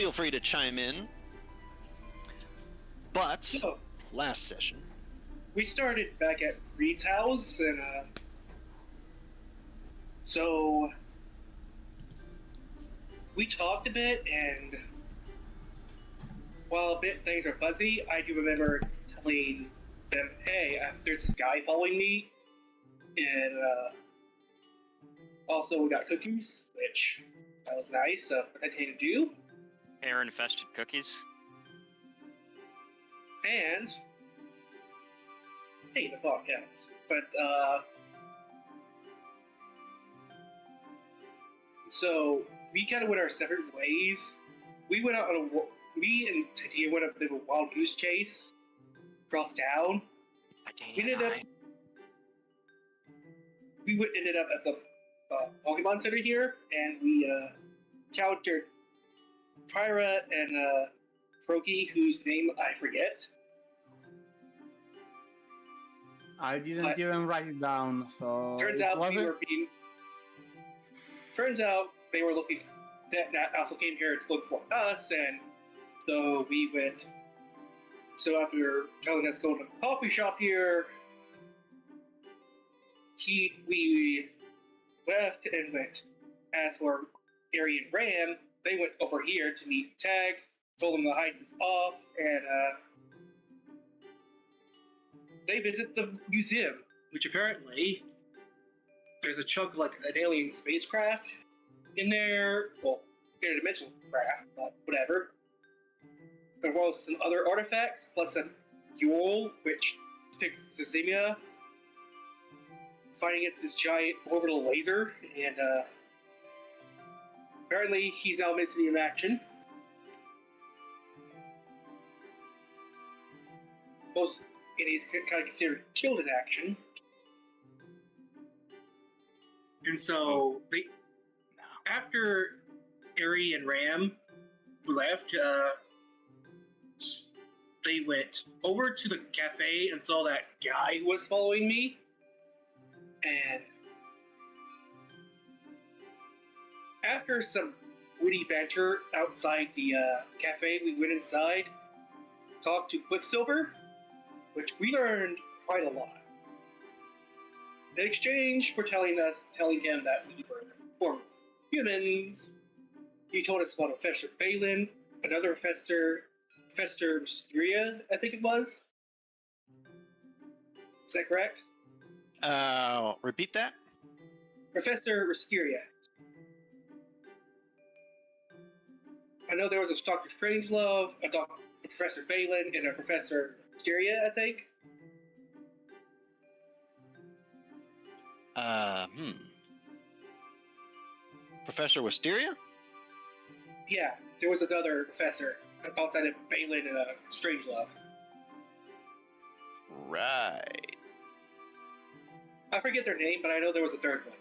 feel free to chime in. But So, last session, we started back at Reed's house, and so we talked a bit, and while a bit things are fuzzy, I do remember telling them, "Hey, there's this guy following me," and also we got cookies, which that was nice. What I tend to do, Hair-infested cookies. and hey, the thought counts. But so we kind of went our separate ways. We went out on me and Tatia went up on a wild goose chase across town. We ended up at the Pokemon Center here, and we encountered Pyra and Froakie, whose name I forget. I didn't even write it down, so Turns out they were looking. That also came here to look for us, and so we went. So after telling us to go to the coffee shop here, we left and went. As for Ari and Ram, they went over here to meet Tags, told them the heist is off, and they visit the museum, which apparently there's a chunk of like an alien spacecraft in there. Well, interdimensional craft, but whatever. There was some other artifacts, plus a Yule, which depicts Zizimia fighting against this giant orbital laser, and apparently he's now missing in action. And he's kind of considered killed in action. And so, after Ari and Ram left, they went over to the cafe and saw that guy who was following me. And after some witty banter outside the cafe, we went inside, talked to Quicksilver, which we learned quite a lot. In exchange for telling him that we were former humans, he told us about Professor Balin, another Professor Mysteria, I think it was. Is that correct? Repeat that? Professor Mysteria. I know there was a Dr. Strangelove, a Professor Balin, and a Professor Mysteria, I think. Professor Wisteria? Yeah, there was another professor outside of Balin and Strangelove. Right. I forget their name, but I know there was a third one.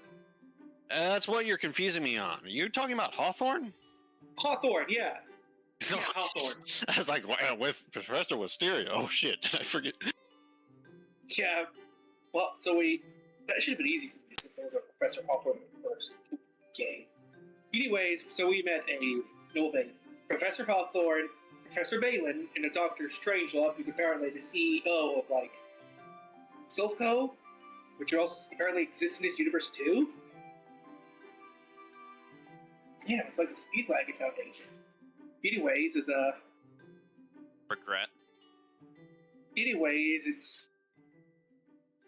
That's what you're confusing me on. Are you talking about Hawthorne? Hawthorne, yeah. Yeah, Hawthorne. I was like, wow, with Professor Wisteria. Oh shit, did I forget? Yeah. Well, that should have been easy for me since there was a Professor Hawthorne in the first game. Anyways, so we met a Professor Hawthorne, Professor Balin, and a Dr. Strangelove, who's apparently the CEO of like Silphco, which also apparently exists in this universe too. Yeah, it's like the Speedwagon Foundation. Anyways, Regret.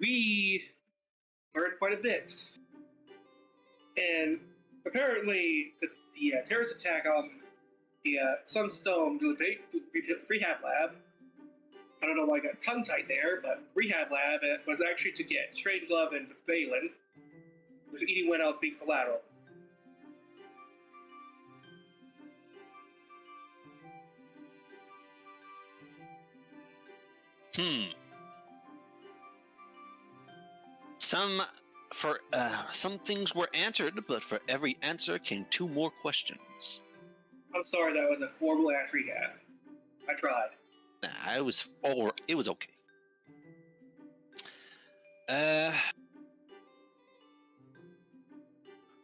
we learned quite a bit. And apparently the terrorist attack on the Sunstone Rehab Lab, I don't know why I got tongue-tied there, but Rehab Lab was actually to get Strangelove and Balin, with anyone else being collateral. Some things were answered, but for every answer came 2 more questions. I'm sorry, that was a horrible ass recap. I tried. Nah, it was okay.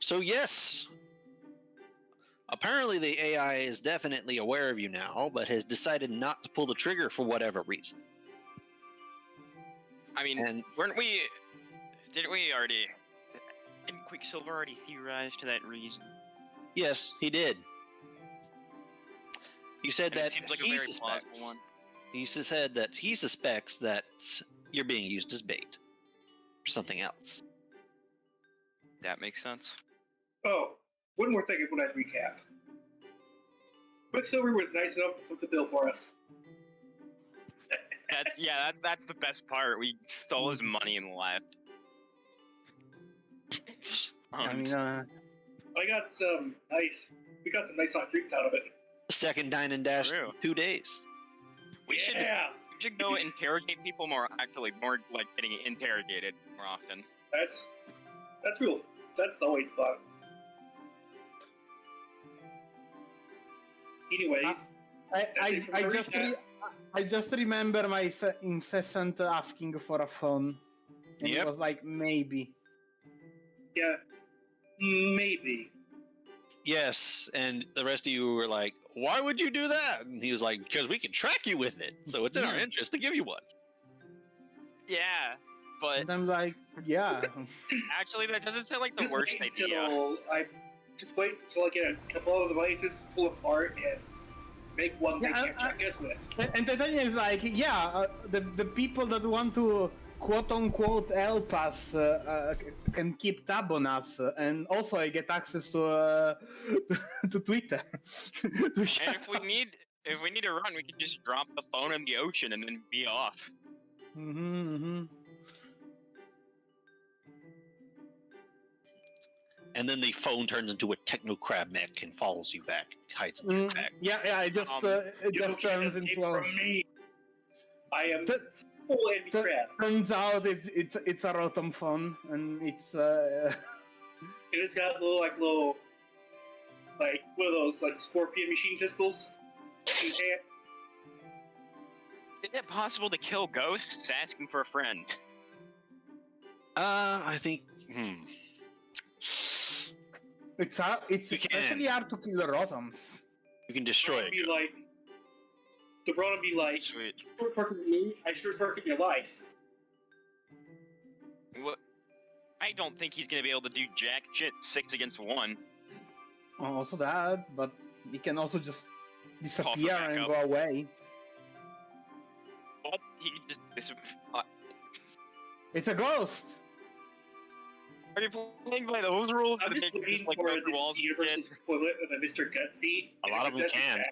So yes, Apparently, the AI is definitely aware of you now, but has decided not to pull the trigger for whatever reason. I mean, And weren't we? Didn't we already? Didn't Quicksilver already theorize to that reason? yes, he did. He said And it that seems like a he very suspects. plausible one. He said that he suspects that you're being used as bait or something else. That makes sense. Oh, one more thing I want to recap. Quicksilver was nice enough to foot the bill for us. That's the best part. We stole his money and left. I mean, We got some nice hot drinks out of it. Second dine and dash True. 2 days. We should go interrogate people more. Actually, more like getting interrogated more often. That's real. That's always fun. Anyways, I just remember my incessant asking for a phone, and Yep. it was like maybe. yeah, maybe. Yes, and the rest of you were like, "Why would you do that?" And he was like, "Because we can track you with it, so it's in our Yeah. interest to give you one." Yeah, but And I'm like, yeah. actually, that doesn't sound like the Just worst wait idea. until I get a couple of devices pull apart and make one they Yeah, can't track us with. And the thing is, like, the people that want to quote unquote help us can keep tab on us, and also I get access to to Twitter. To shut And if we up. need to run, we can just drop the phone in the ocean and then be off. And then the phone turns into a techno crab mech and follows you back, hides in your back. Yeah, it just You can't turns escape into a. from me. I am T- full Andy Crab. Turns out it's a Rotom phone, and it's And it's got little like one of those like scorpion machine pistols in his hand. Is it possible to kill ghosts asking for a friend? I think. it's You can. especially hard to kill Rotoms. You can destroy it. The Brown would be like, Sweet. short circuit me, I short circuit your life. What? I don't think he's gonna be able to do jack shit 6 against 1. Also that, but he can also just disappear back and up. go away. Well, he just. It's a ghost. Are you playing by those rules? I'm That just they can looking like for go through this walls and universe's shit? equivalent of a Mr. Gutsy. A lot of them can.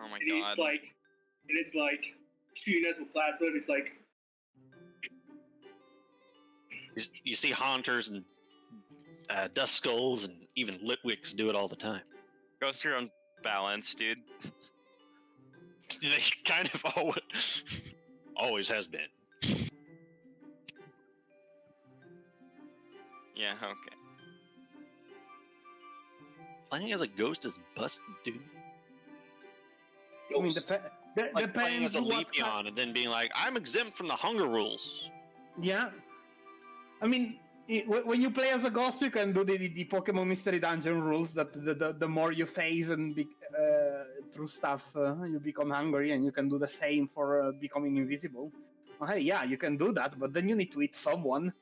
Oh my And god. it's like shooting us with plasma. And it's like You see haunters and dust skulls and even litwicks do it all the time. Goes through on balance, dude. They kind of always has been. Yeah, okay. Playing as a ghost is busted, dude. I mean, ghost. Like playing depends as a what Leafeon and then being like, I'm exempt from the hunger rules. Yeah. I mean, when you play as a ghost, you can do the Pokemon Mystery Dungeon rules that the more you phase and through stuff, you become hungry, and you can do the same for becoming invisible. Well, hey, yeah, you can do that, but then you need to eat someone.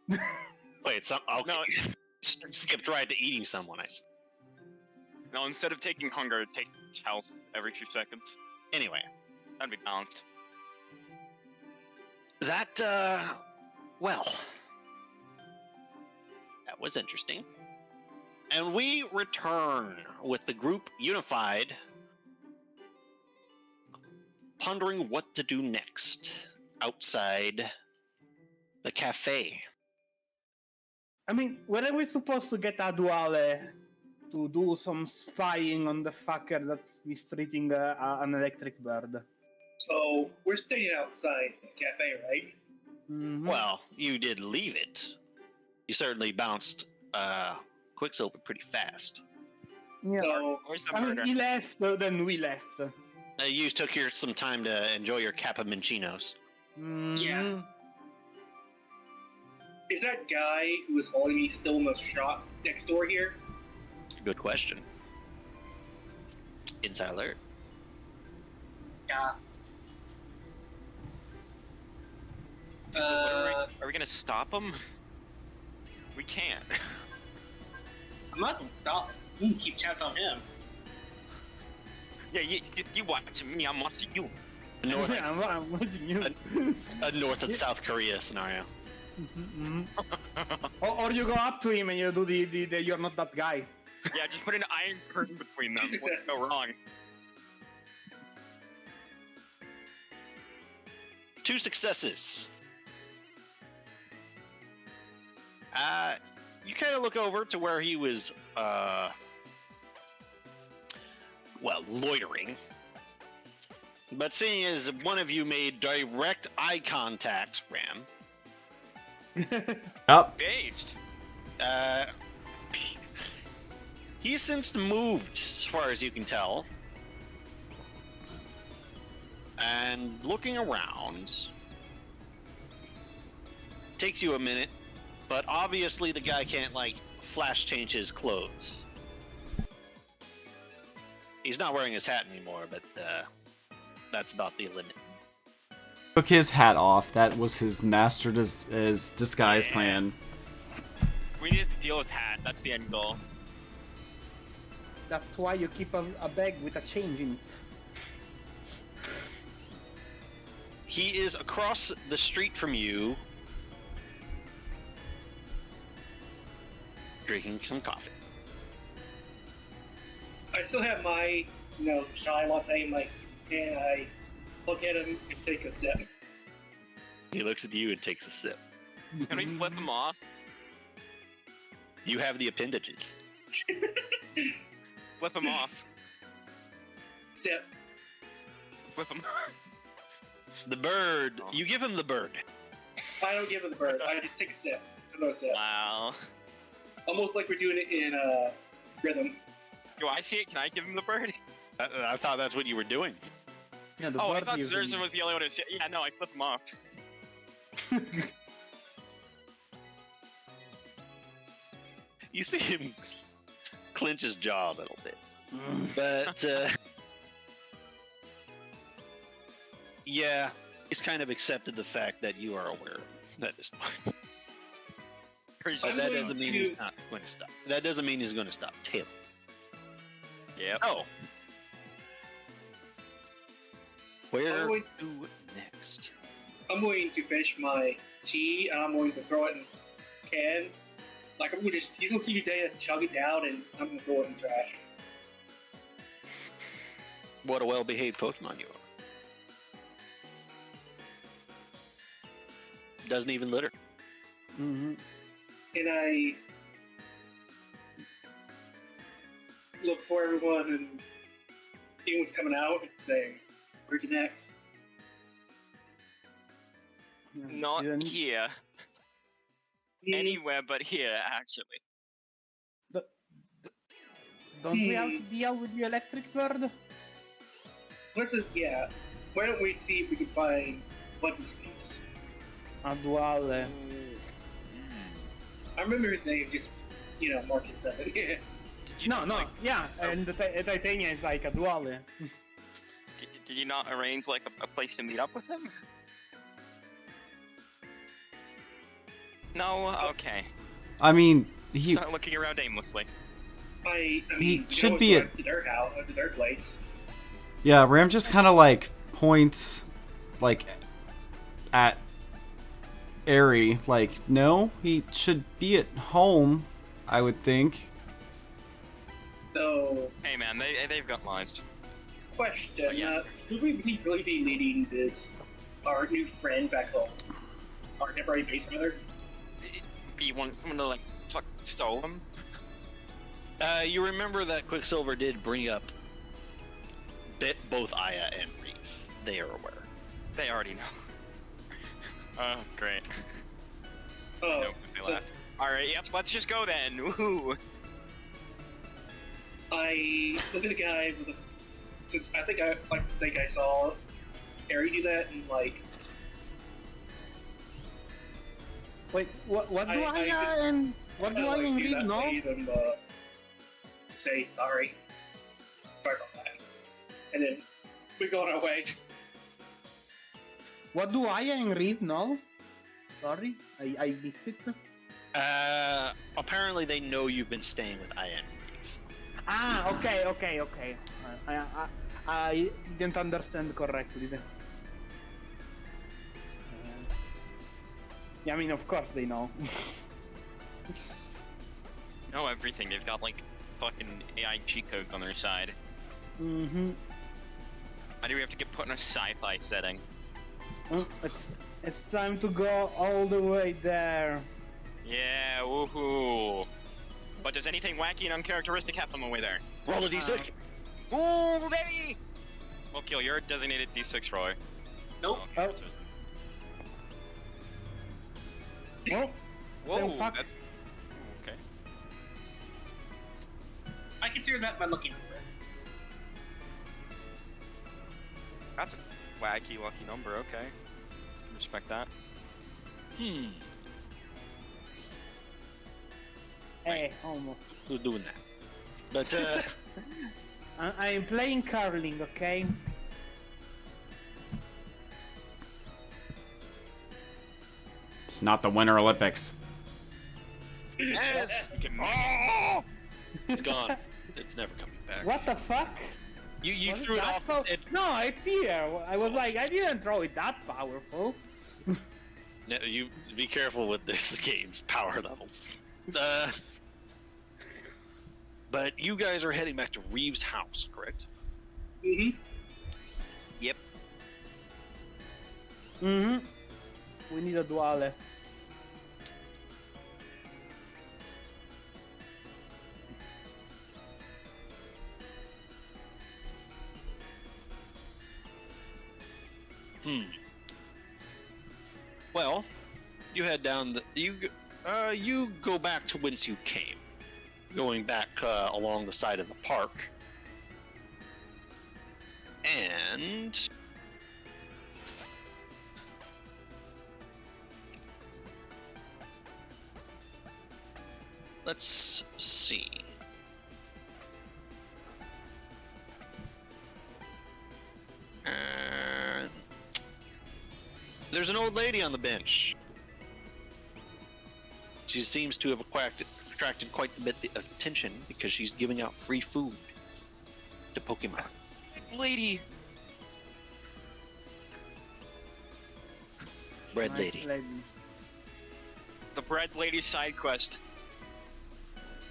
Wait, okay. No. Skipped right to eating someone, I see. No, instead of taking hunger, take health every 2 seconds. Anyway, That'd be balanced. that, well, that was interesting. And we return with the group unified, pondering what to do next outside the cafe. I mean, when are we supposed to get Aduale to do some spying on the fucker that's mistreating an electric bird? So we're staying outside the cafe, right? Mhm. Well, you did leave it. You certainly bounced Quicksilver pretty fast. Yeah. So Where's the I mean, murder? he left, then we left. You took some time to enjoy your cappuccinos. Yeah. Is that guy who was following me still in the shop next door here? Good question. Inside alert. Yeah. What are we gonna stop him? We can't. I'm not gonna stop him. You can keep tabs on him. Yeah, you watch me, I'm watching you. A North, I'm watching you. a North and South Korea scenario. Or you go up to him and you do the you're not that guy. Yeah, just put an iron curtain between them. Two What's successes. go wrong? 2 successes. You kind of look over to where he was, loitering. But seeing as one of you made direct eye contact, Ram, Up. Based. he's since moved, as far as you can tell. And looking around, takes you a minute, but obviously the guy can't, like, flash change his clothes. He's not wearing his hat anymore, but that's about the limit. Took his hat off. That was his master his disguise plan. We need to deal with hat. That's the end goal. That's why you keep a bag with a change in it. He is across the street from you, drinking some coffee. I still have my, chai latte mics, and I look at him and take a sip. He looks at you and takes a sip. Can we flip him off? You have the appendages. Flip him off. Sip. Flip him. The bird, you give him the bird. I don't give him the bird. I just take a sip. Another sip. Wow. Almost like we're doing it in rhythm. Do I see it? Can I give him the bird? I thought that's what you were doing. Yeah, the Oh, I bird thought usually- Zerzan was the only one who said. Yeah, no, I flipped him off. You see him clench his jaw a little bit. But, yeah, he's kind of accepted the fact that you are aware of him at this point. But that doesn't mean he's not going to stop. That doesn't mean he's going to stop Taylor. Yep. Oh. Where Oh, to next? I'm going to finish my tea, and I'm going to throw it in a can. Like, he's gonna see you day and chug it down, and I'm gonna throw it in the trash. What a well-behaved Pokemon you are. Doesn't even litter. Mhm. And I look for everyone and see what's coming out and say, where'd you next? Yeah, Not you don't- here. Anywhere but here, actually. Don't we have to deal with the electric bird? Let's just, yeah. Why don't we see if we can find what's his face? A duale. I remember his name, just, Marcus doesn't. Did you No, not, no, like, yeah, and the Titania is like a duale. did you not arrange like a place to meet up with him? No. Okay. I mean, he Start looking around aimlessly. I mean, He you should know, be it's at- to their house, to their place. yeah, Ram just kind of like points like at Airy like, no, he should be at home, I would think. So, Hey man, they've got lives. question: yeah. Should we really be leading our new friend back home? Our temporary base brother? You want someone to like stole him? You remember that Quicksilver did bring up both Aya and Reef. They are aware. They already know. Oh, great. Oh, Nope, they so laugh. Alright, yep, let's just go then. Woohoo! I look at the guy with a. Since I think I saw Harry do that, and like Wait, what do I I, just- and what do I do and that read know? way them, say sorry. Sorry about that. and then we go on our way. What do Ian read? No? Sorry, I missed it. Apparently they know you've been staying with Ian. Ah, okay. I didn't understand correctly then. Yeah, I mean, of course they know. Know everything. They've got like fucking AI cheat codes on their side. Mm-hmm. Why do we have to get put in a sci-fi setting? It's time to go all the way there. Yeah, woohoo! But does anything wacky and uncharacteristic happen on the way there? Roll a d6. Ooh, baby! Well, kill your designated D6 roller. Nope. Okay, Oh. so- Oh, Whoa, Then fuck. that's... Okay. I consider that my lucky number. That's a wacky, lucky number, okay. Respect that. hey, almost. Who's doing that? But, I'm playing curling, okay? It's not the Winter Olympics. yes! Oh! It's gone. It's never coming back. What the fuck? You Was threw it that off. so- It, No, it's here. I was like, I didn't throw it that powerful. no, you be careful with this game's power levels. But you guys are heading back to Reeves' house, correct? Mm-hmm. Yep. Mm-hmm. We need a duale. Well, you head down you go back to whence you came, going back along the side of the park, and let's see. There's an old lady on the bench. She seems to have attracted quite a bit of attention because she's giving out free food to Pokemon. Lady! Bread Nice lady. The bread lady side quest.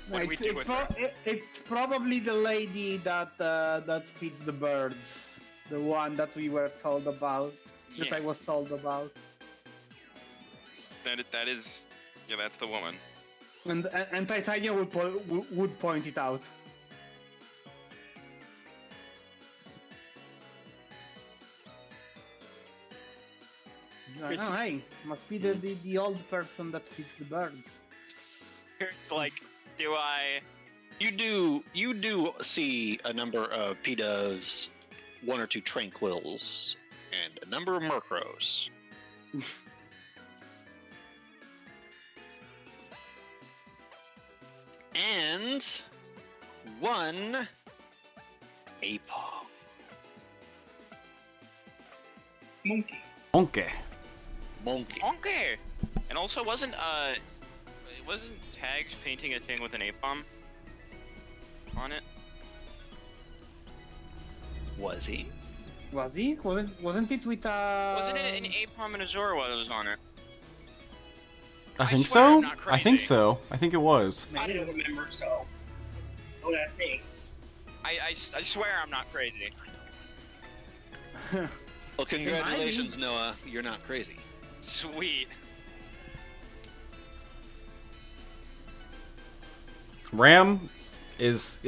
No, What do we it's, do with her? it's probably the lady that feeds the birds. The one that we were told about. That Yeah. I was told about. That is... Yeah, that's the woman. And Titania would point it out. Chris- Oh, hey, must be the old person that feeds the birds. It's like, do I... You do see a number of P-Doves, one or two Tranquils, and a number of Murkrows. And one Apom. Monkey. Okay. Monkey. Okay! And also, wasn't Tags painting a thing with an ape-bomb on it? Was he? Was he? Wasn't it with Wasn't it an ape-bomb and a Zorua that was on it? I I think swear I'm so. not I think crazy. so. I think it was. I don't remember, so don't ask me. I swear I'm not crazy. Well, congratulations, Noah. You're not crazy. Sweet. Ram is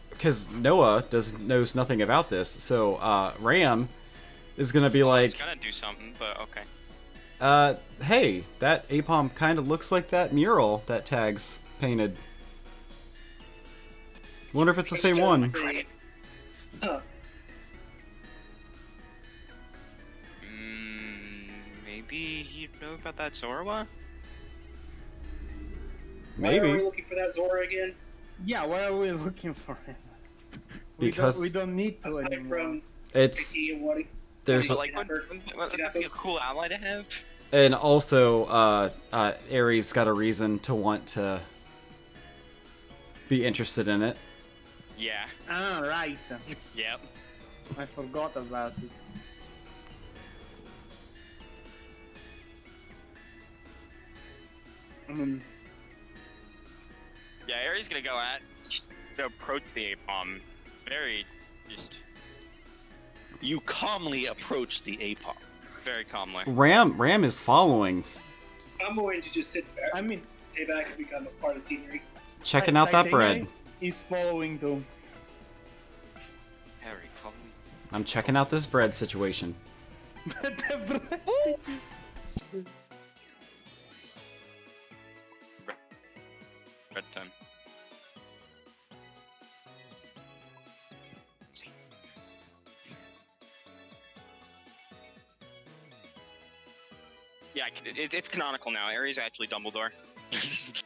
because Noah knows nothing about this, so Ram is gonna be I was like, gonna do something, but okay. hey, that Apom kind of looks like that mural that Tags painted. Wonder if it's the same one. Huh. Maybe you know about that Zorua? Why are we Maybe. looking for that Zora again? Yeah, where are we looking for him? because we don't need to Aside anymore. from it's Vicky and Woody. there's But like, wouldn't that be a cool ally to have? and also Aries got a reason to want to be interested in it. Yeah. Ah, right. Yep. I forgot about it. I mean, Yeah, Aries gonna go just to approach the Apom. Very, just You calmly approach the APOM. very calmly. Ram is following, I'm going to just sit back, I mean, stay back and become a part of the scenery. checking out that bread. He's following too. Very calmly. I'm checking out this bread situation. The bread. Red time. Yeah, it's canonical now. Ares actually Dumbledore.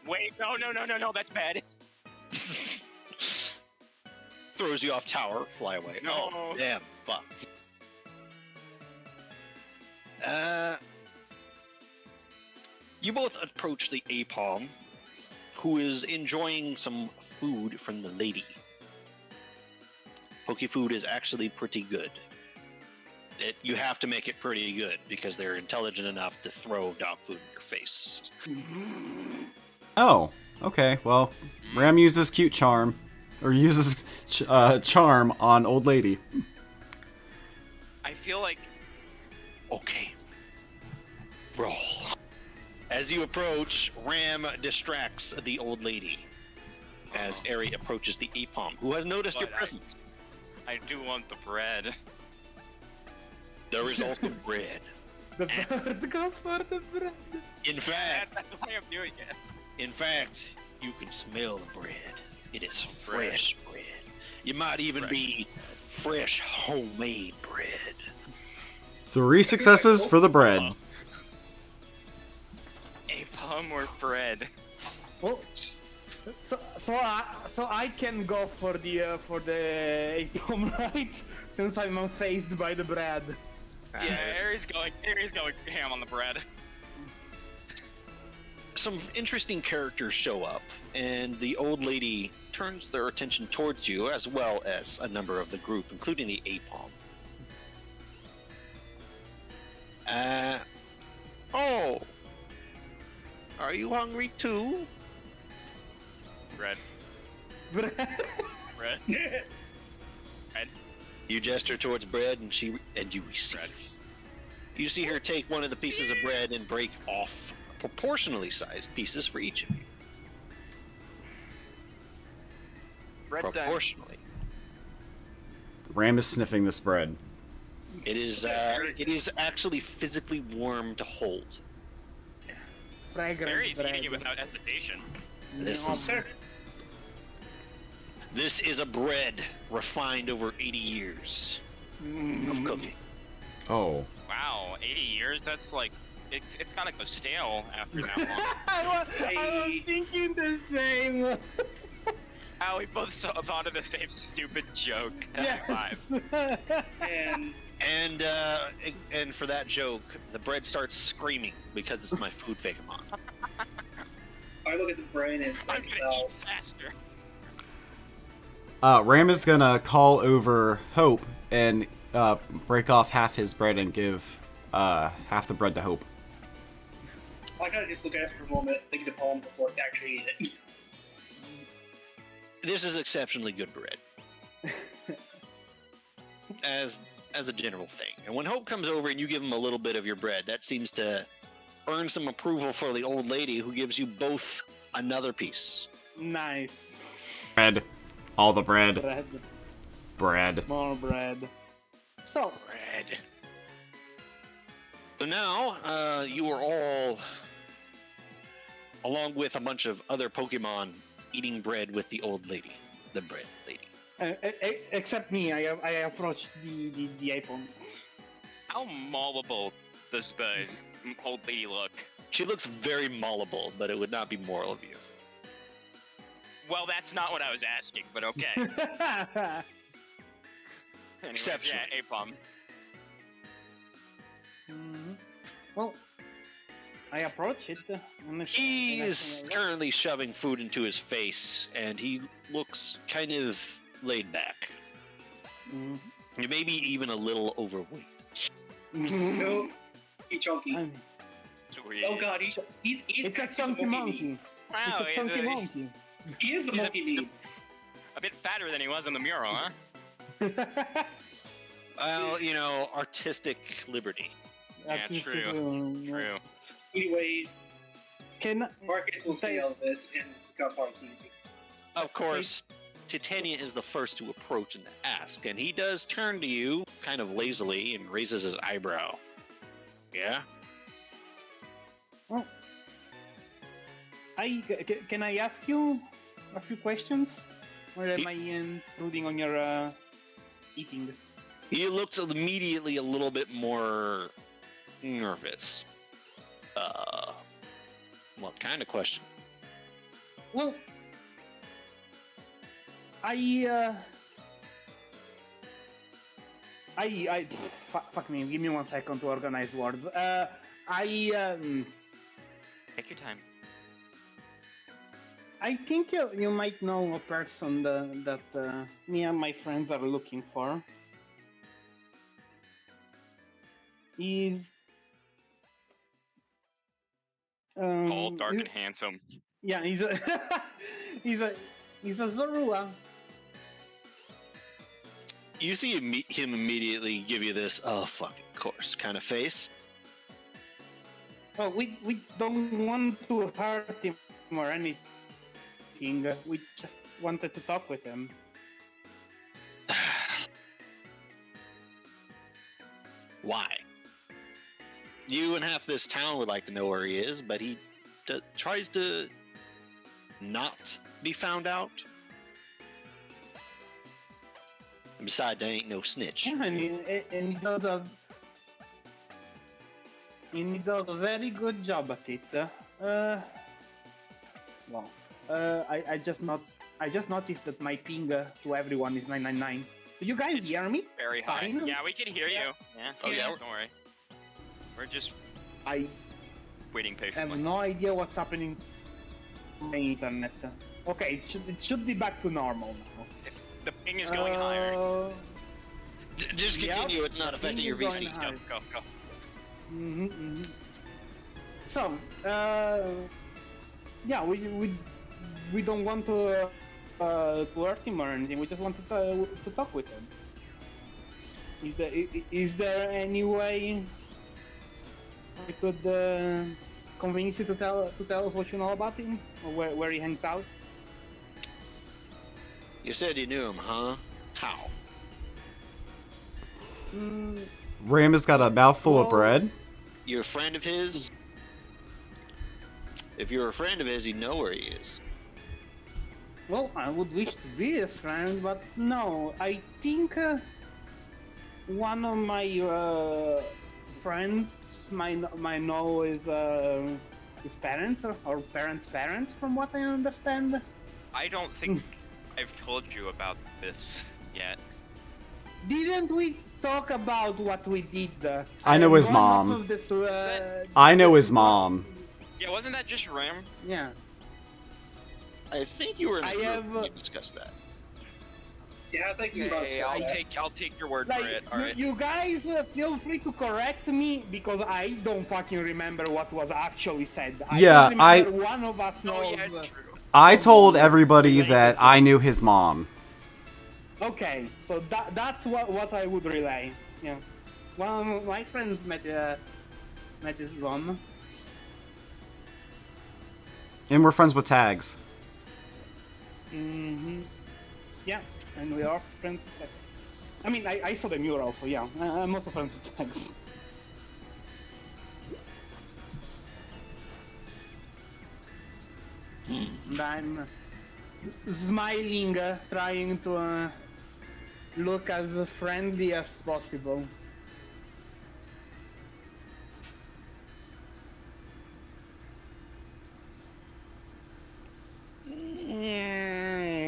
Wait, no, that's bad. Throws you off tower, fly away. No. Oh, damn, fuck. You both approach the APOM, who is enjoying some food from the lady. Poke food is actually pretty good. You have to make it pretty good because they're intelligent enough to throw dog food in your face. Oh, okay. Well, Ram uses cute charm, or uses charm on old lady. I feel like Okay. Roll. As you approach, Ram distracts the old lady as Ari approaches the APOM, who has noticed your But presence. I do want the bread. There is also bread. The bird goes for the bread. In fact, That's the way I'm doing it. You can smell the bread. It is fresh bread. You might even be fresh homemade bread. 3 successes for the bread. Apom or bread? Oh, so I can go for the APOM, right? Since I'm unfazed by the bread. Yeah, Aries going ham on the bread. Some interesting characters show up, and the old lady turns their attention towards you, as well as a number of the group, including the APOM. Oh, are you hungry too? Bread. Bread. Bread. Bread. You gesture towards bread, and you receive. Bread. You see her take one of the pieces of bread and break off proportionally sized pieces for each of you. Bread time. Proportionally. Ram is sniffing this bread. It is actually physically warm to hold. Fragrant Aries bread. eating it without hesitation. This is a bread refined over 80 years of cooking. Oh. Wow, 80 years? That's like, it's gotta go stale after that long. I was thinking the same. How we both thought of the same stupid joke. Yes. And for that joke, the bread starts screaming because it's my food Fakamon. I look at the brain and I'm think gonna about eat faster. Ram is gonna call over Hope and break off half his bread and give half the bread to Hope. I kind of just look at it for a moment, think of the poem before I actually eat it. This is exceptionally good bread. As a general thing. And when Hope comes over and you give him a little bit of your bread, that seems to earn some approval for the old lady, who gives you both another piece. Nice. Bread. All the bread. Bread. Bread. More bread. So, Bread. So now, you are all, along with a bunch of other Pokemon, eating bread with the old lady. The bread lady. except me, I approached the APOM. How maulable does the old lady look? She looks very maulable, but it would not be moral of you. Well, that's not what I was asking, but okay. Anyways, Exceptional. yeah, Apom. Mhm. Well, I approach it. He is currently shoving food into his face, and he looks kind of laid back. Mhm. Maybe even a little overweight. No, he's chunky. I'm- Sweet. Oh god, he's It's a actually the chunky monkey. meat. Wow, It's a he's chunky monkey. He is the He's a- monkey meat. a bit fatter than he was in the mural, huh? Well, artistic liberty. Yeah, True. Anyways, Can Marcus will say all this and become part of CDP. Of course, Titania is the first to approach and ask, and he does turn to you kind of lazily and raises his eyebrow. Yeah? Well, can I ask you a few questions, or am I intruding on your eating? He looks immediately a little bit more nervous. What kind of question? Well, fuck me. Give me 1 second to organize words. Take your time. I think you might know a person that me and my friends are looking for. He's Tall, dark, he's- and handsome. yeah, he's a he's a Zorua. You see him immediately give you this, oh, fucking course kind of face. Well, we don't want to hurt him or anything. We just wanted to talk with him. Why? You and half this town would like to know where he is, but he tries to not be found out. And besides, I ain't no snitch. Yeah, and he does a very good job at it. I just noticed that my ping to everyone is 999. Do you guys hear me? Very high. Fine. Yeah, we can hear you. Yeah. Oh, yeah. Don't worry. We're just I waiting have patiently. no idea what's happening on the internet. Okay, it should be back to normal now. The ping is going higher. Just Yeah, continue, it's not affecting your things are VCs. going Go. So, yeah, we don't want to hurt him or anything. We just wanted to talk with him. Is there any way I could convince you to tell us what you know about him, or where he hangs out? You said you knew him, huh? How? Ram has got a mouthful of bread. You're a friend of his? If you're a friend of his, you know where he is. Well, I would wish to be his friend, but no. I think one of my friends might know his parents or parents, from what I understand. I don't think I've told you about this yet. Didn't we talk about what we did? I know his One mom. of this, I know his mom. Yeah, wasn't that just Ram? Yeah. I think you were in I the group have, when you discussed that. Yeah, I think you Okay, about I'll take your word Like, for it. All right. you guys feel free to correct me because I don't fucking remember what was actually said. Yeah, I just remember one of us knows. Oh yeah, true. I told everybody that I knew his mom. Okay, so that's what I would relay. Yeah. One of my friends met his mom. And we're friends with tags. Yeah, and we are friends. I mean, I saw the mural, so yeah, I'm also friends with tags. And I'm smiling, trying to look as friendly as possible.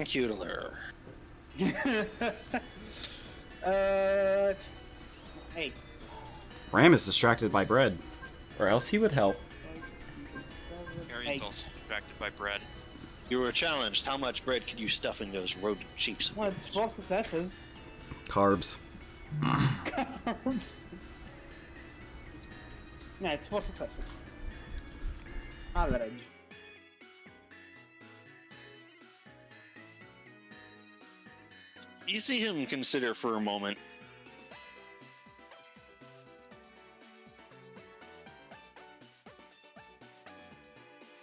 Cuter. Hey. Ram is distracted by bread, or else he would help. Harry's also distracted by bread. You were challenged. How much bread could you stuff in those rodent cheeks? of Well, yours? it's 4 successes. Carbs. Yeah, it's 4 successes. Average. You see him consider for a moment.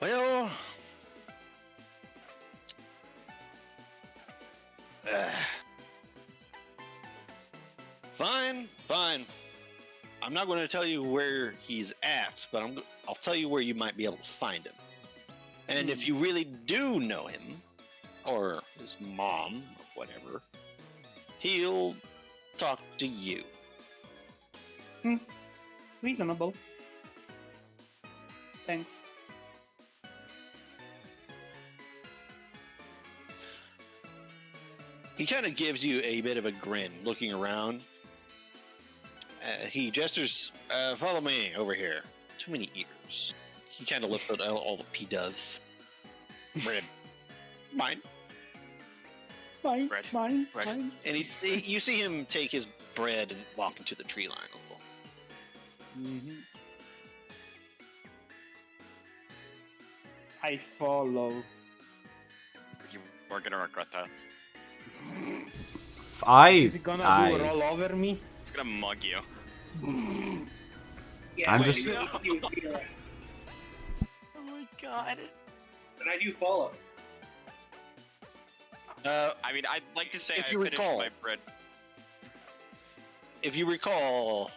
Well, fine. I'm not going to tell you where he's at, but I'll tell you where you might be able to find him. And if you really do know him, or his mom, or whatever, he'll talk to you. Reasonable. Thanks. He kind of gives you a bit of a grin, looking around. He gestures, follow me over here. Too many ears. He kind of lifts out all the P-doves. Bread. Mine. Fine, Bread. fine, Bread. fine. And you see him take his bread and walk into the tree line a little. Mm-hmm. I follow. You are gonna regret that. Is he gonna do a roll over me? It's gonna mug you. Yeah, I'm wait, just- you know, you figure out. Oh my god. And I do follow. I mean, I'd like to say If I you finished recall- my bread. If you recall,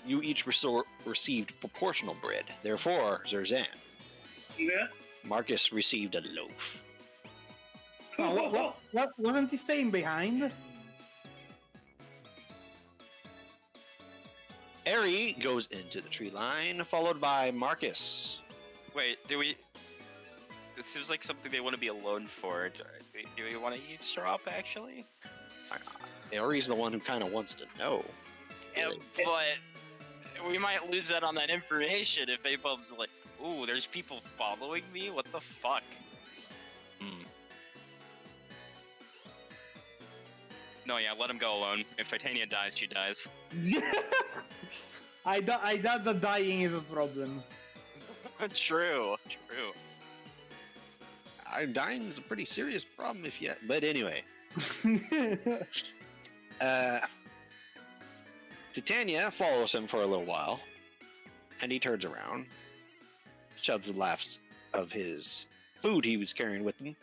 you each received proportional bread. Therefore, Zerzan, Yeah. Marcus received a loaf. Oh, what wasn't he staying behind? Eri goes into the tree line, followed by Marcus. Wait, do we? This seems like something they want to be alone for. Do we want to eavesdrop, actually? Eri's the one who kind of wants to know. Yeah, but we might lose out on that information if Apub's like, ooh, there's people following me? What the fuck? Hmm. No, yeah, let him go alone. If Titania dies, she dies. I doubt the dying is a problem. True. Dying is a pretty serious problem if yet. But anyway, Titania follows him for a little while, and he turns around, shoves the last of his food he was carrying with him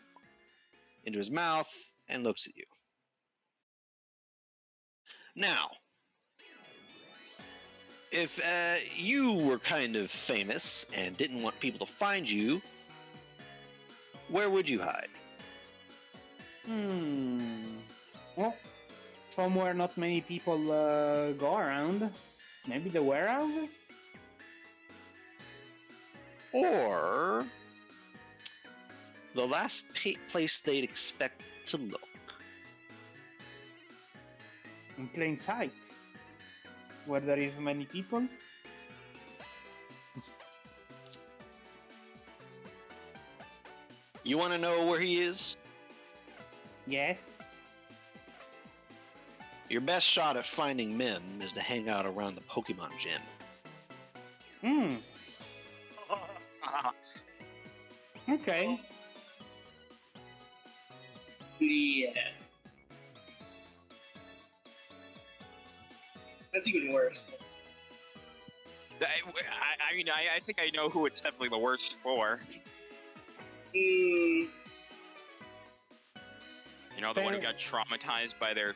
into his mouth, and looks at you. Now, if you were kind of famous and didn't want people to find you, where would you hide? Well, somewhere not many people go around. Maybe the warehouses? Or the last place they'd expect to look. In plain sight. Where there is many people? You want to know where he is? Yes. Your best shot at finding Mim is to hang out around the Pokemon gym. Okay. Yeah. That's even worse. I mean, I think I know who it's definitely the worst for. Hmm. You know, the one who got traumatized by the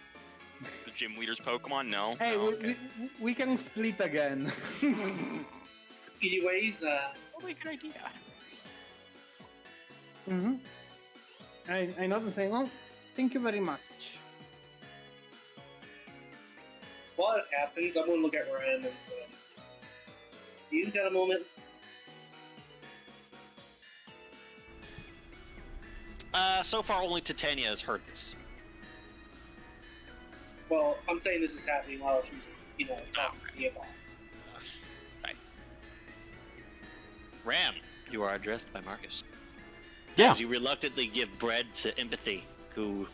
gym leader's Pokemon? No? Hey, No? Okay. we can split again. Anyways, Probably a good idea. Mm-hmm. I know the same. Well, thank you very much. while it happens, I'm gonna look at Ryan and say, "You got a moment?" So far, only Titania has heard this. Well, I'm saying this is happening while she's, talking to me about. Right. Ram, you are addressed by Marcus. Yeah. As you reluctantly give bread to Empathy, who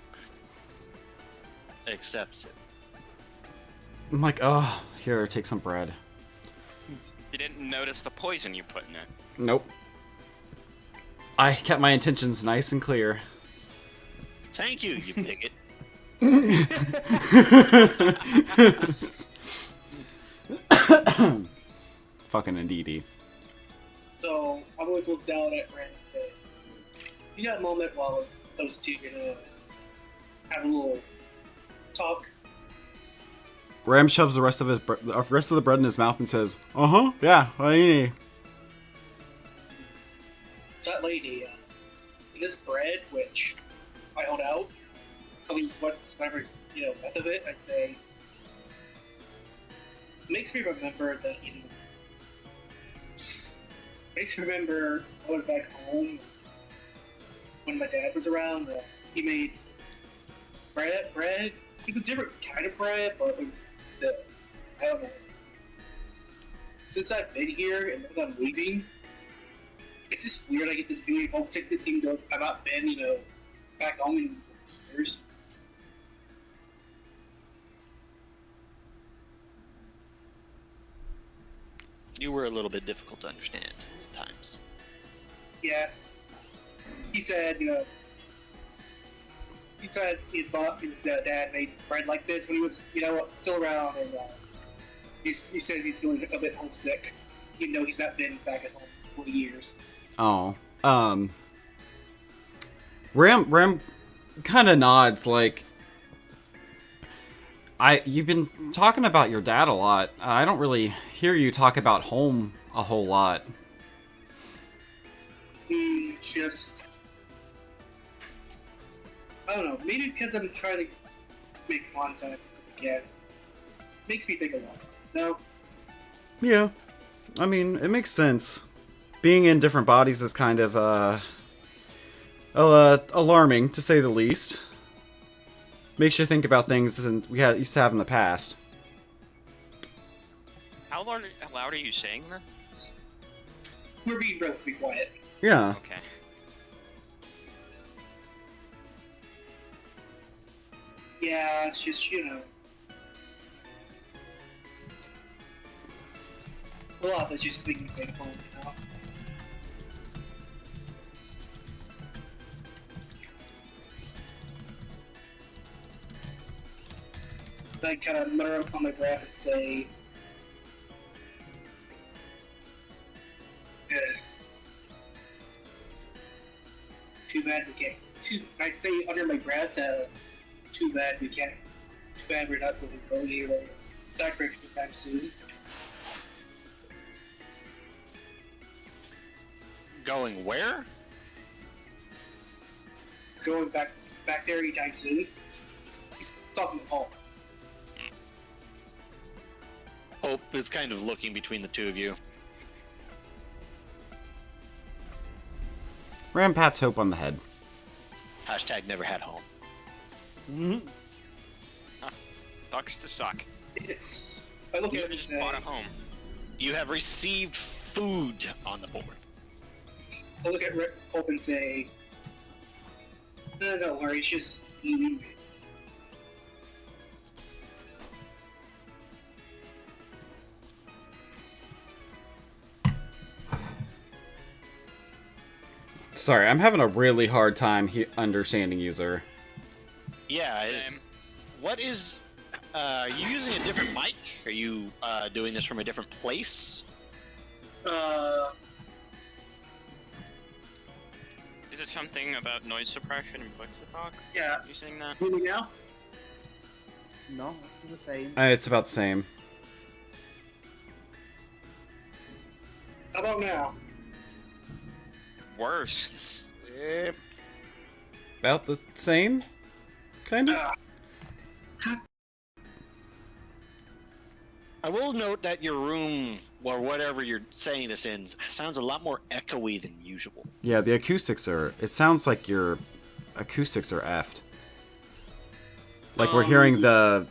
accepts it. I'm like, oh, here, take some bread. You didn't notice the poison you put in it. Nope. I kept my intentions nice and clear. Thank you, you bigot. Fucking indeedy. So I'm going to look down at Ren and say, "You got a moment while those two gonna have a little talk?" Ram shoves the rest of the bread in his mouth and says, yeah, what do you need?" So that lady, this bread, which I hold out, I leave whatever's left of it. I say, makes me remember that makes me remember I went back home when my dad was around. He made bread. It was a different kind of bread, but it was still, I don't know. Since I've been here and then I'm leaving, it's just weird. I get this feeling, homesick. This seems to I've not been, back home in years. You were a little bit difficult to understand at times. Yeah. He said, his dad made bread like this when he was, still around, and he says he's feeling a bit homesick, even though he's not been back at home for 20 years. Oh. Ram kind of nods like, you've been talking about your dad a lot. I don't really hear you talk about home a whole lot. Just, I don't know, maybe because I'm trying to make contact again. Makes me think a lot. No? Yeah. I mean, it makes sense. Being in different bodies is kind of, alarming, to say the least. Makes you think about things we used to have in the past. How loud are you saying this? We're being relatively quiet. Yeah. Okay. Yeah, it's just, a lot that's just thinking back home, I kind of mutter up on my breath and say, too bad we can't. I say under my breath, too bad we can't. Too bad we're not going to go anywhere that direction anytime soon. Going where? Going back there anytime soon. He's talking to Paul. Hope is kind of looking between the two of you. Ram pats Hope on the head. Hashtag never had home. Mm-hmm. Sucks to suck. I look You at it and just say, bought a home. You have received food on the board. I look at Hope and say, no, don't worry, it's just eating. Sorry, I'm having a really hard time understanding you, sir. Yeah, what is... are you using a different mic? Are you doing this from a different place? Is it something about noise suppression and push to talk? Yeah. You saying that? Hear me now? No, it's the same. It's about the same. How about now? Worse. About the same? Kind of? I will note that your room, or whatever you're saying this in, sounds a lot more echoey than usual. Yeah, the acoustics are... It sounds like your acoustics are effed. Like we're hearing the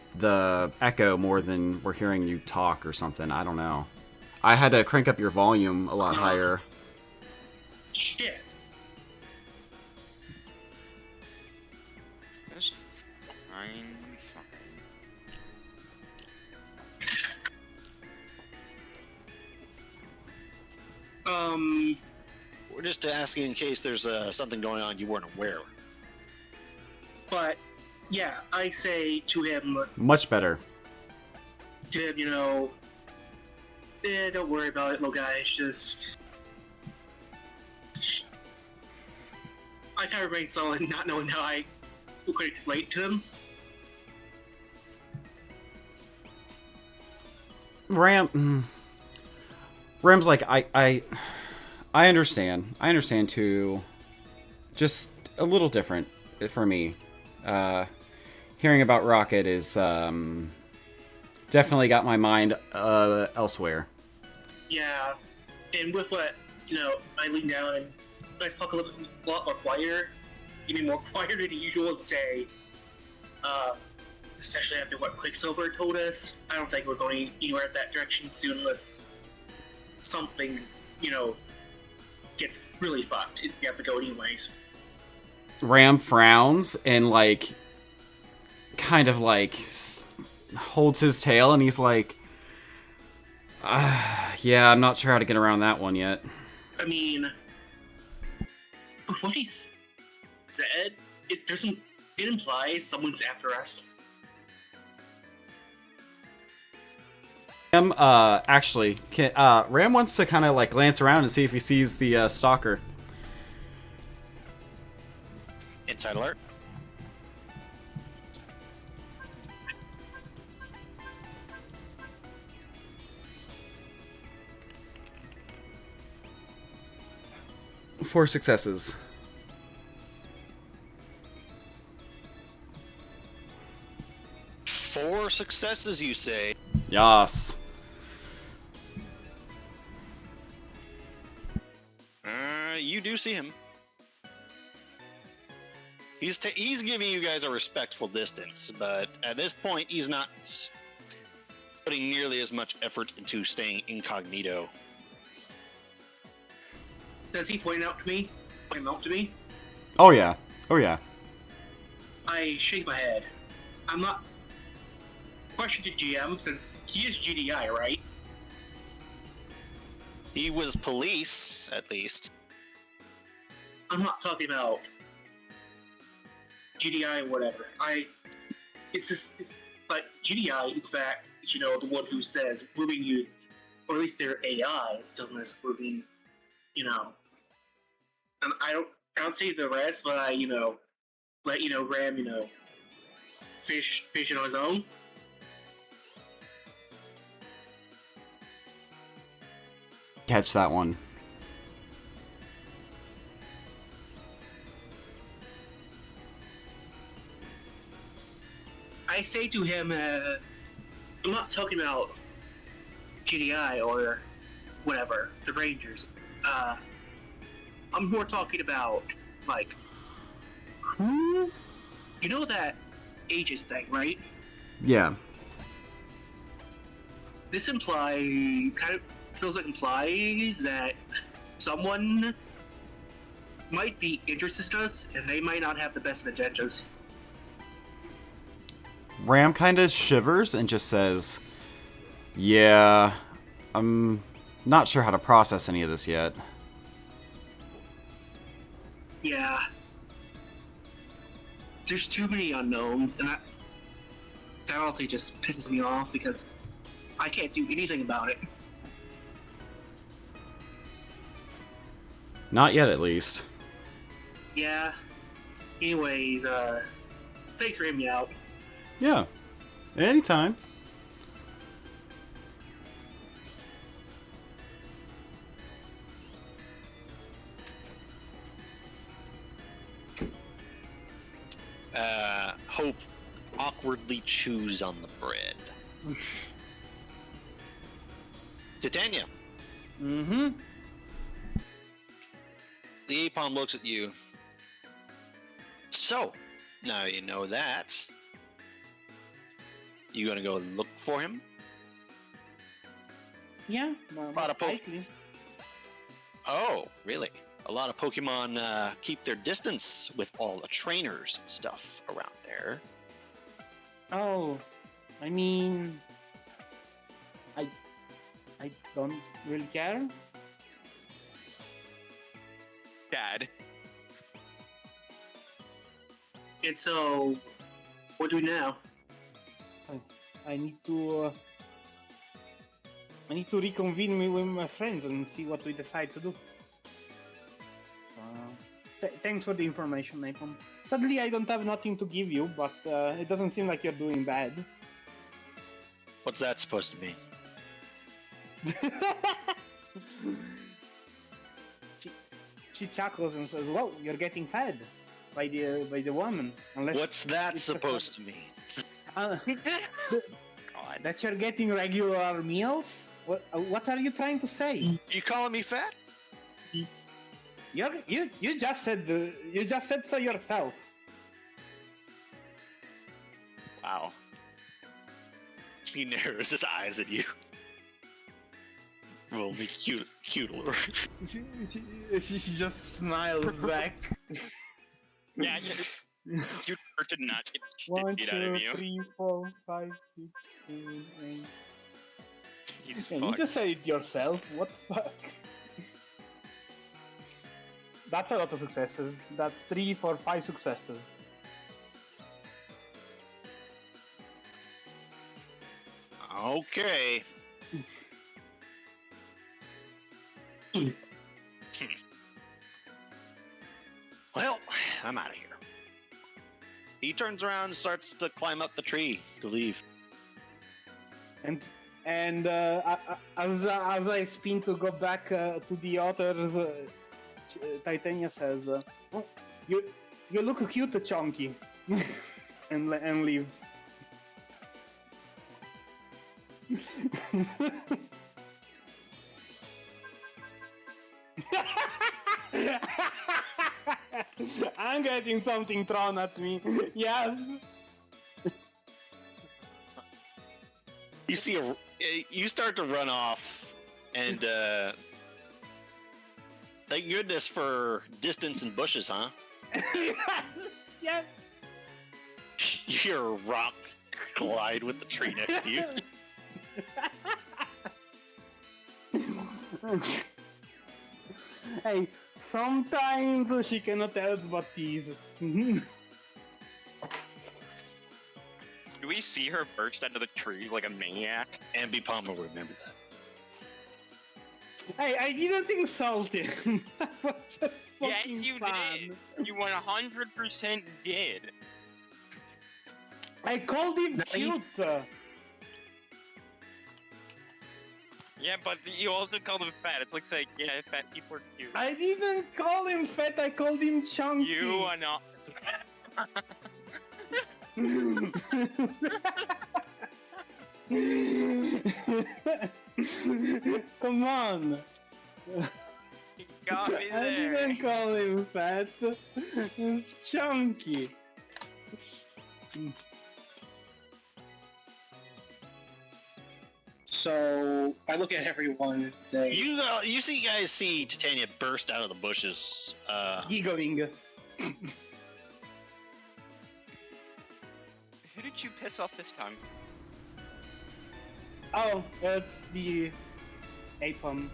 echo more than we're hearing you talk or something. I don't know. I had to crank up your volume a lot higher. Shit. That's fine. We're just asking in case there's something going on you weren't aware of. But yeah, I say to him, Much better. Don't worry about it, little guy. It's just I kind of remain silent, not knowing how I could explain it to him. Ram's like, I understand. I understand too. Just a little different for me. Hearing about Rocket is definitely got my mind elsewhere. Yeah, and with what I lean down and I talk a lot more quieter, even more quieter than usual, and say, especially after what Quicksilver told us, I don't think we're going anywhere in that direction soon unless something, gets really fucked. You have to go anyways. Ram frowns and kind of holds his tail, and he's like, yeah, I'm not sure how to get around that one yet. I mean, what he said, it implies someone's after us. Ram, Ram wants to kind of glance around and see if he sees the stalker. Inside alert. Four successes. Four successes, you say? Yas. You do see him. He's giving you guys a respectful distance, but at this point, he's not putting nearly as much effort into staying incognito. Does he point him out to me? Oh yeah. Oh yeah. I shake my head. I'm not questioning GM since he is GDI, right? He was police, at least. I'm not talking about GDI or whatever. It's like GDI, in fact, is, the one who says we're being used, or at least their AI is telling us we're being, and I don't say the rest, but I, let Ram, fish it on his own. Catch that one. I say to him, I'm not talking about GDI or whatever, the Rangers. I'm more talking about, who? You know that Aegis thing, right? Yeah. This feels like implies that someone might be interested in us, and they might not have the best of intentions. Ram kind of shivers and just says, yeah, I'm not sure how to process any of this yet. Yeah. There's too many unknowns, and that honestly just pisses me off because I can't do anything about it. Not yet, at least. Yeah. Anyways, thanks for hearing me out. Yeah. Anytime. Hope awkwardly chews on the bread. Titania. Mm-hmm. The Apom looks at you. So, now you know that. You gonna go look for him? Yeah, Lot of most likely. Oh, really? A lot of Pokemon keep their distance with all the trainers and stuff around there. Oh, I mean, I don't really care. Dad. And so, what do we do now? I need to reconvene me with my friends and see what we decide to do. Thanks for the information, Nathan. Sadly, I don't have nothing to give you, but it doesn't seem like you're doing bad. What's that supposed to mean? She chuckles and says, "Well, you're getting fed by the woman." Unless What's that it's supposed to mean? Uh, God. that you're getting regular meals? What are you trying to say? You calling me fat? You just said so yourself. Wow. He narrows his eyes at you. Roll me cute. She just smiles back. Yeah, you did not get the shit 1, beat out of 2, you. 3, 4, 5, 6, 7, 8. He's Yeah, you fucked. just say it yourself. What the fuck? That's a lot of successes. That's 3, 4, 5 successes. Okay. Well, I'm out of here. He turns around and starts to climb up the tree to leave. And as I spin to go back to the others, Titania says, "Oh, you look cute, Chunky," and leaves. I'm getting something thrown at me. Yes. You see you start to run off, and thank goodness for distance and bushes, huh? Yeah. You hear a rock collide with the tree next to you. Hey, sometimes she cannot help but tease. Do we see her burst out of the trees like a maniac? Ambi Palm will remember that. Hey, I didn't insult him. That was just Yes, fucking you fun. did. You 100% did. I called him Now you- cute. Yeah, but you also called him fat. It's like saying, yeah, fat people are cute. I didn't call him fat. I called him chunky. You are not. Come on. You got me I there. didn't call him fat. It's chunky. So I look at everyone and say, You see Titania burst out of the bushes. Giggling. Who did you piss off this time? Oh, it's the Apon.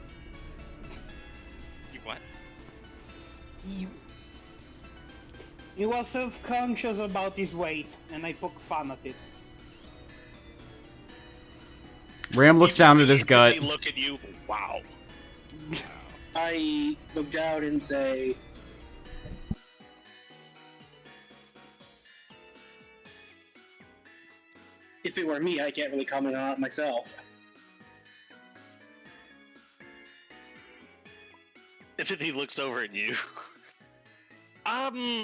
You what? He was self-conscious about his weight, and I poke fun at it. Ram looks down at his gut. They look at you. Wow. I look down and say, if it were me, I can't really comment on it myself. He looks over at you. Nothing.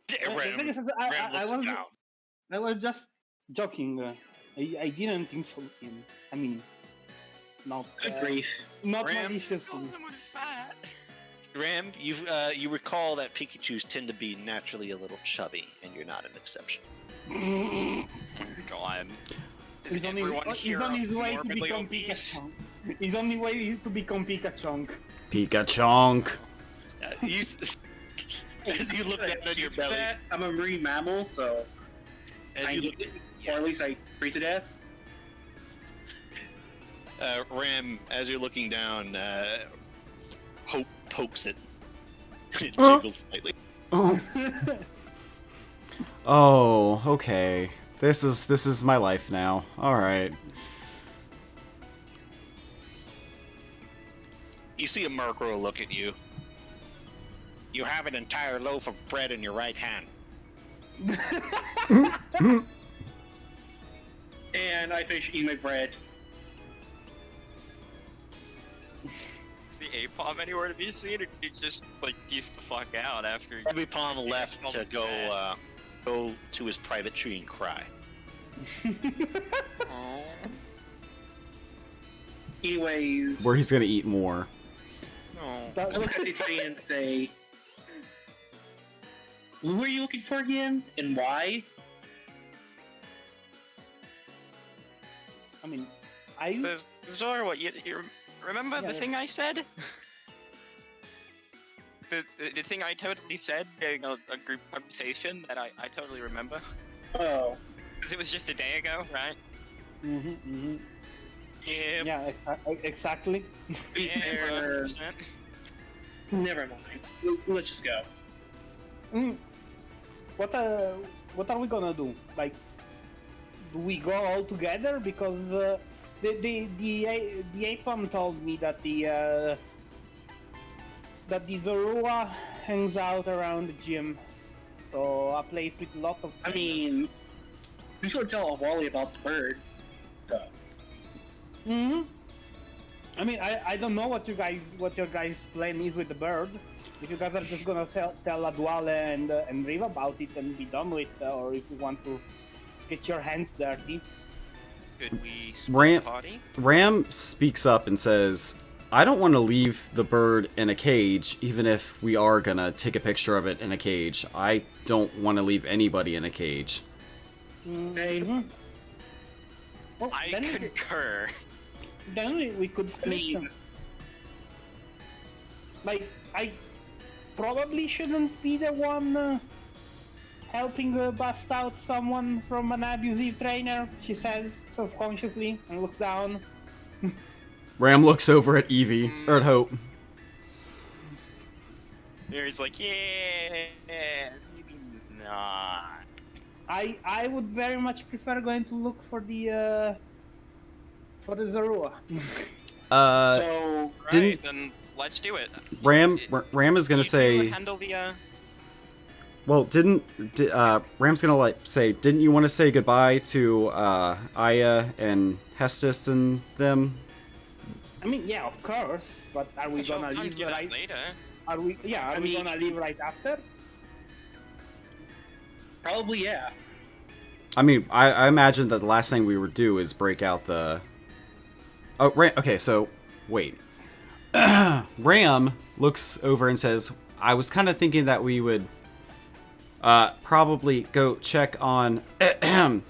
The Ram, thing is, Ram looks down. I was just joking. I didn't insult him. I mean, not Good grief. not Ram? maliciously. Call someone fat. Ram, you recall that Pikachus tend to be naturally a little chubby, and you're not an exception. God. Is He's on everyone his here way to morbidly become obese? Pikachu. He's on his way to become Pikachu. Pikachu. As you look down at your Excuse belly, that, I'm a marine mammal, so as I you need look, it, or at least I freeze to death. Ram, as you're looking down, Hope pokes it. It Oh. jiggles slightly. Oh. Oh, okay. This is my life now. All right. You see a Murkrow look at you. You have an entire loaf of bread in your right hand. And I finish eating my bread. Is the Apom anywhere to be seen, or did he just like piece the fuck out after? Every pawn left to go to his private tree and cry. Oh. Anyways, Where he's gonna eat more. No. I look at the tree and say, "Who are you looking for again, and why?" I mean, I Zora, what you remember Yeah, the yeah. thing I said? The thing I totally said during a group conversation that I totally remember. Oh, Because it was just a day ago, right? Yeah. yeah, exactly. Yeah, There- 100%. never mind. Let's just go. What are we gonna do? Like, do we go all together? Because the Apom told me that the Zorua hangs out around the gym, so a place with lots of. I mean, we should tell Wally about the bird. So, I mean, I don't know what your guys' plan is with the bird. If you guys are just gonna tell Adwale and Riv about it and be done with, or if you want to get your hands dirty. Could we Ram- split the party? Ram speaks up and says, I don't want to leave the bird in a cage, even if we are gonna take a picture of it in a cage. I don't want to leave anybody in a cage. same. Well, I then concur. we could I split mean, them. Like, I probably shouldn't be the one helping bust out someone from an abusive trainer, she says self-consciously and looks down. Ram looks over at Evie, or at Hope. He's like, yeah, maybe not. I would very much prefer going to look for the Zorua. So, Didn't- Right, then let's do it. Ram is gonna You two say, handle the well, Ram's gonna like say, didn't you want to say goodbye to Aya and Hestus and them? I mean, yeah, of course, but are we She'll gonna come leave do that right? later. Are we? Yeah, are I we mean- gonna leave right after? probably yeah. I mean, I imagine that the last thing we would do is break out the... Oh, okay, so, wait. Ram looks over and says, I was kind of thinking that we would probably go check on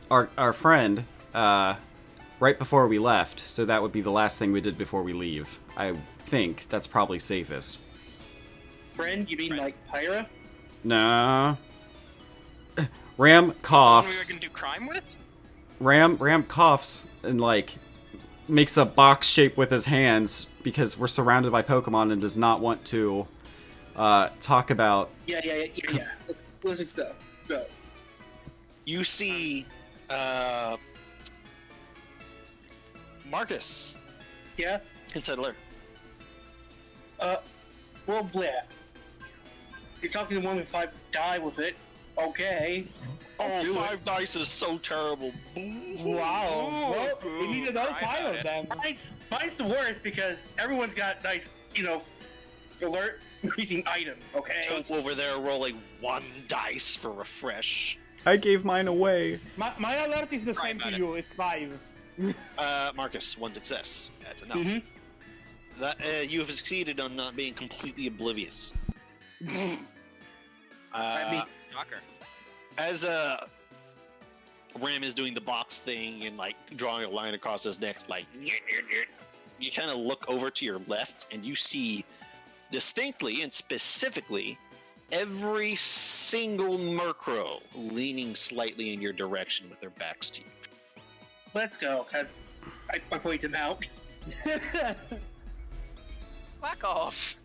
our friend right before we left, so that would be the last thing we did before we leave. I think that's probably safest. Friend, you mean like Pyra? Nah. Ram We were coughs. gonna do crime with? Ram coughs and like makes a box shape with his hands because we're surrounded by Pokemon and does not want to talk about. Yeah. Let's just go. Go. You see, Marcus Yeah. inside alert. Well, bleh. You're talking to one with 5 die with it. Okay. I'll do Five dice is so terrible. Wow! Well, we needed all cry 5 about of it. them. Mine's the worst because everyone's got nice, alert increasing items. Okay. Hope over there rolling 1 dice for refresh. I gave mine away. My alert is the Cry same to about it. you. It's 5. Marcus, 1 success. That's enough. Mhm. That you have succeeded on not being completely oblivious. I mean, Knocker. As Ram is doing the box thing and like drawing a line across his neck, like you kind of look over to your left and you see distinctly and specifically every single Murkrow leaning slightly in your direction with their backs to you. let's go, because I point him out. Fuck off.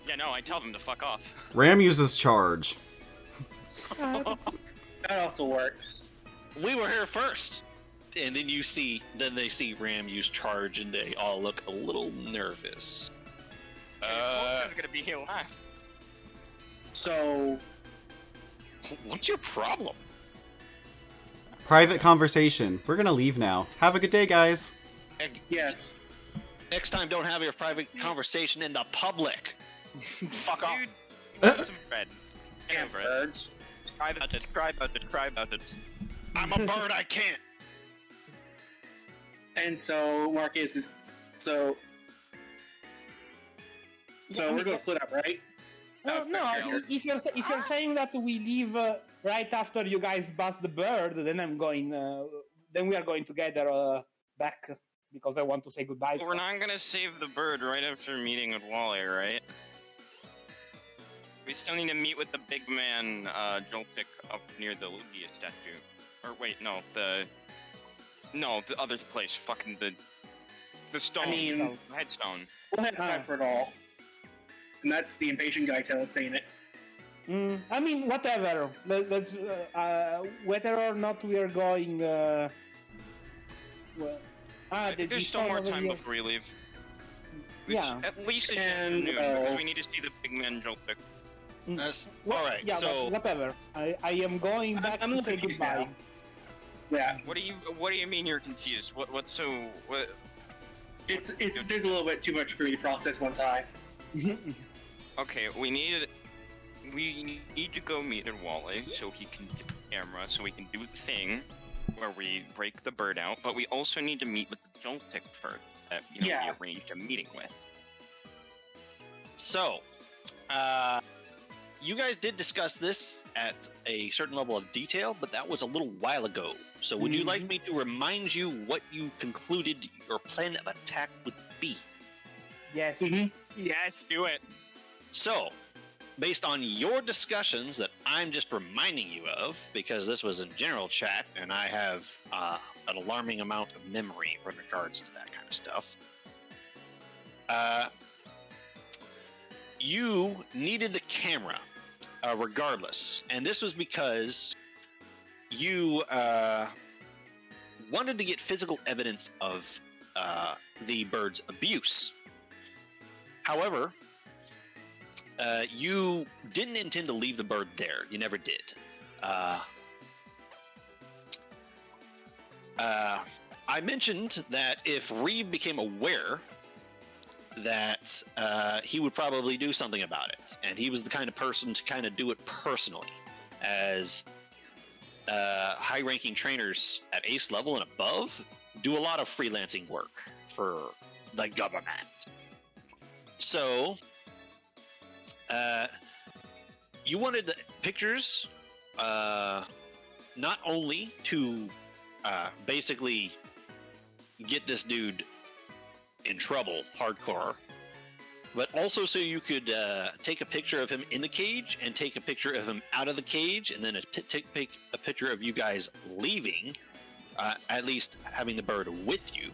Yeah, no, I tell them to fuck off. Ram uses charge. That also works. We were here first. And then they see Ram use charge and they all look a little nervous. Is gonna be here last. So, What's your problem? Private conversation. We're gonna leave now. Have a good day, guys. yes. Next time, don't have your private conversation in the public. Fuck off. Dude, get some bread. Get Damn over it. birds. Cry about it, cry about it, cry about it. I'm a bird, I can't. And so, Marcus is... So we're going to split up, right? No, if you're saying that we leave right after you guys bust the bird, then I'm going. Then we are going together back because I want to say goodbye. We're not gonna save the bird right after meeting with Wally, right? We still need to meet with the big man, Joltik, up near the Lugia statue. Or wait, no, the other place, fucking the stone, I mean, headstone. we'll head back for it all. And that's the impatient guy saying it. I mean, whatever. Let's whether or not we are going. There's still more time here. before we leave. Yeah. At least this And, afternoon, because we need to see the big man Joltik. That's Well, all right. Yeah, So whatever. I am going back I'm to a little say confused goodbye. now. Yeah, What do you mean you're confused? What it's there's a little bit too much for me to process one time. Okay, we need to go meet at Wally so he can get the camera, so we can do the thing where we break the bird out, but we also need to meet with the Joltik first that we arranged a meeting with. So, you guys did discuss this at a certain level of detail, but that was a little while ago. So would you like me to remind you what you concluded your plan of attack would be? Yes. Yes, do it. So, based on your discussions that I'm just reminding you of, because this was in general chat and I have an alarming amount of memory in regards to that kind of stuff, you needed the camera regardless. And this was because you wanted to get physical evidence of the bird's abuse. However, you didn't intend to leave the bird there. You never did. I mentioned that if Reeve became aware that he would probably do something about it, and he was the kind of person to kind of do it personally, as high-ranking trainers at ace level and above do a lot of freelancing work for the government. So, you wanted the pictures not only to basically get this dude in trouble hardcore, but also so you could take a picture of him in the cage and take a picture of him out of the cage, and then take a picture of you guys leaving, at least having the bird with you,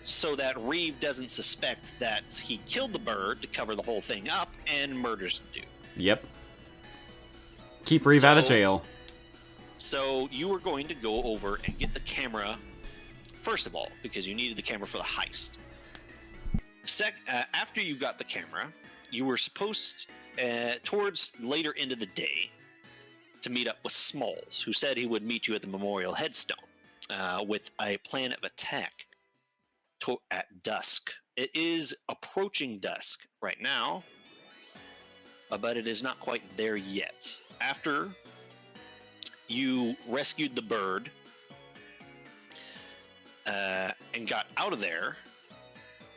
so that Reeve doesn't suspect that he killed the bird to cover the whole thing up and murders the dude. Yep. Keep Reeve out of jail. So you were going to go over and get the camera, first of all, because you needed the camera for the heist. After you got the camera, you were supposed, towards later into the day, to meet up with Smalls, who said he would meet you at the Memorial Headstone with a plan of attack at dusk. It is approaching dusk right now, but it is not quite there yet. After you rescued the bird, and got out of there,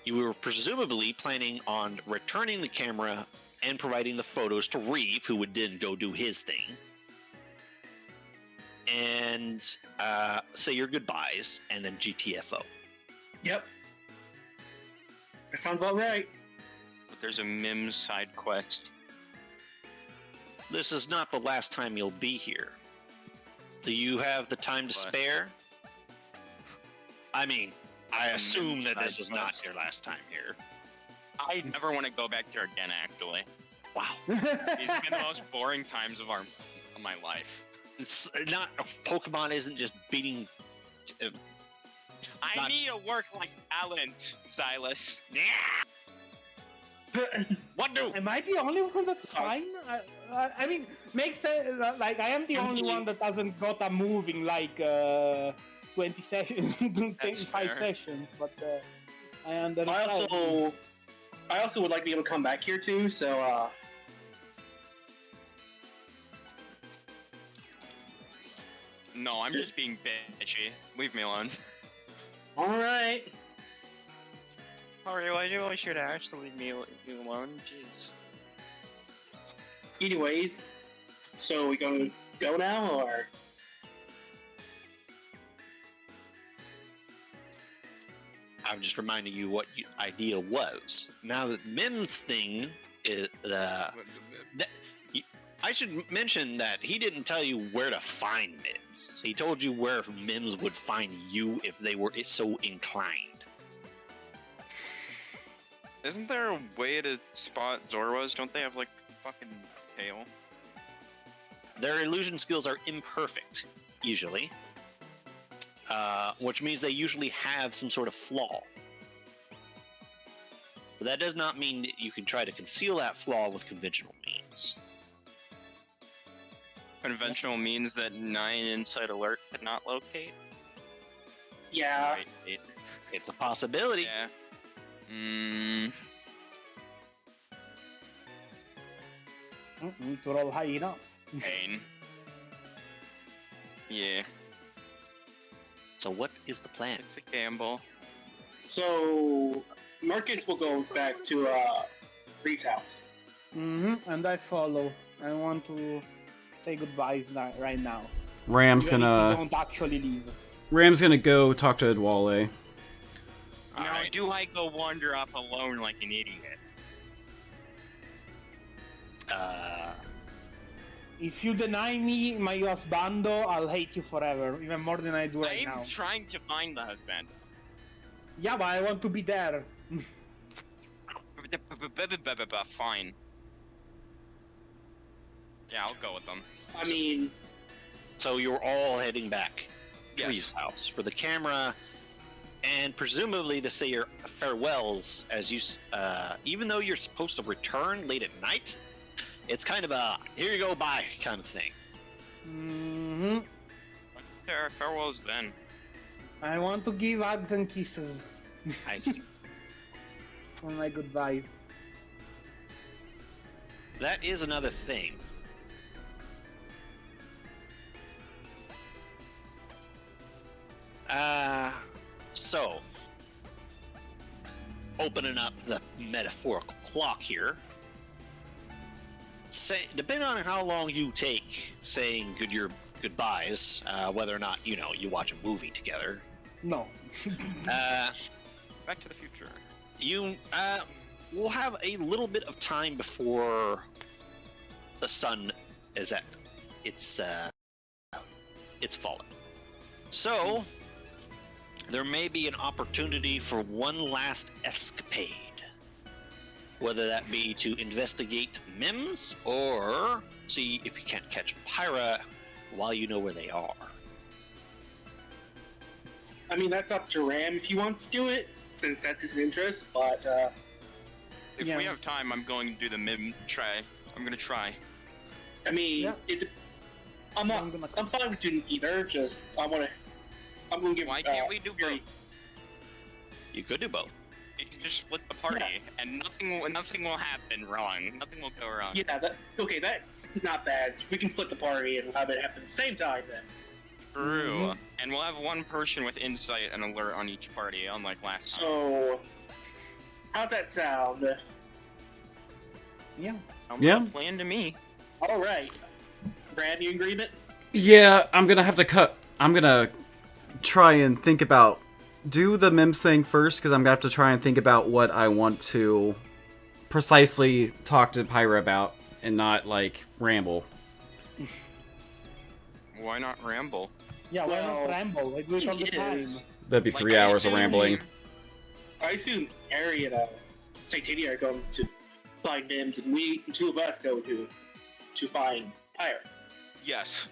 you were presumably planning on returning the camera and providing the photos to Reeve, who would then go do his thing, and say your goodbyes, and then GTFO. Yep. That sounds about right. But there's a Mims side quest. This is not the last time you'll be here. Do you have the time to spare? I mean, I assume that this is not your last time here. I never want to go back there again, actually. Wow. These have been the most boring times of my life. It's not Pokemon isn't just beating. I need to work like talent, Silas. Yeah. What do? Am I the only one that's fine? I mean, makes sense. Like, I am the only one that hasn't got a move in like 20 sessions, 25 sessions. But I understand. I also would like to be able to come back here too. So. No, I'm just being bitchy. Leave me alone. All right. Sorry, why do you always should actually leave me alone? Jeez. Anyways, so we gonna go now, or? I'm just reminding you what your idea was. Now that Mim's thing is, I should mention that he didn't tell you where to find Mims. He told you where Mims would find you if they were so inclined. Isn't there a way to spot Zorwas? Don't they have like fucking tail? Their illusion skills are imperfect, usually. Which means they usually have some sort of flaw. But that does not mean that you can try to conceal that flaw with conventional means. Conventional means that 9 Inside Alert could not locate? Yeah. Right. It's a possibility. Yeah. To roll high enough. Pain. Yeah. So what is the plan? It's a gamble. So Marcus will go back to Reed's house. And I follow. I want to say goodbyes right now. Ram's Even if gonna. you don't actually leave. Ram's gonna go talk to Edwale. Now, do I go wander off alone like an idiot? If you deny me my husbando, I'll hate you forever, even more than I do right now. I'm trying to find the husband. Yeah, but I want to be there. Fine. Yeah, I'll go with them. I mean, So you're all heading back to Yes. Reeve's house for the camera, and presumably to say your farewells. As you, even though you're supposed to return late at night, it's kind of a here you go, bye kind of thing. There are farewells then. I want to give hugs and kisses I see. for my goodbyes. That is another thing. So opening up the metaphorical clock here. Say, depending on how long you take saying your goodbyes, whether or not you watch a movie together. No. Back to the Future. You will have a little bit of time before the sun is at its fallen. So there may be an opportunity for one last escapade, whether that be to investigate Mims or see if you can't catch Pyra while you know where they are. I mean, that's up to Ram if he wants to do it, since that's his interest, but, If Yeah. we have time, I'm going to do the Mim try. I'm gonna try. I mean, Yeah. I'm fine with doing either, just, I'm gonna give, Why can't we do Fury- both? You could do both. You can just split the party, Yeah. and nothing will happen wrong. Nothing will go wrong. Yeah, that's not bad. We can split the party and have it happen at the same time then. True. And we'll have one person with insight and alert on each party, unlike last time. So, how's that sound? Yeah. Sounds Yeah. like a plan to me. All right. Brad, you agreement? Yeah, I'm gonna have to cut. I'm gonna try and think about do the Mims thing first because I'm gonna have to try and think about what I want to precisely talk to Pyra about and not like ramble. Why not ramble? Yeah, why not Well, ramble? I do it all the time. Yes. That'd be Like, 3 I hours of assume- rambling. I assume Ari and Titania are going to find Mims, and the two of us go to find Pyre. Yes.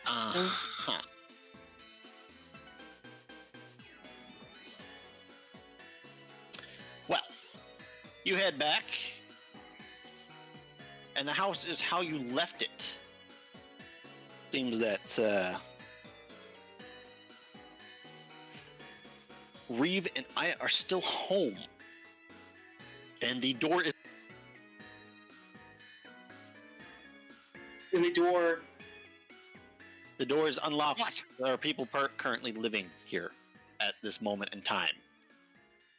Uh-huh. Well, you head back, and the house is how you left it. Seems that Reeve and I are still home, and the door is And the door, unlocked. What? There are people currently living here at this moment in time.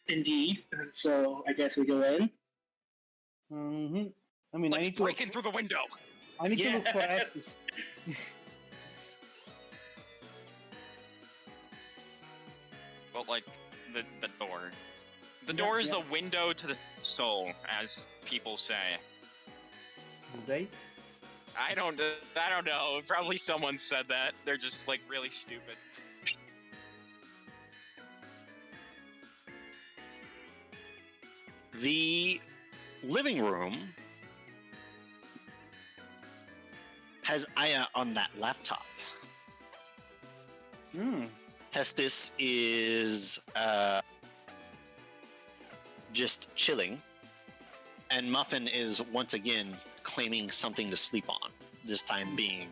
indeed. So I guess we go in. Mm-hmm. I mean, I Let's need to break in through the window. I need to look for Yes. Estes. Well, like, the door. The door is yeah. the window to the soul, as people say. Do they? I don't know. Probably someone said that. They're just, like, really stupid. The living room has Aya on that laptop. Hmm. Hestus is just chilling, and Muffin is once again claiming something to sleep on. This time being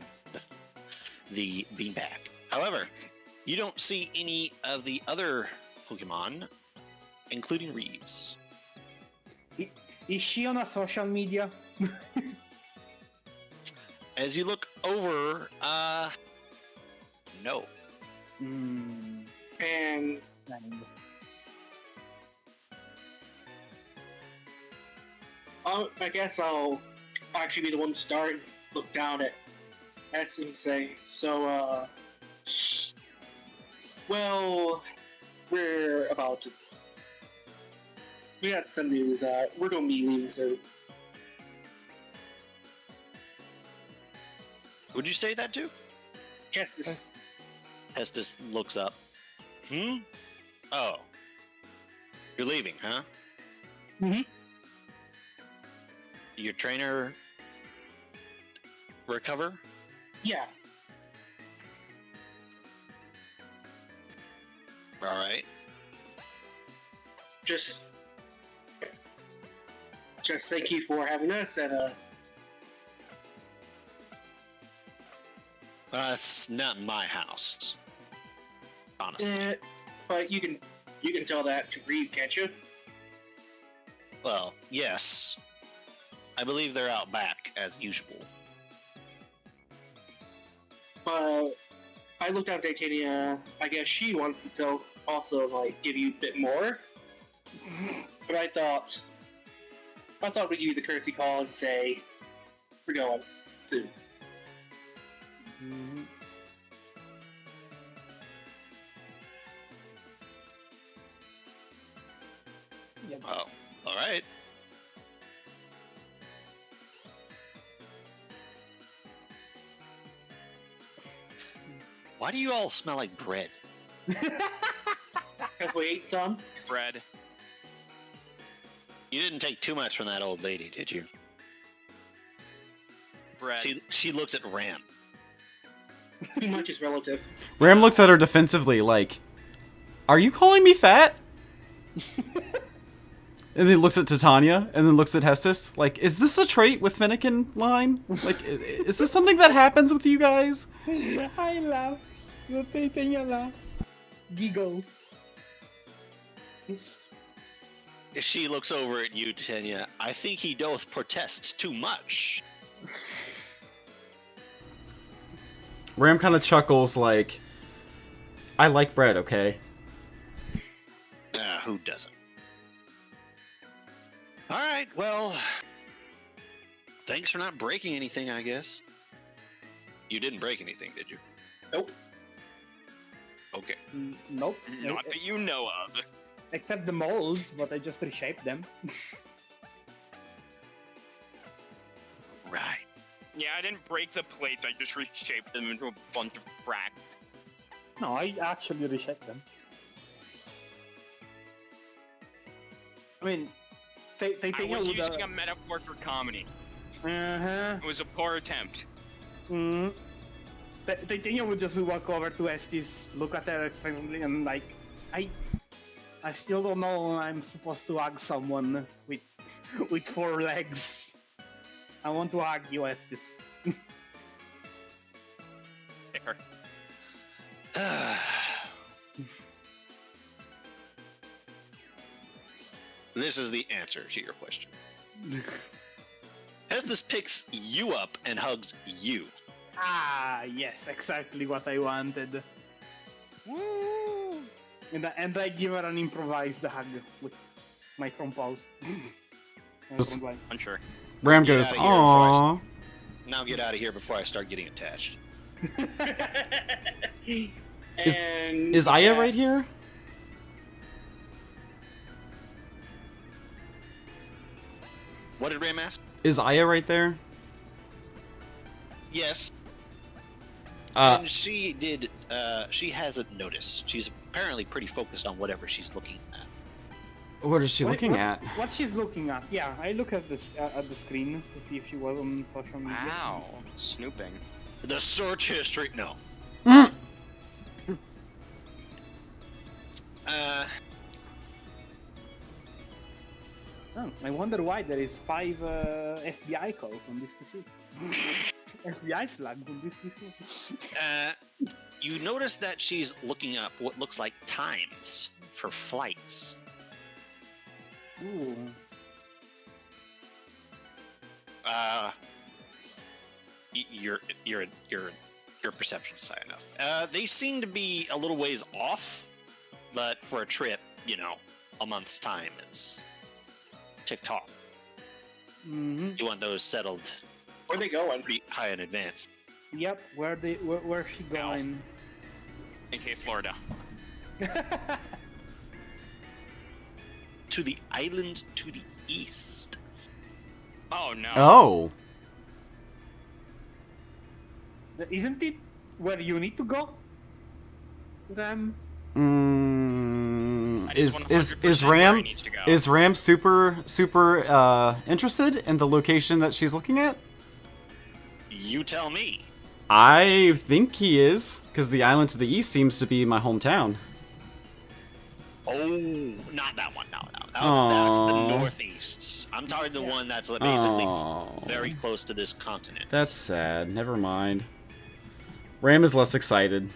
the beanbag. However, you don't see any of the other Pokemon, including Reeves. Is she on a social media? As you look over, no. Hmm. And I guess I'll actually be the one to start and look down at Estes and say, so, well, we're about to. We got some news. We're going to be leaving soon. Would you say that to? Estes. Hestus looks up. Oh. You're leaving, huh? Mhm. Your trainer recover? Yeah. Alright. Just thank you for having us, and It's not my house. Honestly. but you can tell that to Reeve, can't you? Well, yes. I believe they're out back, as usual. But I looked at Titania. I guess she wants to also like give you a bit more. But I thought we'd give you the courtesy call and say we're going soon. Mhm. Yeah, Oh, alright. Why do you all smell like bread? Because we ate some. Bread. You didn't take too much from that old lady, did you? Bread. She looks at Ram. Too much is relative. Ram looks at her defensively, like, "Are you calling me fat?" And then looks at Titania, and then looks at Hestus, like, "Is this a trait with Finnegan line? Like, is this something that happens with you guys?" I laugh. The Titania laughs. Giggles. She looks over at you, Titania. I think he doth protest too much. Ram kind of chuckles like, I like bread, okay? Who doesn't? All right, well, thanks for not breaking anything, I guess. You didn't break anything, did you? Nope. Okay. Nope. Not that you know of. Except the molds, but I just reshaped them. Right. Yeah, I didn't break the plates, I just reshaped them into a bunch of crap. No, I actually reshaped them. I mean, they I was using a metaphor for comedy. Uh-huh. It was a poor attempt. Mm. Titania would just walk over to Estes, look at her expectantly, and like, I still don't know I'm supposed to hug someone with 4 legs. I want to hug you, Estes. There. This is the answer to your question. Estes picks you up and hugs you. Ah, yes, exactly what I wanted. Woo! And I give her an improvised hug with my front paws. Unsure. Ram Get goes, outta here before I aww. Now get out of here before I start getting attached. Is Aya right here? What did Ram ask? Is Aya right there? Yes. Uh, And she did, she hasn't noticed. She's apparently pretty focused on whatever she's looking at. what is she looking at? What she's looking at? Yeah, I look at this at the screen to see if she was on social media. Wow. Snooping. The search history, no. Oh, I wonder why there is 5 FBI calls on this PC. FBI flags on this PC. You notice that she's looking up what looks like times for flights. Ooh. Your perception's high enough. They seem to be a little ways off, but for a trip, a month's time is tick-tock. Mm-hmm. You want those settled Where they going? pretty high in advance. Yep. Where's she going? AK Florida. To the island to the east. Oh no. Oh. Isn't it where you need to go? Ram? I just Is 100% where Ram he needs to go. is Ram super interested in the location that she's looking at? You tell me. I think he is, because the island to the east seems to be my hometown. Oh, not that one. No. That's the Aw. northeast. I'm talking the one that's basically Aw. very close to this continent. That's sad. Never mind. Ram is less excited.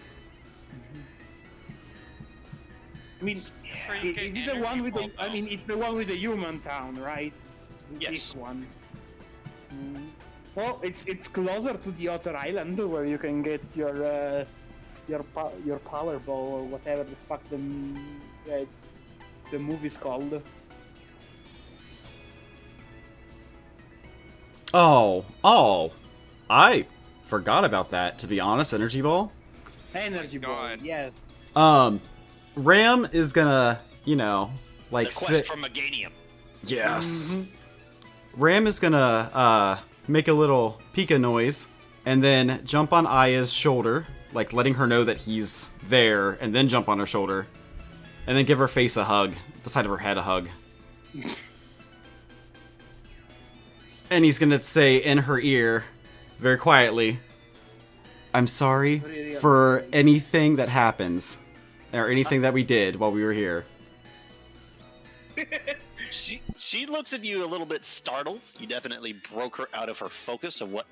I mean, Where you is get it the one energy with the? from, I mean, it's the one with the human town, right? Yes. This one. Mm. Well, it's closer to the other island where you can get your power ball or whatever the fuck the movie's called. Oh, I forgot about that, to be honest. Energy ball. Energy ball. God. Yes. Ram is gonna, like the quest for Meganium. Yes. Ram is gonna make a little Pika noise and then jump on Aya's shoulder, like letting her know that he's there, and then jump on her shoulder, and then give her face a hug, the side of her head a hug. And he's gonna say in her ear, very quietly, "I'm sorry for anything that happens, or anything that we did while we were here." She looks at you a little bit startled. You definitely broke her out of her focus of what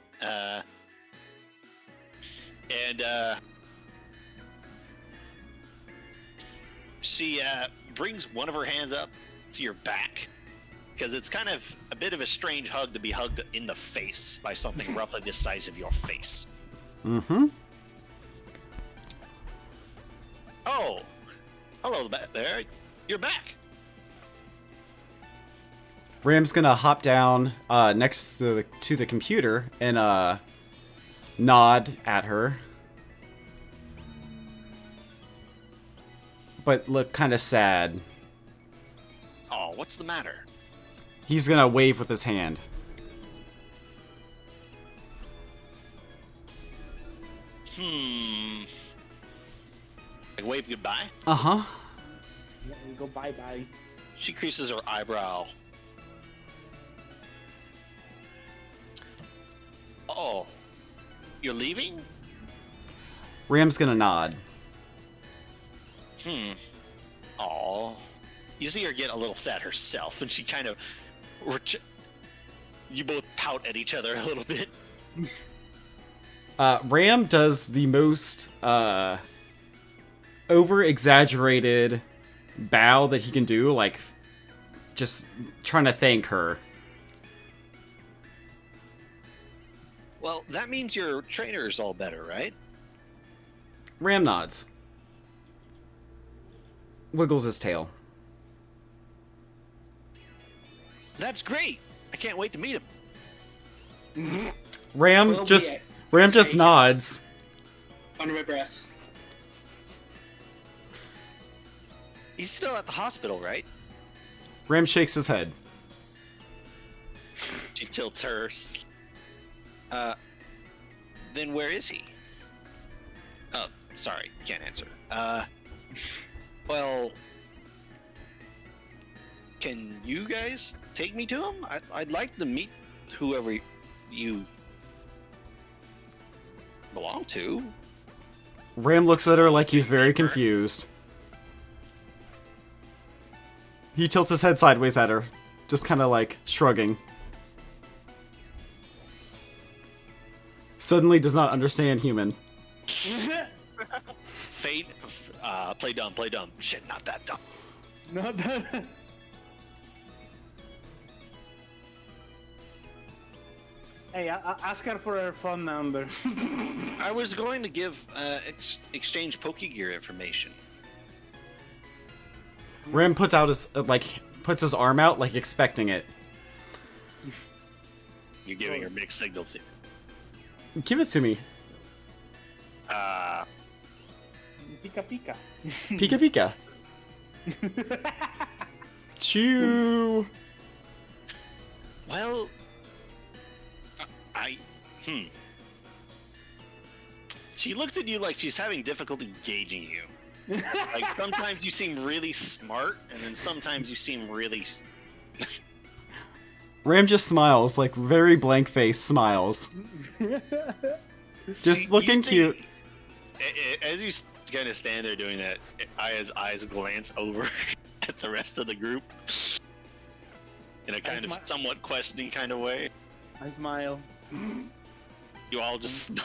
she brings one of her hands up to your back Because it's kind of a bit of a strange hug to be hugged in the face by something roughly the size of your face. Mm-hmm. Oh, hello back there. You're back. Ram's gonna hop down next to the computer and nod at her. But look kind of sad. Oh, what's the matter? He's gonna wave with his hand. Like wave goodbye? Uh-huh. Yeah, we go bye-bye. She creases her eyebrow. Oh, you're leaving? Ram's gonna nod. Oh, you see her get a little sad herself, and she kind of... You both pout at each other a little bit. Ram does the most over-exaggerated bow that he can do, like just trying to thank her. Well, that means your trainer's all better, right? Ram nods. Wiggles his tail. That's great. I can't wait to meet him. Ram Well, just yeah, Ram just say- nods. Under my breath. He's still at the hospital, right? Ram shakes his head. She tilts hers. Then where is he? Oh, sorry, can't answer. Well, can you guys take me to him? I'd like to meet whoever you belong to. Ram looks at her like he's very confused. He tilts his head sideways at her, just kind of like shrugging. Suddenly does not understand human. Fate, play dumb. Shit, not that dumb. No, Hey, ask her for her phone number. I was going to give exchange PokeGear information. Ram puts out his puts his arm out like expecting it. You're giving her mixed signals here. Give it to me. Pika pika. Pika pika. Chew. Well, She looks at you like she's having difficulty gauging you. Like sometimes you seem really smart, and then sometimes you seem really. Ram just smiles, like very blank face smiles. Just looking cute. As you kind of stand there doing that, Aya's eyes glance over at the rest of the group in a kind of somewhat questioning kind of way. I smile. You all just smile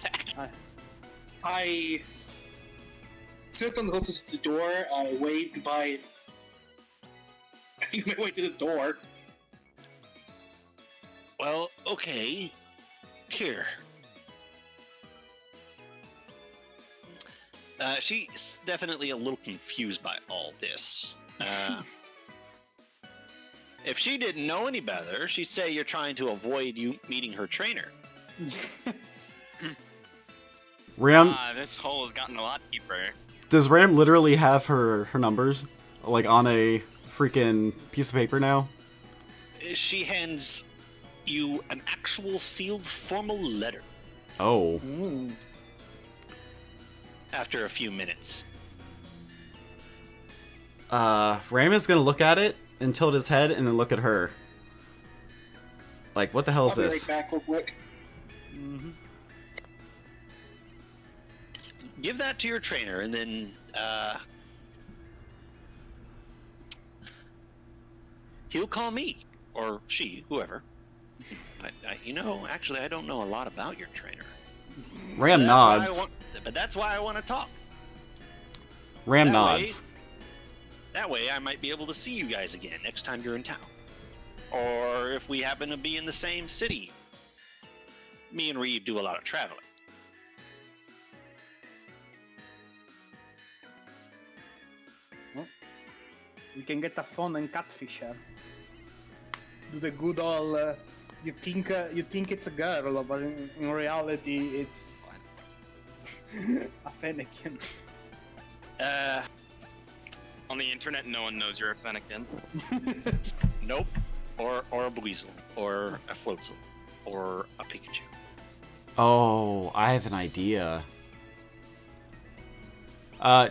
back. I, since I'm closest to the door, I wave goodbye. I make my way to the door. Well, okay. Here. She's definitely a little confused by all this. If she didn't know any better, she'd say you're trying to avoid you meeting her trainer. Ram, This hole has gotten a lot deeper. does Ram literally have her numbers like on a freaking piece of paper now? She hands you an actual sealed formal letter Oh. after a few minutes. Ram is gonna look at it and tilt his head and then look at her. Like, what the hell is I'll be this? right back real quick. Give that to your trainer, and then he'll call me or she, whoever. Actually, I don't know a lot about your trainer. Ram That's why nods. but that's why I want to talk. Ram that nods. That way, I might be able to see you guys again next time you're in town. or if we happen to be in the same city. Me and Reeve do a lot of traveling. We can get a phone and catfish her. Do the good old. You think it's a girl, but in reality it's a Fennekin. On the internet, no one knows you're a Fennekin. Nope. Or a Buizel, or a Floatzel, or a Pikachu. Oh, I have an idea.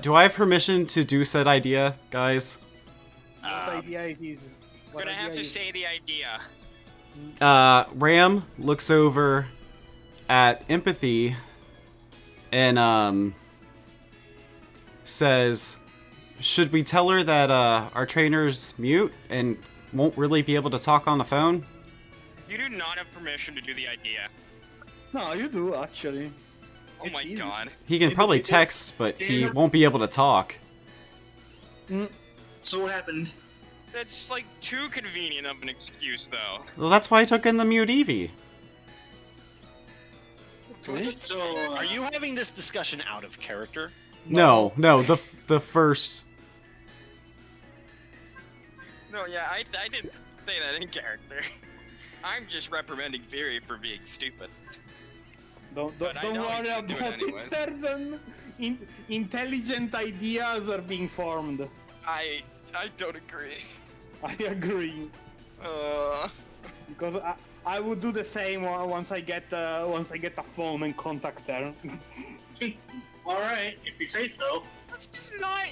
Do I have permission to do said idea, guys? What idea it is? We're gonna have to say the idea. Ram looks over at Empathy and says, should we tell her that our trainer's mute and won't really be able to talk on the phone? You do not have permission to do the idea. No, you do actually. Oh my god. He can probably text, but he won't be able to talk. So what happened? That's like too convenient of an excuse, though. Well, that's why I took in the mute Eevee. So, Are you having this discussion out of character? No, the first. No, yeah, I didn't say that in character. I'm just reprimanding Theory for being stupid. Don't But I worry know he's gonna about do it anyway. it. Certain intelligent ideas are being formed. I don't agree. I agree. Because I would do the same once I get a phone and contact her. all right, if you say so. Let's just not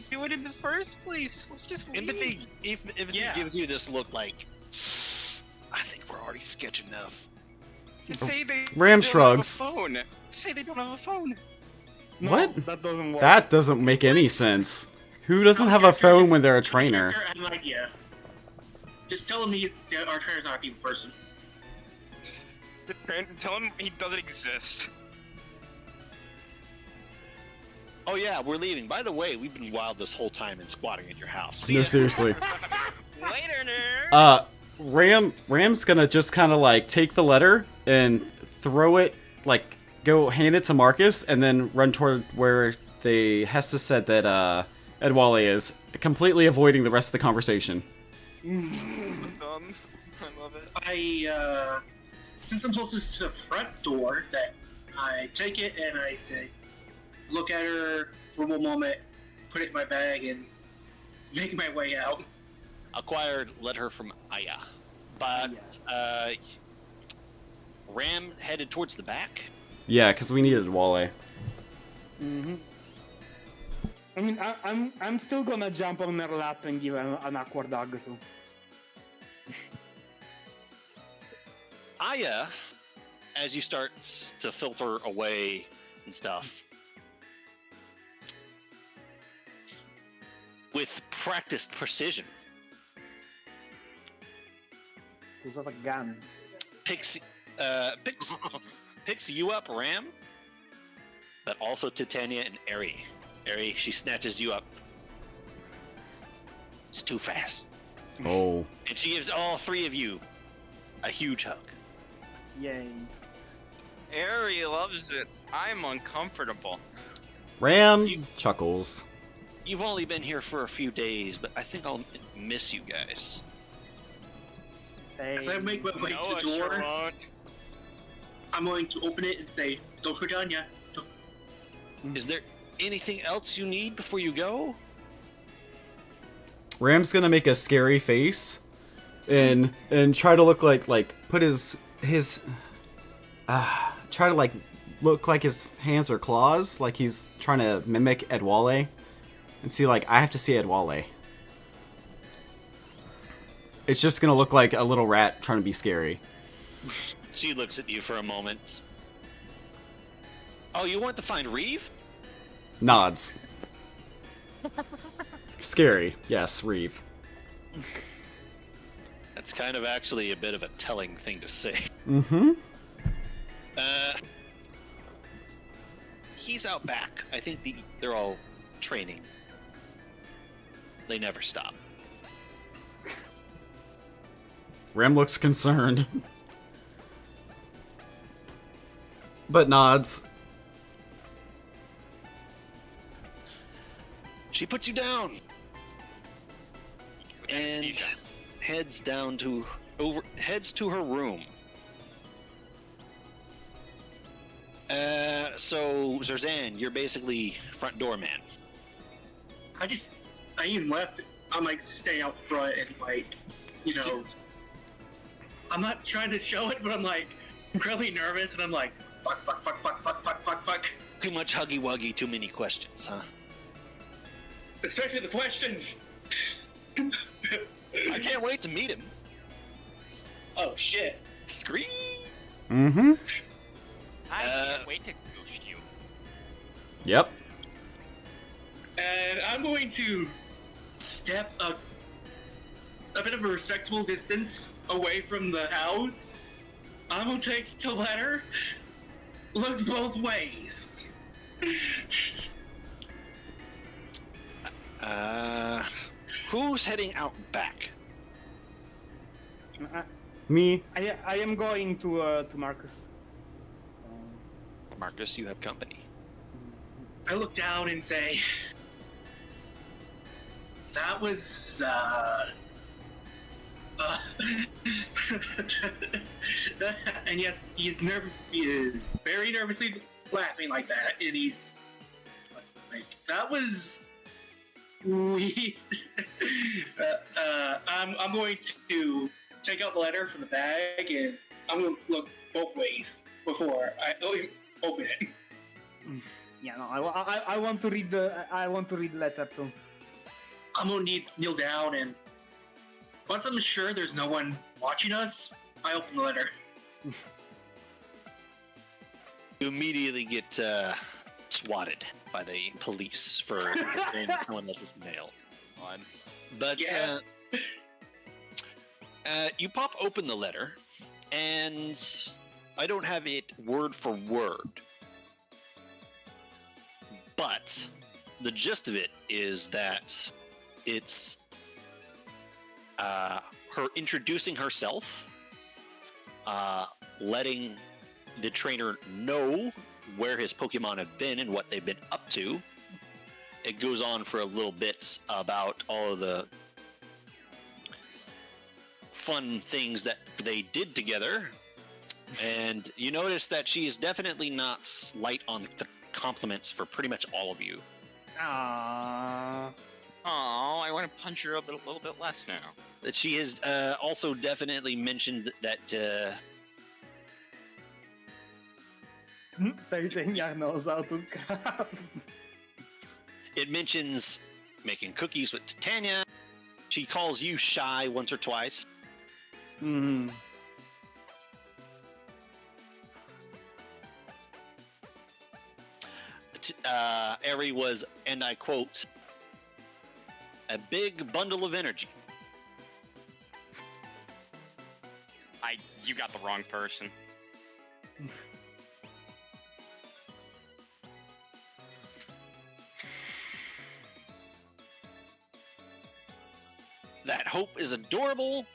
do it in the first place. Let's just leave. Empathy Yeah. gives you this look like, I think we're already sketch enough. Just say they Ram don't shrugs. have a phone. Just say they don't have a phone. No, What? That doesn't work. That doesn't make any sense. Who doesn't have a phone when they're a trainer? I have an idea. Just tell him that our trainer's not a people person. Tell him he doesn't exist. Oh yeah, we're leaving. By the way, we've been wild this whole time and squatting at your house. See No, ya. seriously. Later, nerd. Ram's gonna just kind of like take the letter and throw it, like go hand it to Marcus, and then run toward where the Hesta said that Edwale is, completely avoiding the rest of the conversation. Dumb. I love it. Since I'm closest to the front door, that I take it and I say, look at her for a moment, put it in my bag, and make my way out. Acquired letter from Aya. But Ram headed towards the back. Yeah, because we needed Wale. Mm-hmm. I mean, I'm still gonna jump on her lap and give her an awkward hug too. Aya, as you start to filter away and stuff, with practiced precision, Pulls out a gun. picks you up, Ram, but also Titania and Eri. Eri, she snatches you up. It's too fast. Oh. And she gives all three of you a huge hug. Yay. Ari loves it. I'm uncomfortable. Ram chuckles. You've only been here for a few days, but I think I'll miss you guys. As I make my way to No, the I sure door, won't. I'm going to open it and say, "Don't forget Anya." Is there anything else you need before you go? Ram's gonna make a scary face and try to look like put his try to like look like his hands are claws, like he's trying to mimic Edwale, and see like I have to see Edwale. It's just gonna look like a little rat trying to be scary. She looks at you for a moment. Oh, you want to find Reeve? Nods. Scary, yes, Reeve. That's kind of actually a bit of a telling thing to say. Mm-hmm. He's out back. I think they're all training. They never stop. Rem looks concerned. But nods. She puts you down and heads to her room. So Zerzan, you're basically front door man. I even left. I'm like staying out front and like, you know, I'm not trying to show it, but I'm like incredibly nervous and I'm like, fuck. Too much huggy wuggy, too many questions, huh? Especially the questions. I can't wait to meet him. Oh shit. Scream! Mm-hmm. I can't wait to ghost you. Yep. And I'm going to step a bit of a respectable distance away from the house. I'm gonna take the letter, look both ways. Who's heading out back? Me. I am going to Marcus. Marcus, you have company. I look down and say, that was, and yes, he is very nervously laughing like that, and he's like, that was we. I'm going to take out the letter from the bag, and I'm going to look both ways before I open it. Yeah, no, I want to read the letter too. I'm gonna kneel down, and once I'm sure there's no one watching us, I open the letter. You immediately get swatted by the police for saying someone else's mail. But Yeah. You pop open the letter, and I don't have it word for word, but the gist of it is that it's her introducing herself, letting the trainer know where his Pokemon have been and what they've been up to. It goes on for a little bit about all of the fun things that they did together, and you notice that she is definitely not light on the compliments for pretty much all of you. Ah. Oh, I want to punch her a little bit less now. That she has also definitely mentioned that Titania knows how to craft. it mentions making cookies with Titania. She calls you shy once or twice. Mm. Eri was, and I quote, a big bundle of energy. You got the wrong person. That Hope is adorable,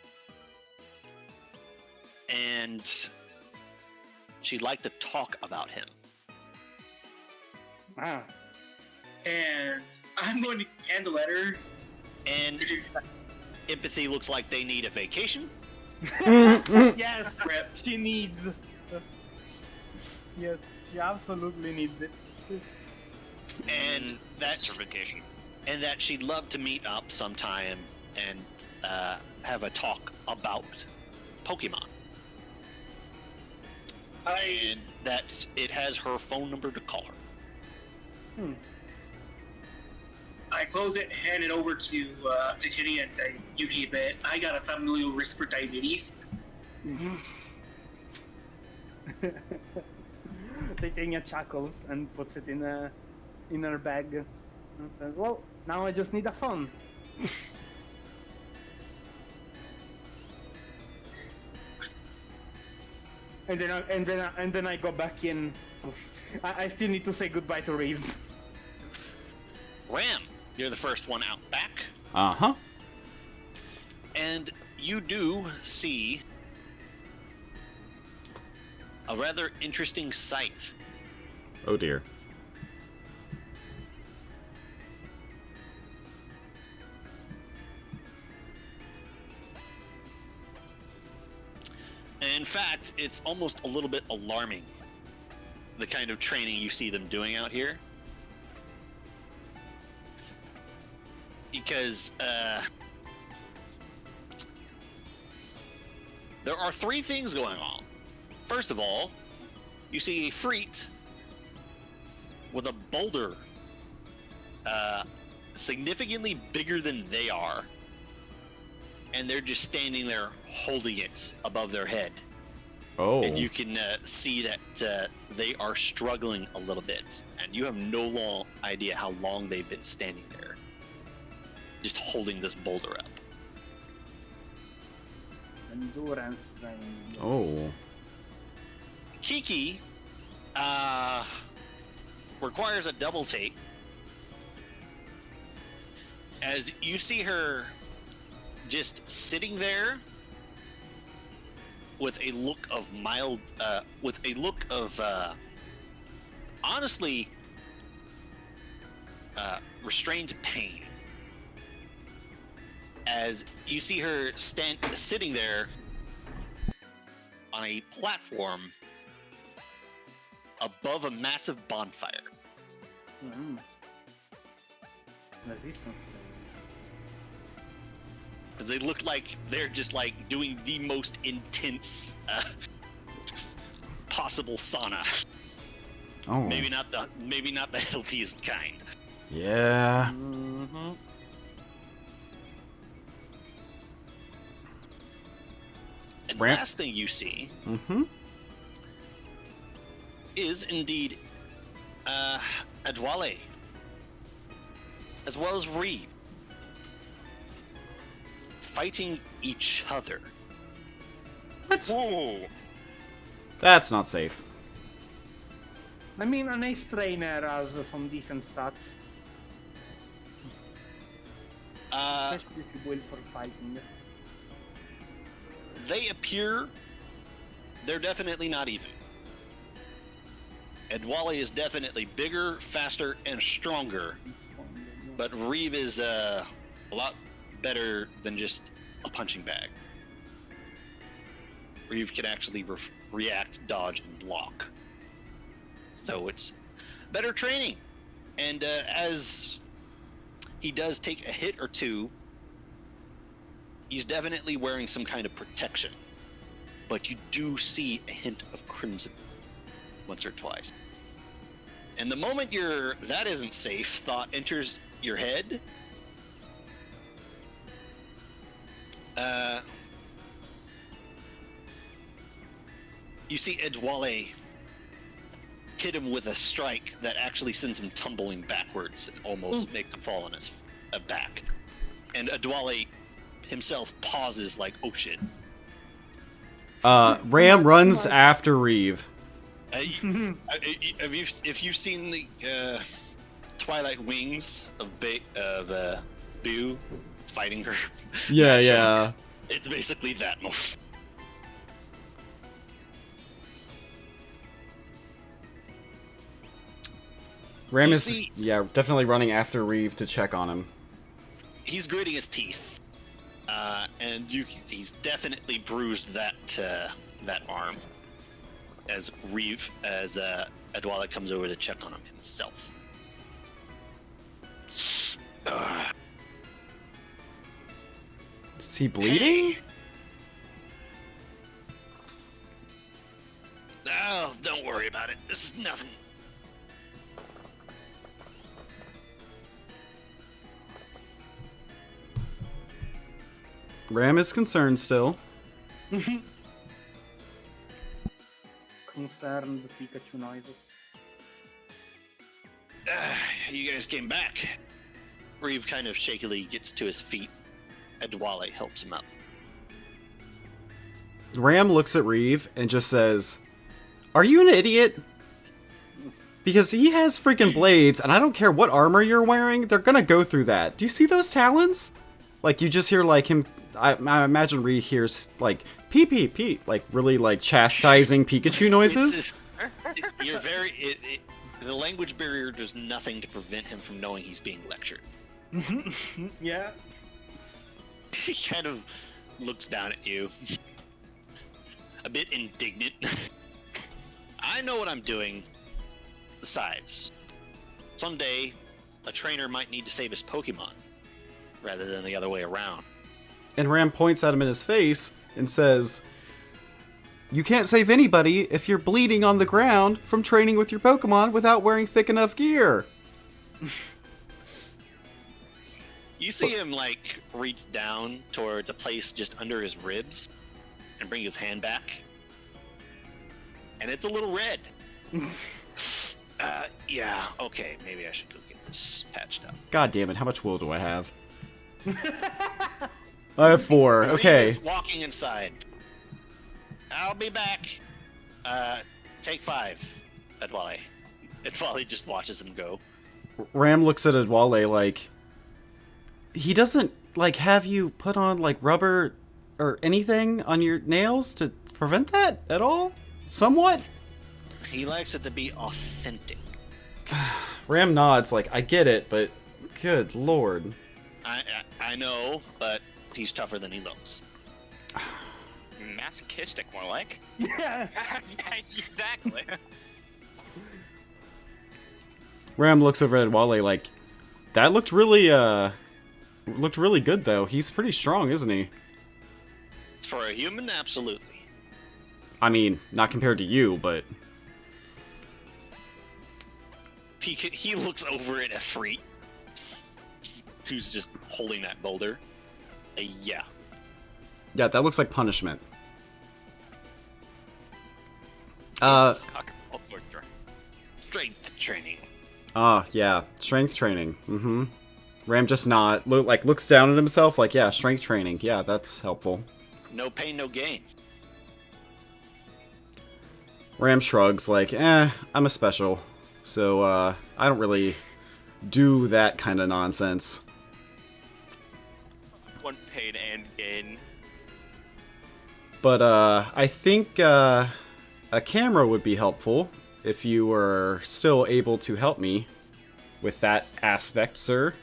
and she'd like to talk about him. Ah. And I'm going to hand the letter. And Empathy looks like they need a vacation. Yes, Rip. she needs. Yes, she absolutely needs it. And that's certification. and that she'd love to meet up sometime and have a talk about Pokemon. And that it has her phone number to call her. I close it, hand it over to Titania and say, you keep it. I got a familial risk for diabetes. Titania chuckles and puts it in her bag and says, "Well, now I just need a phone." and then I go back in. I still need to say goodbye to Reeves. Ram, you're the first one out back. Uh-huh. And you do see a rather interesting sight. Oh dear. In fact, it's almost a little bit alarming, the kind of training you see them doing out here. Because there are three things going on. First of all, you see a Freet with a boulder significantly bigger than they are, and they're just standing there holding it above their head. Oh. And you can see that they are struggling a little bit, and you have no idea how long they've been standing there, just holding this boulder up. Endurance training. Oh. Kiki requires a double take, as you see her just sitting there with a look of honestly restrained pain, as you see her sitting there on a platform above a massive bonfire. Mm. Resistance training. Because they look like they're just like doing the most intense possible sauna. Oh. Maybe not the healthiest kind. Yeah. Mm-hmm. And Ramp. last thing you see Mm-hmm. is indeed Adwale, as well as Reed, fighting each other. What? Whoa! That's not safe. I mean, an ace trainer has some decent stats. Especially if you build for fighting. They appear, they're definitely not even. Adwale is definitely bigger, faster, and stronger, but Reeve is a lot better than just a punching bag. Reeve can actually react, dodge, and block. So it's better training. And as he does take a hit or two, he's definitely wearing some kind of protection. But you do see a hint of crimson once or twice. And the moment your "that isn't safe" thought enters your head, you see Adwale hit him with a strike that actually sends him tumbling backwards and almost makes him fall on his back. And Adwale himself pauses like, oh shit. Ram runs after Reeve. If you've seen the Twilight Wings of Boo fighting her, Yeah, matchup, yeah. it's basically that moment. Ram You is, see- definitely running after Reeve to check on him. He's gritting his teeth, and he's definitely bruised that arm as Adwale comes over to check on him himself. Is he bleeding? Hey. Oh, don't worry about it. This is nothing. Ram is concerned still. Concerned Pikachu noises. You guys came back. Reeve kind of shakily gets to his feet. Adwale helps him up. Ram looks at Reeve and just says, "Are you an idiot? Because he has freaking blades, and I don't care what armor you're wearing, they're gonna go through that. Do you see those talons?" Like, you just hear, like, him I imagine Ree hears like pee pee pee, like really like chastising Pikachu noises. You're very. The language barrier does nothing to prevent him from knowing he's being lectured. Yeah. He kind of looks down at you, a bit indignant. I know what I'm doing. Besides, someday a trainer might need to save his Pokemon, rather than the other way around. And Ram points at him in his face and says, "You can't save anybody if you're bleeding on the ground from training with your Pokemon without wearing thick enough gear." You see him, like, reach down towards a place just under his ribs and bring his hand back. And it's a little red. Yeah, okay, maybe I should go get this patched up. God damn it, how much wool do I have? I have 4, Reed okay. is walking inside. I'll be back. Take 5, Adwale. Adwale just watches him go. Ram looks at Adwale like, he doesn't, like, have you put on, like, rubber or anything on your nails to prevent that at all? Somewhat? He likes it to be authentic. Ram nods like, I get it, but good lord. I know, but he's tougher than he looks. Masochistic, more like. Yeah. Yeah, exactly. Ram looks over at Wale like, that looked really good though. He's pretty strong, isn't he? For a human, absolutely. I mean, not compared to you, but He looks over at Efreet, who's just holding that boulder. Yeah. yeah, that looks like punishment. Strength training. Yeah, strength training. Mm-hmm. Ram just looks down at himself like, yeah, strength training. Yeah, that's helpful. No pain, no gain. Ram shrugs like, I'm a special. So, I don't really do that kind of nonsense. One pain and gain. But, I think, a camera would be helpful if you were still able to help me with that aspect, sir.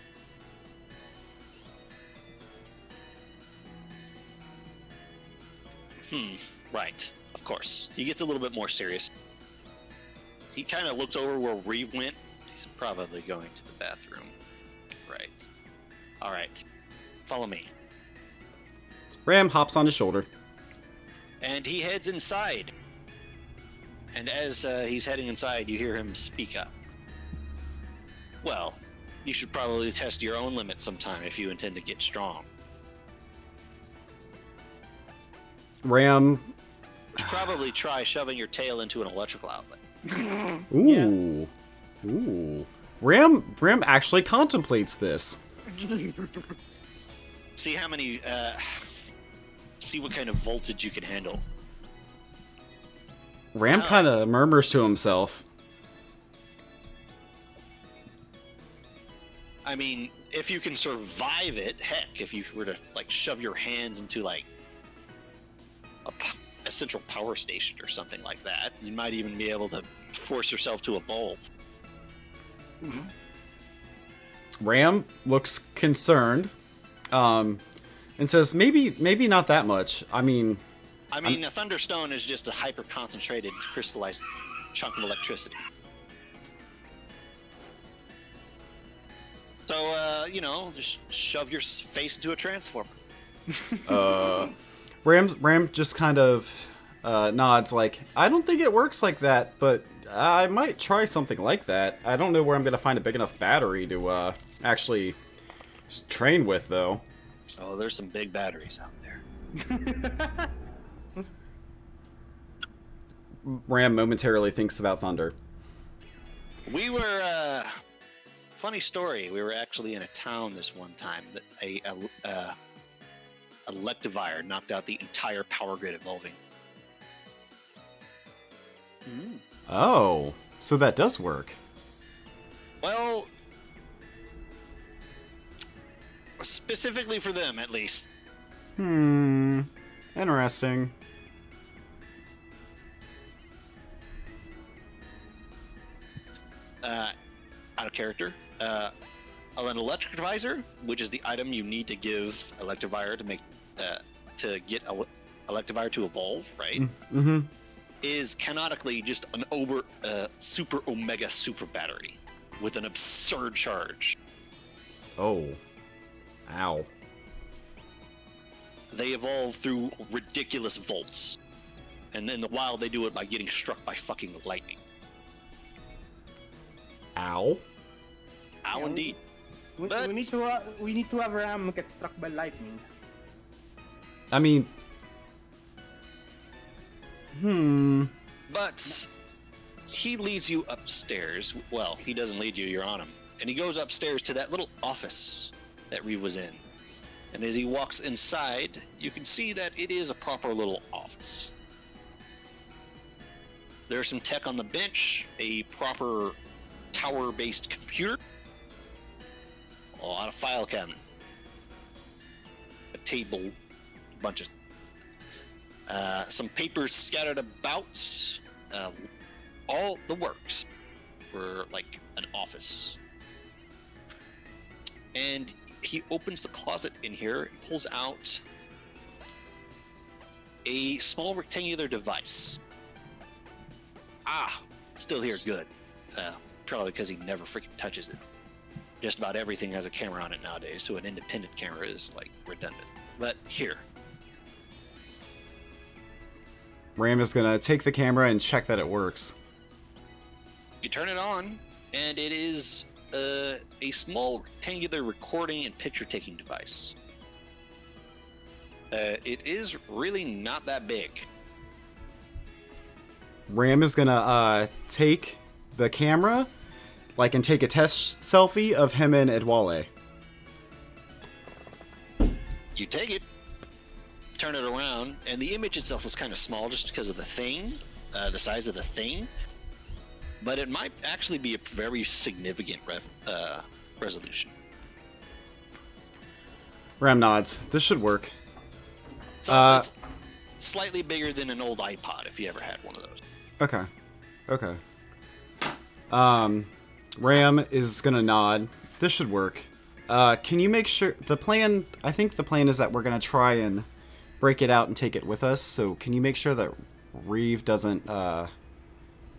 Right. Of course. He gets a little bit more serious. He kind of looks over where Reeve went. He's probably going to the bathroom. Right. All right. Follow me. Ram hops on his shoulder. And he heads inside. And as he's heading inside, you hear him speak up. Well, you should probably test your own limits sometime if you intend to get strong. Ram. You should probably try shoving your tail into an electrical outlet. Ooh. Yeah. Ooh. Ram actually contemplates this. See how many, see what kind of voltage you can handle. Ram kind of murmurs to himself. I mean, if you can survive it, heck, if you were to, like, shove your hands into, like, a central power station or something like that, you might even be able to force yourself to evolve. Mm-hmm. Ram looks concerned, and says, maybe not that much. I mean, a thunderstone is just a hyper-concentrated, crystallized chunk of electricity. So, just shove your face into a transformer. Ram just kind of nods like, I don't think it works like that, but I might try something like that. I don't know where I'm going to find a big enough battery to actually train with, though. Oh, there's some big batteries out there. Ram momentarily thinks about Thunder. We were, funny story, we were actually in a town this one time that a Electivire knocked out the entire power grid evolving. Oh, so that does work. Well, specifically for them, at least. Interesting. Out of character. An electric which is the item you need to give Electivire to make to get Electivire to evolve, right? Mm-hmm. Is canonically just an super omega super battery with an absurd charge. Oh. Ow. They evolve through ridiculous volts. And in the wild, they do it by getting struck by fucking lightning. Ow. Ow, Yeah, indeed. We need to have Ram get struck by lightning. I mean... But he leads you upstairs. Well, he doesn't lead you, you're on him. And he goes upstairs to that little office that Reeve was in. And as he walks inside, you can see that it is a proper little office. There's some tech on the bench, a proper tower-based computer, a lot of file cabinet, a table, a bunch of some papers scattered about, all the works for like an office. And he opens the closet in here and pulls out a small rectangular device. Still here, good. Probably because he never freaking touches it. Just about everything has a camera on it nowadays, so an independent camera is like redundant. But here. Ram is gonna take the camera and check that it works. You turn it on, and it is a small rectangular recording and picture taking device. It is really not that big. Ram is gonna take the camera, and take a test selfie of him and Edwale. You take it, turn it around, and the image itself is kind of small just because of the thing, the size of the thing. But it might actually be a very significant resolution. Ram nods. This should work. It's slightly bigger than an old iPod, if you ever had one of those. Okay. Ram is gonna nod. This should work. Can you make sure I think the plan is that we're gonna try and break it out and take it with us, so can you make sure that Reeve doesn't,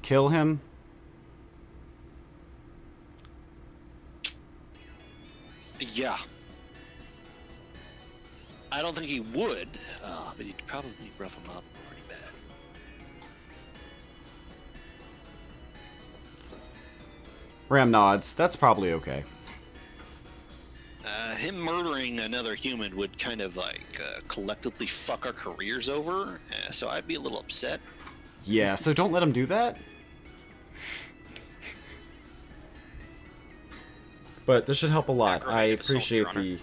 kill him? Yeah. I don't think he would, but he'd probably rough him up pretty bad. Ram nods. That's probably okay. Him murdering another human would kind of collectively fuck our careers over, so I'd be a little upset. Yeah, so don't let him do that. But this should help a lot. I appreciate the...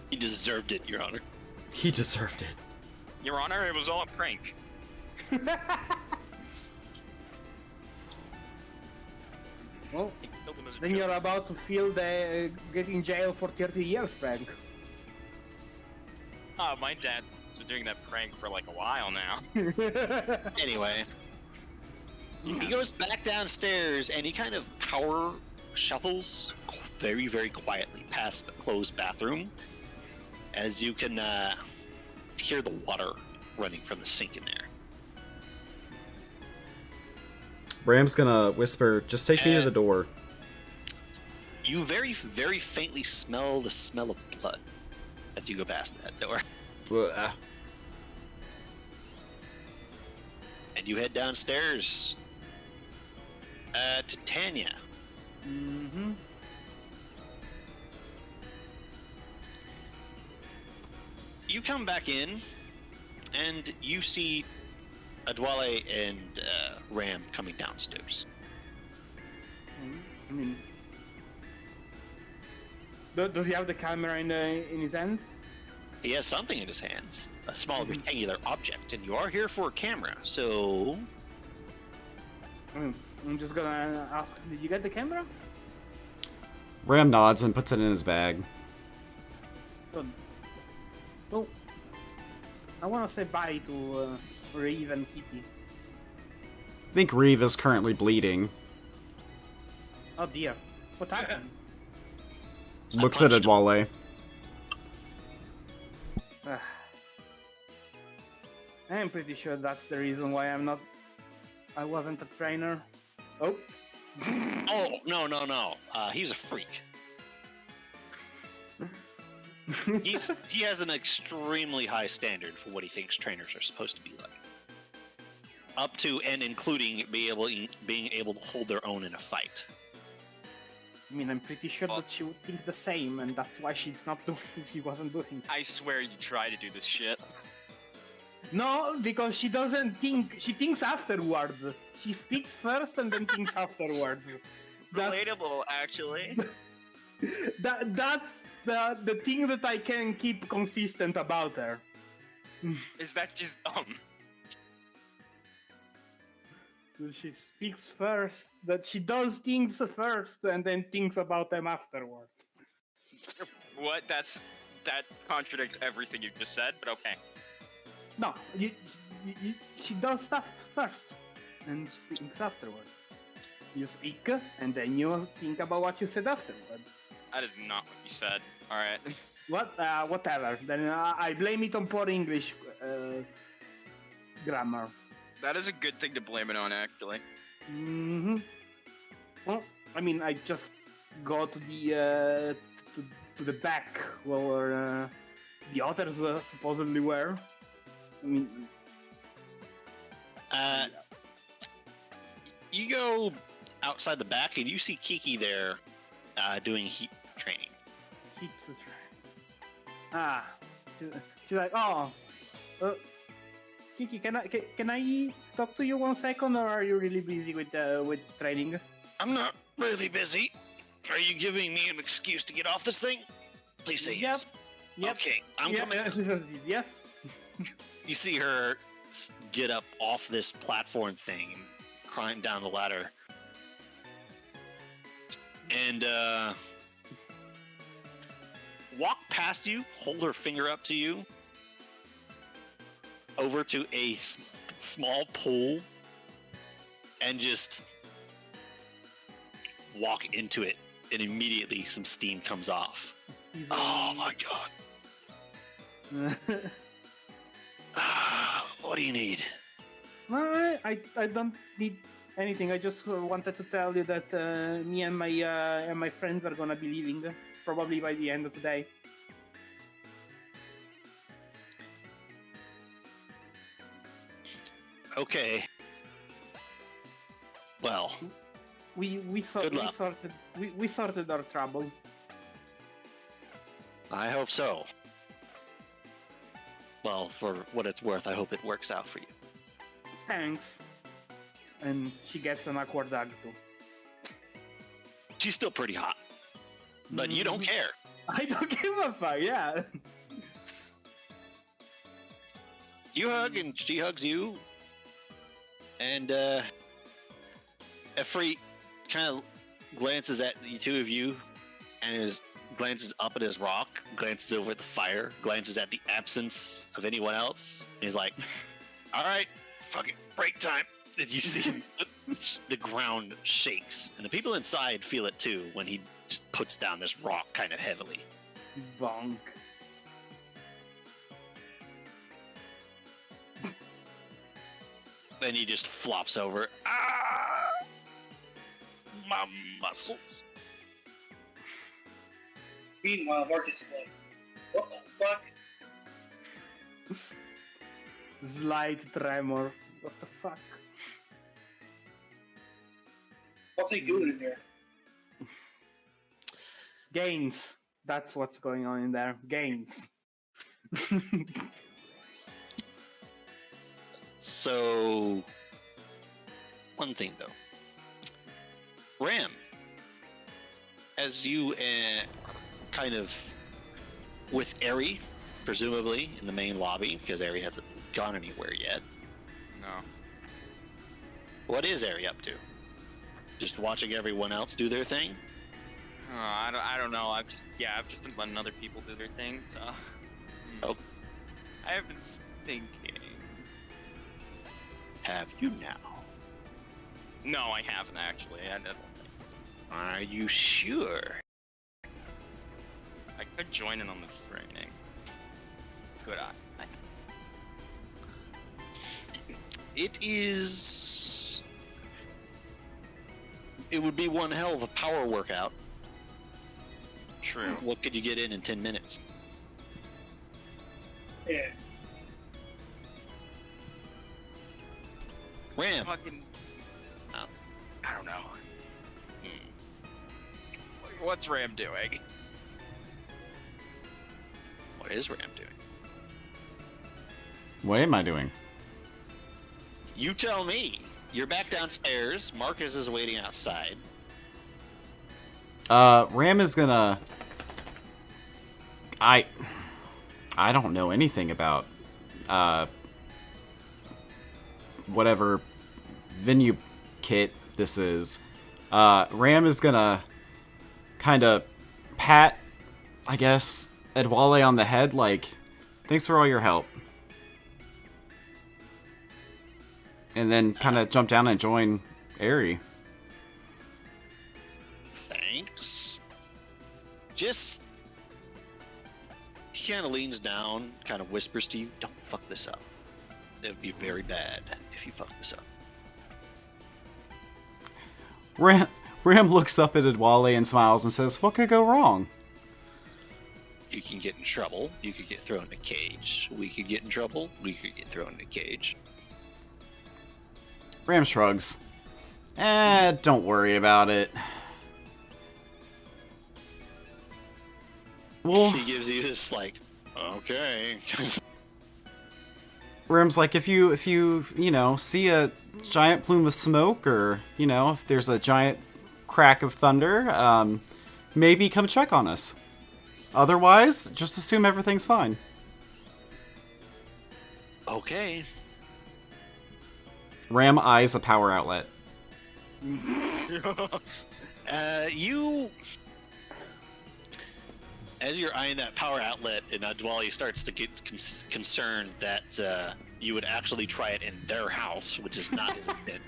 He deserved it, Your Honor. He deserved it. Your Honor, it was all a prank. Well, He killed him as a then joke. you're about to feel the get in jail for 30 years prank. My dad's been doing that prank for like a while now. Anyway, he goes back downstairs and he kind of power shuffles very, very quietly past the closed bathroom, as you can hear the water running from the sink in there. Ram's gonna whisper, just take me to the door. You very, very faintly smell the smell of blood as you go past that door. Blah. And you head downstairs to Tanya. Mm-hmm. You come back in, and you see Adwale and Ram coming downstairs. I mean, does he have the camera in his hand? He has something in his hands, a small rectangular object, and you are here for a camera, so... I'm just gonna ask, did you get the camera? Ram nods and puts it in his bag. Good. Oh, I want to say bye to Reeve and Kitty. I think Reeve is currently bleeding. Oh dear, what happened? Looks at punched him. Adwale. I'm pretty sure that's the reason why I wasn't a trainer. Oh. Oh, no. He's a freak. He has an extremely high standard for what he thinks trainers are supposed to be like. Up to and including being able to hold their own in a fight. I mean, I'm pretty sure that she would think the same, and that's why she wasn't doing it. I swear you try to do this shit. No, because she doesn't think. She thinks afterwards. She speaks first and then thinks afterwards. Relatable, actually. That's the thing that I can keep consistent about her. Is that just dumb? She speaks first. That she does things first and then thinks about them afterwards. What? That contradicts everything you just said, but okay. No, she does stuff first and she thinks afterwards. You speak and then you think about what you said afterwards. That is not what you said. Alright. Whatever. Then I blame it on poor English grammar. That is a good thing to blame it on, actually. Mm-hmm. Well, I mean, I just go to the to the back where the others supposedly were. I mean, You go outside the back and you see Kiki there doing heat training. keeps the train. She's like, oh, Kiki, can I talk to you 1 second, or are you really busy with training? I'm not really busy. Are you giving me an excuse to get off this thing? Please say yes. Yep. Okay, I'm Yep, coming. she says yes. You see her get up off this platform thing and climb down the ladder. And walk past you, hold her finger up to you, over to a small pool, and just walk into it, and immediately some steam comes off. Oh my god. What do you need? I don't need anything. I just wanted to tell you that me and my friends are gonna be leaving probably by the end of today. Okay. Well, We sorted our trouble. I hope so. Well, for what it's worth, I hope it works out for you. Thanks. And she gets an awkward hug too. She's still pretty hot, but you don't care. I don't give a fuck. Yeah. You hug and she hugs you, and Efreet kind of glances at the two of you, and glances up at his rock, glances over at the fire, glances at the absence of anyone else, and he's like, "All right, fuck it, break time." And you see the ground shakes, and the people inside feel it too when he just puts down this rock kind of heavily. Bonk. Then he just flops over. Ah! My muscles. Meanwhile, Marcus is like, what the fuck? Slight tremor. What the fuck? What's he doing in there? Gains. That's what's going on in there. Gains. So, one thing though. Ram, as you kind of with Eri, presumably in the main lobby, because Eri hasn't gone anywhere yet. No. What is Eri up to? Just watching everyone else do their thing? I don't know. I've just been letting other people do their thing. So. Oh. I have been thinking. Have you now? No, I haven't actually. I don't think. Are you sure? I could join in on the training. Could I? It would be one hell of a power workout. True. What could you get in 10 minutes? Yeah. Ram. Fucking. Oh. I don't know. What's Ram doing? What is Ram doing? What am I doing? You tell me. You're back downstairs. Marcus is waiting outside. Ram is gonna... I don't know anything about, whatever venue kit this is. Ram is gonna kind of pat, I guess, Edwale on the head, like, thanks for all your help. And then kind of jump down and join Aerie. Thanks. Just... He kind of leans down, kind of whispers to you, don't fuck this up. It would be very bad if you fuck this up. Ram looks up at Edwale and smiles and says, what could go wrong? You can get in trouble. You could get thrown in a cage. We could get in trouble. We could get thrown in a cage. Ram shrugs. Don't worry about it. Well, She gives you this, like, okay. Ram's like, if you see a giant plume of smoke, or, if there's a giant crack of thunder, maybe come check on us. Otherwise, just assume everything's fine. Okay. Ram eyes a power outlet. As you're eyeing that power outlet, and Dwali starts to get concerned that you would actually try it in their house, which is not his intent.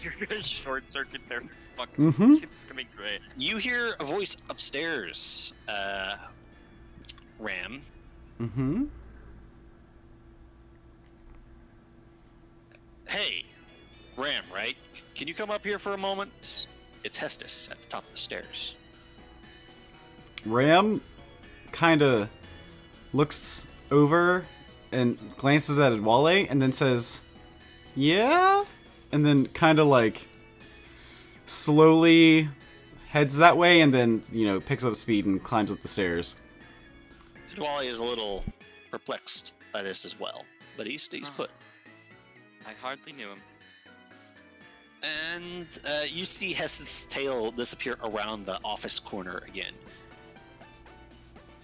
You're gonna short circuit their fucking. It's gonna be great. You hear a voice upstairs, Ram. Mm-hmm. Hey, Ram, right? Can you come up here for a moment? It's Hestus at the top of the stairs. Ram kind of looks over and glances at Edwale and then says, yeah? And then kind of like slowly heads that way and then, picks up speed and climbs up the stairs. Dwali is a little perplexed by this as well, but he's put. I hardly knew him. And you see Hestus' tail disappear around the office corner again.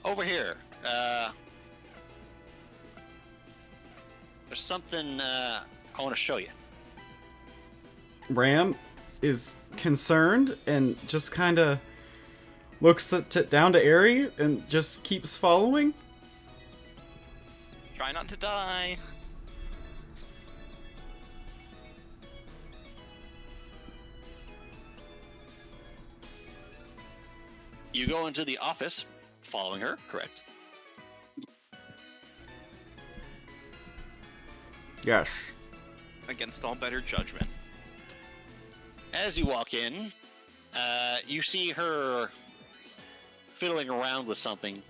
Over here, there's something I want to show you. Ram is concerned and just kind of looks down to Aerie and just keeps following. Try not to die. You go into the office, following her, correct? Yes. Against all better judgment. As you walk in, you see her fiddling around with something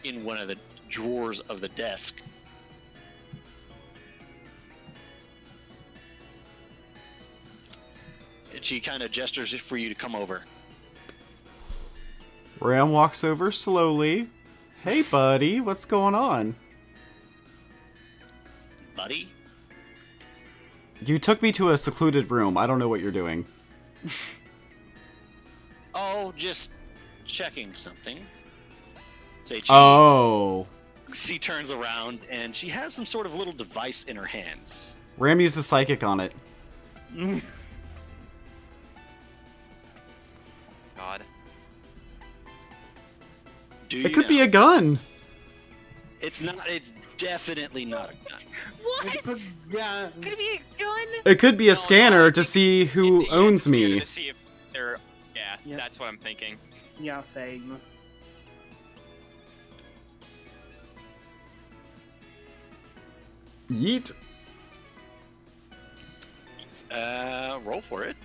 in one of the drawers of the desk. And she kind of gestures for you to come over. Ram walks over slowly. Hey, buddy, what's going on? Buddy? You took me to a secluded room. I don't know what you're doing. Oh, just checking something. Say cheese. Oh. She turns around and she has some sort of little device in her hands. Ram uses psychic on it. God. Do It could be a now. gun. It's not. It's definitely not a gun. What? It's a gun. Could it be a gun? It could be a No, scanner I to think see who Yeah, owns it's scanner me. To see if they're. Yeah, Yeah. that's what I'm thinking. Yeah, same. Yeet. Roll for it.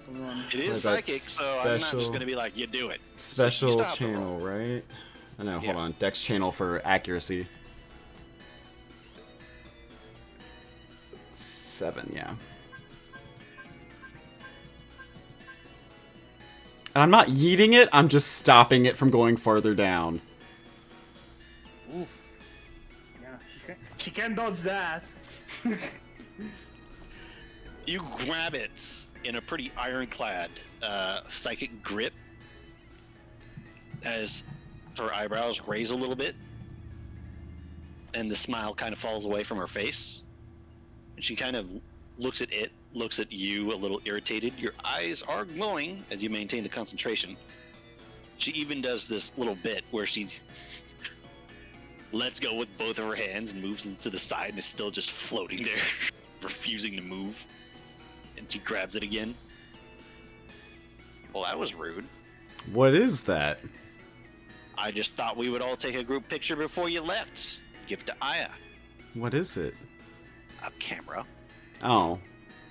Come on. It is What about psychic, so I'm not just special- gonna be like, you do it. Special stop the channel, right? I know, hold Yeah. on. Dex channel for accuracy. 7, yeah. And I'm not yeeting it, I'm just stopping it from going farther down. Oof. Yeah, she can dodge that. You grab it in a pretty ironclad psychic grip as her eyebrows raise a little bit and the smile kind of falls away from her face. And she kind of looks at it, looks at you a little irritated. Your eyes are glowing as you maintain the concentration. She even does this little bit where she lets go with both of her hands and moves them to the side and is still just floating there, refusing to move. And she grabs it again. Well, that was rude. What is that? I just thought we would all take a group picture before you left. Give it to Aya. What is it? A camera. Oh.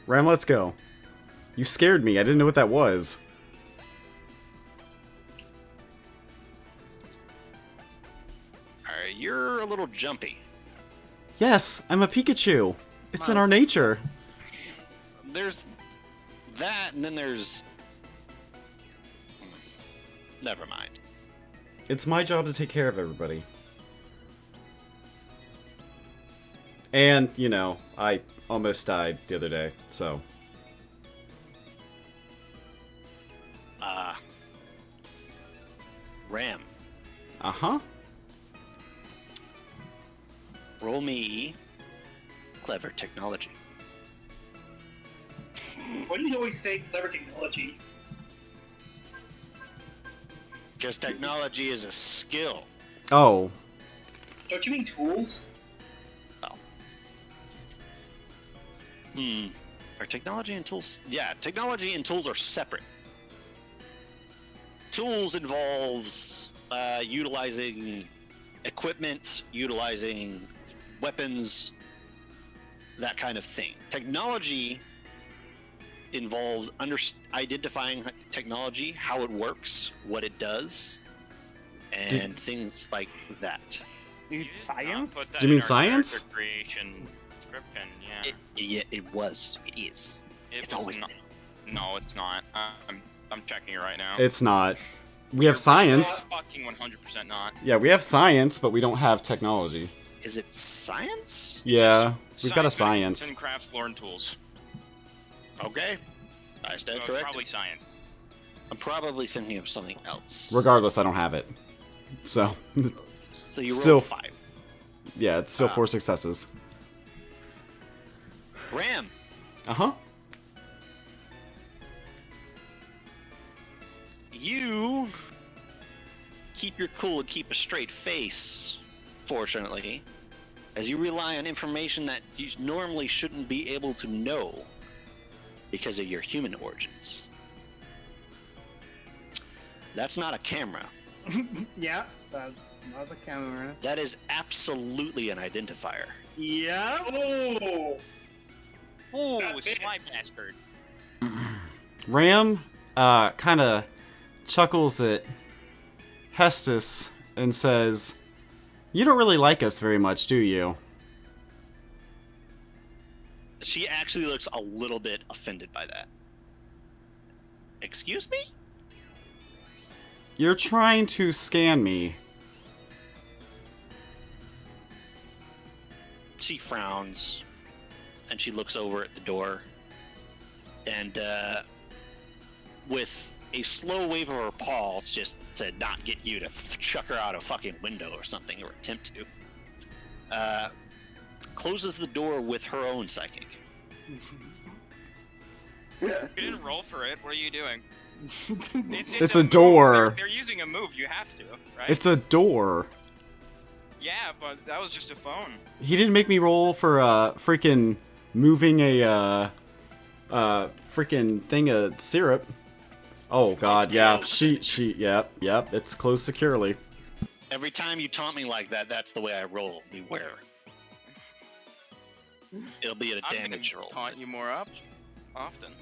Ram, let's go. You scared me, I didn't know what that was. Alright, you're a little jumpy. Yes, I'm a Pikachu. It's in Wow. our nature. There's that, and then there's... Never mind. It's my job to take care of everybody. And, you know, I almost died the other day, so... Ram, Uh-huh. roll me clever technology. Why do you always say clever technologies? Because technology is a skill. Oh. Don't you mean tools? Are technology and tools... Yeah, technology and tools are separate. Tools involves utilizing equipment, utilizing weapons, that kind of thing. Technology involves identifying technology, how it works, what it does, and things like that. It's science? Put that Do you mean in our science? character creation description, yeah. It was. It is. It's was always not. been. No, it's not. I'm checking it right now. It's not. We have science. Fucking 100% not. Yeah, we have science, but we don't have technology. Is it science? Yeah, we've got a Science, science. and crafts, lore, and tools. Okay. I So stand it's corrected. probably science. I'm probably thinking of something else. Regardless, I don't have it. So, So you still- rolled 5. yeah, it's still 4 successes. Ram, Uh-huh. you keep your cool and keep a straight face, fortunately, as you rely on information that you normally shouldn't be able to know because of your human origins. That's not a camera. Yeah, that's not a camera. That is absolutely an identifier. Yeah. Oh! Ooh, That bit. slime bastard. Ram, kind of chuckles at Hestus and says, "You don't really like us very much, do you?" She actually looks a little bit offended by that. Excuse me? You're trying to scan me. She frowns and she looks over at the door and with a slow wave of her paw, just to not get you to chuck her out a fucking window or something, or attempt to, closes the door with her own psychic. You didn't roll for it. What are you doing? It's a move. door. They're using a move. You have to, right? It's a door. Yeah, but that was just a phone. He didn't make me roll for freaking moving a freaking thing of syrup. Oh god, It's yeah. closed. Yep. It's closed securely. Every time you taunt me like that, that's the way I roll. Beware. It'll be a I'm damage gonna roll. taunt you more often.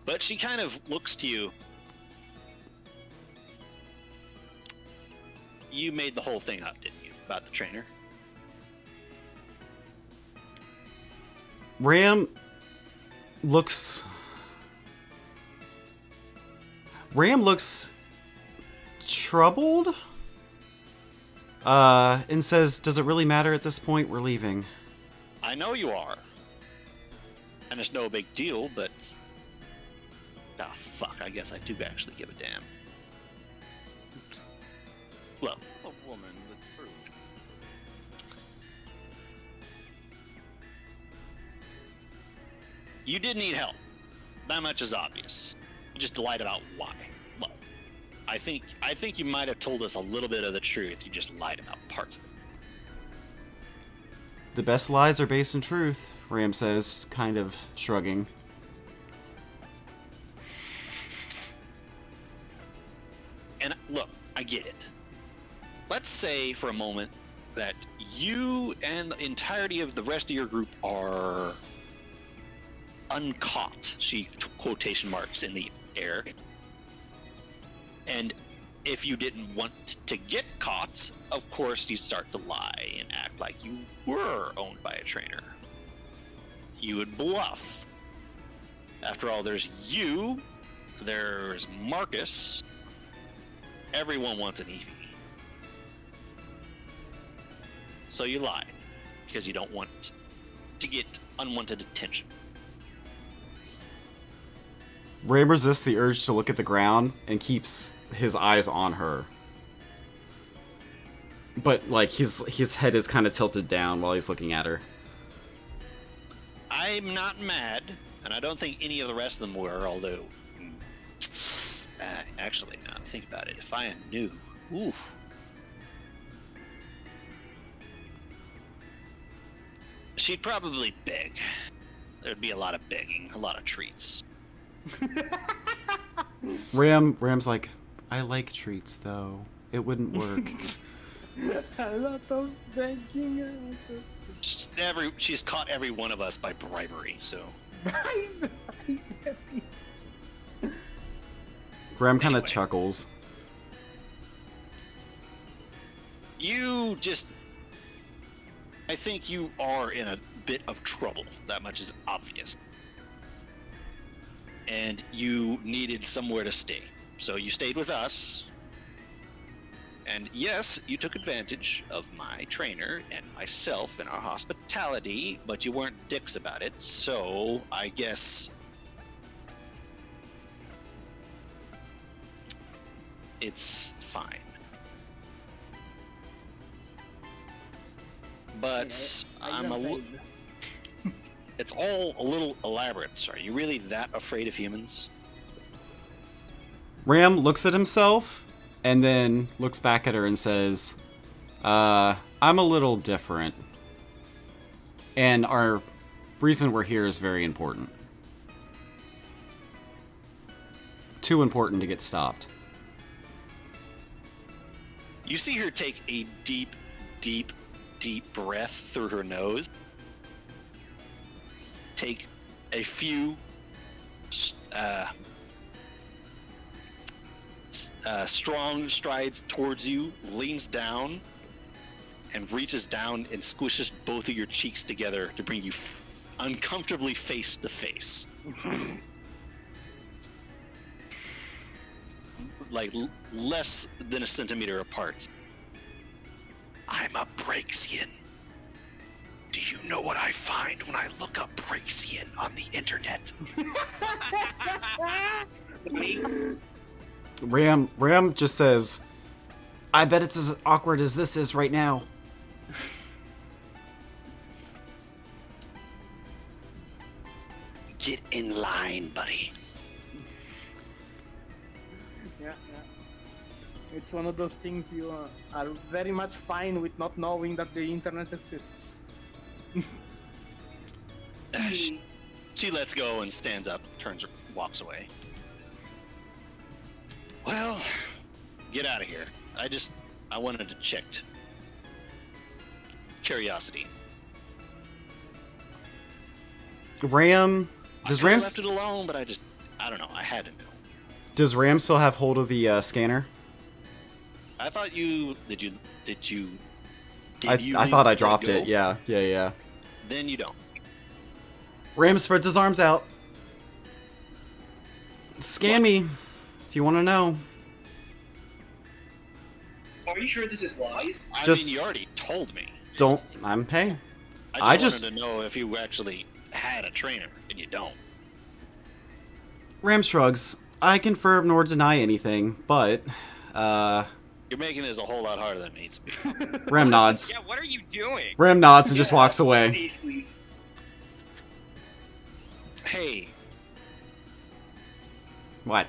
But she kind of looks to you. You made the whole thing up, didn't you? About the trainer? Ram looks troubled. And says, "Does it really matter at this point? We're leaving." I know you are. And it's no big deal, but... Ah, fuck, I guess I do actually give a damn. Look, A woman, the truth. you did need help. That much is obvious. You just lied about why. Well, I think you might have told us a little bit of the truth. You just lied about parts of it. The best lies are based in truth, Ram says, kind of shrugging. And look, I get it. Let's say for a moment that you and the entirety of the rest of your group are uncaught. She quotation marks in the air. And if you didn't want to get caught, of course you start to lie and act like you were owned by a trainer. You would bluff. After all, there's you, there's Marcus. Everyone wants an Eevee. So you lie, because you don't want to get unwanted attention. Ram resists the urge to look at the ground and keeps his eyes on her. But, like, his head is kind of tilted down while he's looking at her. I'm not mad, and I don't think any of the rest of them were, although... actually, now think about it. If I knew... Oof. She'd probably beg. There'd be a lot of begging, a lot of treats. Ram's like, "I like treats, though. It wouldn't work." A lot of begging. She's caught every one of us by bribery, so... Ram kind of Anyway. chuckles. You just... I think you are in a bit of trouble. That much is obvious. And you needed somewhere to stay. So you stayed with us. And yes, you took advantage of my trainer and myself and our hospitality, but you weren't dicks about it, so I guess... it's fine. But it's all a little elaborate. Are you really that afraid of humans? Ram looks at himself and then looks back at her and says, I'm a little different. And our reason we're here is very important. Too important to get stopped. You see her take a deep, deep, deep breath through her nose. Take a few strong strides towards you, leans down, and reaches down and squishes both of your cheeks together to bring you uncomfortably face to face. Like less than a centimeter apart. I'm a Braxian. Do you know what I find when I look up Braxian on the internet? Ram just says, I bet it's as awkward as this is right now. Get in line, buddy. It's one of those things you are very much fine with not knowing that the internet exists. She lets go and stands up, walks away. Well, get out of here. I wanted to check. Curiosity. Ram, does I could've Ram left it alone, but I don't know. I had to know. does Ram still have hold of the scanner? I thought you did. You I thought I dropped it. Yeah. Then you don't. Ram spreads his arms out. Scan me, if you want to know. Are you sure this is wise? I Just- mean, you already told me. Don't. I'm paying. I just wanted to know if you actually had a trainer, and you don't. Ram shrugs. I confirm nor deny anything, but You're making this a whole lot harder than it needs to be. Ram nods. Yeah, what are you doing? Ram nods and just walks away. Please. Hey, What?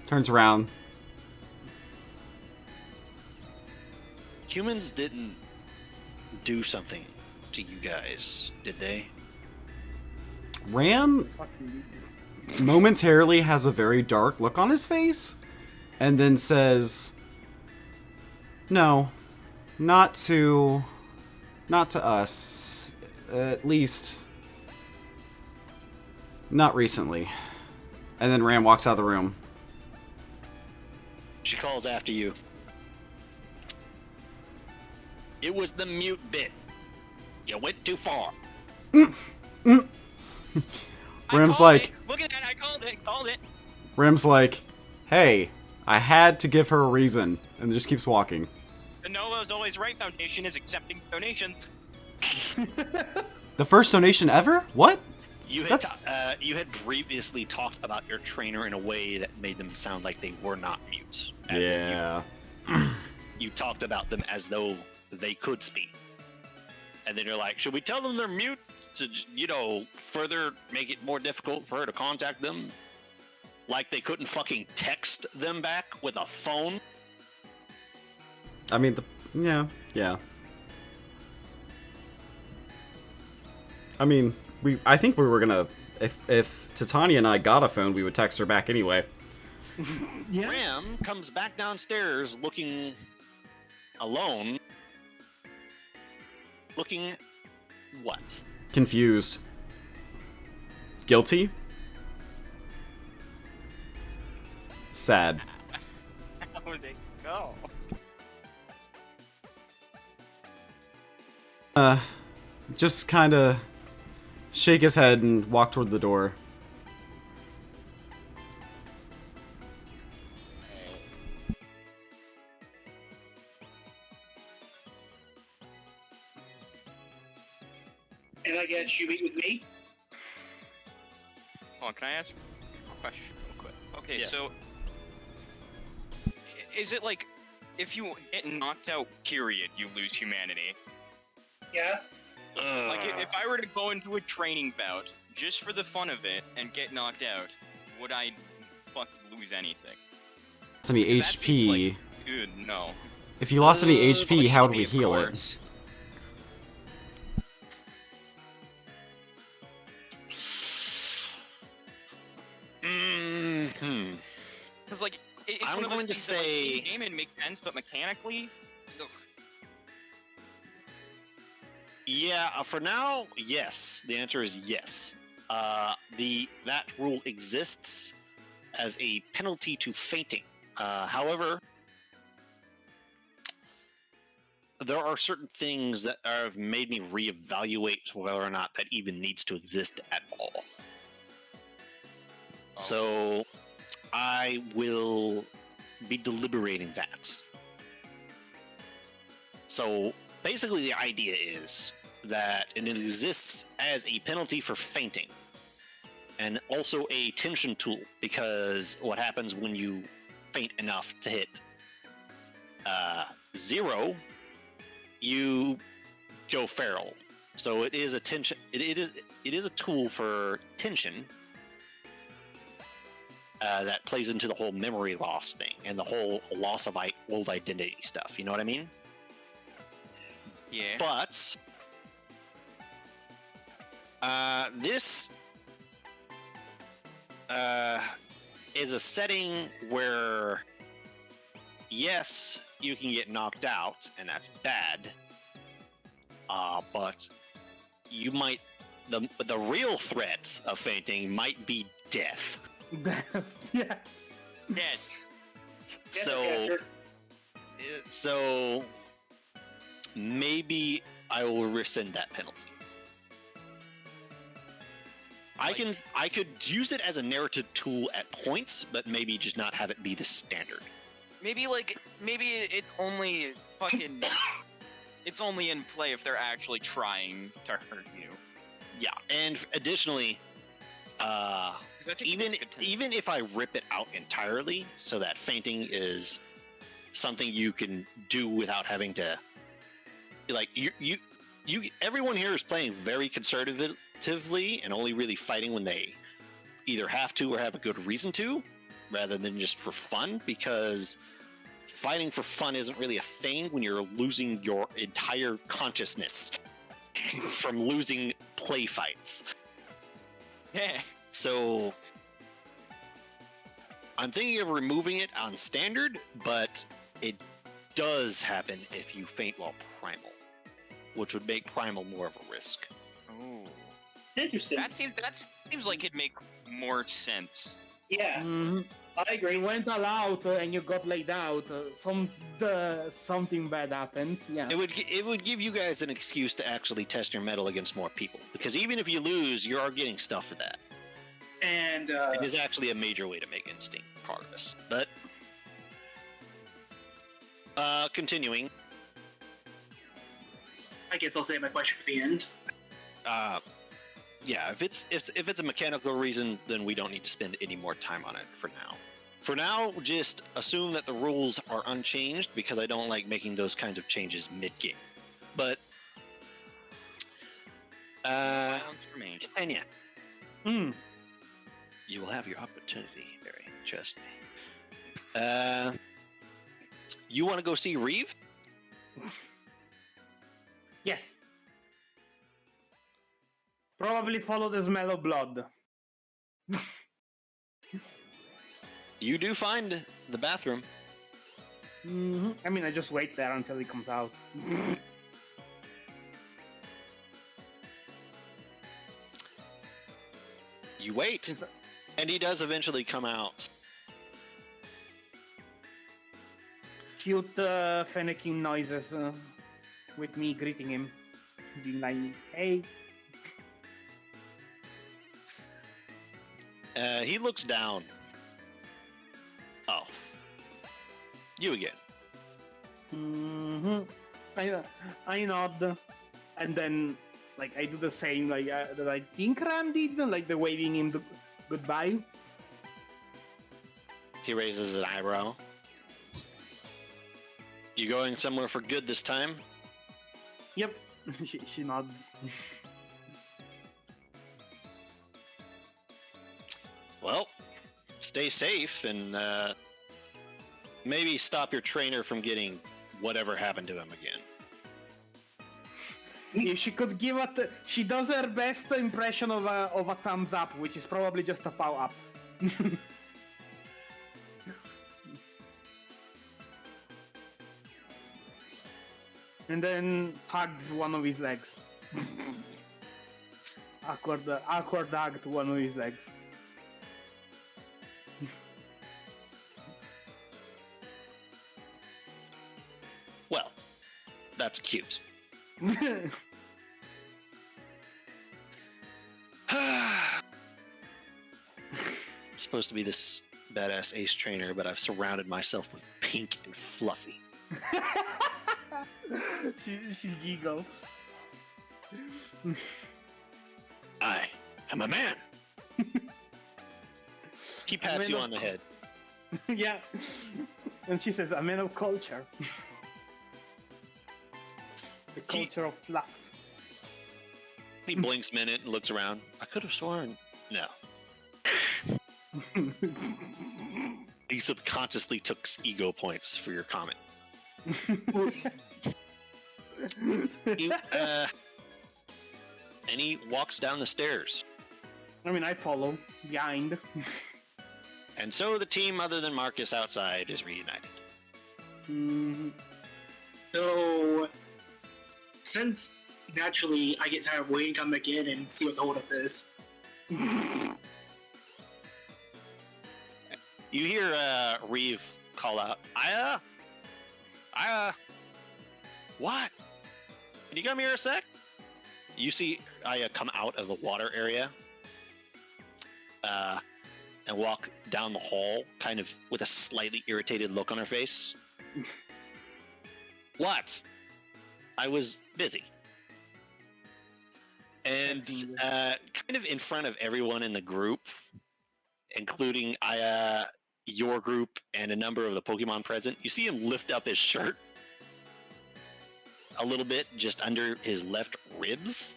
Turns around. humans didn't do something to you guys, did they? Ram Fucking momentarily has a very dark look on his face, and then says, "No, not to us. At least, not recently." And then Ram walks out of the room. She calls after you. It was the mute bit. You went too far. Ram's called like, it. Look at that, I called it. Ram's like, "Hey, I had to give her a reason," and just keeps walking. The Nova's Always Right Foundation is accepting donations. The first donation ever? What? You had previously talked about your trainer in a way that made them sound like they were not mutes. As in Yeah. you talked about them as though they could speak. And then you're like, should we tell them they're mute to, further make it more difficult for her to contact them? Like they couldn't fucking text them back with a phone? I mean, yeah. I mean, I think we were gonna, if Titania and I got a phone, we would text her back anyway. Yeah. Ram comes back downstairs looking alone. Looking what? Confused. Guilty? Sad. How would they go? Just kinda shake his head and walk toward the door. And I guess you meet with me? Hold on, can I ask a question real quick? Okay, Yes. so is it like if you get knocked out, period, you lose humanity? Yeah? Like if I were to go into a training bout just for the fun of it and get knocked out, would I lose anything? Lost any That seems HP. like, dude, no. If you lost any HP, Like, how would HP, we of heal it? course. Mm-hmm. Because like it's I'm one of those going to things that, like, say- in game it makes sense, but mechanically, ugh. Yeah, for now, yes. The answer is yes. That rule exists as a penalty to fainting. However, there are certain things that have made me reevaluate whether or not that even needs to exist at all. So I will be deliberating that. So basically the idea is that it exists as a penalty for fainting and also a tension tool, because what happens when you faint enough to hit 0, you go feral. So it is a tension. It is a tool for tension. that plays into the whole memory loss thing and the whole loss of old identity stuff. You know what I mean? Yeah. But this is a setting where, yes, you can get knocked out, and that's bad. But you might the real threat of fainting might be death. Yeah. Dead. So maybe I will rescind that penalty. I could use it as a narrative tool at points, but maybe just not have it be the standard. Maybe it's only fucking. It's only in play if they're actually trying to hurt you. Yeah, and additionally, 'Cause I think even it's good to- even if I rip it out entirely, so that fainting is something you can do without having to, like you everyone here is playing very conservatively and only really fighting when they either have to or have a good reason to, rather than just for fun, because fighting for fun isn't really a thing when you're losing your entire consciousness from losing play fights. Yeah. So I'm thinking of removing it on standard, but it does happen if you faint while primal, which would make primal more of a risk. Oh. Interesting. That seems like it'd make more sense. Yeah, Mhm. I agree. You went all out and you got laid out. Something bad happened. Yeah. It would give you guys an excuse to actually test your metal against more people, because even if you lose, you are getting stuff for that. And It is actually a major way to make instinct progress. But continuing, I guess I'll save my question for the end. yeah, if it's a mechanical reason, then we don't need to spend any more time on it for now. For now, just assume that the rules are unchanged, because I don't like making those kinds of changes mid-game. But Silence for me. Tanya, Hmm. you will have your opportunity, Barry. Trust me. You want to go see Reeve? Yes. Probably follow the smell of blood. You do find the bathroom. I mean, I just wait there until he comes out. You wait, Since- and he does eventually come out. Cute fenneking noises with me greeting him, being like, "Hey." He looks down. Oh, you again. I nod, and then like I do the same like that I think Ram did, like the waving him goodbye. He raises an eyebrow. You going somewhere for good this time? Yep, she nods. Well, stay safe and maybe stop your trainer from getting whatever happened to him again. If she could give it, she does her best impression of a thumbs up, which is probably just a pow up. And then hugs one of his legs. awkward hug to one of his legs. Well, that's cute. I'm supposed to be this badass ace trainer, but I've surrounded myself with pink and fluffy. she giggles. I am a man. He pats you on the head. Yeah. And she says, "A man of culture." The culture of fluff. He blinks a minute and looks around. I could have sworn. No. He subconsciously took ego points for your comment. And he walks down the stairs. I mean, I follow behind. And so the team, other than Marcus outside, is reunited. So, since naturally I get tired of waiting, come back in and see what the holdup is. You hear Reeve call out, Aya? Aya? What? Can you come here a sec? You see Aya come out of the water area and walk down the hall, kind of with a slightly irritated look on her face. What? I was busy. And kind of in front of everyone in the group, including Aya, your group, and a number of the Pokemon present, you see him lift up his shirt a little bit just under his left ribs.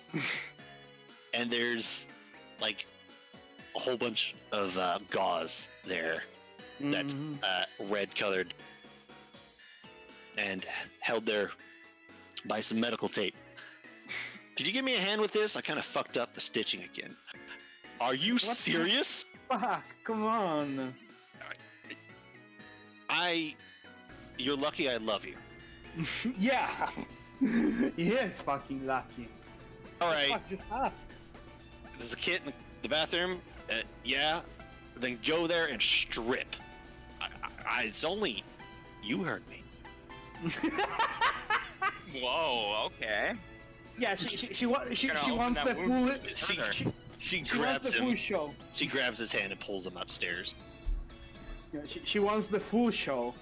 And there's like a whole bunch of gauze there that's red colored and held there by some medical tape. Could you give me a hand with this? I kind of fucked up the stitching again. Are you serious? Fuck, come on. You're lucky I love you. Yeah. He is fucking lucky. All right. Fuck, just ask. There's a kid in the bathroom. Yeah. Then go there and strip. It's only... You heard me. Whoa, okay. Yeah, she wants the full... She She grabs wants the full him. show. She grabs his hand and pulls him upstairs. Yeah, she wants the full show.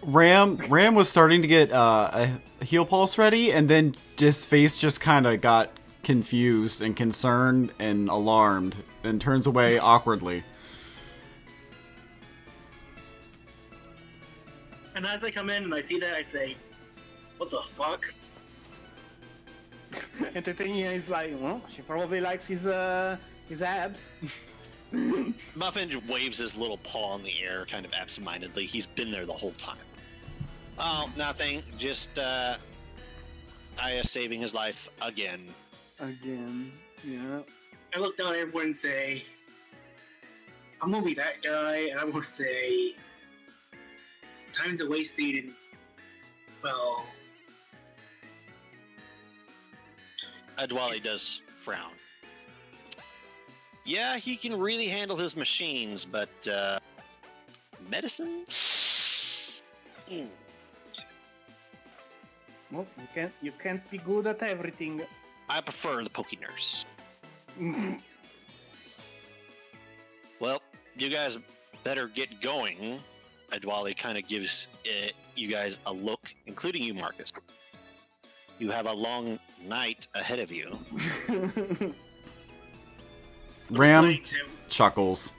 Ram was starting to get a heal pulse ready, and then his face just kind of got confused and concerned and alarmed, and turns away awkwardly. And as I come in and I see that, I say, "What the fuck?" Entertaining is like, well, she probably likes his abs. Muffin waves his little paw in the air, kind of absentmindedly. He's been there the whole time. Oh, nothing. Just Aya saving his life again. Again, yeah. I look down at everyone and say, "I'm gonna be that guy," and I'm gonna say, "Time's a wasted," and well. Adwali does frown. Yeah, he can really handle his machines, but medicine? Well, you can't be good at everything. I prefer the Poke Nurse. Well, you guys better get going. Adwali kind of gives you guys a look, including you, Marcus. You have a long night ahead of you. Ram chuckles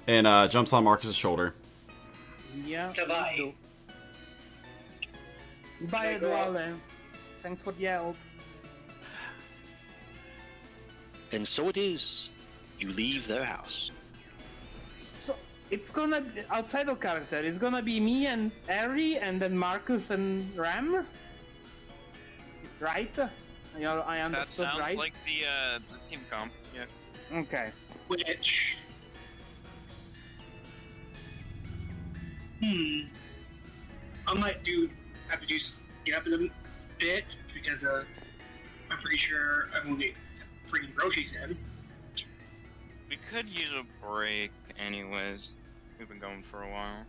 and jumps on Marcus's shoulder. Yeah. Goodbye. Bye, Eduardo. Thanks for the help. And so it is. You leave their house. So it's gonna be, outside of character. It's gonna be me and Harry, and then Marcus and Ram. Right? I understood, That sounds right? like the team comp. Yeah. Okay. Which, I might have to get up in a bit because I'm pretty sure I'm gonna get freaking groceries in. We could use a break anyways. We've been going for a while.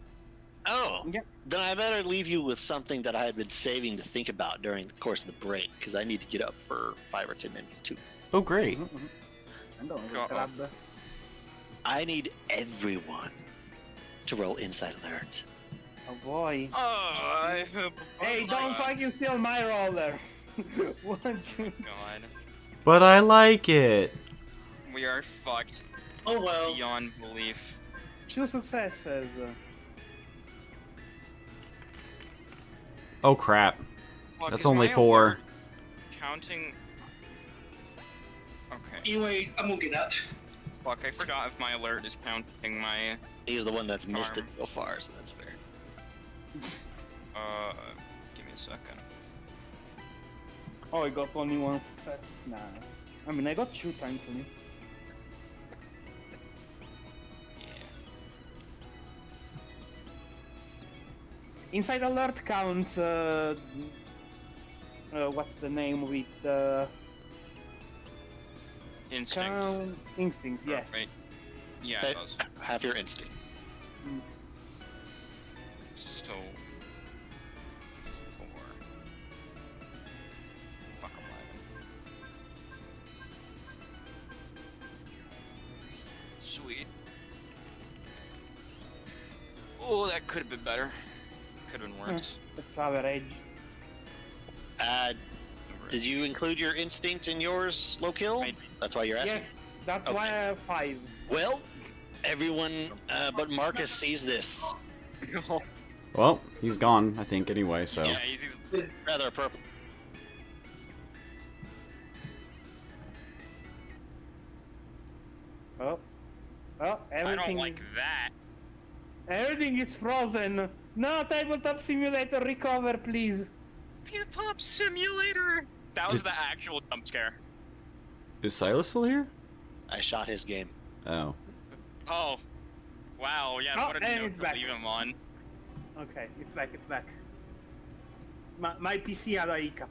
Oh, Yeah. then I better leave you with something that I had been saving to think about during the course of the break, because I need to get up for 5 or 10 minutes too. Oh, great. Uh-oh. I need everyone to roll Insight Alert. Oh boy. Oh, I hope. Hey, don't fucking steal my roller. What you... God, But I like it. we are fucked Oh well. beyond belief. 2 successes. Oh crap. Fuck, That's is only my 4. alert Counting. Okay. Anyways, I'm gonna get up. Fuck, I forgot if my alert is counting my... He's the one that's missed it Charm. so far, so that's fair. Give me a second. Oh, I got only one success. Nah. I mean, I got two, thankfully. Yeah. Inside alert counts. What's the name of it? Instinct. Count instinct. Yes. Right. Yeah, Okay. it does. Have your instinct. So... 4. Fuck, I'm lying. Sweet. Oh, that could have been better. Could have been worse. It's average. Did you include your instinct in yours, low kill? I- That's why you're asking. Yes, that's Okay. why I have 5. Well, everyone but Marcus sees this. Well, he's gone, I think, anyway, so. Yeah, he's Rather appropriate. Oh, I don't everything like is that. everything is frozen. No, tabletop simulator, recover, please. Top simulator. That was the actual jump scare. Is Silas still here? I shot his game. Oh. Oh, wow. Yeah, Oh, what a and note it's to back. leave him on. Okay, it's back. It's back. My PC had a hiccup.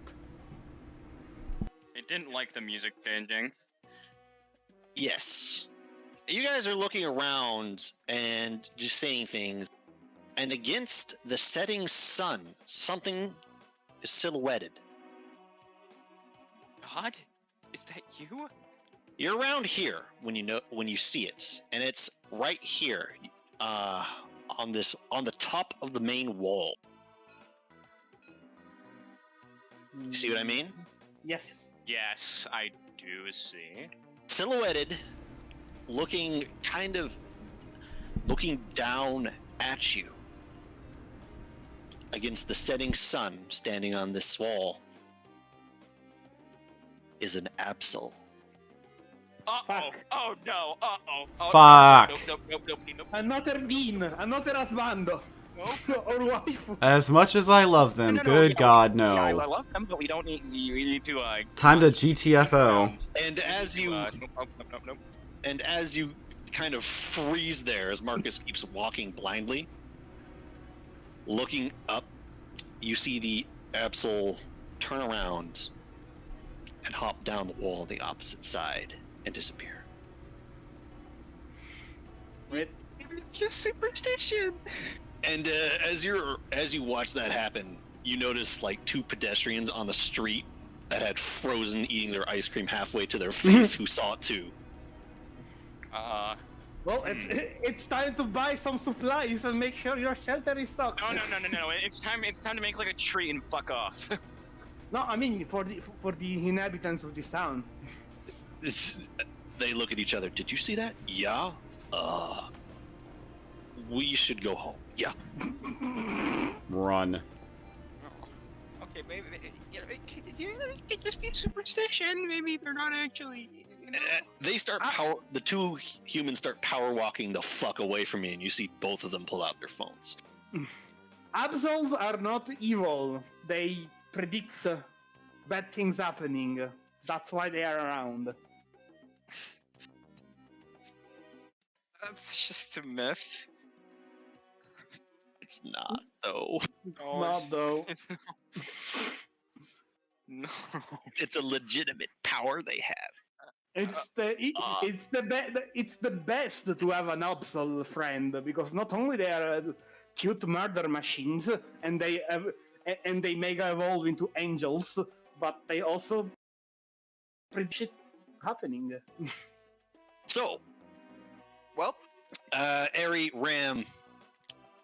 It didn't like the music changing. Yes. You guys are looking around and just saying things, and against the setting sun, something is silhouetted. God, is that you? You're around here when you see it, and it's right here, on the top of the main wall. You see what I mean? Yes. Yes, I do see. Silhouetted, looking down at you against the setting sun, standing on this wall, is an Absol. Uh-oh. Fuck. Oh, no. Uh-oh. Oh, Fuck. Nope. Another bean. Another husbando. Or wife. As much as I love them, No, good yeah, God, Yeah, I no. love them, but we don't need... We need to, Time to GTFO. And as you Nope. and as you kind of freeze there, as Marcus keeps walking blindly, looking up, you see the Absol turn around and hop down the wall on the opposite side and disappear. Wait. It's just superstition. And as you watch that happen, you notice like 2 pedestrians on the street that had frozen eating their ice cream halfway to their face who saw it too. Well, it's time to buy some supplies and make sure your shelter is stocked. No. It's time to make like a tree and fuck off. No, I mean for the inhabitants of this town. They look at each other. Did you see that? Yeah. We should go home. Yeah. Run. Okay, maybe it could just be superstition. Maybe they're not actually. They start the 2 humans start power walking the fuck away from me, and you see both of them pull out their phones. Absols are not evil. They predict bad things happening. That's why they are around. That's just a myth. It's not though. Not though. No. It's a legitimate power they have. It's the best to have an Absol friend, because not only they are cute murder machines and they mega evolve into angels, but they also predict shit happening. So, well, Ari, Ram,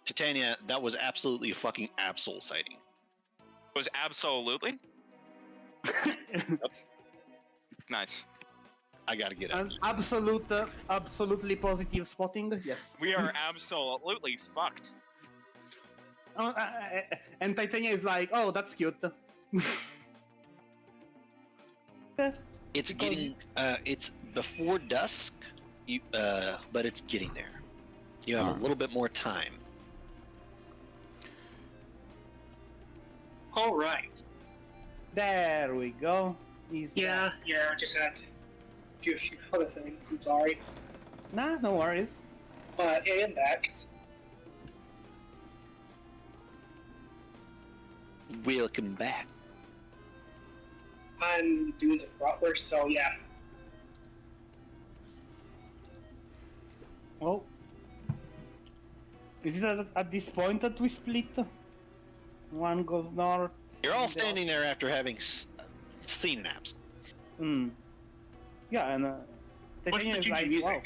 Titania, that was absolutely a fucking Absol sighting. Was absolutely nice. I gotta get up. An absolutely positive spotting. Yes. We are absolutely fucked. And Titania is like, oh, that's cute. It's getting, it's before dusk. but it's getting there. You have a Alright. little bit more time. All right. There we go. He's Yeah, back. just had to do a few other things. I'm sorry. Nah, no worries. But I am back. Welcome back. I'm doing some bratwurst, so yeah. Oh. Is it at this point that we split? One goes north. You're all and the standing there after having seen maps. Hmm. Yeah, and the What's thing the is GG like, music? wow.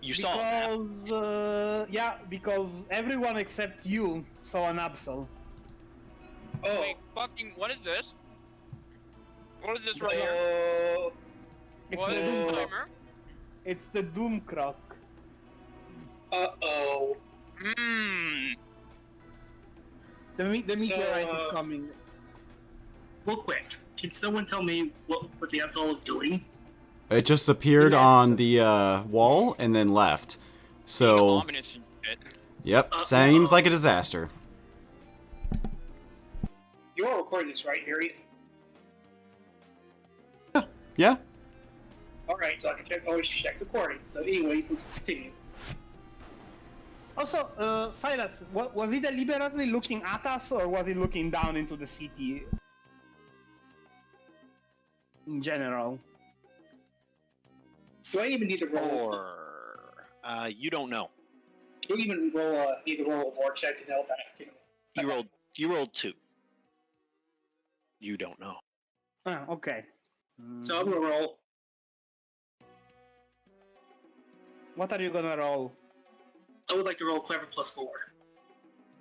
You saw a map. Because, yeah, because everyone except you saw an Absol. Oh. Wait, fucking, what is this? What is this right here? Oh. It's What the is this Doom Croc. timer? It's the Doom Croc. Uh-oh. Mmm. The meteorite So, is coming. Real quick, can someone tell me what the Absol is doing? It just appeared Yeah. on the wall and then left. Being So, ominous and shit. yep, seems like a disaster. You're recording this, right, Harry? Yeah. Alright, so I can always check the recording. So anyways, let's continue. Also, Silas, was he deliberately looking at us or was he looking down into the city? In general. Do I even need to roll? Or you don't know. Do you even roll need to roll a war check to know that? You know? You rolled 2. You don't know. Ah, okay. So I'm gonna roll. What are you gonna roll? I would like to roll clever +4.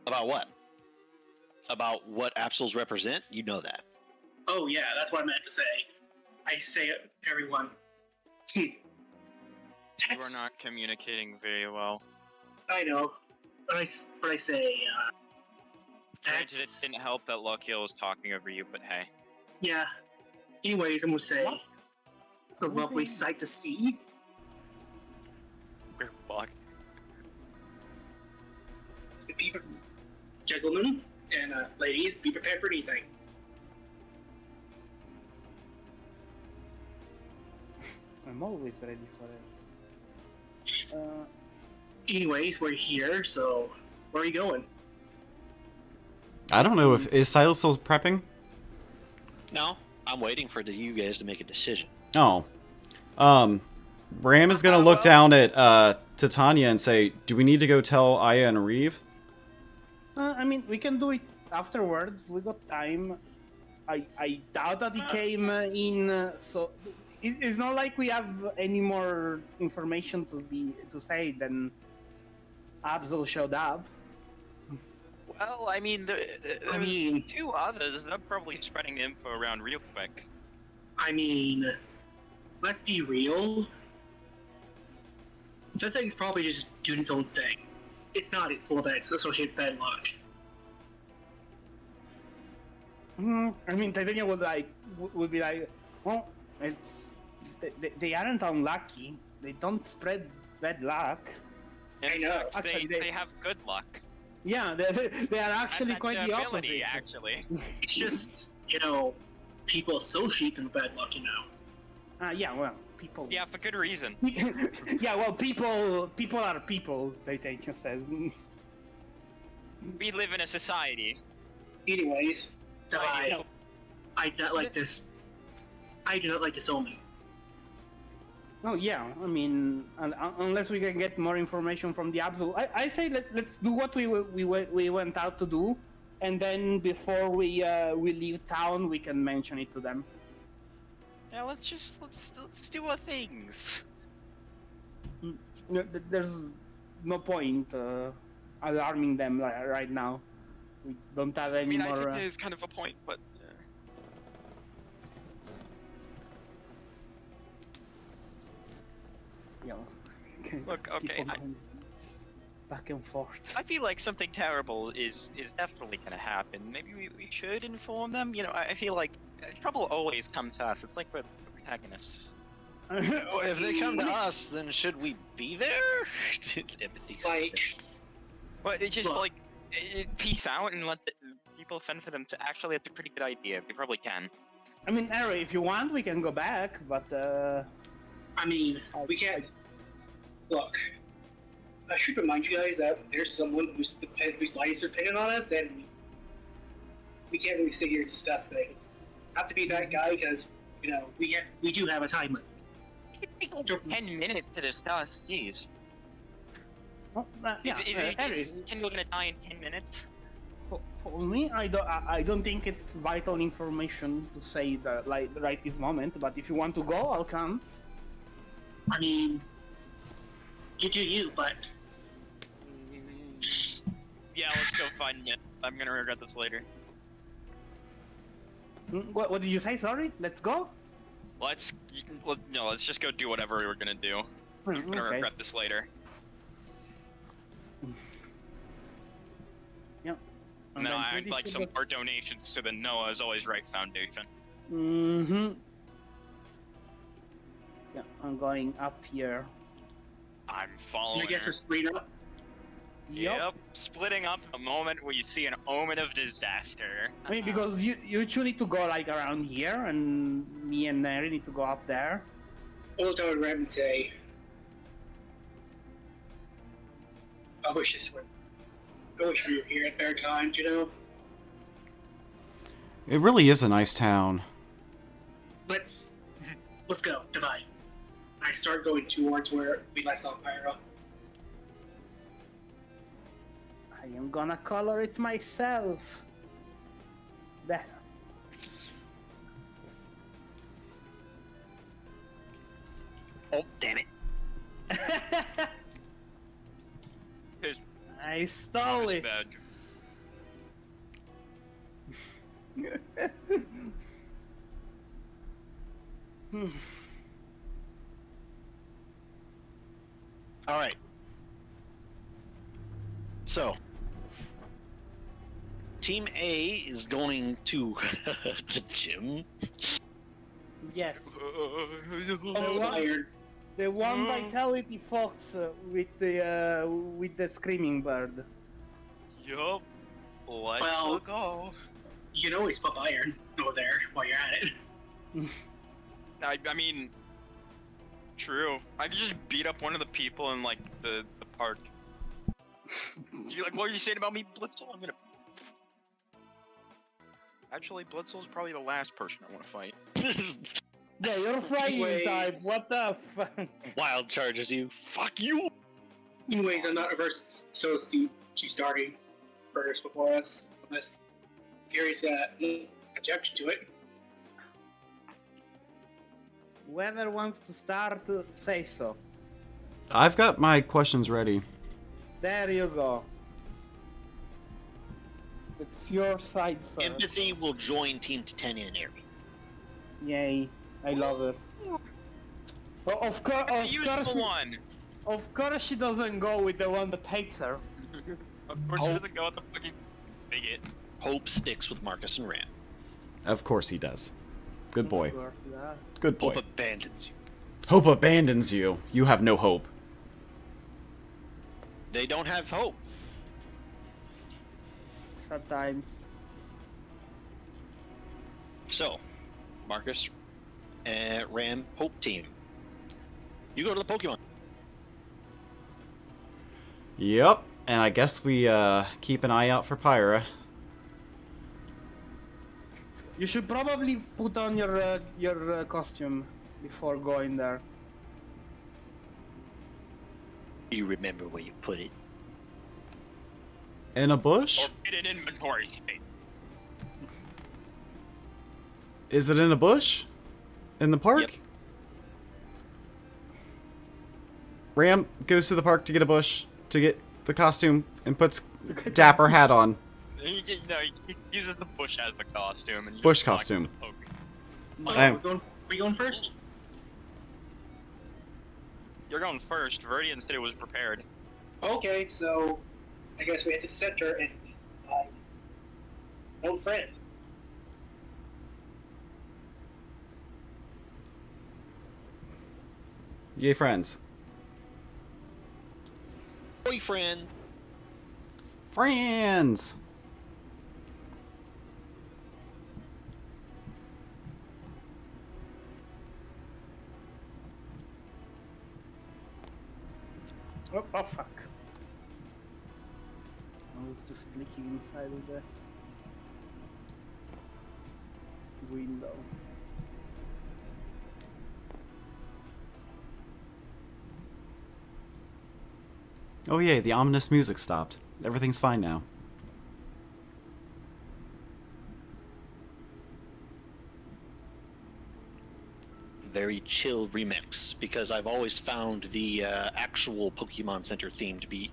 About what? About what Absols represent? You know that. Oh yeah, that's what I meant to say. I say it, everyone. You are not communicating very well. I know, but I say Granted, it that's didn't help that Luckiel was talking over you, but hey. yeah. Anyways, I'm gonna say What? it's a lovely sight to see. We're fucked. Be, gentlemen and ladies, be prepared for anything. I'm always ready for it. Anyways, we're here, so where are you going? I don't know if is Silas still prepping? No, I'm waiting for you guys to make a decision. Oh. Ram is gonna look down at Titania and say, "Do we need to go tell Aya and Reeve?" I mean, we can do it afterwards. We got time. I doubt that he came in, so it's not like we have any more information to say than Absol showed up. Well, I mean, there's 2 others. They're probably spreading the info around real quick. I mean, let's be real. The thing's probably just doing its own thing. It's not its fault that it's associated with bad luck. I mean, Titania would be like, well, they aren't unlucky. They don't spread bad luck. In I know. fact, Actually, they have good luck. Yeah, they are actually That's quite an the ability, opposite. actually. It's just, people associate them with bad luck, Yeah, well, people. Yeah, for good reason. Yeah, well, people are people. Titania says. We live in a society. Anyways, Right. I do not like this. I do not like this omen. Oh yeah, I mean, unless we can get more information from the Absol, I say let's do what we went out to do, and then before we leave town, we can mention it to them. Yeah, let's do our things. There's no point alarming them right now. We don't have any I mean, I more. think there's kind of a point, but You know, Look, okay, people going back and forth. I feel like something terrible is definitely gonna happen. Maybe we should inform them. I feel like trouble always comes to us. It's like we're the protagonists. Well, if they come to us, then should we be there? Empathy. Like, But it's just Look. like, peace out and let the people fend for them. Actually, that's a pretty good idea. We probably can. I mean, Harry, if you want, we can go back, but I mean, we can't. Look, I should remind you guys that there's someone who's slightly dependent on us, and we can't really sit here and discuss things. Have to be that guy because we do have a time limit. 10 minutes to discuss. Jeez. oh, yeah, Harry, Is Kendall gonna die in 10 minutes? for me, I don't think it's vital information to say that like right this moment. But if you want to go, I'll come. I mean, you do you, but Yeah, let's go find it. I'm gonna regret this later. What did you say? Sorry. Let's go. Let's just go do whatever we're gonna do. I'm gonna Okay. regret this later. Yep. And then I'm I'd pretty like sure some that- more donations to the Noah is Always Right Foundation. Mhm. Yeah, I'm going up here. I'm I following guess her. we're split up. Yep, splitting up the moment where you see an omen of disaster. I mean, because you two need to go like around here, and me and Neri need to go up there. I'll go to Ram and say, I wish we were here at better times, It really is a nice town. Let's go, divide. I start going towards where we last saw Pyra. I am gonna color it myself. There. Oh, damn it. Here's I stole this it. badge. All right. So, Team A is going to the gym. Yes. Also iron. The one vitality fox with the screaming bird. Yup. Let's Well- go. You can always pop iron over there while you're at it. I mean, true. I could just beat up one of the people in like the park. You're like, what are you saying about me, Blitzel? I'm gonna. Actually, Blitzel's probably the last person I want to fight. Yeah, you're flying Wait. type. What the fuck? Wild charges you. Fuck you. Anyways, I'm not averse to starting first before us, unless Fury's got no objection to it. Whoever wants to start, say so. I've got my questions ready. There you go. It's your side first. Empathy will join Team Titania and Aerie. Yay. I love it. Oh, of One. course she doesn't go with the one that hates her. Of course, Oh. he doesn't go with the fucking bigot. Hope sticks with Marcus and Ram. Of course he does. Good boy. Of course, yeah. Good boy. Hope abandons you. Hope abandons you. You have no hope. They don't have hope. Sometimes. So, Marcus and Ram, Hope team. You go to the Pokemon. Yep. And I guess we keep an eye out for Pyra. You should probably put on your costume before going there. Do you remember where you put it? In a bush? Or get an inventory space. Is it in a bush? In the park? Yep. Ram goes to the park to get a bush, to get the costume, and puts Dapper hat on. He uses the bush as the costume. And Bush just walks costume. with Poke. We going first? You're going first. Viridian said it was prepared. Okay, so I guess we head to the center and old friend. Yay, friends. Boyfriend. Friends! Oh, fuck. I was just clicking inside of the window. Oh yay, the ominous music stopped. Everything's fine now. Very chill remix, because I've always found the actual Pokemon Center theme to be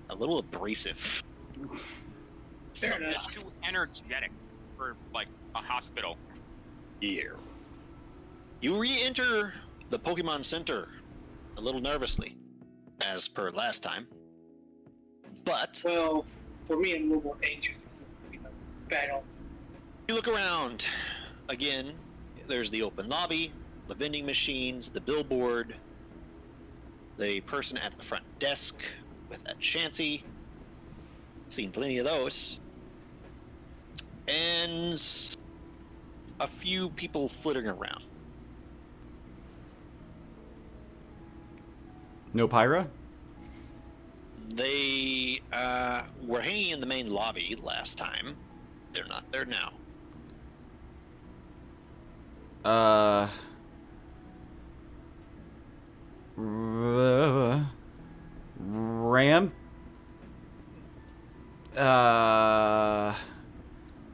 a little abrasive. Fair enough. It's too energetic for like a hospital. Yeah. You re-enter the Pokemon Center a little nervously, as per last time. But Well, for me, I'm a little more anxious because of the battle. you look around. Again, there's the open lobby, the vending machines, the billboard, the person at the front desk with that shanty. Seen plenty of those. And a few people flitting around. No Pyra? They were hanging in the main lobby last time. They're not there now. Ram?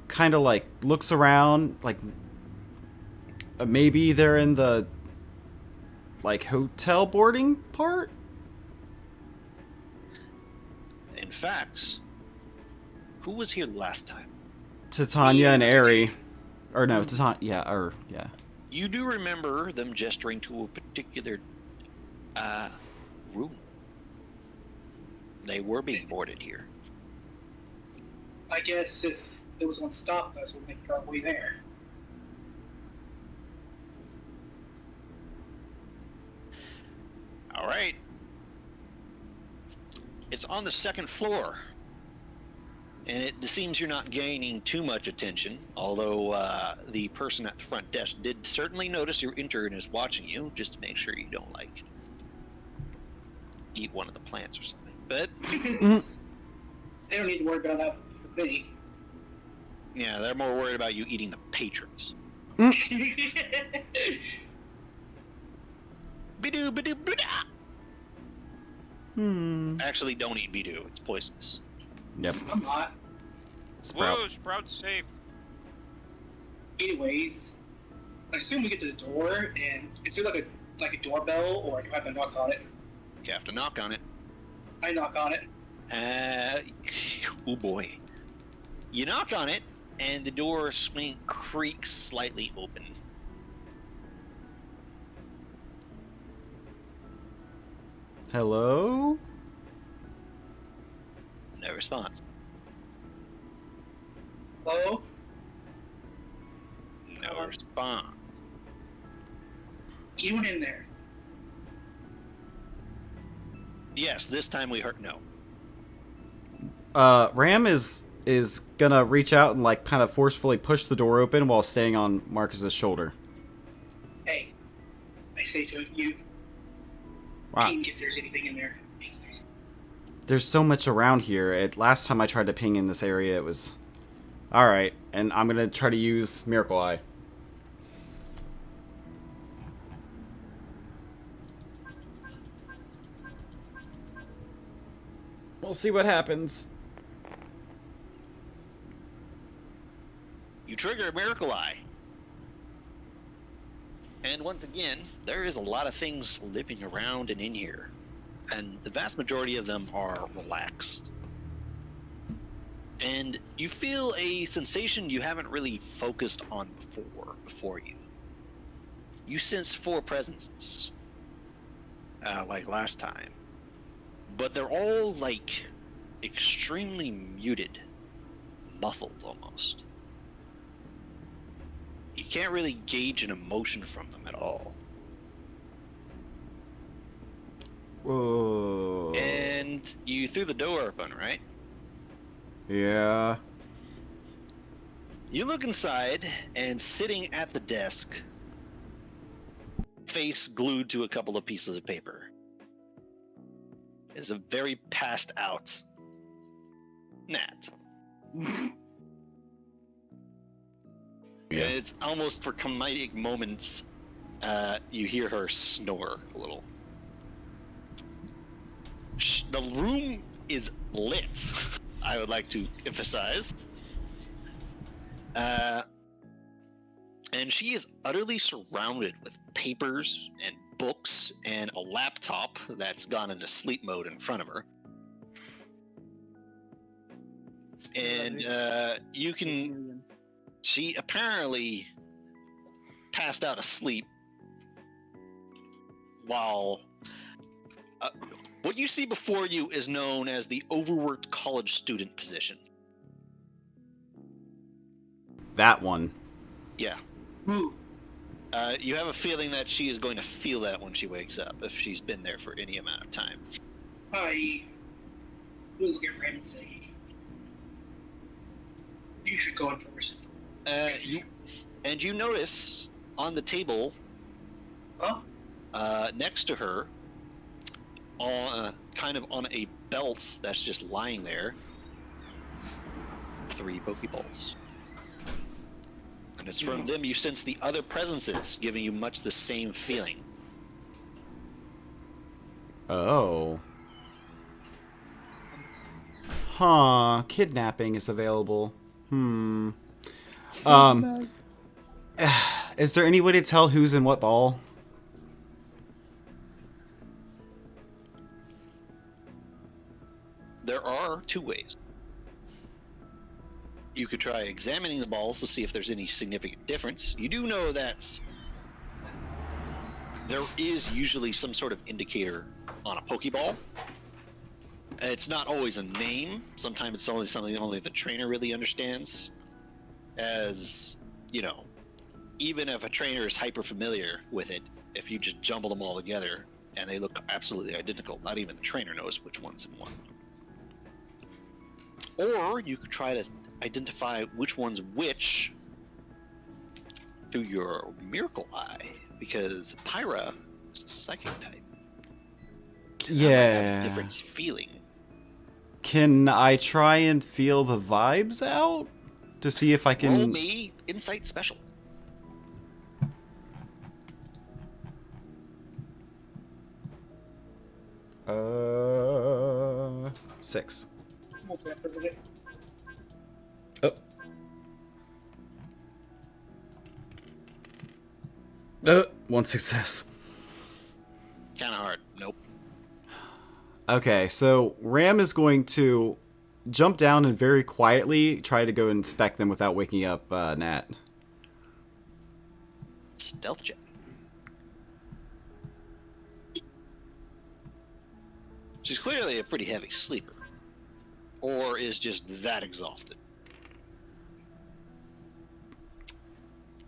Kind of like looks around, like maybe they're in the like hotel boarding part? In fact, who was here last time? Titania and Aerie. Or no, Titania, yeah. You do remember them gesturing to a particular room. They were being boarded here. I guess if there was one to stop us, we'll make our way there. All right. It's on the second floor. And it seems you're not gaining too much attention, although the person at the front desk did certainly notice you enter and is watching you, just to make sure you don't, like, eat one of the plants or something. But, They don't need to worry about that for me. yeah, they're more worried about you eating the patrons. Bidoo, bidoo, bida! Actually, don't eat Bidoo. It's poisonous. Yep. I'm not. Sprout. Whoa, Sprout's safe. Anyways, I assume we get to the door, and is there like a doorbell, or do I have to knock on it? You have to knock on it. I knock on it. Oh boy. You knock on it, and the door creaks slightly open. Hello? No response. Hello? No response. Anyone in there? Yes, this time we heard no. Ram is gonna reach out and like kind of forcefully push the door open while staying on Marcus's shoulder. Hey, I say to you, Wow. ping if there's anything in there. There's so much around here. Last time I tried to ping in this area, it was... Alright, and I'm gonna try to use Miracle Eye. We'll see what happens. You trigger Miracle Eye. And once again, there is a lot of things living around and in here. And the vast majority of them are relaxed. And you feel a sensation you haven't really focused on before you. You sense 4 presences, like last time. But they're all, like, extremely muted, muffled almost. You can't really gauge an emotion from them at all. Whoa. And you threw the door open, right? Yeah. You look inside, and sitting at the desk, face glued to a couple of pieces of paper, is a very passed out Nat. Yeah. And it's almost for comedic moments, you hear her snore a little. The room is lit, I would like to emphasize. And she is utterly surrounded with papers and books and a laptop that's gone into sleep mode in front of her. And you can... She apparently passed out asleep while... what you see before you is known as the overworked college student position. That one. Yeah. Ooh. You have a feeling that she is going to feel that when she wakes up, if she's been there for any amount of time. I will look at Ren and say, you should go in first. You notice on the table, Huh? next to her, kind of on a belt that's just lying there, 3 Pokeballs. And it's from them you sense the other presences, giving you much the same feeling. Oh. Huh. Kidnapping is available. Is there any way to tell who's in what ball? There are 2 ways. You could try examining the balls to see if there's any significant difference. You do know that there is usually some sort of indicator on a Pokeball. It's not always a name. Sometimes it's only something only the trainer really understands. As, you know, even if a trainer is hyper familiar with it, if you just jumble them all together and they look absolutely identical, not even the trainer knows which one's in one. Or you could try to identify which one's which through your Miracle Eye, because Pyra is a psychic type. Yeah. Different feeling. Can I try and feel the vibes out to see if I can? Roll me Insight Special. Uh, 6. We'll flip it with it. One success. Kind of hard. Nope. Okay, so Ram is going to jump down and very quietly try to go inspect them without waking up Nat. Stealth check. She's clearly a pretty heavy sleeper. Or is just that exhausted.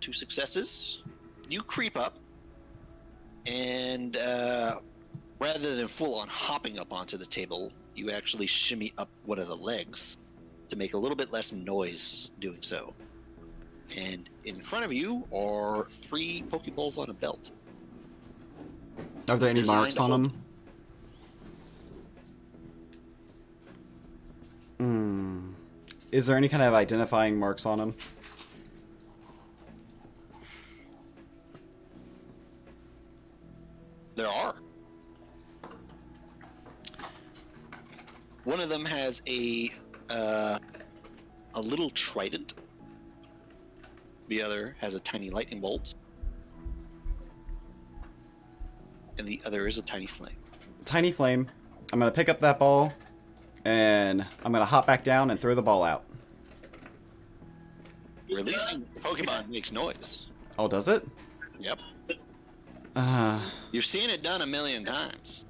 2 successes. You creep up, and rather than full-on hopping up onto the table, you actually shimmy up one of the legs to make a little bit less noise doing so. And in front of you are 3 Pokeballs on a belt. Are there any Designed marks to on hold- them? Is there any kind of identifying marks on them? There are. One of them has a little trident. The other has a tiny lightning bolt. And the other is a tiny flame. Tiny flame. I'm going to pick up that ball, and I'm going to hop back down and throw the ball out. Releasing Pokemon makes noise. Oh, does it? Yep. Uh, You've seen it done a million times.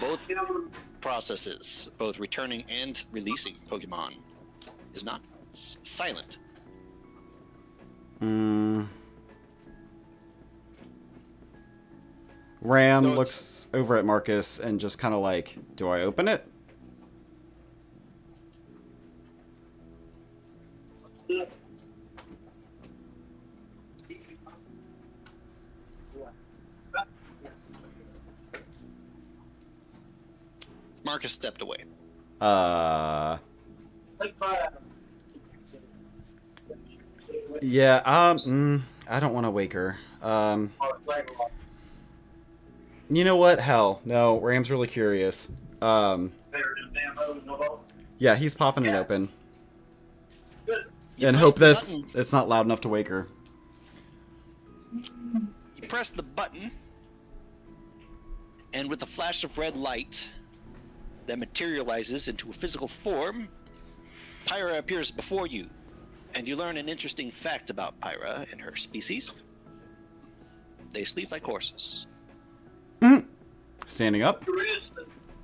Both processes, both returning and releasing Pokemon, is not silent. Ram So it's- looks over at Marcus and just kind of like, do I open it? Marcus stepped away. Yeah, I don't want to wake her. You know what? Hell, no. Ram's really curious. Yeah, he's popping it open. You And press hope the that's button- it's not loud enough to wake her. You press the button, and with a flash of red light that materializes into a physical form, Pyra appears before you, and you learn an interesting fact about Pyra and her species. They sleep like horses. Standing up.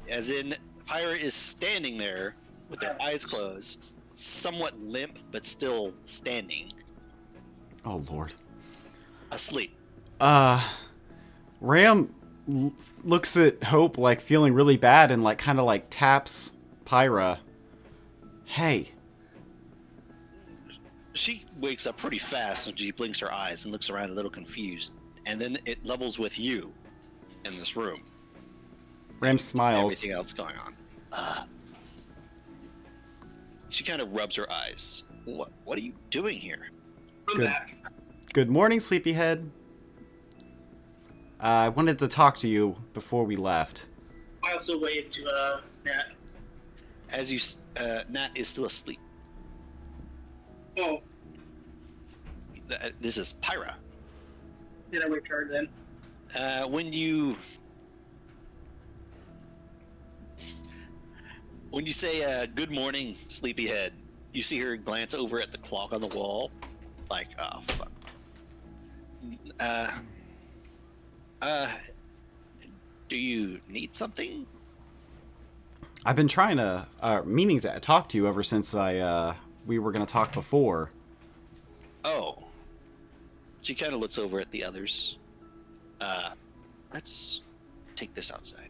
As in, Pyra is standing there with her eyes closed, somewhat limp but still standing, Oh lord. asleep. Ram looks at Hope like feeling really bad and like kind of like taps Pyra. Hey. She wakes up pretty fast and she blinks her eyes and looks around a little confused. And then it levels with you in this room. Ram smiles. Everything else going on. She kind of rubs her eyes. What are you doing here? I'm Good. back. Good morning, sleepyhead. I wanted to talk to you before we left. I also waved to Nat. As you, Nat is still asleep. Oh, This is Pyra. did I wave to her then? When you say good morning, sleepyhead, you see her glance over at the clock on the wall, like, oh fuck. Do you need something? I've been trying to, meaning to talk to you ever since we were gonna talk before. Oh. She kind of looks over at the others. Let's take this outside.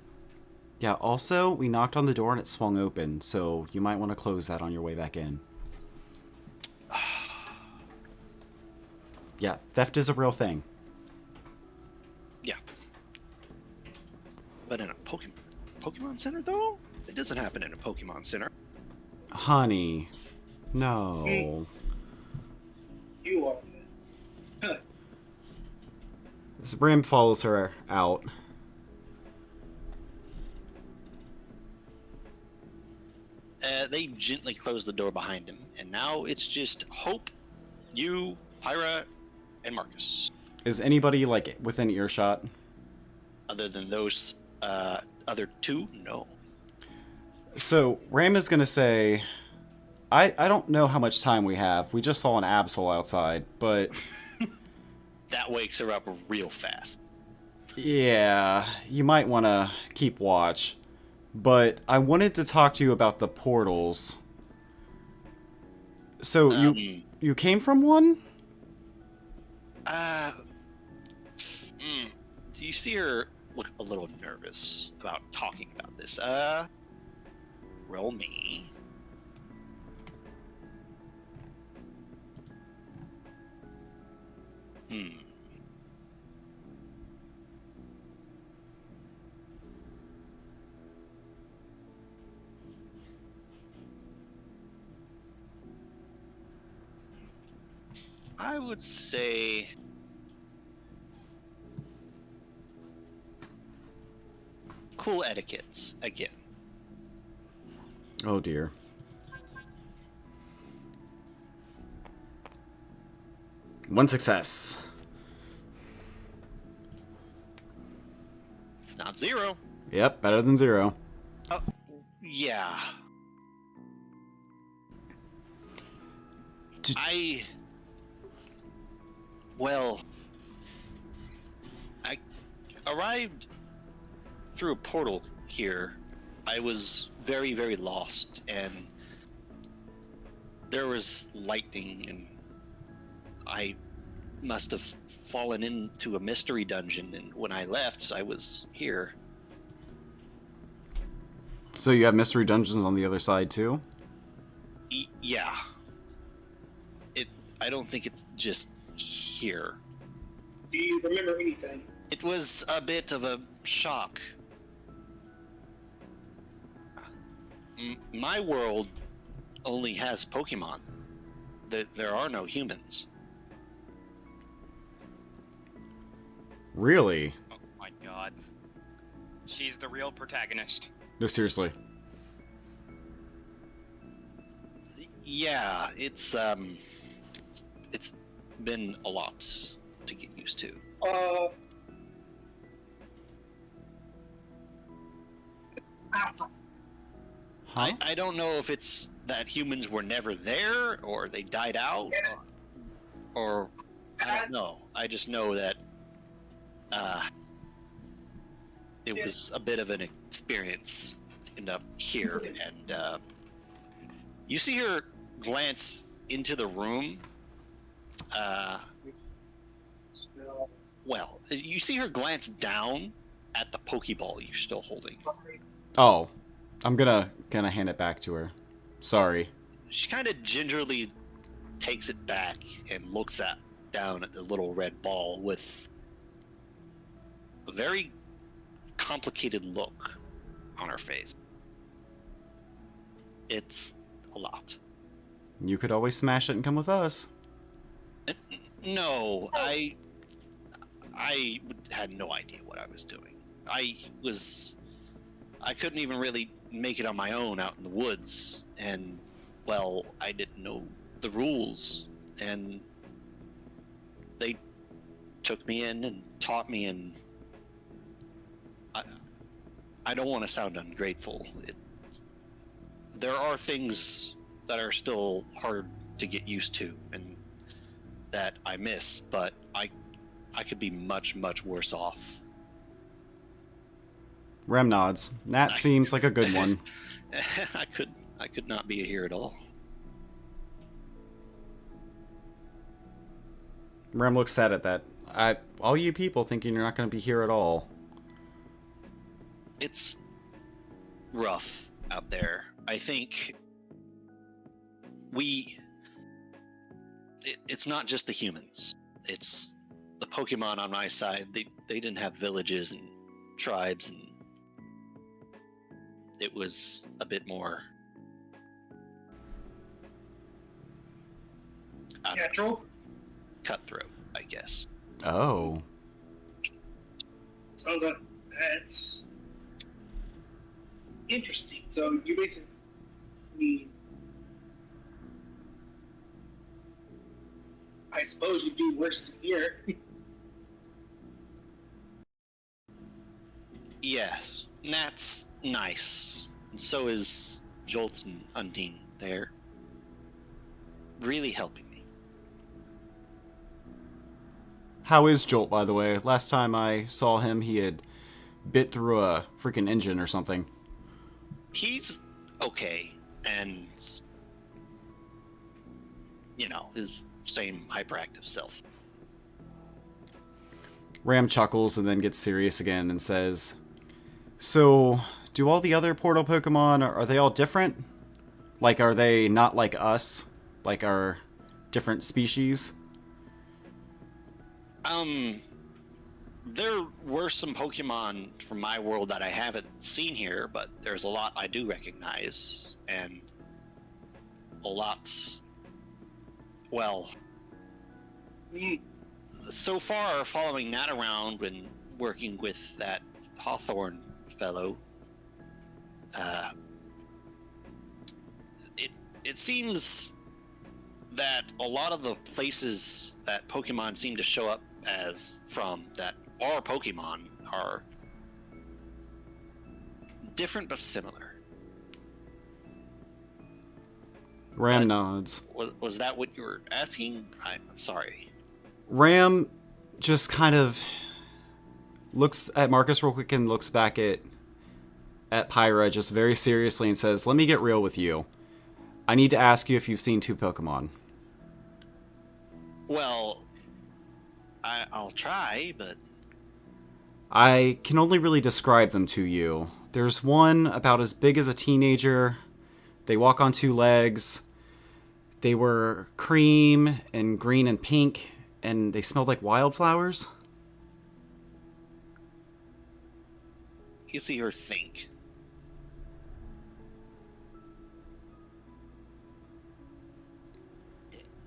Yeah, also, we knocked on the door and it swung open, so you might want to close that on your way back in. Yeah, theft is a real thing. Yeah. But in a Pokemon Center, though? It doesn't happen in a Pokemon Center. Honey. No. You are. So Ram follows her out. They gently close the door behind him, and now it's just Hope, you, Pyra, and Marcus. Is anybody, like, within earshot? Other than those other two, no. So, Ram is gonna say, I don't know how much time we have. We just saw an Absol outside, but... That wakes her up real fast. Yeah, you might want to keep watch. But I wanted to talk to you about the portals. So, you came from one? Do you see her look a little nervous about talking about this? Roll me. I would say cool etiquettes again. Oh dear. One success. It's not zero. Yep, better than zero. Oh, yeah. Well, I arrived through a portal here. I was very, very lost, and there was lightning, and I must have fallen into a mystery dungeon, and when I left, I was here. So you have mystery dungeons on the other side too? Yeah. I don't think it's just here. Do you remember anything? It was a bit of a shock. My world only has Pokemon. There are no humans. Really? Oh my god. She's the real protagonist. No, seriously. Yeah, it's been a lot to get used to. Huh? I don't know if it's that humans were never there, or they died out, or I don't know. I just know that it was a bit of an experience to end up here, and you see her glance into the room. Well, you see her glance down at the Pokeball you're still holding. Oh, I'm gonna hand it back to her. Sorry. She kind of gingerly takes it back and looks down at the little red ball with a very complicated look on her face. It's a lot. You could always smash it and come with us. No, I had no idea what I was doing. I couldn't even really make it on my own out in the woods, and well, I didn't know the rules, and they took me in and taught me, and I don't want to sound ungrateful. There are things that are still hard to get used to, and that I miss, but I could be much, much worse off. Rem nods. That seems like a good one. I could not be here at all. Rem looks sad at that. All you people thinking you're not going to be here at all. It's rough out there. I think it's not just the humans. It's the Pokemon on my side. They didn't have villages and tribes, and it was a bit more Natural? cutthroat, I guess. Oh. Sounds like that's interesting. So you basically need, I suppose you do worse than here. Yes, that's nice. And so is Jolts and Undine. They're really helping me. How is Jolt, by the way? Last time I saw him, he had bit through a freaking engine or something. He's okay, and his same hyperactive self. Ram chuckles and then gets serious again and says, "So, do all the other Portal Pokemon, are they all different? Like, are they not like us? Like our different species?" There were some Pokemon from my world that I haven't seen here, but there's a lot I do recognize, and a lot, well, so far following that around and working with that Hawthorne fellow, it seems that a lot of the places that Pokemon seem to show up as from that are Pokemon are different but similar. Ram nods. Was that what you were asking? I'm sorry. Ram just kind of looks at Marcus real quick and looks back at Pyra just very seriously and says, "Let me get real with you. I need to ask you if you've seen two Pokemon." Well, I'll try, but I can only really describe them to you. There's one about as big as a teenager. They walk on two legs. They were cream and green and pink, and they smelled like wildflowers. you see her think.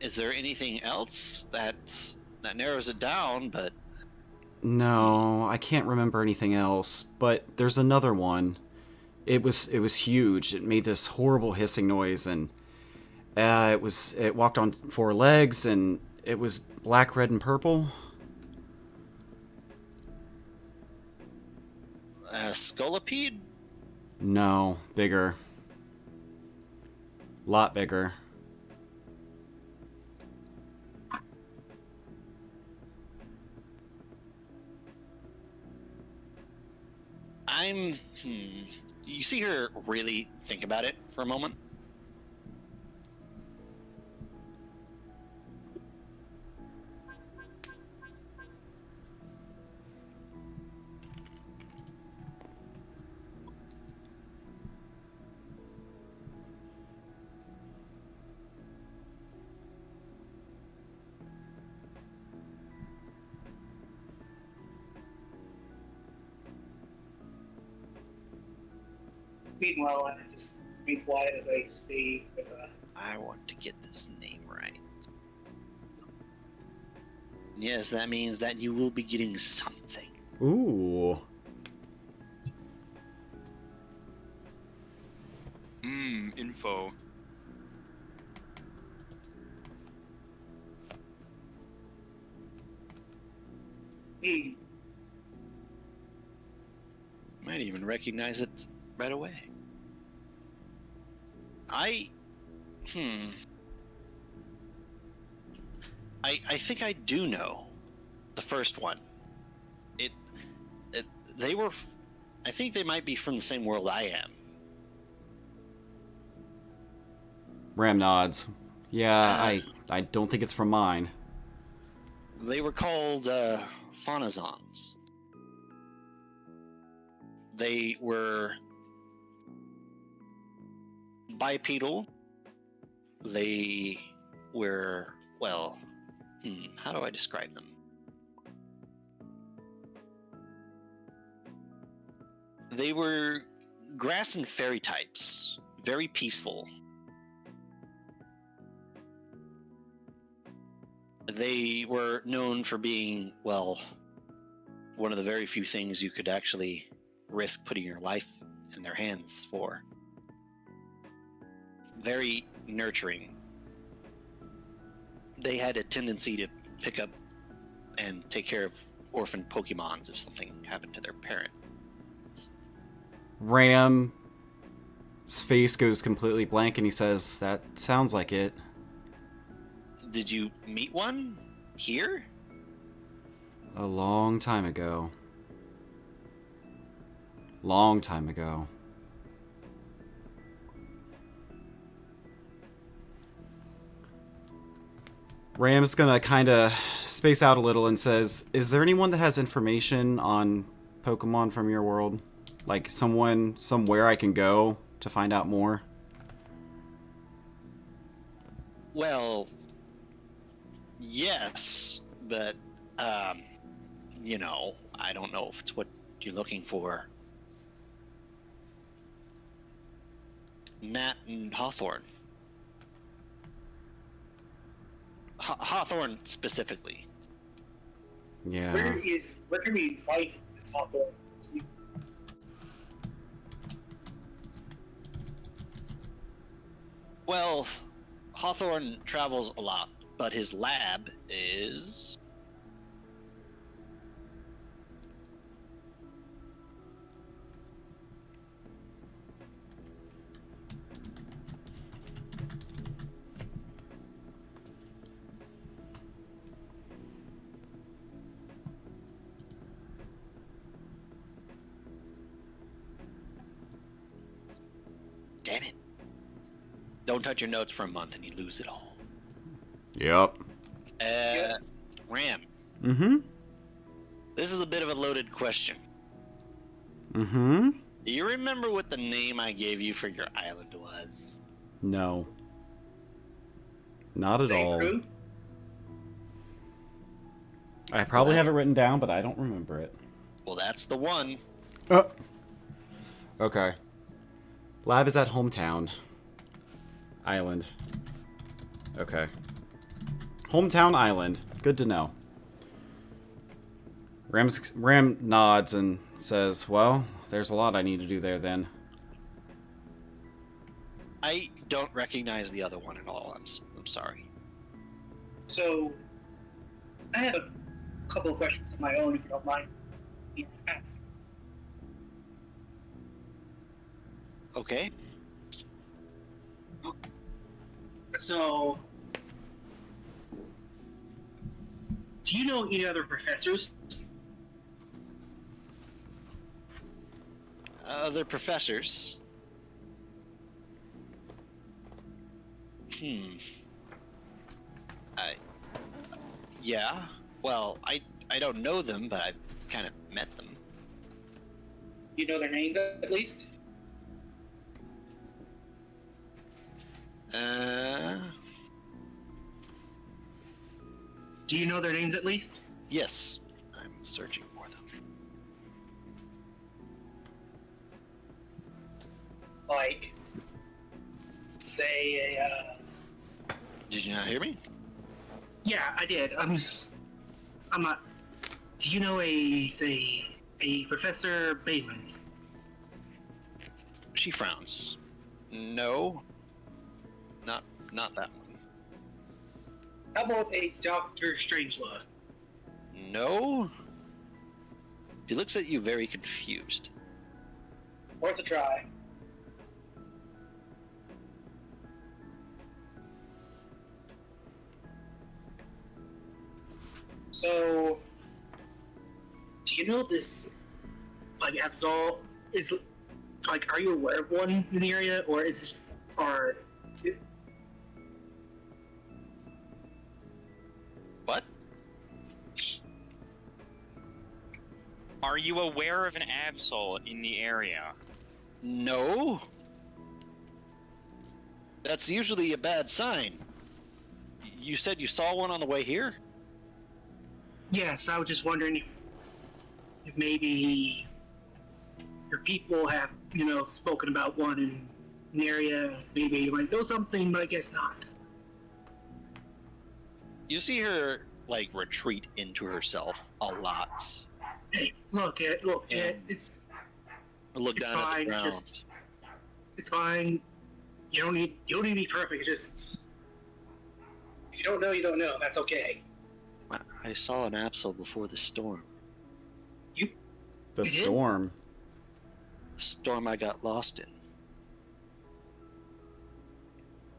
Is there anything else that narrows it down? But No, I can't remember anything else, but there's another one. It was huge. It made this horrible hissing noise, and it walked on four legs, and it was black, red, and purple. a scolipede? No, bigger. Lot bigger. I'm. You see her really think about it for a moment. Meanwhile, I just be quiet as I stay with I want to get this name right. Yes, that means that you will be getting something. Ooh. Info. Might even recognize it right away. I think I do know the first one. They were. I think they might be from the same world I am. Ram nods. Yeah, I don't think it's from mine. They were called Faunazons. They were bipedal. They were, well, how do I describe them? They were grass and fairy types, very peaceful. They were known for being, well, one of the very few things you could actually risk putting your life in their hands for. Very nurturing. They had a tendency to pick up and take care of orphan Pokemons if something happened to their parent. Ram's face goes completely blank and he says, "That sounds like it." Did you meet one here? A long time ago. Long time ago. Ram's gonna kind of space out a little and says, "Is there anyone that has information on Pokemon from your world? Like someone, somewhere I can go to find out more?" Well, yes, but, I don't know if it's what you're looking for. Nat and Hawthorne. Hawthorne specifically. Yeah. where can we find this Hawthorne? Well, Hawthorne travels a lot, but his lab is... Damn it. Don't touch your notes for a month and you lose it all. Yep. Ram, Mm-hmm. This is a bit of a loaded question. Mm-hmm. Do you remember what the name I gave you for your island was? No. Not at all. Who? I probably have that's- it written down, but I don't remember it. Well, that's the one. Oh. Okay. Lab is at hometown. Island. Okay. Hometown island. Good to know. Ram nods and says, well, there's a lot I need to do there then. I don't recognize the other one at all. I'm sorry. So, I have a couple of questions of my own, if you don't mind me asking. Okay. So, do you know any other professors? Other professors? Yeah. Well, I don't know them, but I've kind of met them. You know their names at least? Do you know their names at least? Yes. I'm searching for them. Like, say Did you not hear me? yeah, I did. I'm not. Do you know a Professor Balin? She frowns. No. Not that one. How about a Doctor Strangelove? No. She looks at you very confused. Worth a try. So, do you know this, like, Absol is, like, are you aware of one in the area, or What? Are you aware of an Absol in the area? No. That's usually a bad sign. You said you saw one on the way here? Yes, I was just wondering if maybe your people have, spoken about one in the area. Maybe you might know something, but I guess not. You see her, like, retreat into herself a lot. Hey, look, it's Look It's down at the fine, ground. it's fine. You don't need to be perfect. Just if you don't know, you don't know. That's okay. I saw an Absol before the storm. The You did? storm. The storm I got lost in.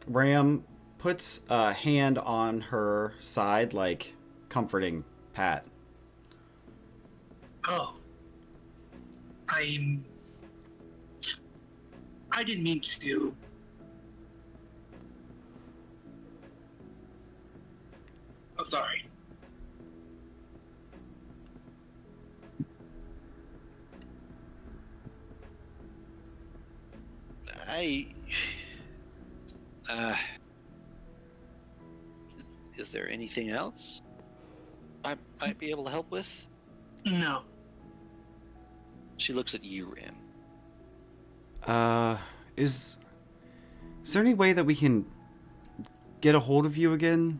Ram puts a hand on her side, like comforting Pat. Oh, I didn't mean to. I'm sorry. Is there anything else I might be able to help with? No. She looks at you, Ram. Is there any way that we can get a hold of you again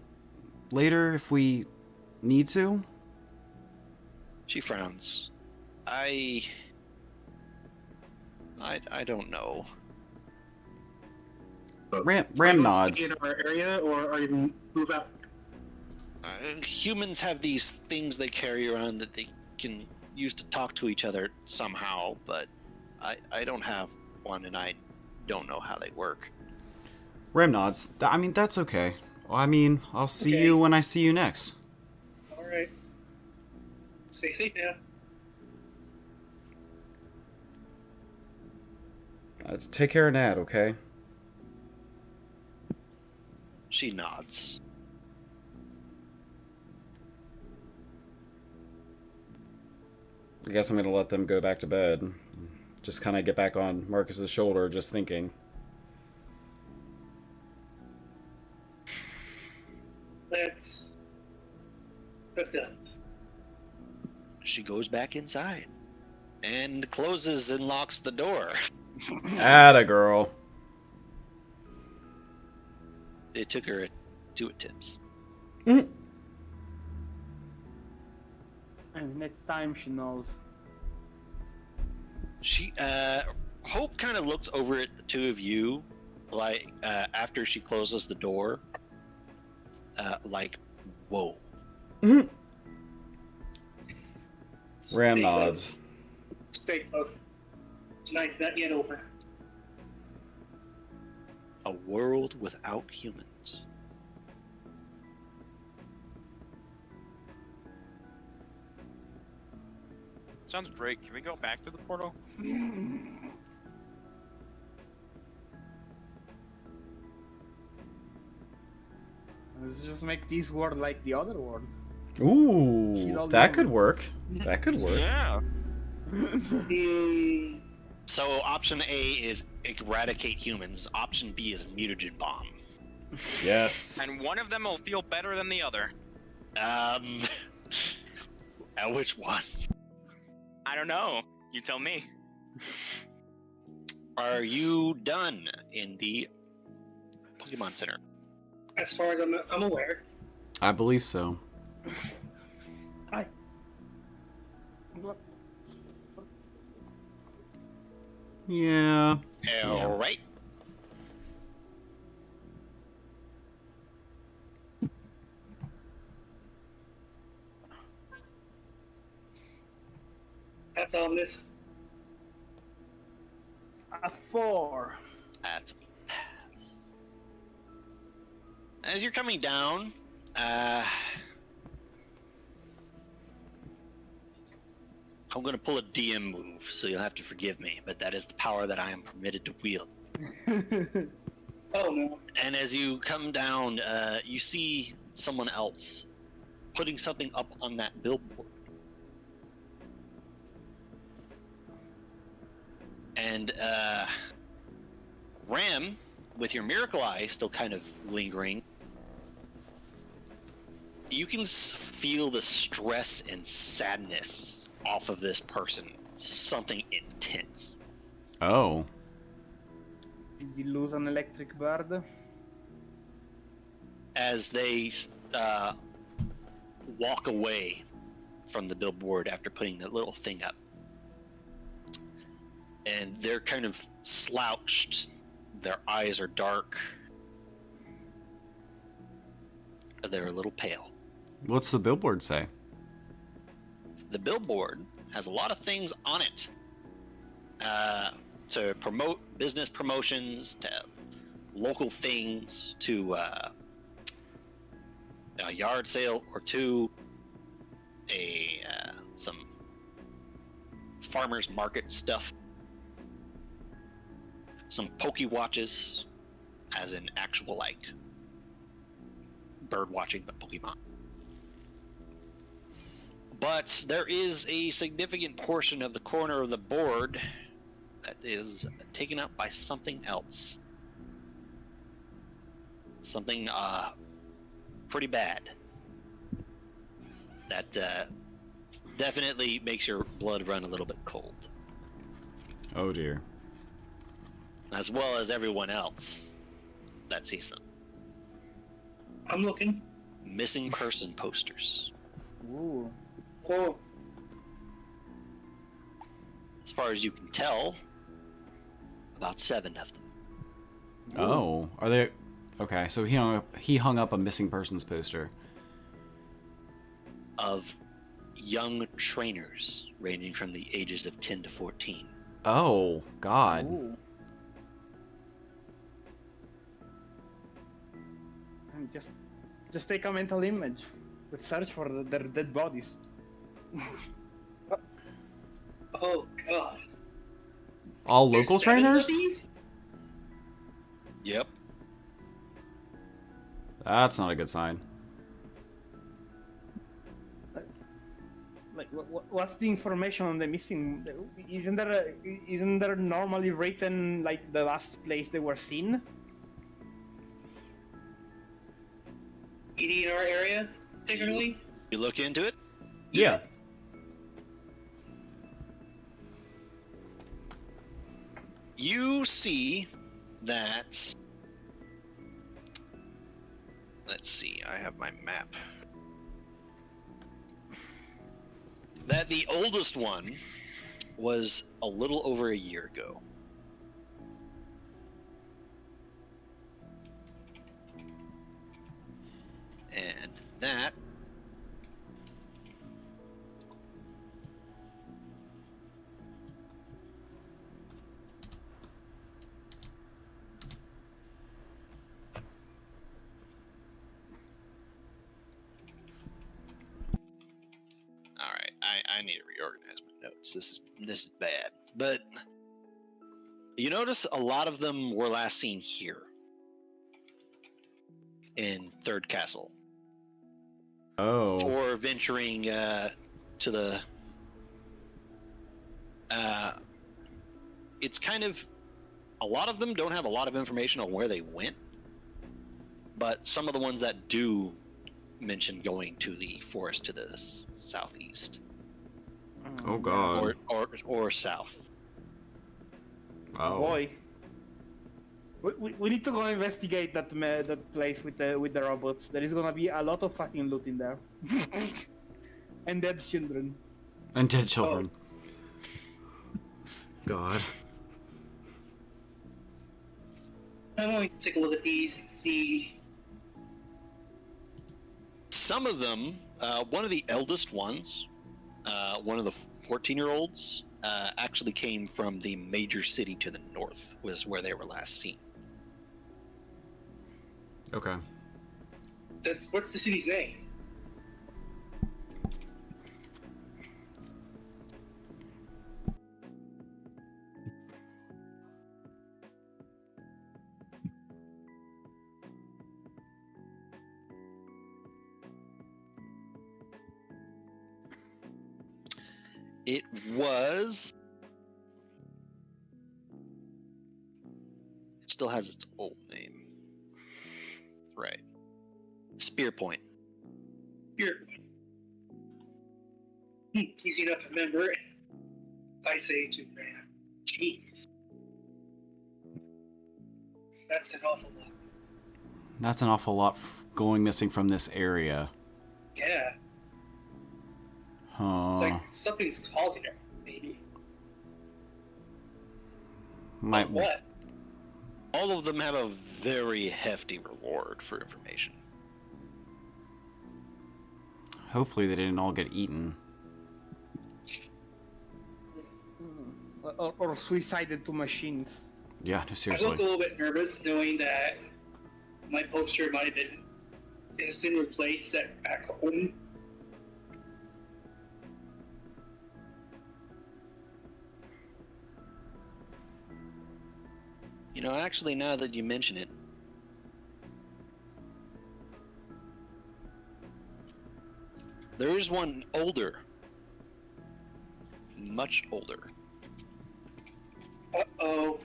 later if we need to? She frowns. I don't know. Ram Are you nods. staying in our area, or are you gonna move out? Humans have these things they carry around that they can use to talk to each other somehow, but I don't have one, and I don't know how they work. Ram nods. I mean, that's okay. I mean, I'll see Okay. you when I see you next. All right. Stay safe now. Take care of Nat, okay? She nods. I guess I'm gonna let them go back to bed. Just kind of get back on Marcus's shoulder, just thinking. Let's go. She goes back inside and closes and locks the door. Atta girl. It took her 2 attempts. And next time she knows. She, Hope kind of looks over at the two of you, like, after she closes the door. Like, whoa. Ram Stay nods. close. Stay close. Tonight's not yet over. A world without humans. Sounds great. Can we go back to the portal? Let's just make this world like the other world. Ooh, that could work. That could work. Yeah. So option A is eradicate humans. Option B is mutagen bomb. Yes. And one of them will feel better than the other. Which one? I don't know. You tell me. Are you done in the Pokemon Center? As far as I'm aware. I believe so. Hi. Yeah. All right. That's ominous. A 4. That's a pass. As you're coming down, I'm going to pull a DM move, so you'll have to forgive me, but that is the power that I am permitted to wield. Oh no. And as you come down, you see someone else putting something up on that billboard. And Ram, with your Miracle Eye still kind of lingering, you can feel the stress and sadness off of this person. Something intense. Oh. Did you lose an electric bird? As they walk away from the billboard after putting that little thing up. And they're kind of slouched. Their eyes are dark. They're a little pale. What's the billboard say? The billboard has a lot of things on it. To promote business promotions, to local things, to a yard sale or two, some farmers market stuff, some Poke watches, as in actual like bird watching, but Pokemon. But there is a significant portion of the corner of the board that is taken up by something else. Something pretty bad. That definitely makes your blood run a little bit cold. Oh dear. As well as everyone else that sees them. I'm looking. Missing person posters. Ooh. Oh, As far as you can tell, about 7 of them. Oh, are they? Okay, so he hung up a missing persons poster. Of young trainers ranging from the ages of 10 to 14. Oh God. Ooh. And just take a mental image. Let's search for their dead bodies. oh God. All There's local 7 of trainers? these? Yep. That's not a good sign. like what's the information on the missing? Isn't there normally written like the last place they were seen? Any in our area, particularly? You look into it. Yeah. You see that. Let's see. I have my map. That the oldest one was a little over a year ago. And that Alright, I need to reorganize my notes. This is bad. But you notice a lot of them were last seen here. In Third Castle. Oh. Or venturing to the it's kind of a lot of them don't have a lot of information on where they went, but some of the ones that do mention going to the forest to the southeast. Oh God. Or south. Oh. Boy. We need to go investigate that place with the robots. There is gonna be a lot of fucking loot in there, and dead children. And dead children. God. I'm going to take a look at these and see. Some of them, one of the eldest ones, one of the 14-year-olds, actually came from the major city to the north, was where they were last seen. Okay. What's the city's name? It was. It still has its old name. Right. Spear Point. Here. Easy enough to remember. I say to man, jeez. That's an awful lot. That's an awful lot going missing from this area. Yeah. Huh. It's like something's causing it, maybe. Might. What? All of them have a very hefty reward for information. Hopefully they didn't all get eaten. Or suicided to machines. Yeah, no, I seriously. look a little bit nervous knowing that my poster might have been in a similar place at back home. You know, actually, now that you mention it, there is one older. Much older. Uh-oh.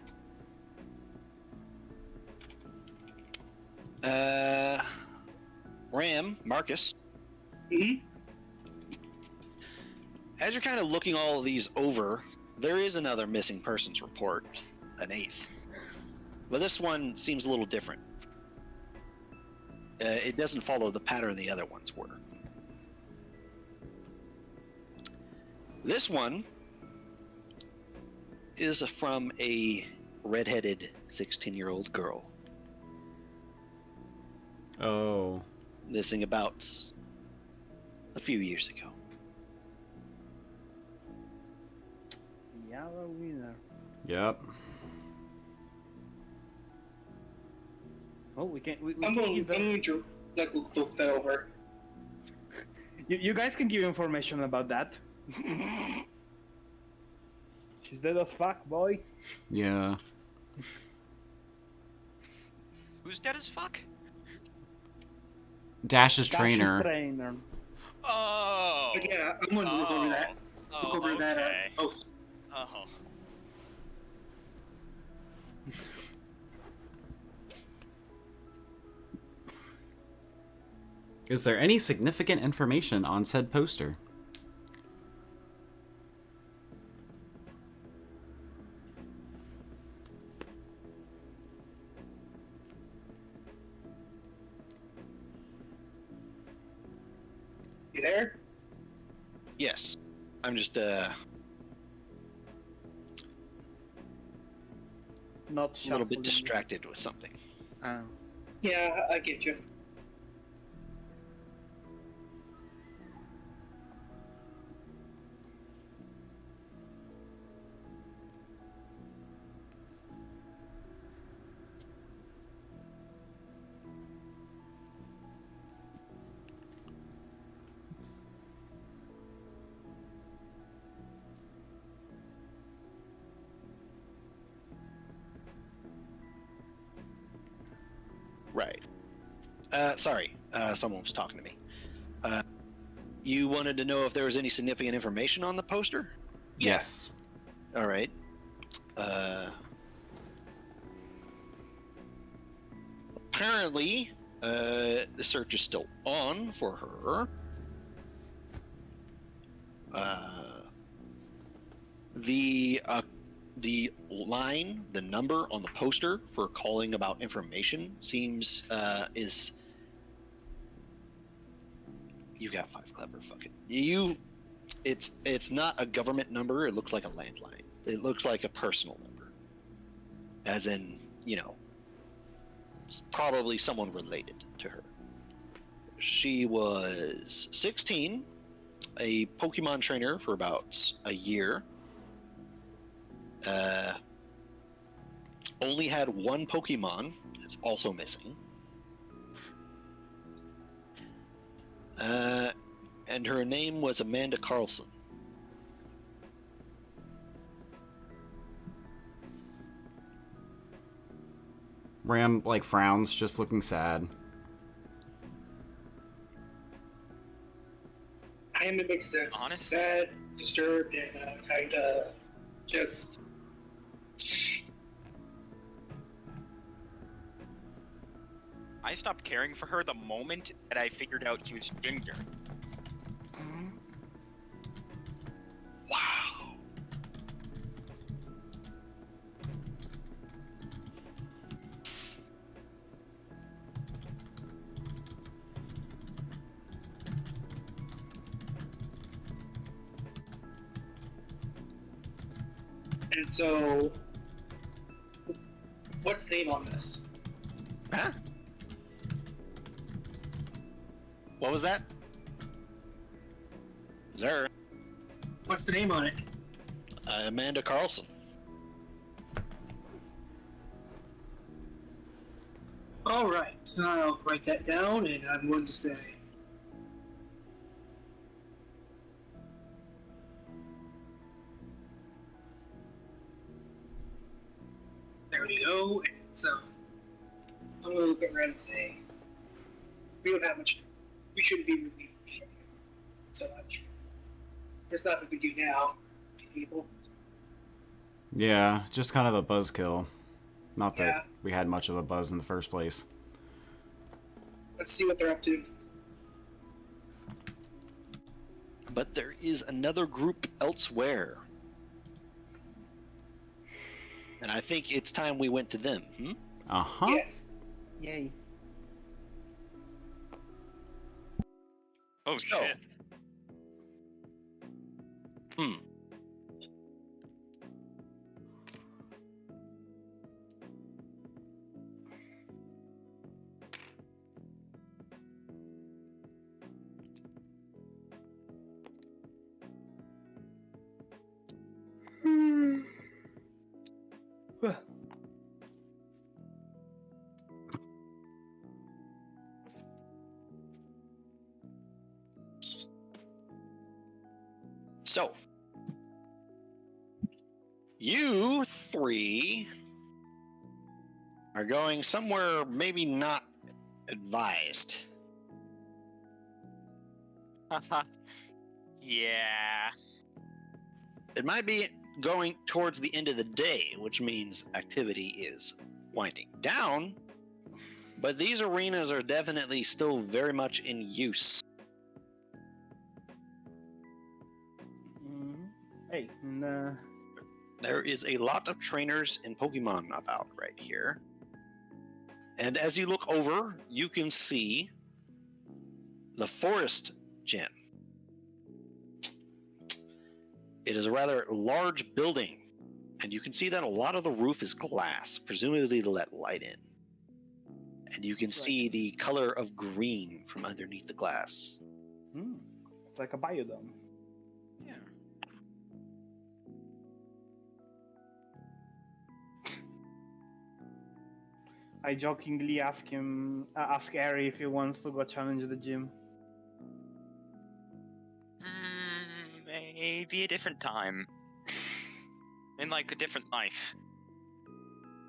Marcus, Hmm? as you're kind of looking all of these over, there is another missing persons report, an 8th. But this one seems a little different. It doesn't follow the pattern the other ones were. This one is from a redheaded 16-year-old girl. Oh. Missing about a few years ago. Yellow winner. Yep. Oh, we can't. I'm going to look that over. You guys can give information about that. She's dead as fuck, boy. Yeah. Who's dead as fuck? Dash's trainer. Oh. But yeah, I'm going to look over that. Look over that okay. post. Oh. Is there any significant information on said poster? You there? Yes. I'm just Not a little bit shuffling. distracted with something. Ah. Yeah, I get you. Right. Sorry. Someone was talking to me. You wanted to know if there was any significant information on the poster? Yes. All right. Apparently, the search is still on for her. The line, the number on the poster for calling about information seems is. You got 5 clever. Fuck it. It's not a government number. It looks like a landline. It looks like a personal number, as in, probably someone related to her. She was 16, a Pokemon trainer for about a year. Only had one Pokemon that's also missing. And her name was Amanda Carlson. Ram, frowns, just looking sad. I am a mix of Honestly. sad, disturbed, and kind of just. I stopped caring for her the moment that I figured out she was ginger. Wow. And so, what's the name on this? Huh? What was that? Zer. What's the name on it? Amanda Carlson. All right, so I'll write that down, and I'm going to say. There we go. And so I'm going to look around and say, we don't have much. We shouldn't be really so much. There's nothing we can do now. These people. Yeah, just kind of a buzzkill. Not that Yeah. we had much of a buzz in the first place. Let's see what they're up to. But there is another group elsewhere. And I think it's time we went to them. Uh-huh. Yes. Yay. Oh, So- shit. So, you 3 are going somewhere maybe not advised. Yeah. It might be going towards the end of the day, which means activity is winding down. But these arenas are definitely still very much in use. Hey, There is a lot of trainers and Pokemon about right here. And as you look over, you can see the Forest Gym. It is a rather large building, and you can see that a lot of the roof is glass, presumably to let light in. And you can see the color of green from underneath the glass. It's like a biodome. Yeah. I jokingly ask Harry if he wants to go challenge the gym. Maybe a different time. In like a different life.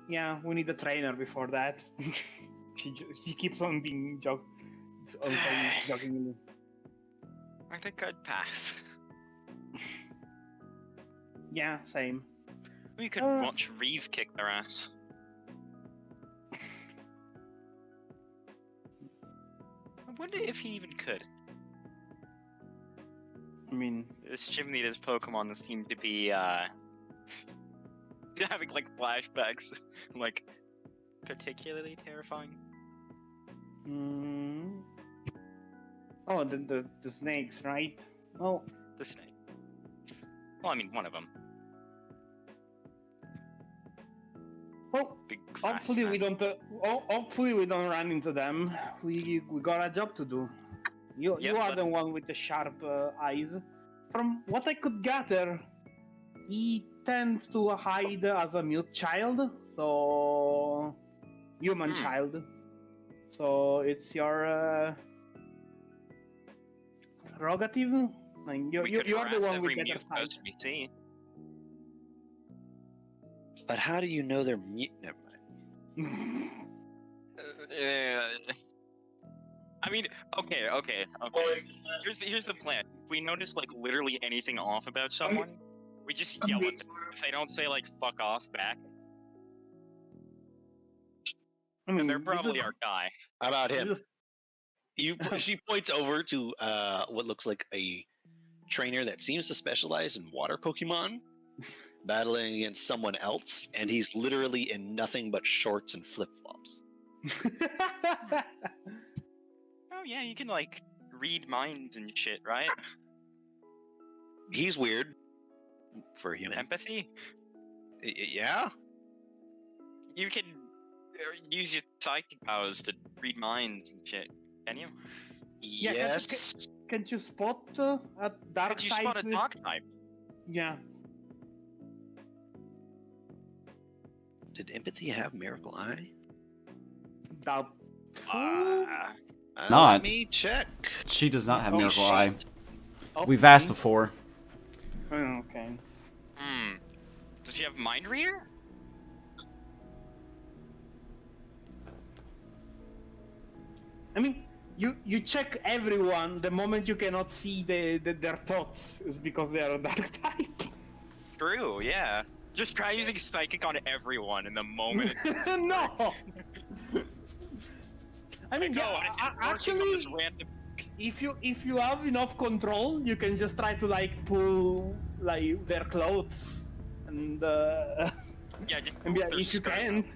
Yeah, we need a trainer before that. She keeps on being jokingly. I think I'd pass. Yeah, same. We could watch Reeve kick their ass. I wonder if he even could. I mean, This gym leader's Pokemon seem to be having like flashbacks, like particularly terrifying. Oh, the snakes, right? Oh, The snake. Well, I mean, one of them. well. Big Hopefully we man. don't. Hopefully we don't run into them. We got a job to do. You are the one with the sharp eyes. From what I could gather, he tends to hide as a mute child, so human child. So it's your prerogative. Like you are the one with better sight. We see. But how do you know they're mute? Never mind. I mean, okay. Here's the plan. If we notice like literally anything off about someone, we just yell at them. If they don't say like "fuck off" back, then they're probably our guy. How about him? She points over to what looks like a trainer that seems to specialize in water Pokemon, battling against someone else, and he's literally in nothing but shorts and flip-flops. Oh yeah, you can like read minds and shit, right? He's weird for a human. Empathy. Yeah. You can use your psychic powers to read minds and shit. Can you? Yeah, Yes. Can you spot a dark type? Could you spot a dark type? Yeah. Did Empathy have Miracle Eye? Not. Let me check. She does not have Oh, Miracle shit. Eye. We've asked before. Okay. Does she have Mind Reader? I mean, you check everyone the moment you cannot see their thoughts is because they are a dark type. True, yeah. Just try using Psychic on everyone in the moment. No. I mean, actually, if you have enough control, you can just try to like pull like their clothes, and yeah, just and yeah, their if you skirt can't, up.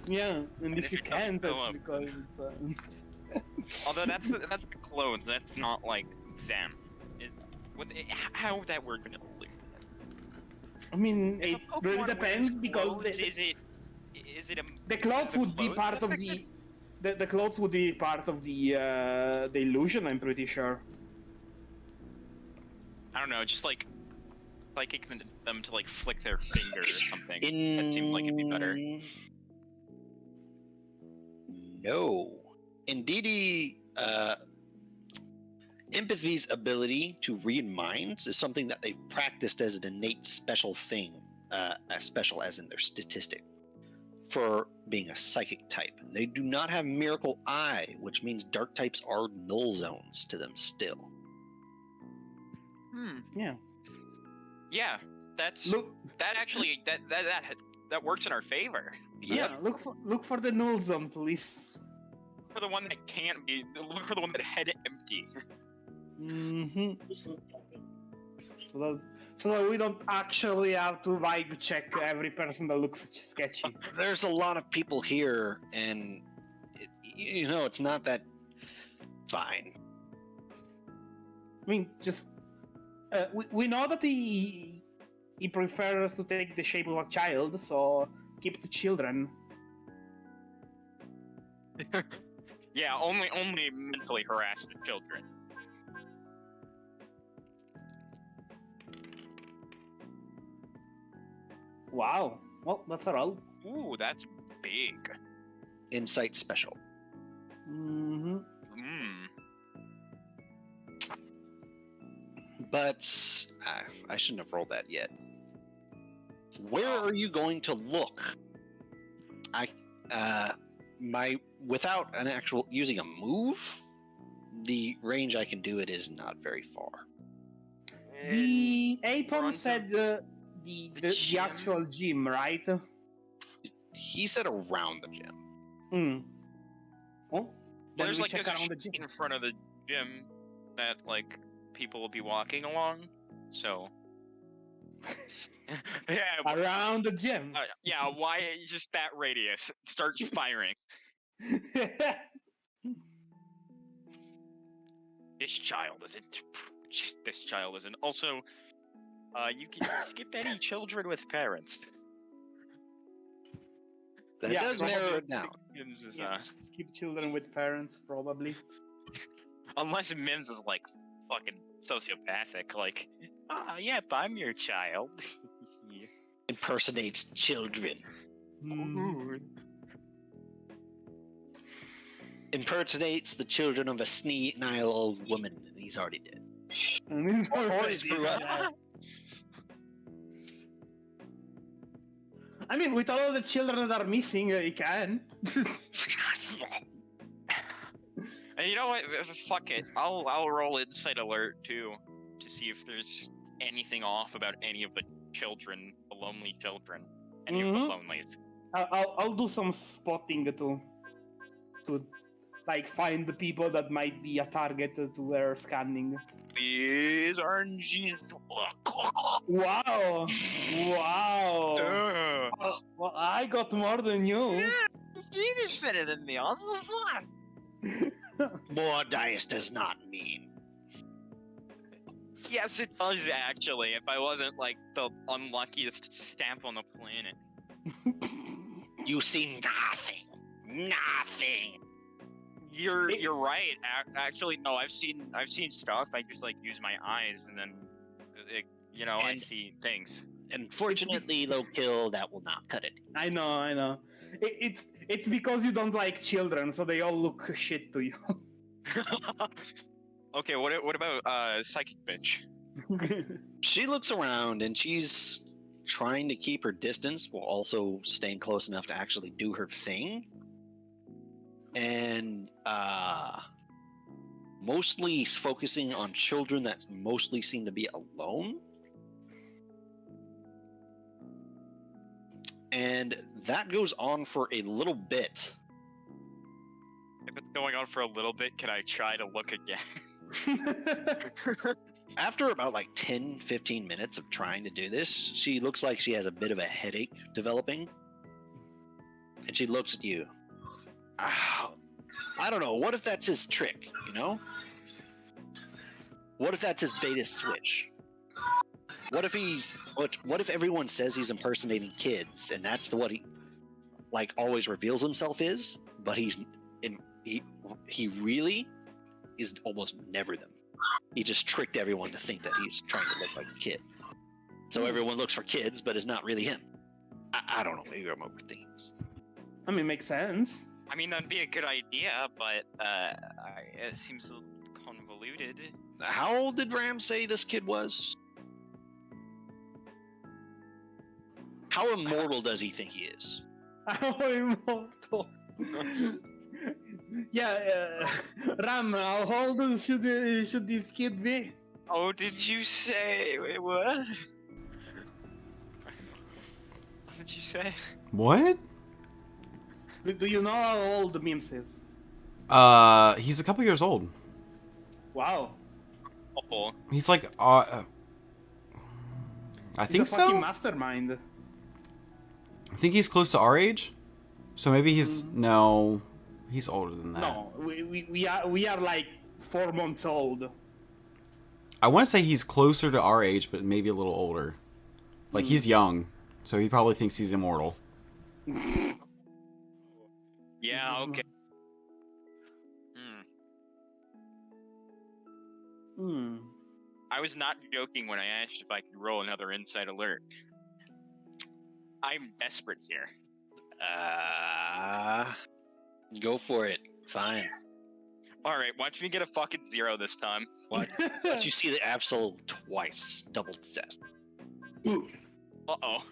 yeah, and if you it doesn't can't, go that's up. because it's. Although that's the clothes, that's not like them. How would that work vanilla? I mean, If it a Pokemon really wears depends because clothes, is it the clothes would be part of the. The clothes would be part of the illusion, I'm pretty sure. I don't know, just like psychic them to like flick their finger or something. That seems like it'd be better. No. Indeed, Empathy's ability to read minds is something that they've practiced as an innate special thing, as special as in their statistic, for being a psychic type. They do not have Miracle Eye, which means dark types are null zones to them still. Yeah. Yeah, that's Look. that actually that works in our favor. Yeah. Look for the null zone, please. For the one that can't be, look for the one that head empty. Mm-hmm. So that we don't actually have to vibe check every person that looks sketchy. There's a lot of people here, and it's not that fine. I mean, just we know that he prefers to take the shape of a child, so keep the children. Yeah, only mentally harass the children. Wow. Well, that's a roll. Ooh, that's big. Insight special. Mm-hmm. But I shouldn't have rolled that yet. Where are you going to look? Without an actual using a move, the range I can do it is not very far. The Apon front of said the gym? actual gym, right? He said around the gym. Hmm. Well, then There's we like check there's a around the gym. in front of the gym that like people will be walking along. So yeah, Around the gym. yeah. Why just that radius? Start firing. This child isn't. This child isn't. Also, you can skip any children with parents. That Yeah, does probably. narrow it down. Mims is Yeah, skip children with parents, probably. unless Mims is like fucking sociopathic, like, yep, I'm your child. Impersonates children. Impersonates the children of a senile old woman, and he's already dead. And he's Or he's grew up. I mean, with all the children that are missing, he can. And you know what? Fuck it. I'll roll insight alert too to see if there's anything off about any of the children, the lonely children, any of the lonelies. I'll do some spotting to like find the people that might be a target to their scanning. These RNGs. Wow! Wow! Well, I got more than you. You did better than me. All the fun. More dice does not mean. Yes, it does actually. If I wasn't like the unluckiest stamp on the planet. You see nothing. Nothing. You're right. Actually, no. I've seen stuff. I just like use my eyes, and then, I see things. Unfortunately, though, kill that will not cut it. I know. It's because you don't like children, so they all look shit to you. Okay, what about psychic bitch? She looks around and she's trying to keep her distance while also staying close enough to actually do her thing. And mostly focusing on children that mostly seem to be alone. And that goes on for a little bit. If it's going on for a little bit, can I try to look again? After about like 10-15 minutes of trying to do this, she looks like she has a bit of a headache developing. And she looks at you. I don't know. What if that's his trick, What if that's his beta switch? What if everyone says he's impersonating kids and that's what he like always reveals himself is, but he really is almost never them. He just tricked everyone to think that he's trying to look like a kid. So everyone looks for kids, but it's not really him. I don't know. Maybe I'm overthinking this. I mean, makes sense. I mean, that'd be a good idea, but it seems a little convoluted. How old did Ram say this kid was? How immortal does he think he is? How immortal. Yeah, Ram, how old should this kid be? Oh, did you say wait, what? What did you say? What? Do you know how old the memes is? He's a couple years old. Wow. Oh, He's like, I He's think a fucking so. mastermind. I think he's close to our age. So maybe he's no, he's older than that. No, we are like 4 months old. I want to say he's closer to our age, but maybe a little older. Like he's young, so he probably thinks he's immortal. yeah, okay. I was not joking when I asked if I could roll another insight alert. I'm desperate here. Go for it. Fine. Alright, watch me get a fucking 0 this time. Watch you see the absol twice, double success. Oof. Uh-oh.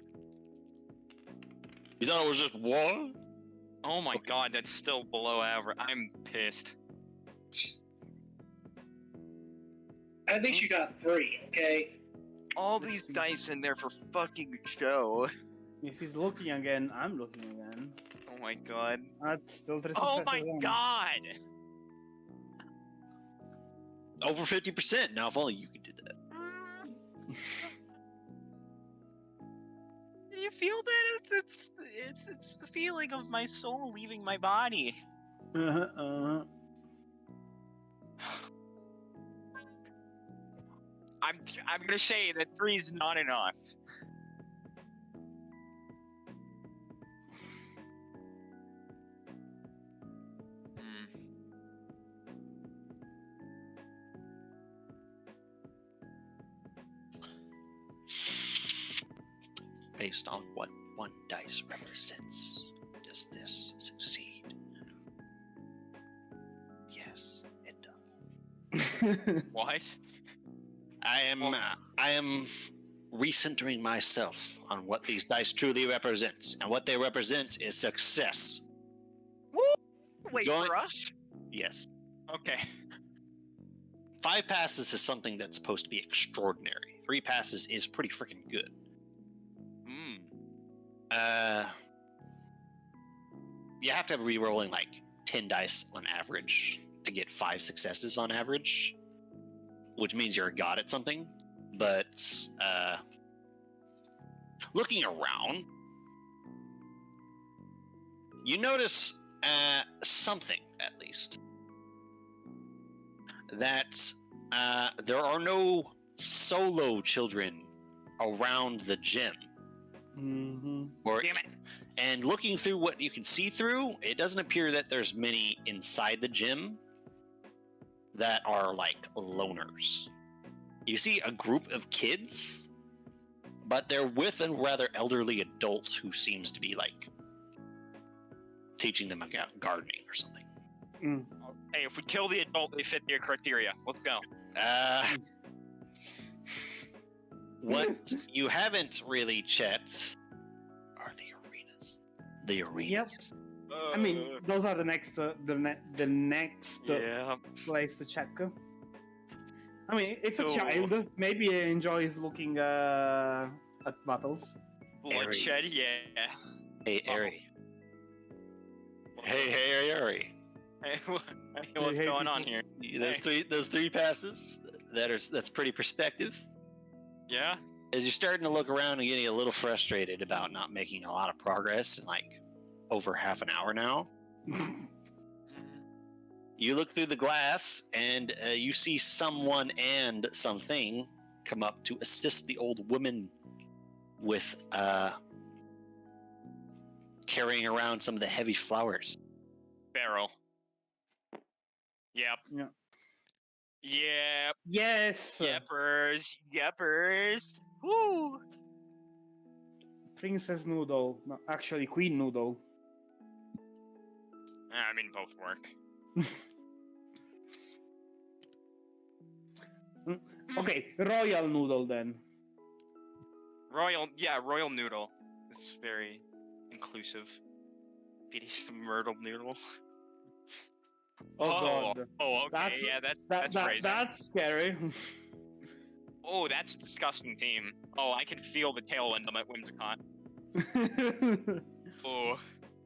You thought it was just one? Oh my god, that's still below average. I'm pissed. I think you got 3, okay? All these dice in there for fucking show. If he's looking again, I'm looking again. Oh my god. That's still 3 Oh successes my on. god! Over 50%. Now, if only you could do that. Do you feel that? It's the feeling of my soul leaving my body. I'm gonna say that 3 is not enough. Based on what one dice represents, does this succeed? Yes, it does. What? I am recentering myself on what these dice truly represent, and what they represent is success. Woo! Wait, Going- for us? Yes. Okay. 5 passes is something that's supposed to be extraordinary. 3 passes is pretty freaking good. You have to have re-rolling like 10 dice on average to get 5 successes on average, which means you're a god at something. But looking around, you notice something, at least, that there are no solo children around the gym. Or, Damn it. and looking through what you can see through, it doesn't appear that there's many inside the gym that are like loners. You see a group of kids, but they're with a rather elderly adult who seems to be like teaching them about gardening or something. Hey, if we kill the adult, they fit their criteria. Let's go. What you haven't really checked are the arenas. The arenas. I mean, those are the next, the next Yeah. place to check. I mean, it's a So- child. Maybe he enjoys looking at battles. Bloodshed, yeah. Hey, Ari. Hey, Ari. Hey, what's Hey, going on people. here? Those three passes. That's pretty perspective. Yeah? As you're starting to look around and getting a little frustrated about not making a lot of progress in like over half an hour now, you look through the glass and you see someone and something come up to assist the old woman with carrying around some of the heavy flowers. Barrel. Yep. Yeah. Yep. Yes. Yeppers. Yeppers. Woo! Princess Noodle. No, actually, Queen Noodle. I mean, both work. Okay, Royal Noodle then. Royal noodle. It's very inclusive. Feeding some myrtle noodle. Oh god. Oh, okay. That's- That's crazy. That's scary. Oh, that's a disgusting team. Oh, I can feel the tailwind on that Whimsicott. Oh,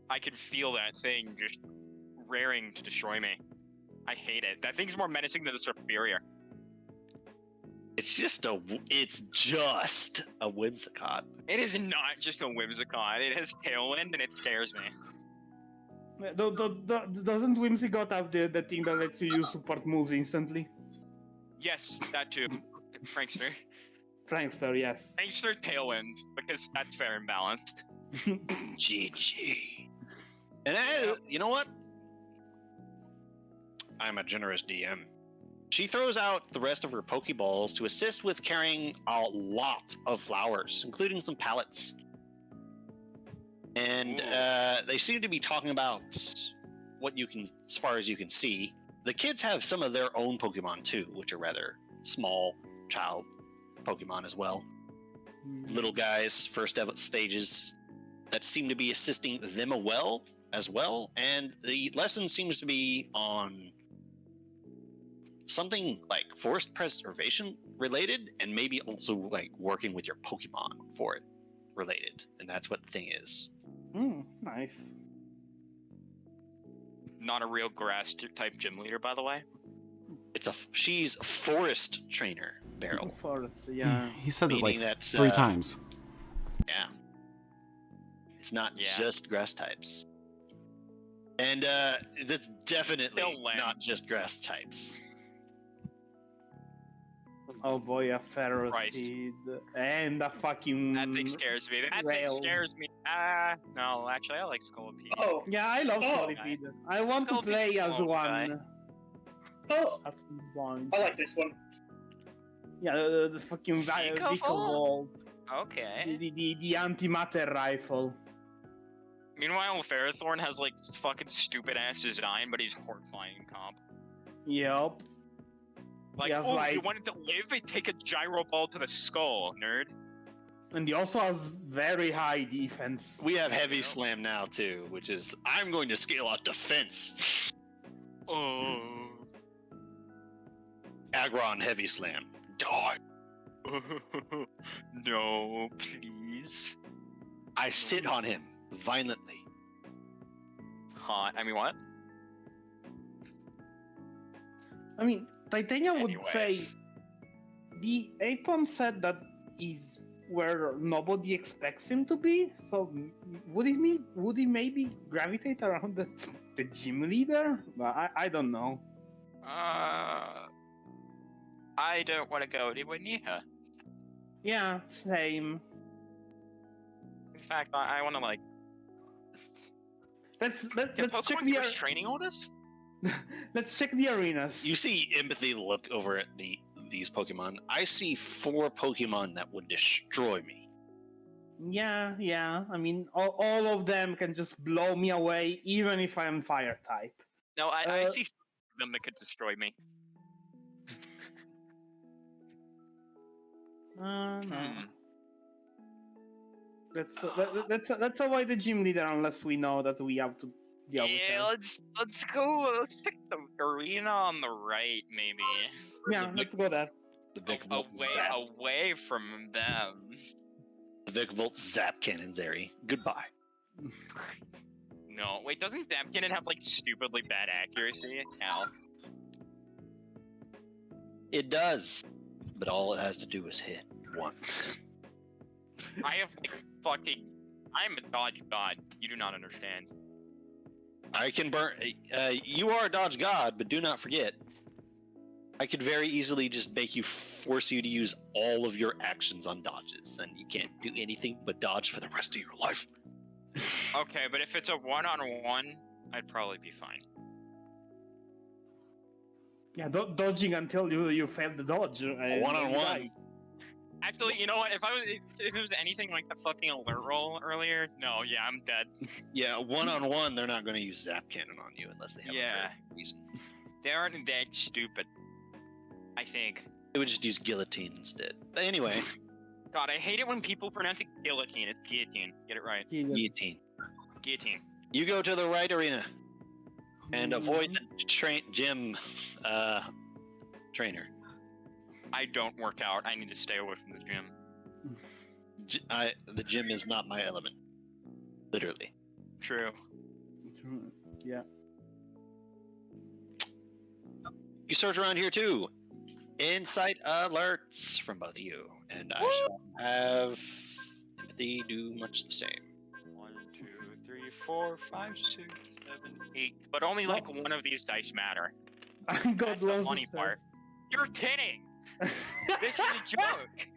I can feel that thing just raring to destroy me. I hate it. That thing's more menacing than the Superior. It's just a Whimsicott. It is not just a Whimsicott. It has tailwind and it scares me. Doesn't Whimsicott have the thing that lets you use support moves instantly? Yes, that too. Prankster. Prankster, yes. Prankster tailwind, because that's fair and balanced. GG. And you know what? I'm a generous DM. She throws out the rest of her Pokeballs to assist with carrying a lot of flowers, including some pallets. And they seem to be talking about what you can, as far as you can see. The kids have some of their own Pokemon too, which are rather small child Pokemon as well. Little guys, first stages, that seem to be assisting them as well. And the lesson seems to be on something like forest preservation related, and maybe also like working with your Pokemon for it related. And that's what the thing is. Nice. Not a real grass type gym leader, by the way. She's a forest trainer, Beryl. Forest, yeah. He said that like that's, 3 times. Yeah. It's not Yeah. just grass types. And that's definitely not just grass types. Oh boy, a Pharaoh Christ. Seed. And a fucking... That thing scares me. That thing rail. scares me. No, actually, I like Scolipede. Oh, Yeah, I love Scolipede. I want to Scolipede play as won't die. one. oh, At some point. I like this one. Yeah, the fucking Vikavolt? Vikavolt. Okay. The antimatter rifle. Meanwhile, Ferrothorn has like this fucking stupid ass design, but he's horrifying in comp. Yup. Like, He has, oh, like- you wanted to live? Take a gyro ball to the skull, nerd. And he also has very high defense. We have Heavy Slam now too, which is I'm going to scale out defense. Oh. Aggron Heavy Slam. Die. No, please. I sit on him violently. Hot. I mean, what? I mean, Titania would say Anyways. the Apom said that he's where nobody expects him to be. So would he maybe gravitate around the gym leader? Well, I don't know. I don't want to go anywhere near her. Yeah, same. In fact, I want to like. Let's Can check Pokemon the give restraining orders? let's check the arenas. You see Empathy look over at these Pokemon. I see 4 Pokemon that would destroy me. Yeah. I mean, all of them can just blow me away, even if I'm fire type. No, I see them that could destroy me. No. Hmm. Let's avoid the gym leader unless we know that we have to deal with Yeah, her. let's go. Let's check the arena on the right, maybe. Yeah, let's go there. The Vikavolt Away from them. Zap Cannon Zeri. Goodbye. No, wait, doesn't Zapcannon have like stupidly bad accuracy? Hell. It does. But all it has to do is hit once. I have like fucking. I'm a dodge god. You do not understand. I can burn. You are a dodge god, but do not forget, I could very easily just force you to use all of your actions on dodges, and you can't do anything but dodge for the rest of your life. Okay, but if it's a one-on-one, I'd probably be fine. Yeah, dodging until you fail the dodge. One-on-one. Actually, you know what? If it was anything like the fucking alert roll earlier, no, yeah, I'm dead. Yeah, one-on-one, they're not going to use Zap Cannon on you unless they have Yeah. a good reason. They aren't that stupid. I think. They would just use Guillotine instead. But anyway, God, I hate it when people pronounce it guillotine. It's guillotine. Get it right. Guillotine. Guillotine. You go to the right arena and avoid the gym trainer. I don't work out. I need to stay away from the gym. The gym is not my element. Literally. True. Yeah. You search around here too. Insight alerts from both of you, and I shall have empathy do much the same. 1, 2, 3, 4, 5, 6, 7, 8. But only like one of these dice matter. I got That's the loads funny of part. You're kidding! This is a joke!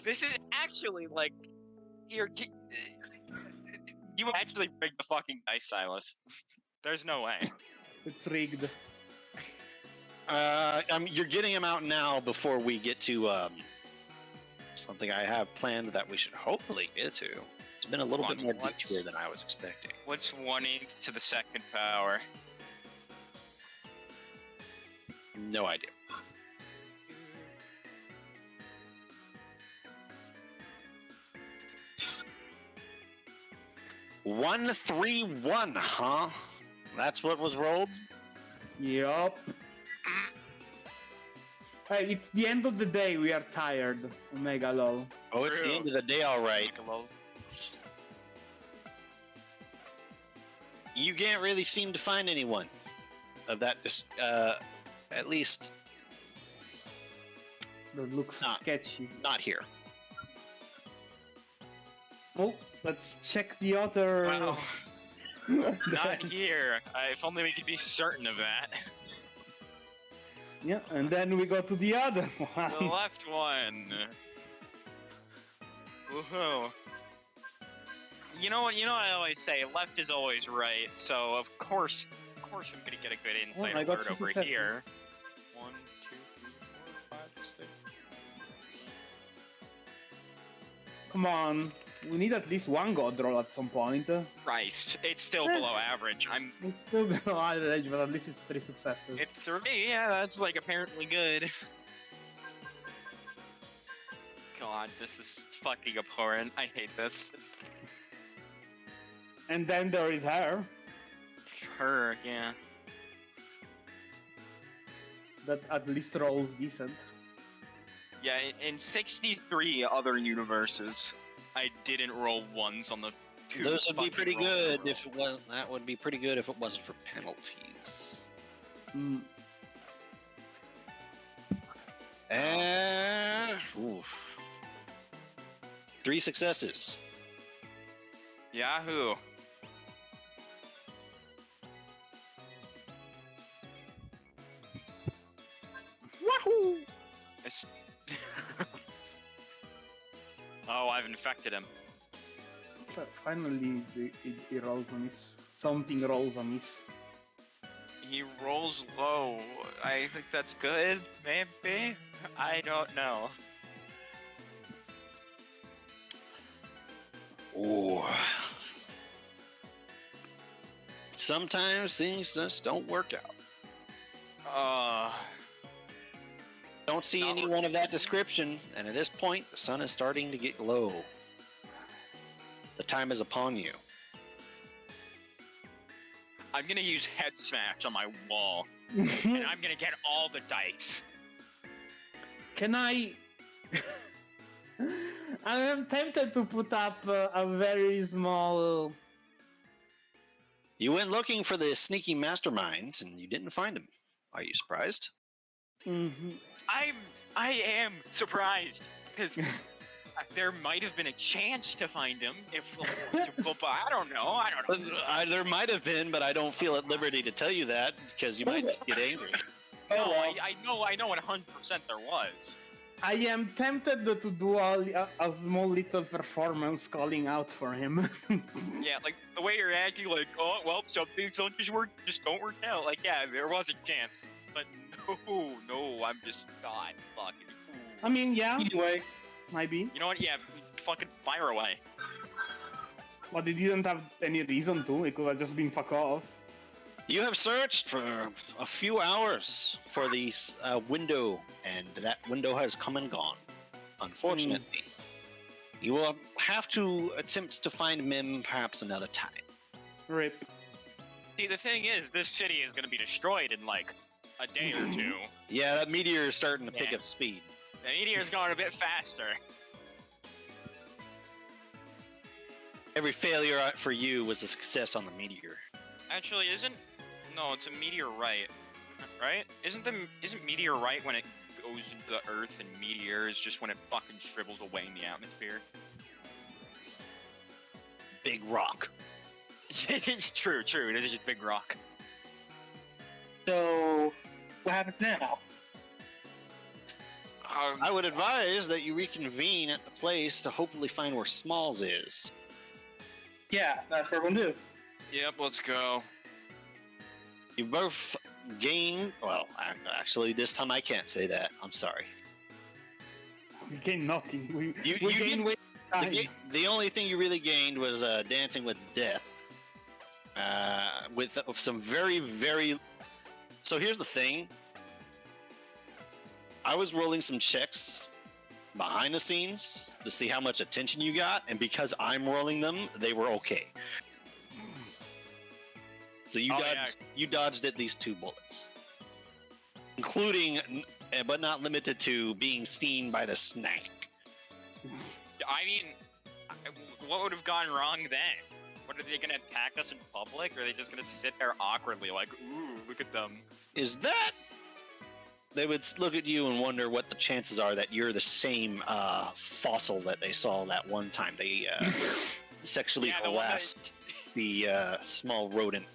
This is actually like... You actually rigged the fucking dice, Silas. There's no way. It's rigged. You're getting him out now before we get to something I have planned that we should hopefully get to. It's been a little bit more detour than I was expecting. What's 1/8 to the second power? No idea. One, 3, 1, huh? That's what was rolled? Yup. Hey, it's the end of the day. We are tired. Omega lol. Oh, it's the end of the day, all right. You can't really seem to find anyone of that, at least That looks sketchy. not here. Oh, let's check the other. Well, not here. If only we could be certain of that. Yeah, and then we go to the other one. The left one. Woohoo. You know what I always say, left is always right, so of course I'm gonna get a good insight I got alert two over successes. here. 1, 2, 3, 4, 5, 6. Come on, we need at least one god roll at some point. Christ, it's still below average. It's still below average, but at least it's 3 successes. It's 3, yeah, that's like apparently good. God, this is fucking abhorrent. I hate this. And then there is her. Her, yeah. That at least rolls decent. Yeah, in 63 other universes, I didn't roll ones on the 2. Those would be pretty fucking good rolls. if it was. That would be pretty good if it wasn't for penalties. Mm. And oof. 3 successes. Yahoo! Wahoo! It's- Oh, I've infected him. Finally, he rolls on his. Something rolls on his. He rolls low. I think that's good, maybe? I don't know. Ooh. Sometimes things just don't work out. Don't see Not anyone of that description, and at this point, the sun is starting to get low. The time is upon you. I'm gonna use head smash on my wall, and I'm gonna get all the dice. Can I? I am tempted to put up a very small. You went looking for the sneaky mastermind, and you didn't find him. Are you surprised? Mhm. I am surprised because there might have been a chance to find him but I don't know. There might have been, but I don't feel at liberty to tell you that because you might just get angry. No, I know 100% there was. I am tempted to do a small little performance calling out for him. Yeah, like the way you're acting, like, oh well, some things just don't work out. Like, yeah, there was a chance, but no, I'm just not fucking. I mean, yeah. Anyway, maybe. You know what? Yeah, fucking fire away. But they didn't have any reason to. It could have just been fuck off. You have searched for a few hours for the window, and that window has come and gone. Unfortunately, you will have to attempt to find Mim perhaps another time. Rip. See, the thing is, this city is going to be destroyed in like a day or two. Yeah, that meteor is starting to pick Yeah. up speed. The meteor's going a bit faster. Every failure for you was a success on the meteor. Actually, no, it's a meteorite, right? Isn't meteorite when it goes into the Earth, and meteor is just when it fucking shrivels away in the atmosphere? Big rock. It's true. It is just big rock. So, what happens now? I would advise that you reconvene at the place to hopefully find where Smalls is. Yeah, that's what we're gonna do. Yep, let's go. You both gain. Well, actually, this time I can't say that. I'm sorry. We gain nothing. We You gain get- way time. The only thing you really gained was dancing with death. With some very, very. So here's the thing. I was rolling some checks behind the scenes to see how much attention you got, and because I'm rolling them, they were okay. So you dodged at least 2 bullets, including, but not limited to, being seen by the snake. I mean, what would have gone wrong then? What, are they gonna attack us in public, or are they just gonna sit there awkwardly like, ooh, look at them? Is that? They would look at you and wonder what the chances are that you're the same fossil that they saw that one time they sexually Yeah, the one that- harassed the small rodent.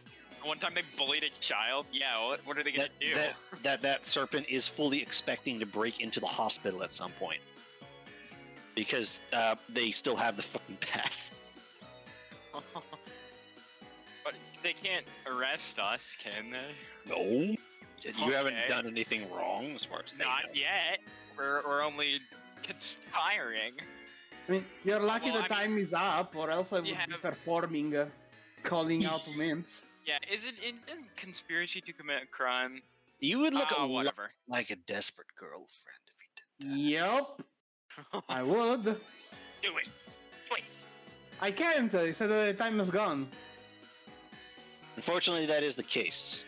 One time they bullied a child. Yeah, what are they gonna do? That serpent is fully expecting to break into the hospital at some point because they still have the fucking pass. But they can't arrest us, can they? No, you haven't Okay. done anything wrong as far as they Not know. yet. We're only conspiring. I mean, you're lucky Well, the I mean, time is up, or else I would you be have- performing, calling out imps. Yeah, isn't conspiracy to commit a crime? You would look a lot Whatever. like a desperate girlfriend if you did that. Yep, I would. Do it. Do it. I can't. I said the time is gone. Unfortunately, that is the case.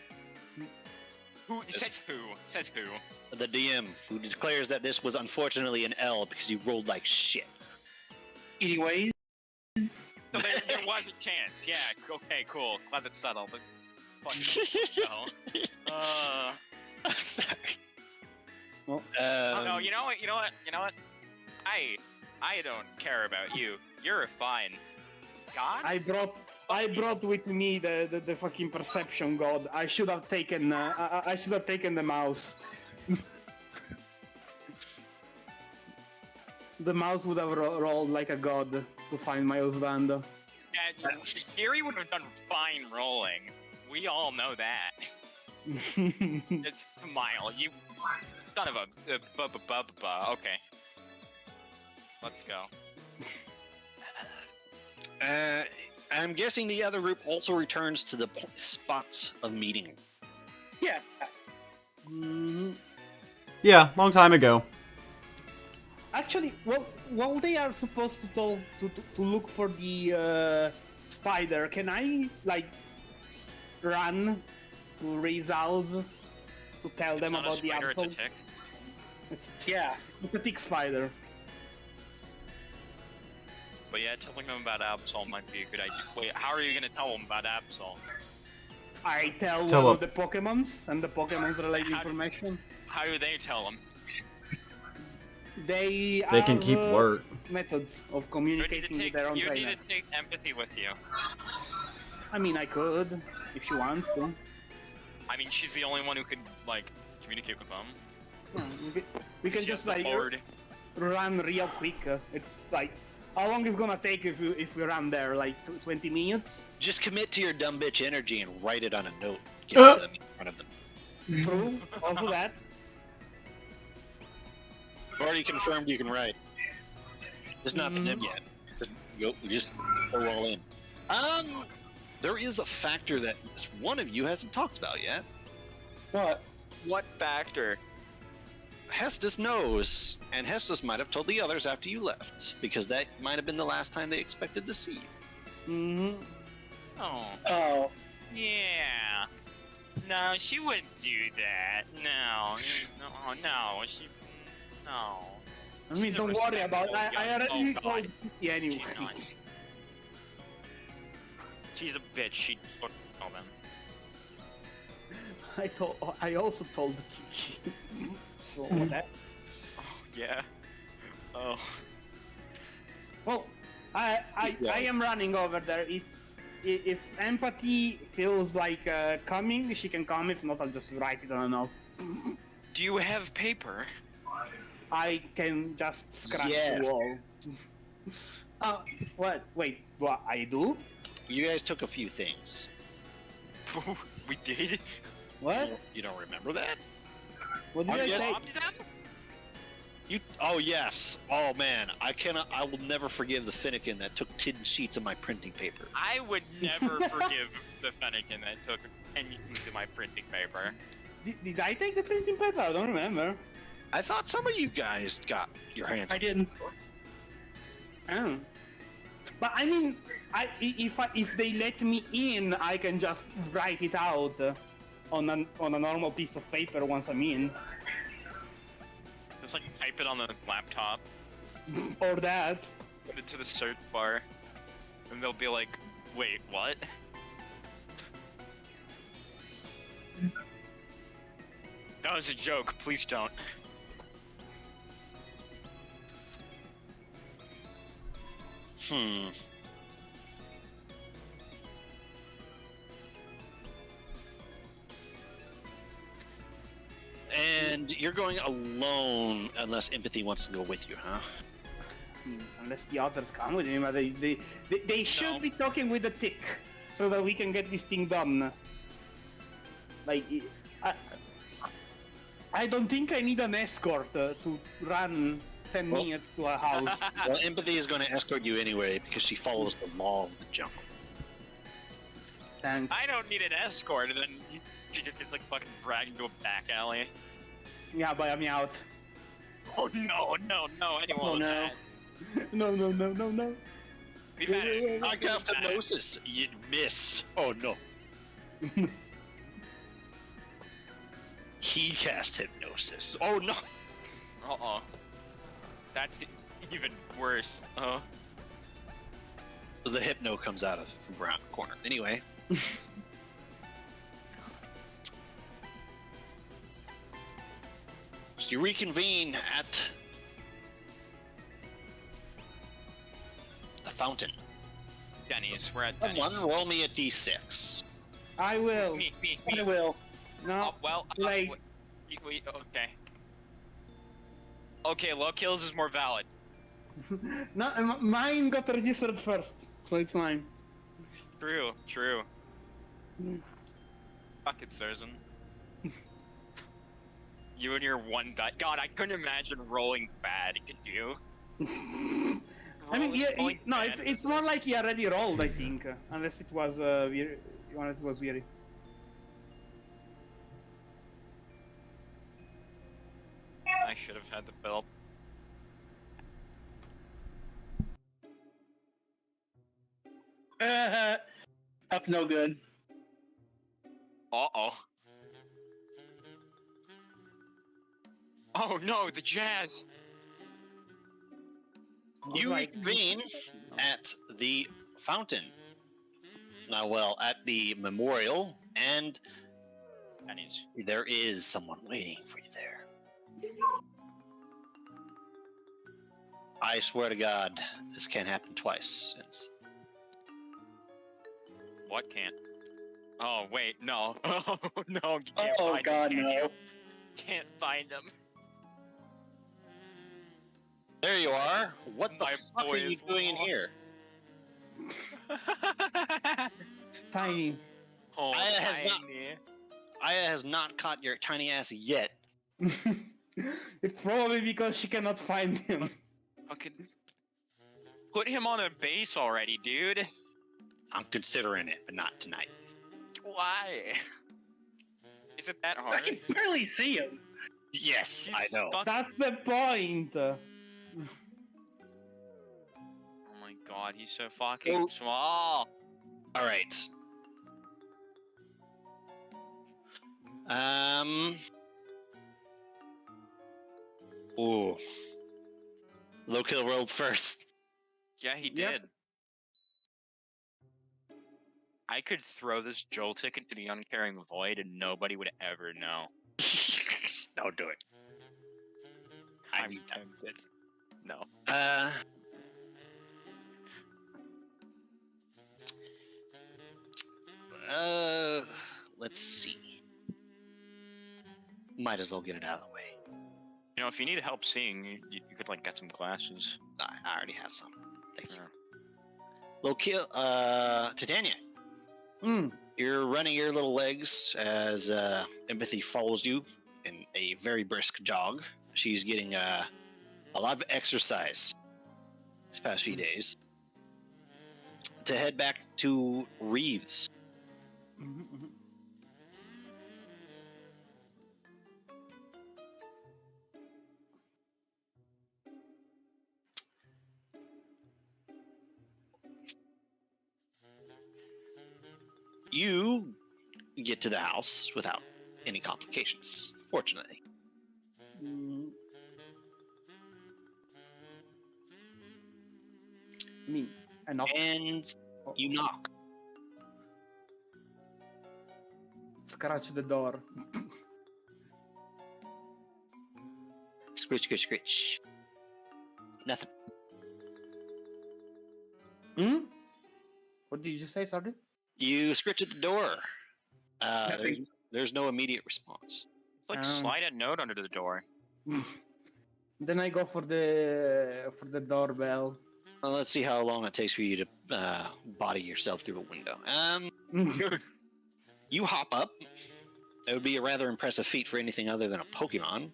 Who says who? Says who? The DM, who declares that this was unfortunately an L because you rolled like shit. Anyways, So there was a chance. Yeah. Okay. Cool. Glad it's settled. But fuck no. I'm sorry. Well, No. You know what? I don't care about you. You're fine. God. I brought with me the fucking perception god. I should have taken I should have taken the mouse. The mouse would have rolled like a god to find my husband. Yeah, Gary would have done fine rolling. We all know that. It's Mile, you son of a okay. Let's go. I'm guessing the other group also returns to the spot of meeting. yeah. Mhm. Yeah, long time ago. Actually, while they are supposed to look for the spider, can I like run to Reeves' house to tell them It's not about a the spider, absol? it's a tick. Yeah. It's a tick spider. But yeah, telling them about Absol might be a good idea. Wait, how are you gonna tell them about Absol? I tell Tell one of them. the Pokemons and the Pokemon's related How do- information. How do they tell them? They can keep have, alert. methods of You need communicating to with their own you need trainer. to take empathy with you. I mean, I could if she wants to. I mean, she's the only one who can like communicate with them. We can She just has the like board. run real quick. It's like how long is gonna take if we run there? Like 20 minutes? Just commit to your dumb bitch energy and write it on a note. Give it to them in front of them. True. Also that. Already confirmed you can write. Just not to them yet. Just go all in. There is a factor that one of you hasn't talked about yet. What? What factor? Hestus knows, and Hestus might have told the others after you left, because that might have been the last time they expected to see you. Mm-hmm. Oh, Oh. yeah. No, she wouldn't do that. No, no, she, no. I mean, She's a don't worry about it. respectable I young- already oh, told God. Kiki anyway. She's not. She's a bitch. She'd fuck all them. I also told Kiki. So that. Oh yeah. Oh. Well, I am running over there. If empathy feels like coming, she can come. If not, I'll just write it on a note. Do you have paper? I can just scratch Yes. the wall. What? Wait, what? I do? You guys took a few things. We did. What? You don't remember that? What did I yes. say? Robbed them? You? Oh yes. Oh man, I cannot. I will never forgive the Finnegan that took 10 sheets of my printing paper. I would never forgive the Fennekin that took anything to my printing paper. Did I take the printing paper? I don't remember. I thought some of you guys got your hands. I didn't. Oh. But I mean, if they let me in, I can just write it out on a normal piece of paper once I'm in, Just like type it on the laptop, or that. put it to the search bar, and they'll be like, "Wait, what?" That was a joke. Please don't. Hmm. And you're going alone unless empathy wants to go with you, huh? Unless the others come with me, but they should No. be talking with the tick, so that we can get this thing done. Like, I don't think I need an escort to run 10 Well- minutes to a house. Well, empathy is going to escort you anyway because she follows the law of the jungle. Thanks. I don't need an escort, and then she just gets like fucking dragged into a back alley. Yeah, buy me out. Oh no, no, no! Anyone Oh, with no. that. No. We've had it. I cast hypnosis. You missed. Oh no. He cast hypnosis. Oh no. Uh-oh. That's even worse. The hypno comes out of from around the corner. Anyway. So you reconvene at the fountain. Denny's. We're at Denny's. Someone roll me a d6. I will. Me. I will. No. Well, like- okay. Okay, low kills is more valid. No, mine got registered first, so it's mine. True. Fuck it, Surzan. You and your one die. God, I couldn't imagine rolling bad. Could you? I mean, Rolling no, bad it's is- more like he already rolled, I think, unless it was weird. Unless it was weird. I should have had the belt. Up no good. Uh-oh. Oh no, the jazz! You Like- reconvene at the fountain. Now, well, at the memorial, and Denny's. there is someone waiting for you there. I swear to God, this can't happen twice since. What can't? Oh, wait, no. Oh, no, you can't Oh find God, him, can no. you? Can't find him. There you are. What the My fuck boy are you is doing in lost. here? Tiny. Oh, Aya has not- tiny. Aya has not caught your tiny ass yet. It's probably because she cannot find him. Fucking put him on a base already, dude. I'm considering it, but not tonight. Why? Is it that I hard? can barely see him. Yes, He's I know. fuck- That's the point. Oh my god, he's so fucking So- small. All right. Ooh. Low kill rolled first. Yeah, he Yep. did. I could throw this Joltik into the uncaring void and nobody would ever know. Don't do it. I I'm need that. tempted. No. Let's see. Might as well get it out of the way. You know, if you need help seeing, you could like get some glasses. I already have some. Thank you. Yeah. Low kill. Titania, Mm. you're running your little legs as Empathy follows you in a very brisk jog. She's getting a lot of exercise this past few days to head back to Reeves. Mhm. You get to the house without any complications, fortunately. Mm. I mean, enough. And you knock. Scratch the door. Scritch, scritch, scritch. Nothing. Hmm? What did you say, sorry? You scritch at the door. Nothing. There's no immediate response. Like slide a note under the door. Then I go for the doorbell. Well, let's see how long it takes for you to body yourself through a window. You hop up. It would be a rather impressive feat for anything other than a Pokemon.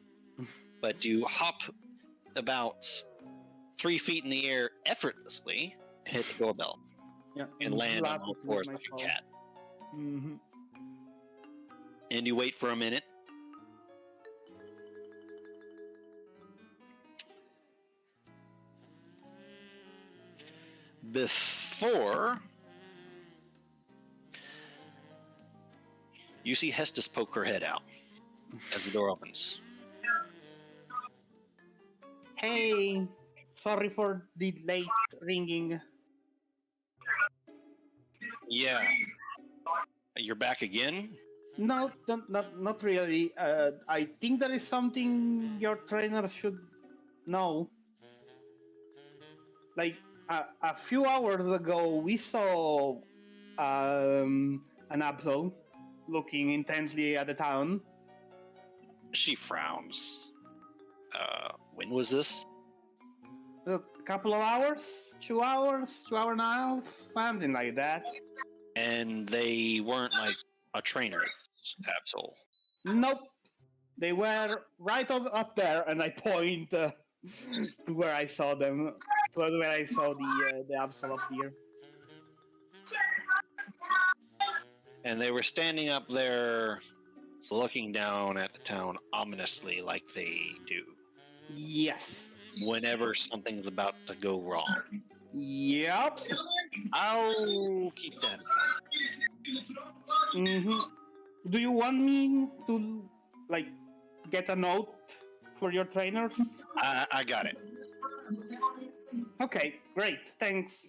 But you hop about 3 feet in the air effortlessly, hit the doorbell, Yeah, and land on all slap it with fours my like a paw. cat. Mm-hmm. And you wait for a minute. Before you see Hestus poke her head out as the door opens. Hey, sorry for the late ringing. Yeah. You're back again? No, not really. I think there is something your trainer should know. Like a few hours ago, we saw an Absol looking intently at the town. She frowns. When was this? A couple of hours, 2 hours, 2 hour and a half, something like that. And they weren't like a trainer's Absol. Nope, they were right up there, and I point to where I saw them, to where I saw the Absol up here. And they were standing up there looking down at the town ominously like they do Yes. whenever something's about to go wrong. Yep. I'll keep that in mind. Mm-hmm. Do you want me to, like, get a note for your trainers? I got it. Okay, great, thanks.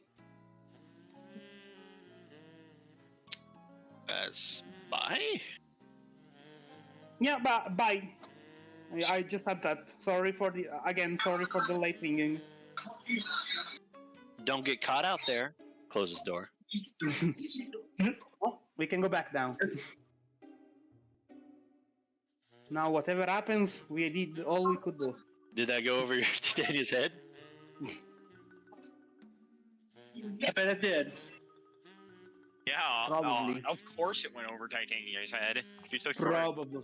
Bye? Yeah, bye. I just had that. Sorry for the late ringing. Don't get caught out there. Close his door. Oh, we can go back down. Now, whatever happens, we did all we could do. Did that go over Titania's head? I bet it did. Yeah, Probably. of course it went over Titania's head. She's so short. Probably.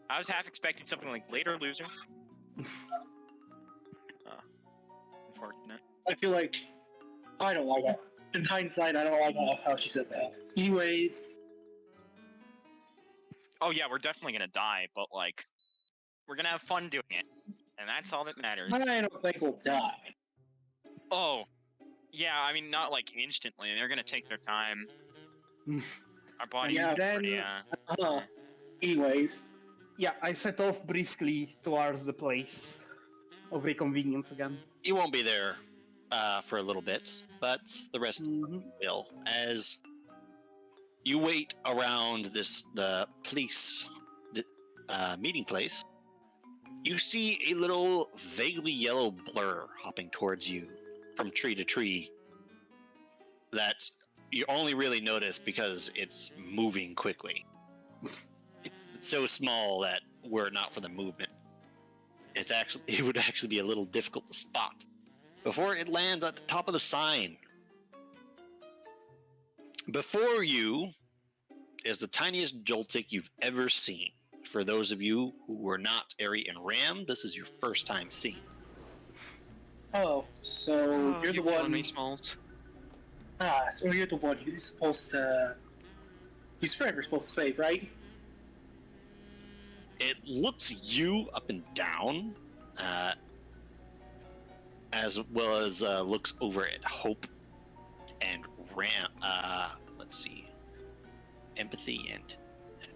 I was half expecting something like later, loser. Unfortunate. I feel like I don't like it. In hindsight, I don't like how she said that. Anyways, Oh yeah, we're definitely gonna die, but like, we're gonna have fun doing it, and that's all that matters. I don't think we'll die. Oh, yeah. I mean, not like instantly. They're gonna take their time. Our bodies Yeah. are pretty, Anyways, Yeah, I set off briskly towards the place of reconvenience again. You won't be there for a little bit, but the rest will. As you wait around the police meeting place, you see a little vaguely yellow blur hopping towards you from tree to tree that you only really notice because it's moving quickly. It's so small that were it not for the movement, it would actually be a little difficult to spot before it lands at the top of the sign. Before you is the tiniest Joltik you've ever seen. For those of you who were not Ari and Ram, this is your first time seeing. oh, so you're the one. Me, Smalls. So you're the one who's supposed to. Whose friend we're supposed to save, right? It looks you up and down, as well as looks over at Hope and Ram. Let's see, Empathy and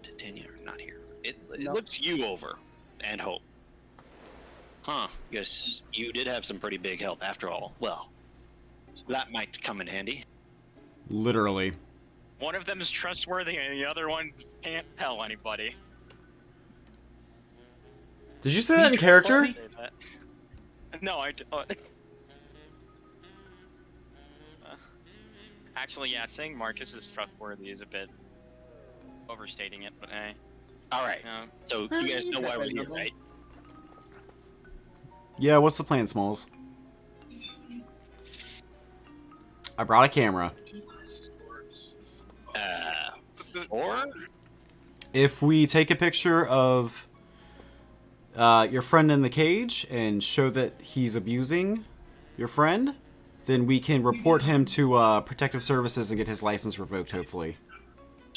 Titania are not here. It looks you over and Hope. Huh? Guess you did have some pretty big help after all. Well, that might come in handy. Literally. One of them is trustworthy, and the other one can't tell anybody. Did you say that in character? No, actually, yeah, saying Marcus is trustworthy is a bit overstating it, but hey. All right. So you guys know why we're here, right? Yeah, what's the plan, Smalls? I brought a camera. Or If we take a picture of your friend in the cage and show that he's abusing your friend, then we can report him to Protective Services and get his license revoked, hopefully.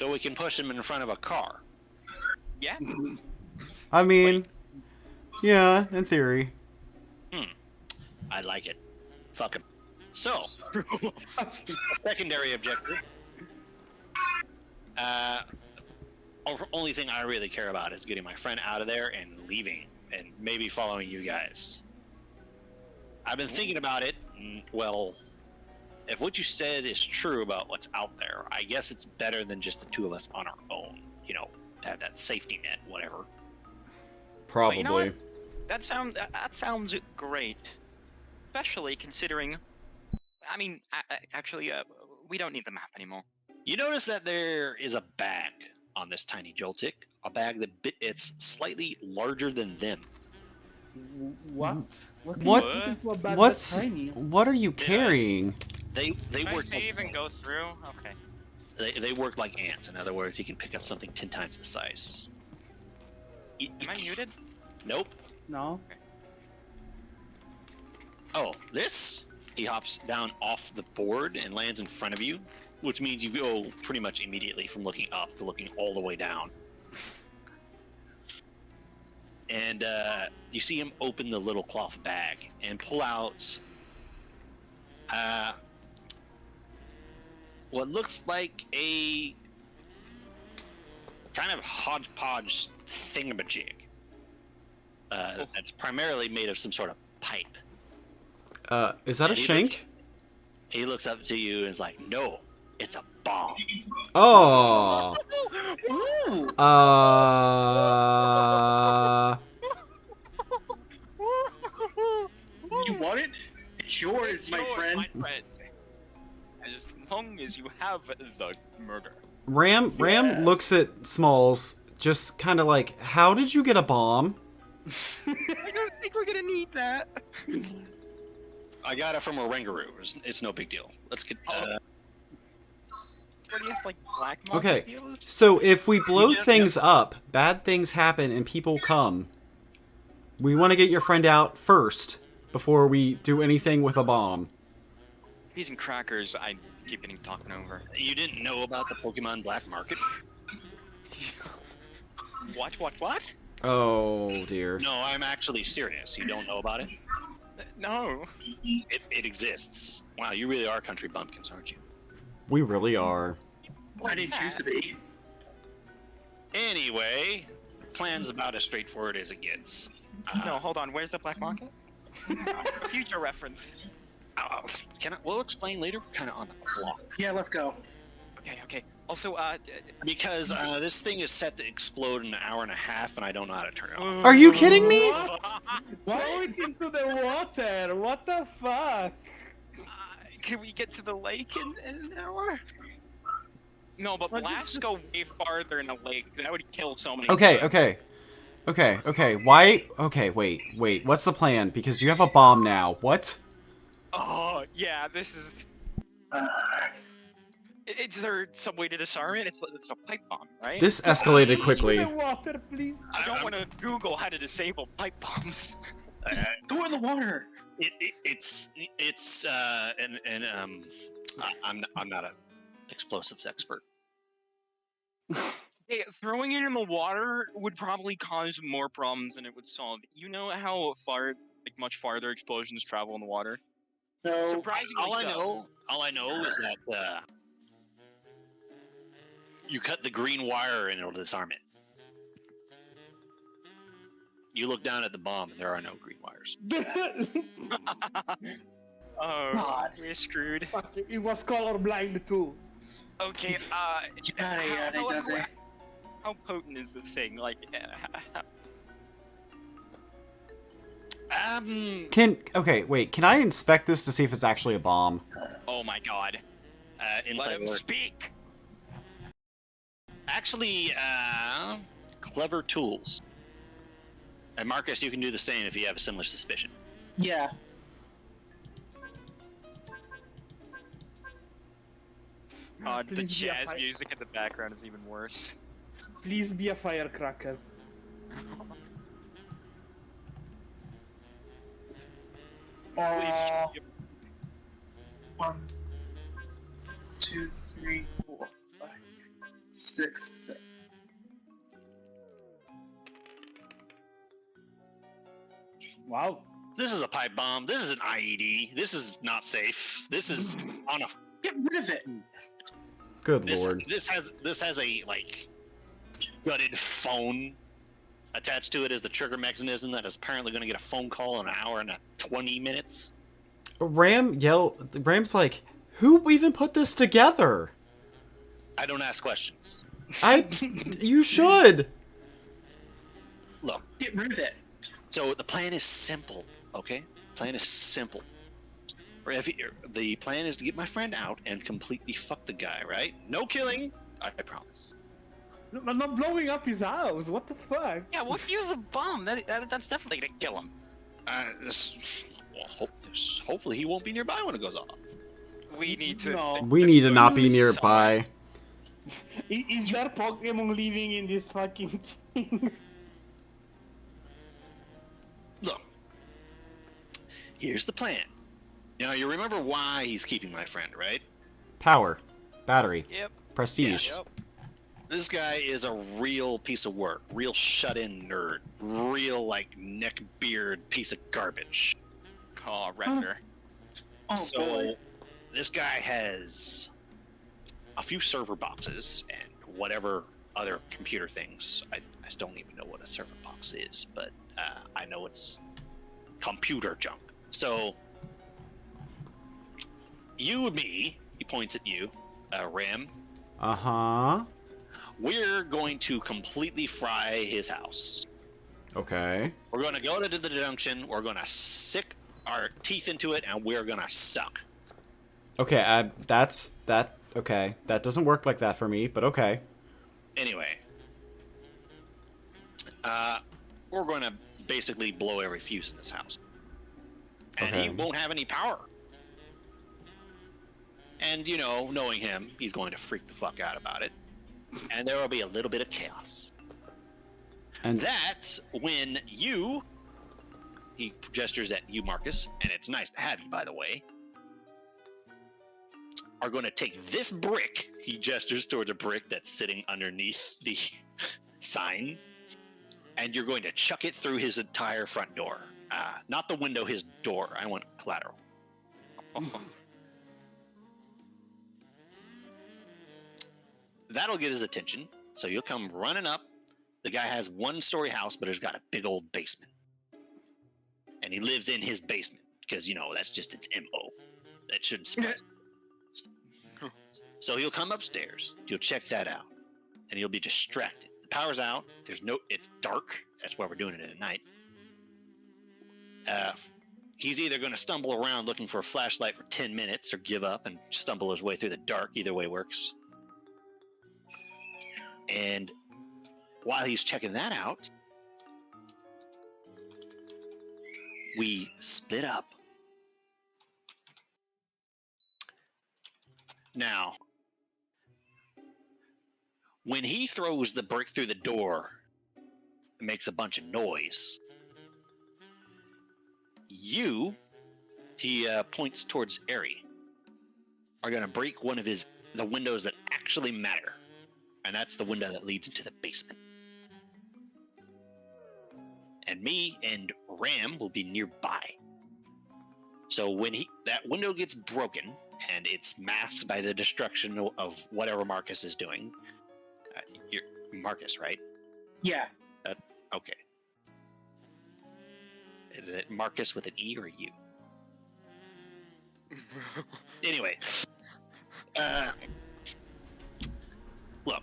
so we can push him in front of a car. Yeah. I mean, yeah, in theory. I like it. Fuck him. So, a secondary objective. Only thing I really care about is getting my friend out of there and leaving, and maybe following you guys. I've been thinking about it. Well, if what you said is true about what's out there, I guess it's better than just the two of us on our own. You know, to have that safety net, whatever. Probably. You know what? That sounds great, especially considering. I mean, actually, we don't need the map anymore. You notice that there is a bag on this tiny Joltik, a bag that it's slightly larger than them. What? What are you carrying? They Can work. I save and go through? Okay. They work like ants. In other words, you can pick up something 10 times the size. Am I muted? Nope. No. Okay. Oh, this? He hops down off the board and lands in front of you, which means you go pretty much immediately from looking up to looking all the way down. And you see him open the little cloth bag and pull out what looks like a kind of hodgepodge thingamajig. That's primarily made of some sort of pipe. Is that a shank? He looks up to you and is like, "No, it's a bomb." Oh. You want it? It's yours, my friend. As long as you have the murder. Ram Yes. looks at Smalls, just kind of like, how did you get a bomb? I don't think we're gonna need that. I got it from a Rangaroo. It's no big deal. Let's get. What do you have, like, black market Okay, dealers? so if we blow Yeah, things up, bad things happen and people come. We want to get your friend out first before we do anything with a bomb. Peas and crackers, I keep getting talked over. You didn't know about the Pokemon black market? What? Oh dear. No, I'm actually serious. You don't know about it? No. It exists. Wow, you really are country bumpkins, aren't you? We really are. I didn't choose to be. Anyway, plan's about as straightforward as it gets. No, hold on. Where's the black market? Future reference. We'll explain later. We're kind of on the clock. Yeah, let's go. Okay. Also, Because this thing is set to explode in an hour and a half, and I don't know how to turn it off. Are you kidding me? Throw it into the water. What the fuck? Can we get to the lake in an hour? No, but blasts go way farther in the lake. That would kill so many. Okay. Why? Okay, wait. What's the plan? Because you have a bomb now. What? Oh, yeah, this is... Is there some way to disarm it? It's a pipe bomb, right? This escalated quickly. Into the water, please. I don't want to Google how to disable pipe bombs. Throw it in the water. I'm not an explosives expert. Hey, throwing it in the water would probably cause more problems than it would solve. You know how much farther explosions travel in the water? No. Surprisingly, All I know is that you cut the green wire and it'll disarm it. You look down at the bomb and there are no green wires. Oh, God. we're screwed. Fuck, it was colorblind too. Okay, how potent is this thing? Like, Can I inspect this to see if it's actually a bomb? oh my god. Let Inside him work. speak! Actually, clever tools. And Marcus, you can do the same if you have a similar suspicion. Yeah. God, the Please be a jazz fi- music in the background is even worse. Please be a firecracker. Please. 1, 2, 3, 4, 5, 6, 7. Wow. This is a pipe bomb. This is an IED. This is not safe. This is on a. Get rid of it. Good This, lord. this has a gutted phone attached to it as the trigger mechanism that is apparently going to get a phone call in an hour and 20 minutes. Ram's like, who even put this together? I don't ask questions. You should. Look, Get rid of it. so the plan is simple, okay? Plan is simple. The plan is to get my friend out and completely fuck the guy, right? No killing, I promise. No, I'm not blowing up his house. What the fuck? Yeah, what if you have a bomb? That's definitely gonna kill him. Hopefully he won't be nearby when it goes off. We need to... No. We need to not be Somewhere. nearby. Is there Pokemon living in this fucking thing? Look, here's the plan. Now, you remember why he's keeping my friend, right? Power. Battery. Yep. Prestige. Yep. This guy is a real piece of work, real shut-in nerd, real, neck-beard piece of garbage. Oh, Redder. Oh So, boy. this guy has a few server boxes and whatever other computer things. I don't even know what a server box is, but I know it's computer junk. So, you and me, he points at you, Ram, Uh-huh. we're going to completely fry his house. Okay. We're going to go to the junction, we're going to sick our teeth into it, and we're going to suck. Okay, okay. That doesn't work like that for me, but okay. Anyway, we're going to basically blow every fuse in this house. And he Okay. won't have any power. And, knowing him, he's going to freak the fuck out about it. And there will be a little bit of chaos. And That's when he gestures at you, Marcus, and it's nice to have you, by the way, are going to take this brick, he gestures towards a brick that's sitting underneath the sign, and you're going to chuck it through his entire front door. Not the window, his door. I want collateral. that'll get his attention. So you'll come running up. The guy has 1-story house, but he's got a big old basement. And he lives in his basement because, that's just its MO. That shouldn't surprise you. So he'll come upstairs. You'll check that out. And you'll be distracted. The power's out. It's dark. That's why we're doing it at night. He's either going to stumble around looking for a flashlight for 10 minutes or give up and stumble his way through the dark. Either way works. And while he's checking that out, we split up. Now, when he throws the brick through the door, it makes a bunch of noise. He points towards Ari, are going to break one of the windows that actually matter. And that's the window that leads into the basement. And me and Ram will be nearby. So when that window gets broken, and it's masked by the destruction of whatever Marcus is doing. You're Marcus, right? Yeah. Okay. Is it Marcus with an E or a U? Anyway. Look.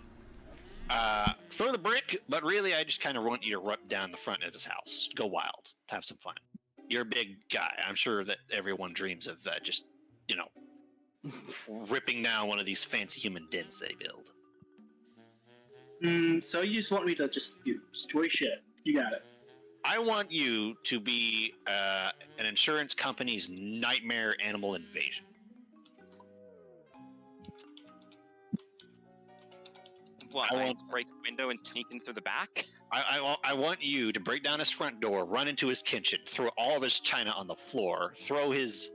Throw the brick, but really I just kind of want you to run down the front of his house. Go wild. Have some fun. You're a big guy. I'm sure that everyone dreams of just, ripping down one of these fancy human dens they build. So you just want me to just destroy shit? You got it. I want you to be an insurance company's nightmare animal invasion. What? I want to break the window and sneak in through the back? I want you to break down his front door, run into his kitchen, throw all of his china on the floor, throw his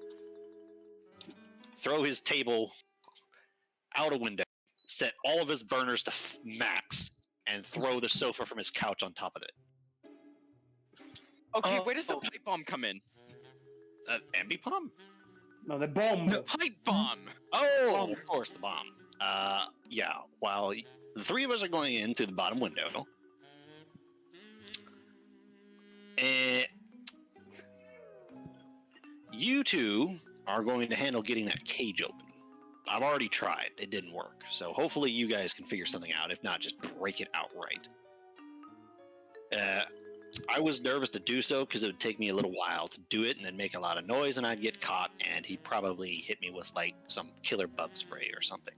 table out a window, set all of his burners to max, and throw the sofa from his couch on top of it. Okay, where does the pipe bomb come in? Ambi bomb? No, the bomb. The pipe bomb! Oh, of course, the bomb. Yeah, while the three of us are going in through the bottom window, you two are going to handle getting that cage open. I've already tried. It didn't work. So hopefully you guys can figure something out. If not, just break it outright. I was nervous to do so because it would take me a little while to do it and then make a lot of noise and I'd get caught and he'd probably hit me with like some killer bug spray or something.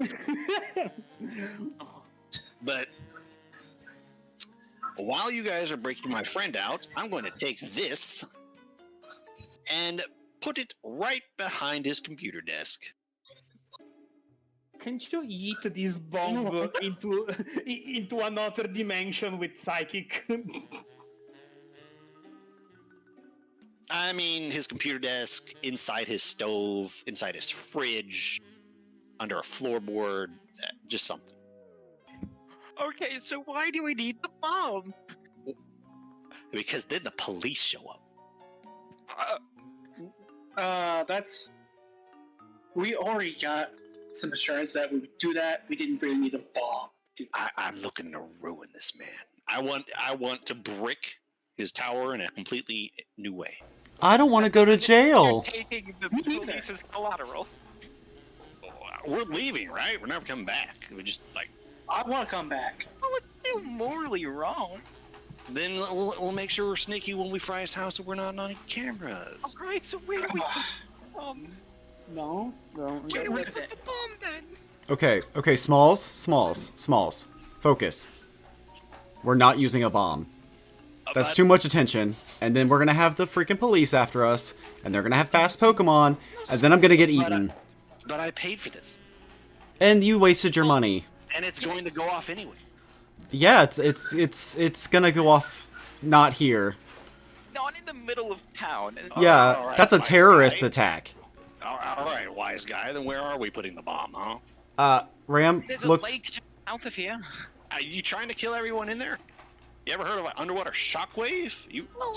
But while you guys are breaking my friend out, I'm going to take this and put it right behind his computer desk. Can't you eat this bomb into another dimension with psychic? I mean, his computer desk, inside his stove, inside his fridge, under a floorboard, just something. Okay, so why do we need the bomb? Because then the police show up. We already got some assurance that we would do that. We didn't bring me the bomb. I'm looking to ruin this man. I want to brick his tower in a completely new way. I don't want to go to jail. You're taking the police's collateral. We're leaving, right? We're never coming back. We just I want to come back. Oh, it's still morally wrong. Then we'll make sure we're sneaky when we fry his house and we're not on any cameras. Alright, so where do we No. where do we put the bomb then? Okay, Smalls. Focus. We're not using a bomb. That's too much attention, and then we're gonna have the freaking police after us, and they're gonna have fast Pokemon, and then I'm gonna get eaten. But I paid for this. And you wasted your money. And it's going to go off anyway. Yeah, it's gonna go off not here. Not in the middle of town. Yeah, all right, that's a wise terrorist guy. attack. All right, wise guy. Then where are we putting the bomb, huh? Ram, There's a looks... lake just out of here. Are you trying to kill everyone in there? You ever heard of an underwater shockwave? Well,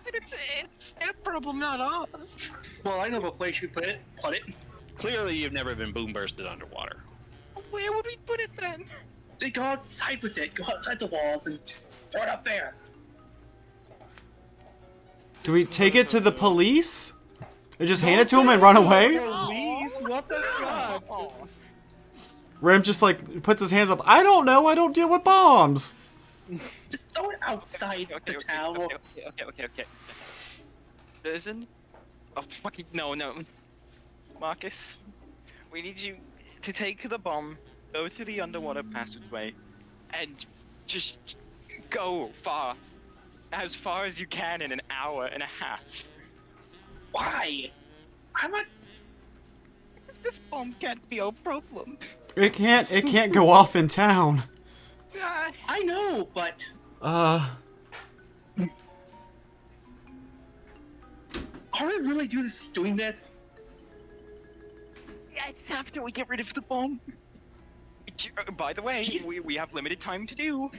it's their problem, not ours. Well, I know the place you put it. Clearly, you've never been boom bursted underwater. Where would we put it then? They go outside with it. Go outside the walls and just throw it up there. Do we take it to the police? Or just hand it to him and run away? Police? What the fuck? Ram just like puts his hands up. I don't know. I don't deal with bombs. Just throw it outside the town. Okay. Listen. Oh, fucking no. Marcus, we need you to take the bomb, go through the underwater passageway, and just go as far as you can in an hour and a half. Why? I'm not. This bomb can't be a problem. It can't go off in town. I know, but are we really doing this? After we get rid of the bomb. By the way, we have limited time to do.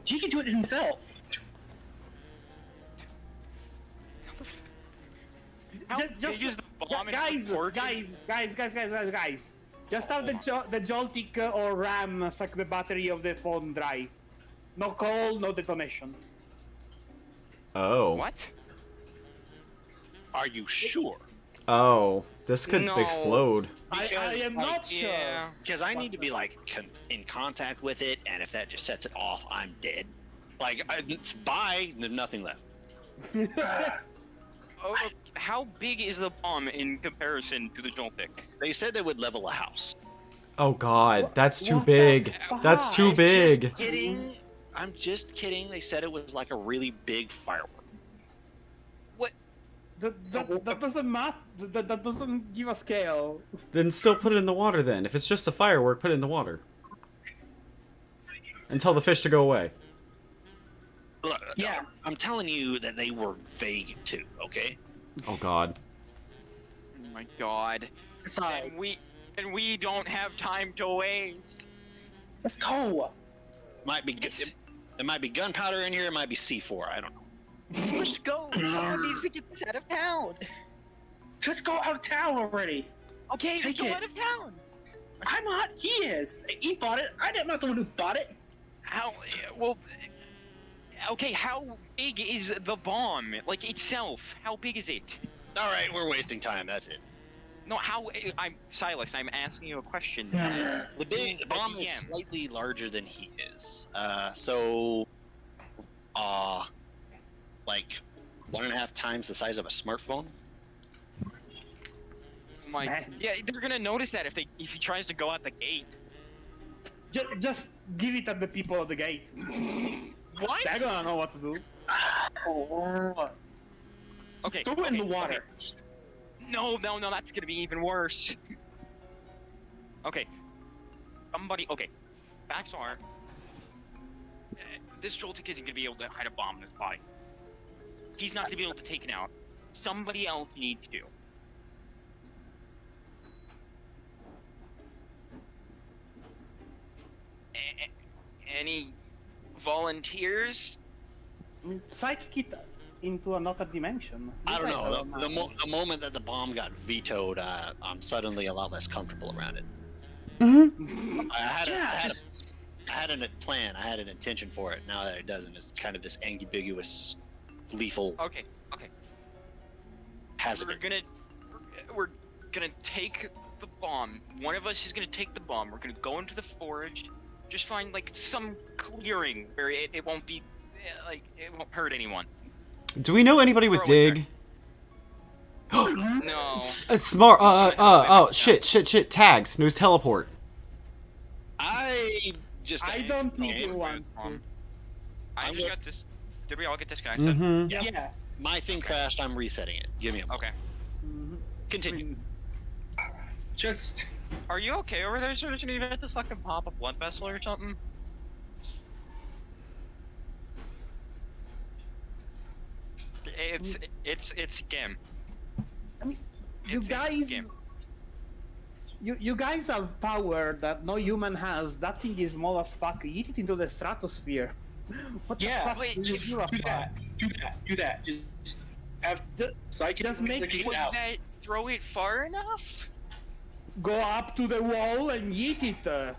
He can do it himself. How big is the bomb? Guys. Just have the Joltik or Ram suck the battery of the phone dry. No call, no detonation. Oh. What? Are you sure? Oh. This could No. explode. I am not sure. Yeah. Because I need to be like in contact with it, and if that just sets it off, I'm dead. Like, it's bye, there's nothing left. Oh, how big is the bomb in comparison to the Joltik? They said they would level a house. Oh god, that's too What the big. fuck? That's too big. Just kidding. I'm just kidding. They said it was like a really big firework. That doesn't matter. That doesn't give a scale. Then still put it in the water then. If it's just a firework, put it in the water. And tell the fish to go away. Look, Yeah. I'm telling you that they were vague too, okay? Oh god. Oh my god. Besides, And we don't have time to waste. let's go. Might be it might be gunpowder in here, it might be C4, I don't know. Let's go. Someone needs to get this out of town. Let's go out of town already. Okay, Take go it. out of town. I'm not. He is. He bought it. I'm not the one who bought it. How? Well. Okay, how big is the bomb? Like itself? How big is it? All right, we're wasting time. That's it. No, how? I'm Silas. I'm asking you a question. The bomb is Yeah. slightly larger than he is. Like 1.5 times the size of a smartphone. Yeah, they're gonna notice that if he tries to go out the gate. Just give it at the people at the gate. What? They're gonna know what to do. Okay. Throw it in okay, the water. okay. No, that's gonna be even worse. Okay. Somebody. Okay. Facts are. This Joltik isn't gonna be able to hide a bomb in his body. He's not gonna be able to take it out. Somebody else needs to. Any volunteers? Psychic it into another dimension. I don't know. The moment that the bomb got vetoed, I'm suddenly a lot less comfortable around it. I had a plan. I had an intention for it. Now that it doesn't, it's kind of this ambiguous, lethal. Okay. Hazard. We're gonna take the bomb. One of us is gonna take the bomb. We're gonna go into the forest. Just find like some clearing where it won't be like it won't hurt anyone. Do we know anybody with Throw it dig? No. It's smart. Shit. Tags. News teleport. I don't think okay. you want to. I just got this. Did we all get disconnected? Mm-hmm. Yeah. My thing crashed. I'm resetting it. Give me a moment. Okay. Continue. Just. Are you okay over there, Surgeon? You had to fucking pop a blood vessel or something? It's Gim. I mean, you It's guys. Gim. You guys have power that no human has. That thing is small as fuck. Eat it into the stratosphere. What the Yeah. fuck? Wait, do you just give a Do fuck? that. Do that. Just have psychic Just make stick it Would out. that throw it far enough? go up to the wall and yeet it.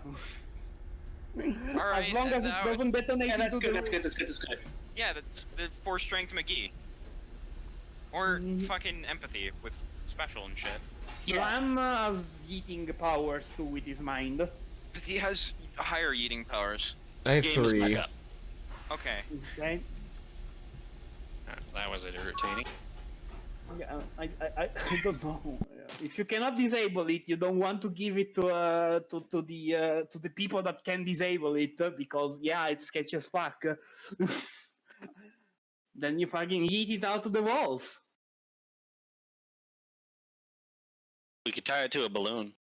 Alright, as long as it that doesn't detonate Yeah, that's into good. the... That's good. Yeah, the 4 strength McGee. Or Mhm. fucking empathy with special and shit. Ram has yeeting powers too with his mind. But he has higher eating powers. I have Game is back 3. up. Okay. Okay. That was entertaining. Yeah, I don't know. If you cannot disable it, you don't want to give it to the people that can disable it because yeah, it's sketchy as fuck. Then you fucking yeet it out to the walls. We could tie it to a balloon.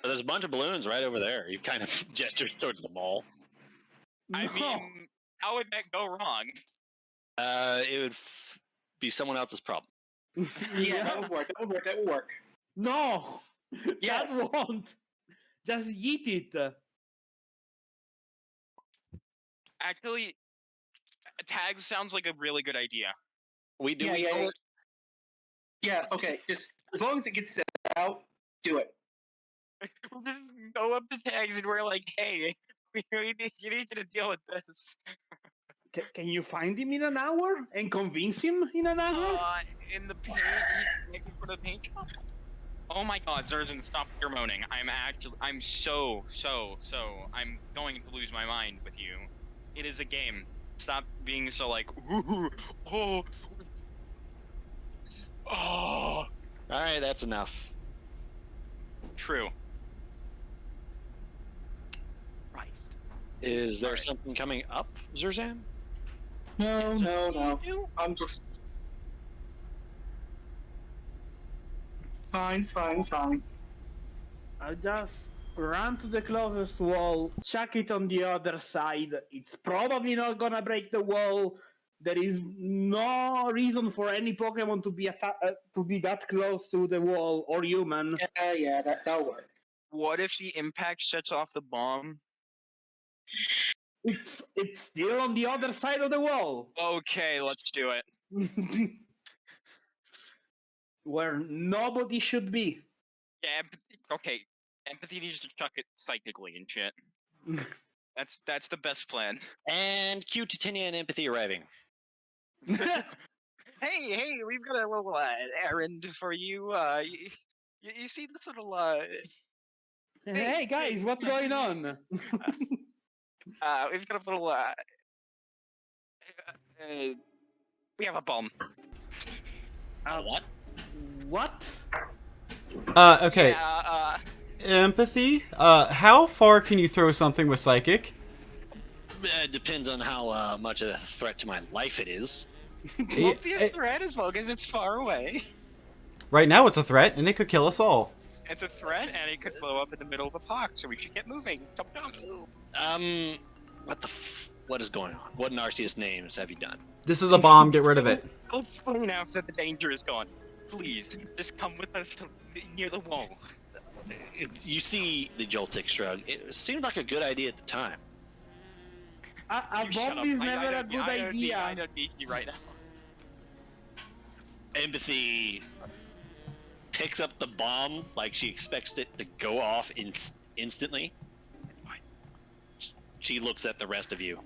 So there's a bunch of balloons right over there. You kind of gestured towards the mall. I No. mean, how would that go wrong? It would be someone else's problem. Yeah, that would work. That would work. No, Yes. that won't. Just yeet it. Actually, tags sounds like a really good idea. We do. Yeah, we yeah, know yeah. what- Yeah. Okay. Just as long as it gets set out, do it. We'll just go up to tags and we're like, hey, you need you to deal with this. Can you find him in an hour and convince him in an hour? In the paint, making for the paint shop. Oh my God, Zerzan, stop your moaning. I'm so, I'm going to lose my mind with you. It is a game. Stop being so like, ooh, oh, oh. All right, that's enough. True. Christ. Is there Alright. something coming up, Zerzan? No, Is there no, something no. you do? I'm just. It's fine. It's fine. It's fine. I just run to the closest wall, chuck it on the other side. It's probably not gonna break the wall. There is no reason for any Pokemon to be that close to the wall or human. Yeah, that'll work. What if the impact sets off the bomb? It's still on the other side of the wall. Okay, let's do it. Where nobody should be. Yeah, okay. Empathy needs to chuck it psychically and shit. That's the best plan. And cue Titania and Empathy arriving. Hey, we've got a little errand for you. You see this little Hey guys, what's going on? we've got a little we have a bomb. What? What? Okay. Yeah, Empathy? How far can you throw something with Psychic? Depends on how much of a threat to my life it is. it won't be a threat as long as it's far away. Right now it's a threat, and it could kill us all. It's a threat, and it could blow up in the middle of the park, so we should get moving. Jump. What is going on? What in Arceus names have you done? This is a bomb, get rid of it. I'll explain after the danger is gone. Please, just come with us to near the wall. You see the Joltik shrug. It seemed like a good idea at the time. A You shut bomb up. is I never a don't- good I don't need- idea. I don't need you right now. Empathy picks up the bomb like she expects it to go off instantly. She looks at the rest of you.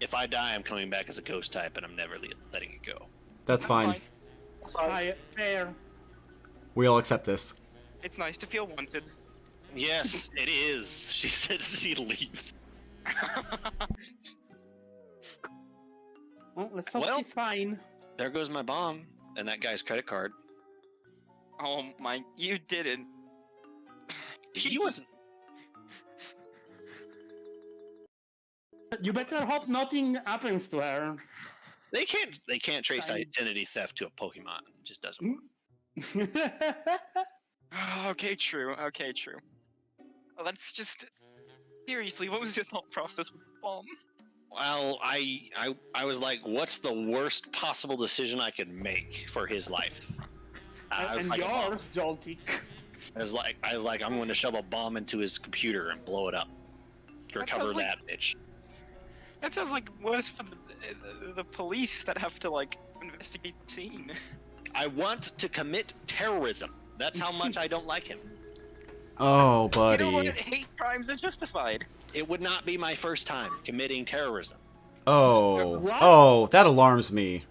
If I die, I'm coming back as a ghost type, and I'm never letting it go. That's fine. It's fine. Fair. We all accept this. It's nice to feel wanted. Yes, it is. She says she leaves. Well, let's hope Well- she's fine. There goes my bomb and that guy's credit card. Oh my, you didn't. He wasn't. You better hope nothing happens to her. They can't trace Fine. identity theft to a Pokemon. It just doesn't work. Okay, true. Let's just... Seriously, what was your thought process with the bomb? Well, I was like, what's the worst possible decision I could make for his life? I was and like, yours, Joltik. I was like, I'm going to shove a bomb into his computer and blow it up to That recover sounds like- that bitch. That sounds like worse for the police that have to like investigate the scene. I want to commit terrorism. That's how much I don't like him. Oh, buddy. You know what? Hate crimes are justified. It would not be my first time committing terrorism. Oh. What? Oh, that alarms me.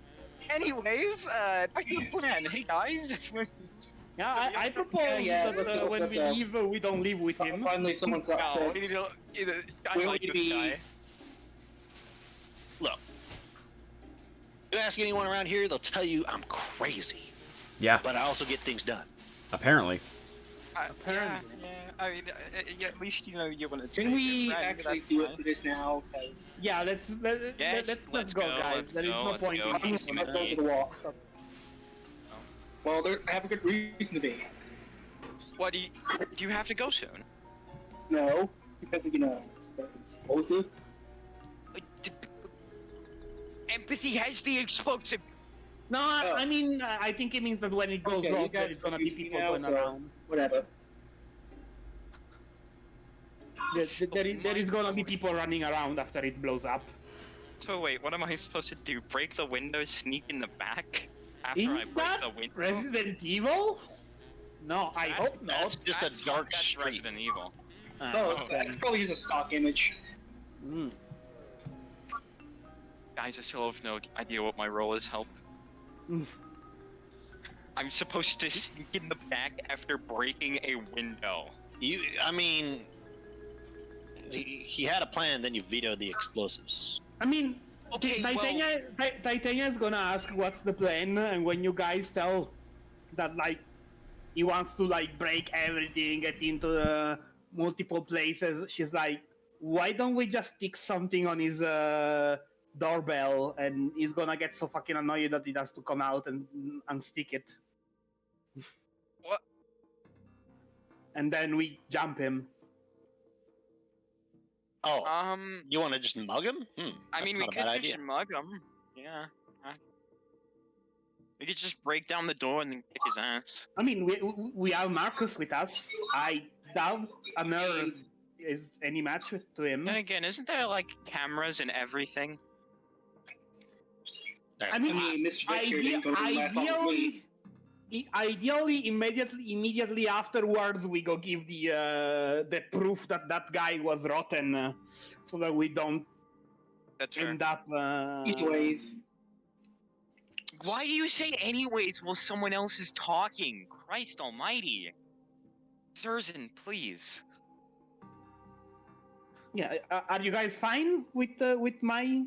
Anyways, back to the plan. Hey guys. Yeah, I propose Yeah, that let's when we go. leave, we don't leave with him. Finally, someone's No, upset. we need to. I We like need to this be- guy. Look, you ask anyone around here, they'll tell you I'm crazy, Yeah, but I also get things done. apparently. Apparently. Yeah. I mean, at least you know you want to. Can we actually do this now? 'Cause Yeah, let's Yes, let's go, guys. let's There is go, no let's point go. in I'm being just gonna go to the wall. Well, I have a good reason to be. What do you have to go soon? No, because that's explosive. Empathy has the explosive. No, I mean, I think it means that when it goes Okay, you off, guys there's gonna be confuse me people now, going so- around. Whatever. There is gonna be people running around after it blows up. So wait, what am I supposed to do? Break the window, sneak in the back after Is I break that the window? Resident Evil? No, I That's- hope not. That's just a dark that's street. Resident Evil. No, okay. that's probably just a stock image. Mm. Guys, I still have no idea what my role is. Help. Mm. I'm supposed to sneak in the back after breaking a window. I mean, he had a plan, then you vetoed the explosives. I mean, Okay, Titania is gonna ask what's the plan, and when you guys tell that like he wants to like break everything, get into multiple places, she's like, "Why don't we just stick something on his doorbell?" And he's gonna get so fucking annoyed that he has to come out and unstick it. What? And then we jump him. Oh, you want to just mug him? I mean, we not a could bad just idea. mug him. Yeah. We could just break down the door and then kick his ass. I mean, we have Marcus with us. I doubt Amir is any match to him. Then again, isn't there like cameras and everything? I mean, Mr. Victor didn't go to the last one with me. ideally, immediately afterwards, we go give the proof that that guy was rotten, so that we don't That's fair. end up. Anyways, Why do you say anyways while someone else is talking? Christ almighty. Surzan, please. Yeah, are you guys fine with my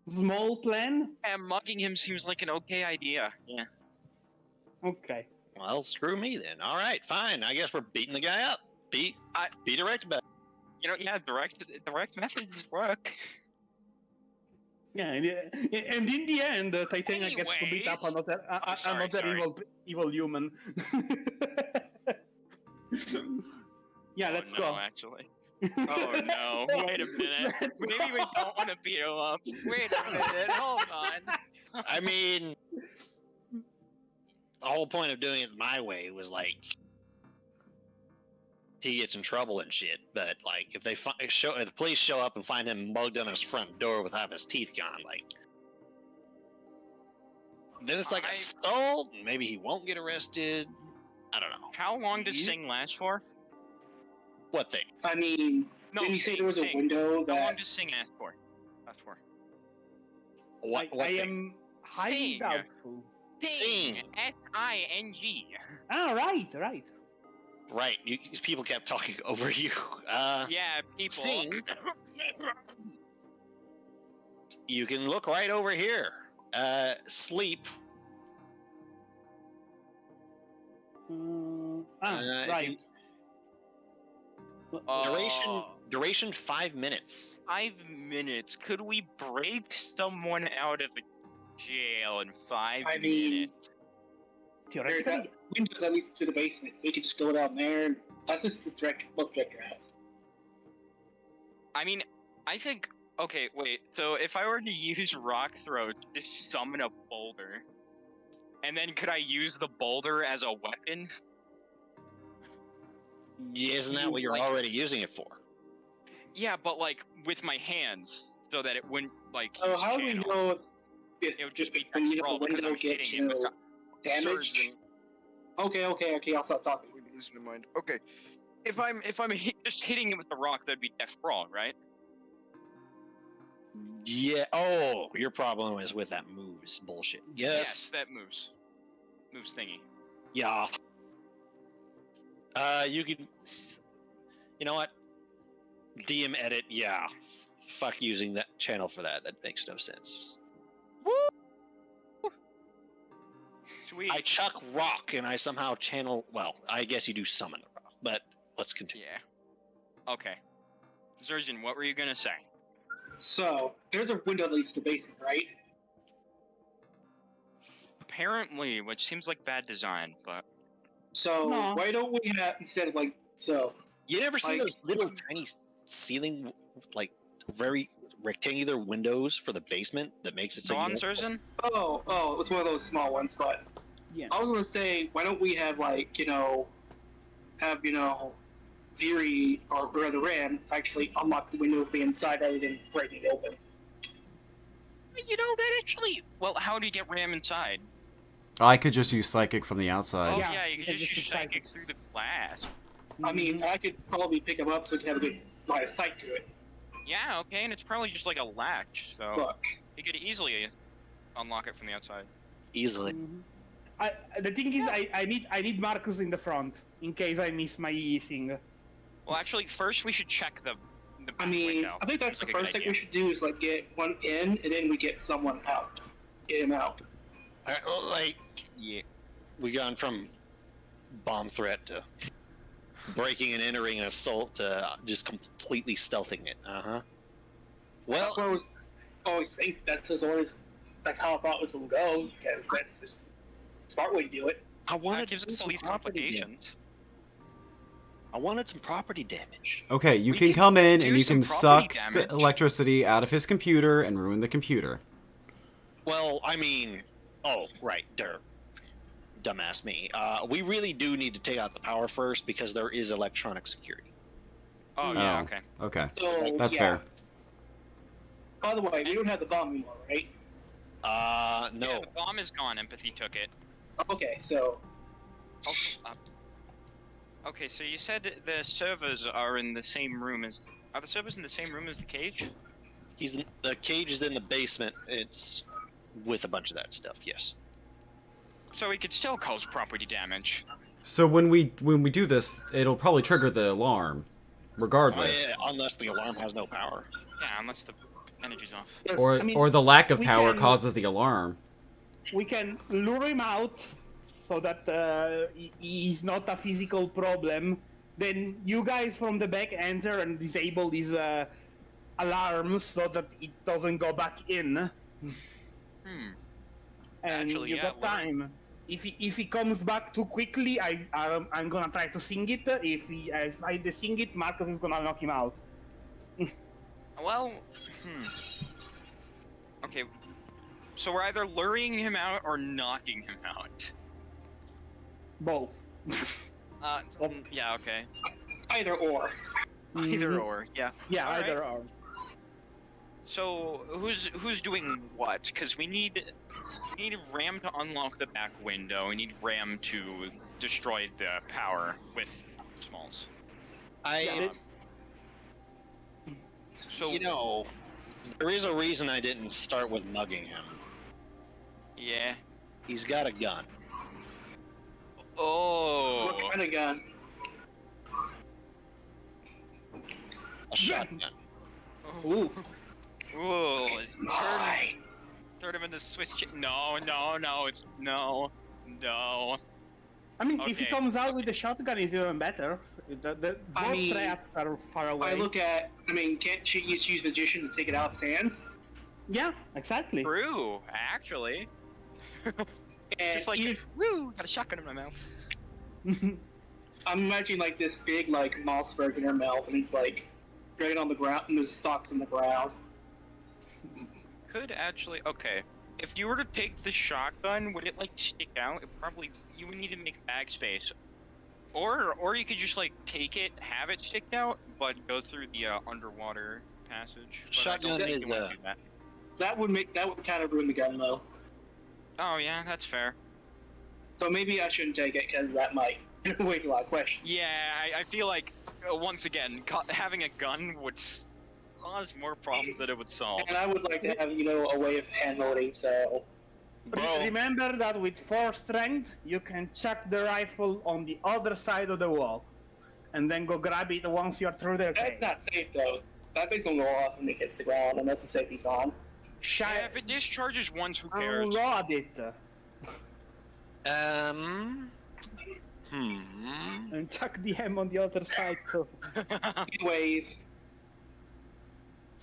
small plan? And mugging him seems like an okay idea. Yeah. Okay. Well, screw me then. All right, fine. I guess we're beating the guy up. Be direct about it. You know, yeah, direct methods work. Yeah, and in the end, Titania gets to beat up Anyways. another Sorry. evil human. Yeah, let's no, go. actually. Oh no, wait a minute. Let's Maybe we go. don't want to beat him up. Wait a minute, hold on. I mean, the whole point of doing it my way was like he gets in trouble and shit. But like, if if the police show up and find him mugged on his front door with half his teeth gone, like, then it's like assault. Maybe he won't get arrested. I don't know. How long does Sing last for? What thing? I mean, No, didn't you say Sing, there was a Sing. window How long that... does Sing ask for? Last for? What I thing? am highly Sing. doubtful. Sing. Sing. S-I-N-G. Ah, right. Right. People kept talking over you. Yeah, people. Sing. You can look right over here. Sleep. If Right. you- Duration 5 minutes. 5 minutes. Could we break someone out of a jail in 5 I mean- minutes? There's Theoretically, that window that leads to the basement. We could just go down there. That's just both direct routes. I mean, I think. Okay, wait. So if I were to use rock throw to just summon a boulder, and then could I use the boulder as a weapon? Isn't that what you're Like- already using it for? Yeah, but like with my hands. so that it wouldn't like. So use how do we channel. know if It would just be when next roll the because window I'm gets hitting it with damaged? surge and- Okay. I'll stop talking. I'm losing my mind. Okay, if I'm just hitting it with the rock, that'd be death brawl, right? Yeah. Oh, your problem is with that moves bullshit. Yes. that moves thingy. Yeah. You could. You know what? DM edit. Yeah. Fuck using that channel for that. That makes no sense. Sweet. I chuck rock and I somehow channel. Well, I guess you do summon the rock, but let's continue. Yeah. Okay. Zerjan, what were you gonna say? So there's a window that leads to the basement, right? Apparently, which seems like bad design, but So No. why don't we have instead of like so? You never see Like- those little tiny ceiling, like very rectangular windows for the basement that makes it so go you on, don't- Zerjan. Oh, it's one of those small ones. But Yeah. I was gonna say, why don't we have Viri or rather Ram actually unlock the window from the inside rather than breaking it open. You know that actually. Well, how do you get Ram inside? I could just use psychic from the outside. Oh Yeah, yeah, you you can can just just use use psychic psychic. through the glass. I mean, I could probably pick him up so we can have a good line of sight to it. Yeah, okay, and it's probably just like a latch, so Look, you could easily unlock it from the outside. easily. The thing is, I need Marcus in the front in case I miss my thing. Well, actually, first we should check the I back mean, window. I think that's the Seems like a first good thing we should do is like get one in and then we get someone out. Get him out. Like Yeah. we gone from bomb threat to breaking and entering an assault to just completely stealthing it. Well, That's what I was always think. That's how I thought it was going to go because that's just a smart way to do it. I Well, wanted it gives to do us the some least property complications. I wanted some property damage. Okay, you We can can come in do and you some can property suck damage. the electricity out of his computer and ruin the computer. Well, I mean, oh right, dumbass me. We really do need to take out the power first because there is electronic security. Oh yeah, Oh. okay. Okay, So that's yeah. fair. By the way, we don't have the bomb anymore, right? No. Yeah, the bomb is gone. Empathy took it. Okay, so Okay, so you said the servers are in the same room as. Are the servers in the same room as the cage? The cage is in the basement. It's with a bunch of that stuff. Yes. So we could still cause property damage. So when we do this, it'll probably trigger the alarm, regardless, Oh, yeah, unless the alarm has no power. Yeah, unless the energy's off. there's- or I mean, or the lack of we power can- causes the alarm. We can lure him out so that he's not a physical problem. Then you guys from the back enter and disable these alarms so that it doesn't go back in. Hmm. And Actually, you yeah, got we're- time. If he comes back too quickly, I'm gonna try to sing it. If I sing it, Marcus is gonna knock him out. Well, Okay, so we're either luring him out or knocking him out. Both. Yeah, okay. either or. Either Mhm. or, yeah. Yeah, Alright. either or. So who's doing what? Because we need Ram to unlock the back window. We need Ram to destroy the power with Smalls. Yeah, So You know, there is a reason I didn't start with mugging him. yeah. He's got a gun. Oh. What kind of gun? A shotgun. Ooh. Ooh. It's mine. Turn him into Swiss cheese. No. It's no. I mean, if he Okay. comes out with the shotgun, it's even better. Both I mean, threats are far away. Can't she use magician to take it out of his hands? Yeah, exactly. True, actually. And Just like woo, got a shotgun in my mouth. I'm imagining like this big like Mossberg in her mouth, and it's like dragging on the ground, and there's stalks in the ground. Could actually okay. If you were to take the shotgun, would it like stick out? It probably you would need to make bag space. Or you could just like take it, have it stick out, but go through the underwater passage. but I don't Shotgun think you is, wanna do that. That would kind of ruin the gun though. Oh yeah, that's fair. So maybe I shouldn't take it because that might raise a lot of questions. Yeah, I feel like once again, having a gun would cause more problems than it would solve. And I would like to have a way of hand loading. So Bro. Remember that with 4 strength, you can chuck the rifle on the other side of the wall, and then go grab it once you're through the that's cave. not safe though. That thing's gonna go off when it hits the ground unless the safety's on. Yeah, if it discharges once, who cares? Unload it and chuck the M on the other side too. Anyways,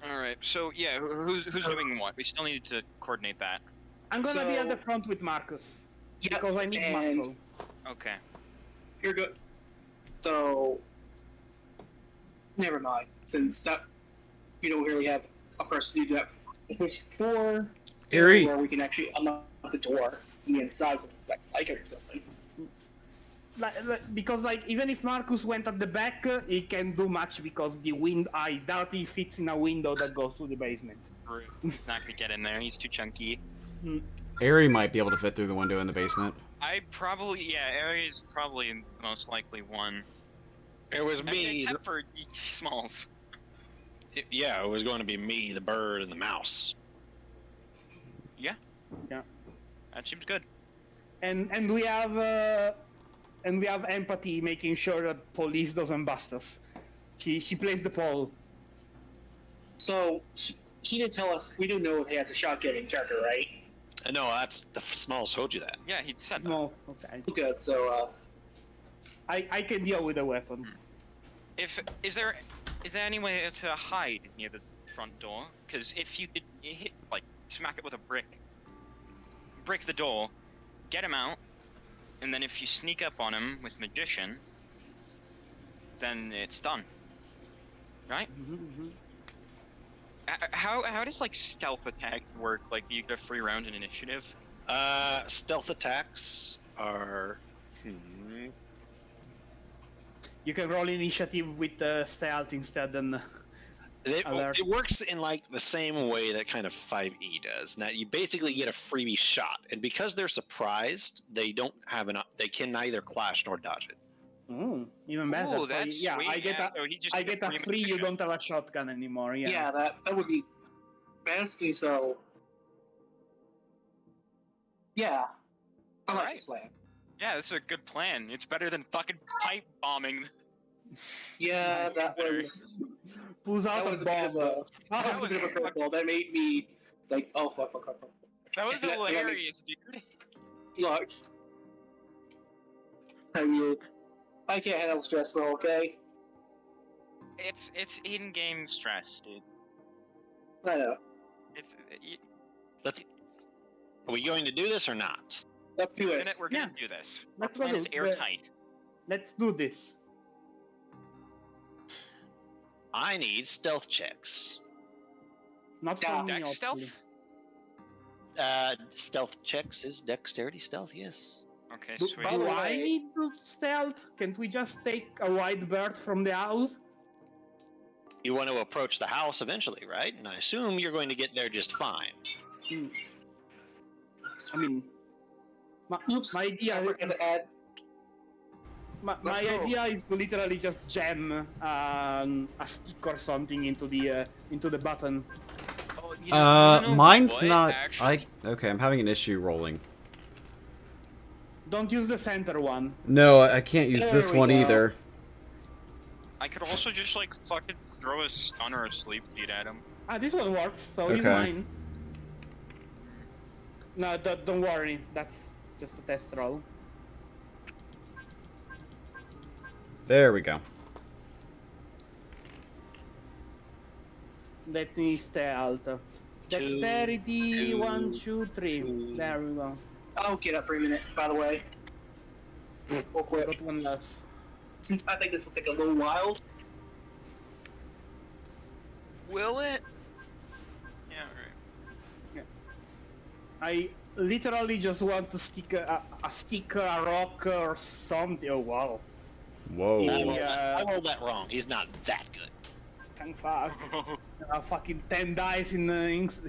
All right, so yeah, who's doing what? We still need to coordinate that. I'm gonna be at the So- front with Marcus yeah, because I need and muscle. Okay. you're good. So never mind. Since that you don't really have a person to do that for. Eerie. Where we can actually unlock the door from the inside with like psychic or something. Because even if Marcus went at the back, he can do much because the wind. I doubt he fits in a window that goes to the basement. He's not gonna get in there. He's too chunky. Ari might be able to fit through the window in the basement. Ares probably most likely one. It was I mean, me. except for Smalls. Yeah, it was going to be me, the bird, and the mouse. Yeah. Yeah. That seems good. And we have empathy, making sure that police doesn't bust us. She plays the pole. So he didn't tell us. We didn't know if he has a shotgun in character, right? No, that's the Smalls told you that. Yeah, he said that. No, okay. Good. So I can deal with a weapon. Is there any way to hide near the front door? Because if you hit smack it with a brick the door, get him out, and then if you sneak up on him with magician, then it's done. Right? How does stealth attack work? Like you get a free round in initiative? Stealth attacks are. You can roll initiative with stealth instead, and alert. It works in the same way that kind of 5e does. Now you basically get a freebie shot, and because they're surprised, they don't have they can neither clash nor dodge it. Even better. Oh, So, that's yeah, sweet. I get so he just I gets get a free. You magician. don't have a shotgun anymore. Yeah. yeah, that would be best. And so yeah, I like Alright. this plan. Yeah, this is a good plan. It's better than fucking pipe bombing. Yeah, that Better. was Pulls out that a was a bit of bomb. a that was a bit of a curveball. That made me like, oh fuck. That was Yeah, that makes- hilarious, dude. Look, I can't handle stress, well, okay? It's in-game stress, dude. I know. It's Are we going to do this or not? Let's do it. we're gonna do this. Our Let's go plan is do it. airtight. Let's do this. I need stealth checks. Not Yeah. for me, Dex hopefully. stealth? Stealth checks is dexterity stealth, yes. Okay, Do, sweet. By the do I way- need to stealth? Can't we just take a white bird from the house? You want to approach the house eventually, right? And I assume you're going to get there just fine. I mean, Oops. my idea I is, forgot to add. my Let's go. idea is to literally just jam a stick or something into the button. Oh, you know Mine's what, not. actually? Okay, I'm having an issue rolling. Don't use the center one. No, I can't use There this we one go. either. I could also just fucking throw a stun or a sleep feed at him. Ah, this one works, so use Okay. mine. No, don't worry. That's just a test roll. There we go. Let me stealth. Dexterity, two, 1, 2, 3. two. There we go. I'll get up for a minute, by the way. Real quick. Got one less. Since I think this will take a little while. Will it? Yeah, alright. I literally just want to stick a stick, a rock, or something. Oh wow! Whoa. I rolled, Yeah. I rolled that wrong. He's not that good. Thank fuck. Fucking 10 dice in the inks.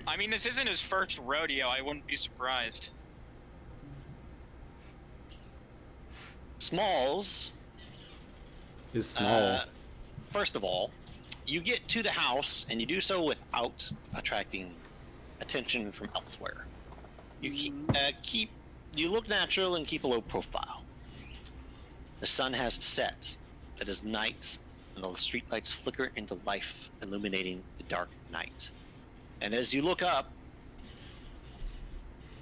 I mean, this isn't his first rodeo. I wouldn't be surprised. Smalls. Is small. First of all, you get to the house, and you do so without attracting attention from elsewhere. You you look natural and keep a low profile. The sun has set. It is night, and the streetlights flicker into life, illuminating the dark night. And as you look up,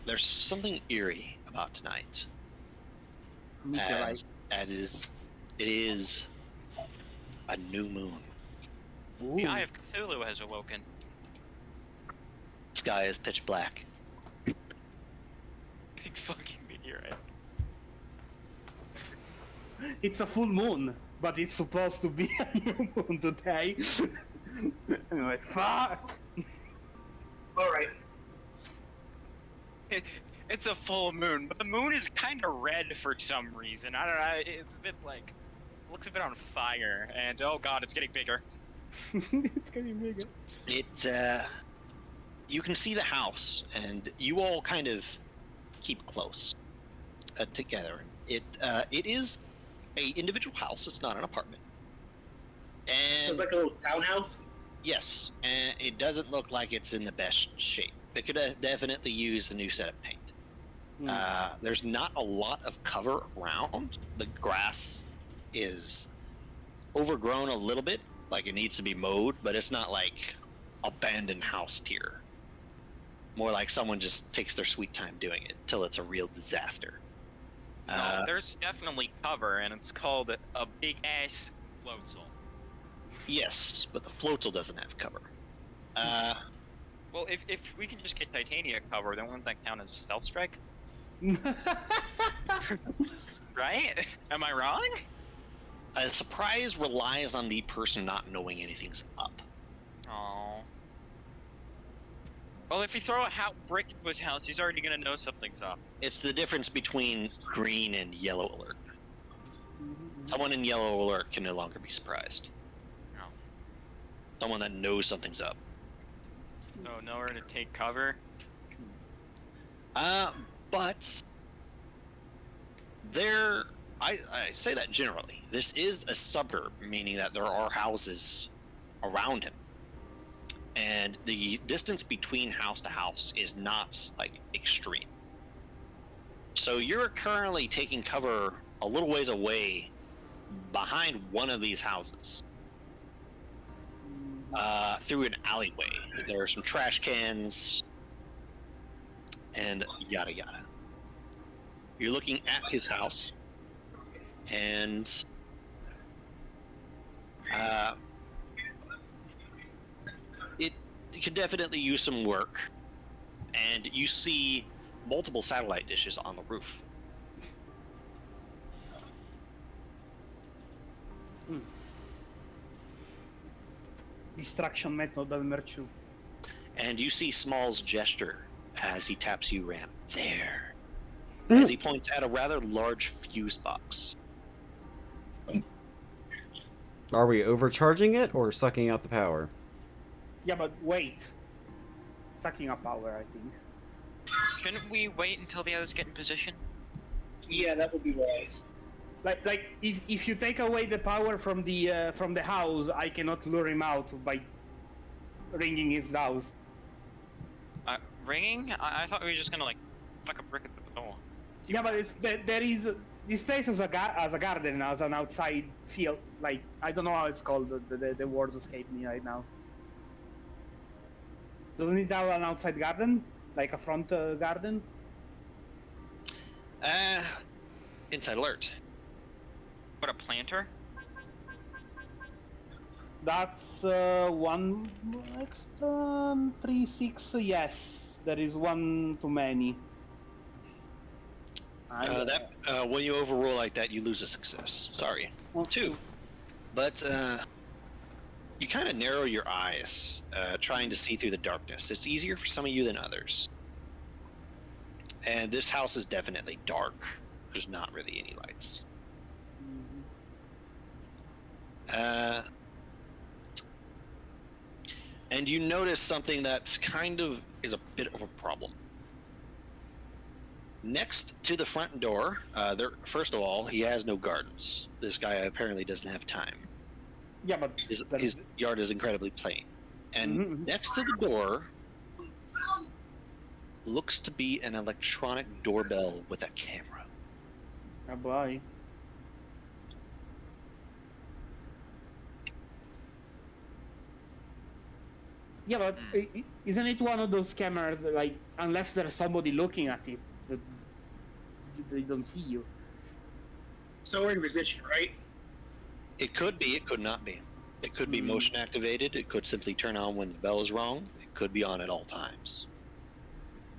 there's something eerie about tonight. As it is a new moon. Ooh. The Eye of Cthulhu has awoken. Sky is pitch black. Big fucking meteorite. It's a full moon, but it's supposed to be a new moon today. Anyway, fuck! Alright. It's a full moon, but the moon is kind of red for some reason. I don't know. It's a bit like, looks a bit on fire, and oh god, it's getting bigger. It's getting bigger. You can see the house, and you all kind of keep close together. It is a individual house. It's not an apartment. And So it's like a little townhouse? yes, and it doesn't look like it's in the best shape. It could definitely use a new set of paint. There's not a lot of cover around. The grass is overgrown a little bit, like it needs to be mowed, but it's not like abandoned house tier. More like someone just takes their sweet time doing it till it's a real disaster. No, there's definitely cover, and it's called a big ass floatzel. Yes, but the floatzel doesn't have cover. Well, if we can just get Titania cover, then won't that count as stealth strike? Right? Am I wrong? A surprise relies on the person not knowing anything's up. Oh. Well, if you throw a brick into his house, he's already gonna know something's up. It's the difference between green and yellow alert. Someone in yellow alert can no longer be surprised. No. Someone that knows something's up. So nowhere to take cover. But I say that generally. This is a suburb, meaning that there are houses around him. And the distance between house to house is not, like, extreme. So you're currently taking cover a little ways away behind one of these houses. Through an alleyway. There are some trash cans and yada yada. You're looking at his house, and it could definitely use some work. And you see multiple satellite dishes on the roof. Distraction method of Merchu. And you see Small's gesture as he taps you, Ram. There. As he points at a rather large fuse box. Are we overcharging it or sucking out the power? Yeah, but wait. Sucking up power, I think. Shouldn't we wait until the others get in position? Yeah, that would be wise. Like if you take away the power from the house, I cannot lure him out by ringing his house. Ringing? I thought we were just gonna like fuck a brick at the door. Yeah, but there is this place has a garden, has an outside field. Like I don't know how it's called. The words escape me right now. Doesn't it have an outside garden, like a front garden? Inside alert. What, a planter? That's 1 extra 3 6. Yes, there is one too many. When you overroll like that, you lose a success. Sorry. 2. But you kind of narrow your eyes, trying to see through the darkness. It's easier for some of you than others. And this house is definitely dark. There's not really any lights. and you notice something that's kind of is a bit of a problem. Next to the front door, first of all, he has no gardens. This guy apparently doesn't have time. Yeah, but His yard is incredibly plain. And Mhm. next to the door looks to be an electronic doorbell with a camera. Oh boy. Yeah, but isn't it one of those cameras, like, unless there's somebody looking at it, that they don't see you? So we're in position, right? It could be, it could not be. It could be motion activated. It could simply turn on when the bell is rung. It could be on at all times.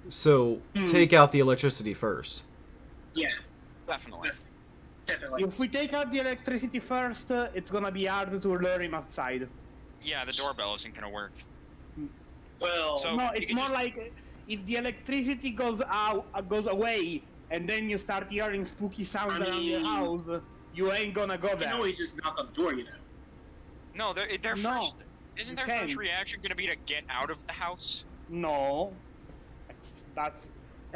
So take out the electricity first. Yeah, Definitely. that's definitely. If we take out the electricity first, it's gonna be hard to lure him outside. Yeah, the doorbell isn't gonna work. Well, So- No, you it's can more just- like if the electricity goes away, and then you start hearing spooky sounds I around your mean- house, you ain't gonna go you there. can always just knock on the door, you know. No, their No, first. Isn't you their can't. first reaction gonna be to get out of the house? No, that's.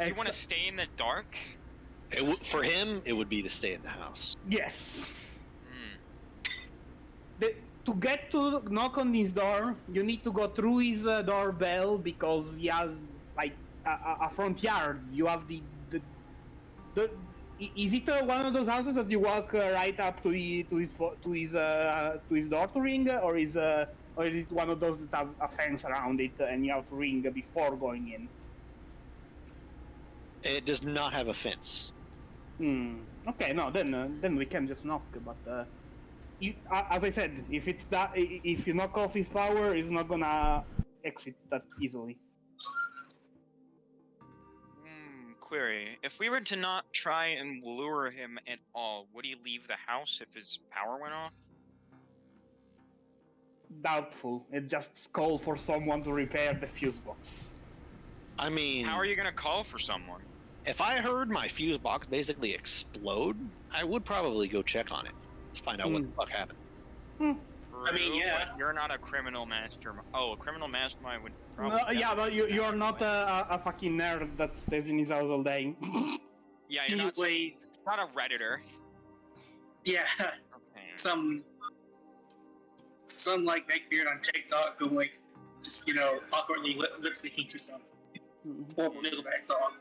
You want to stay in the dark? For him, it would be to stay in the house. Yes. Hmm. To get to knock on his door, you need to go through his doorbell because he has like a front yard. You have the is it one of those houses that you walk right up to his door to ring, or is it one of those that have a fence around it and you have to ring before going in? It does not have a fence. Okay, no, then we can just knock. But as I said, if you knock off his power, he's not gonna exit that easily. Query. If we were to not try and lure him at all, would he leave the house if his power went off? Doubtful. It just call for someone to repair the fuse box. I mean, How are you gonna call for someone? if I heard my fuse box basically explode, I would probably go check on it to find out what the fuck happened. I mean, True, yeah. but you're not a criminal mastermind. Oh, a criminal mastermind would No, probably. yeah, but you're not a fucking nerd that stays in his house all day. Yeah, you're not, Anyways, not a redditor. yeah, Okay. some like neckbeard on TikTok who like just awkwardly lip syncing to some horrible Nickelback song.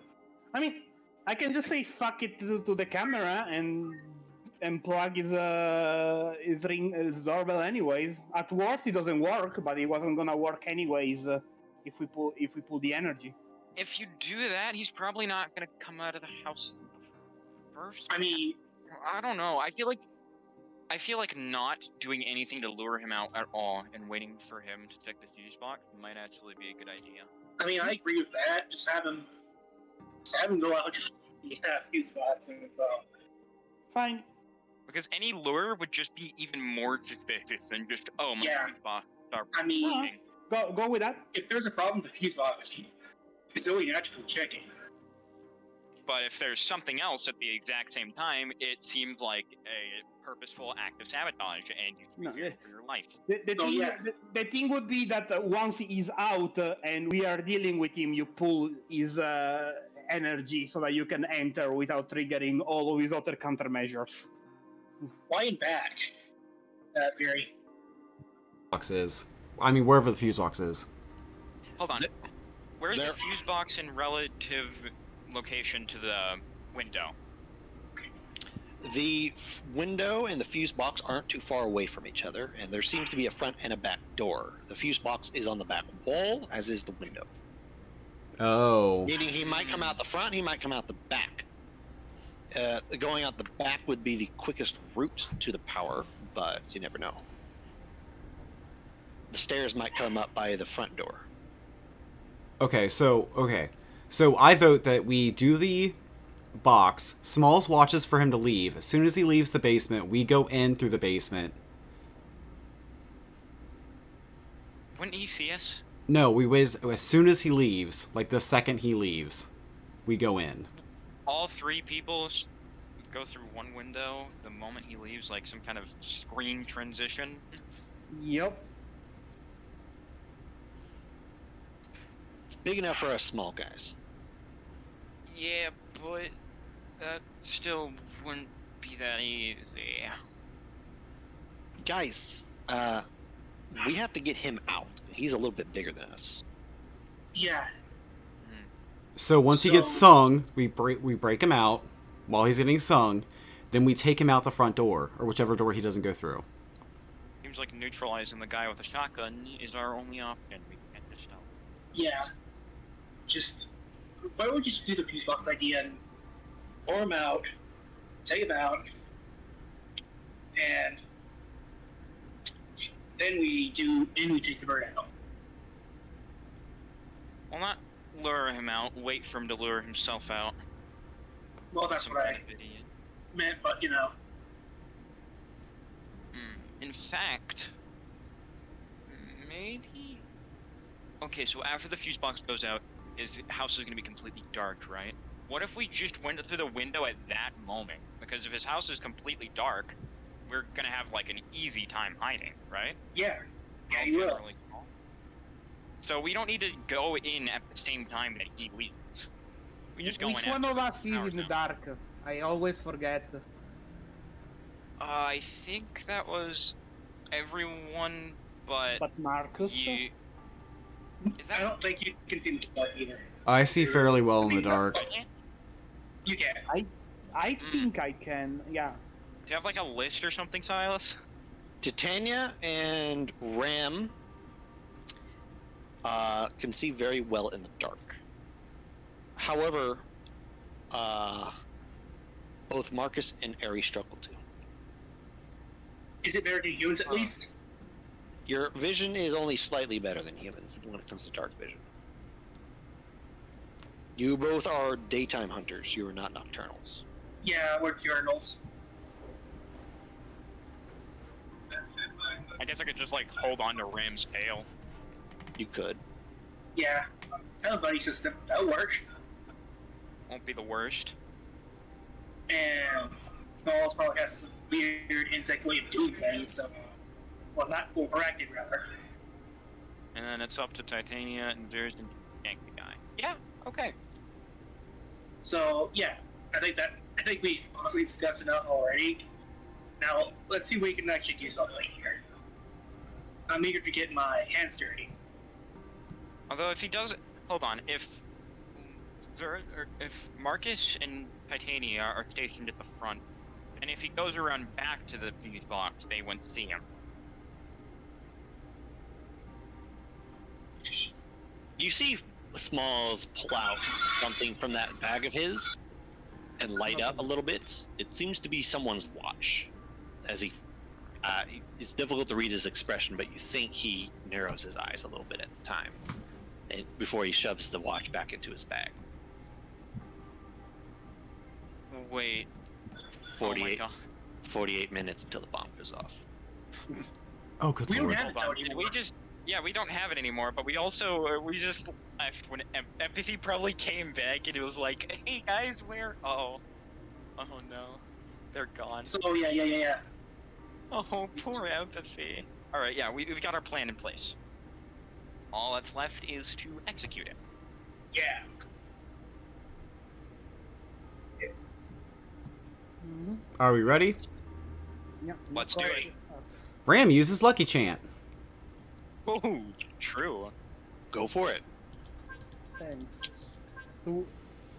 I mean, I can just say fuck it to the camera and plug his doorbell anyways. At worst, it doesn't work, but it wasn't gonna work anyways if we pull the energy. If you do that, he's probably not gonna come out of the house first. I mean, I don't know. I feel like not doing anything to lure him out at all and waiting for him to check the fuse box might actually be a good idea. I agree with that. Just have him go out to the fuse box and Fine. Because any lure would just be even more suspicious than just, oh, my Yeah. fuse box are I mean- working. Go with that. if there's a problem with the fuse box, it's only natural checking. But if there's something else at the exact same time, it seems like a purposeful act of sabotage, and you should No, be feared for your life. The thing would be that once he's out and we are dealing with him, you pull his energy so that you can enter without triggering all of his other countermeasures. Why in back? Barry. Box is. I mean, wherever the fuse box is. Hold on. Where's there- the fuse box in relative location to the window? The window and the fuse box aren't too far away from each other, and there seems to be a front and a back door. The fuse box is on the back wall, as is the window. Oh. Meaning he might come out the front, he might come out the back. Going out the back would be the quickest route to the power, but you never know. The stairs might come up by the front door. Okay, so I vote that we do the box. Smalls watches for him to leave. As soon as he leaves the basement, we go in through the basement. Wouldn't he see us? No, we whiz as soon as he leaves, like the second he leaves, we go in. All three people go through one window the moment he leaves, like some kind of screen transition. Yep. big enough for us small guys. Yeah, but that still wouldn't be that easy. Guys, we have to get him out. He's a little bit bigger than us. Yeah. So once he gets So- sung, we break him out while he's getting sung. Then we take him out the front door, or whichever door he doesn't go through. Seems like neutralizing the guy with a shotgun is our only option. We can't just stop. Yeah. Just why don't we just do the fuse box idea and pour him out, take him out, and then we take the bird out. Well, not lure him out. Wait for him to lure himself out. Well, that's Some what kind I of idiot. meant, but you know. In fact, maybe. Okay, so after the fuse box goes out, his house is going to be completely dark, right? What if we just went through the window at that moment? Because if his house is completely dark, we're going to have like an easy time hiding, right? Yeah. Yeah, All you will. generally small. So we don't need to go in at the same time that he leaves. We just go in Which after one of the us is power's in the down. dark? I always forget. I think that was everyone, but Marcus? you. Is that I don't think you can see the dark either. I see fairly well in the dark. You can. I think I can. Yeah. Do you have like a list or something, Silas? Titania and Ram can see very well in the dark. However, both Marcus and Ari struggle to. Is it better than humans at least? Your vision is only slightly better than humans when it comes to dark vision. You both are daytime hunters. You are not nocturnals. Yeah, we're urinals. I guess I could just like hold on to Ram's tail. You could. Yeah. Have a buddy system. That'll work. Won't be the worst. And Smalls probably has some weird insect way of doing things, so. Well, not overactive, rather. And then it's up to Titania and Veers to gank the guy. Yeah, okay. So, yeah. I think we honestly discussed enough already. Now, let's see if we can actually do something here. I'm eager to get my hands dirty. Although if he does, hold on, if Marcus and Titania are stationed at the front, and if he goes around back to the fuse box, they won't see him. You see Smalls pull out something from that bag of his and light up a little bit. It seems to be someone's watch. As he, it's difficult to read his expression, but you think he narrows his eyes a little bit at the time, before he shoves the watch back into his bag. Wait. 48, Oh my god. 48 minutes until the bomb goes off. Oh, good We don't lord. have it Hold though on. anymore. We don't have it anymore, but we also, we just left when Empathy probably came back and it was like, hey guys, where? Oh no. They're gone. So, yeah. Oh, poor Empathy. Alright, yeah, we've got our plan in place. All that's left is to execute it. Yeah. Mhm. Are we ready? Yeah. Let's do it. Ram uses Lucky Chant. Oh, true. Go for it. Thanks.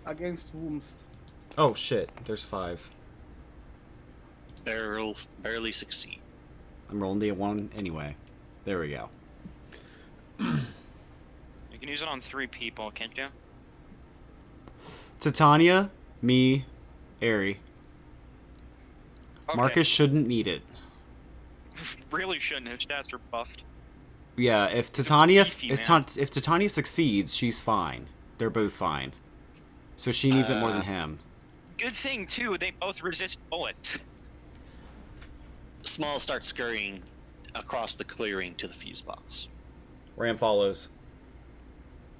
Against Wumst. Oh shit, there's 5. Barely succeed. I'm rolling the 1 anyway. There we go. You can use it on 3 people, can't you? Titania, me, Ari. Okay. Marcus shouldn't need it. Really shouldn't. His stats are buffed. Yeah, if Titania beefy, if, man. if Titania succeeds, she's fine. They're both fine. So she needs it more than him. Good thing, too, they both resist bullets. Small starts scurrying across the clearing to the fuse box. Ram follows.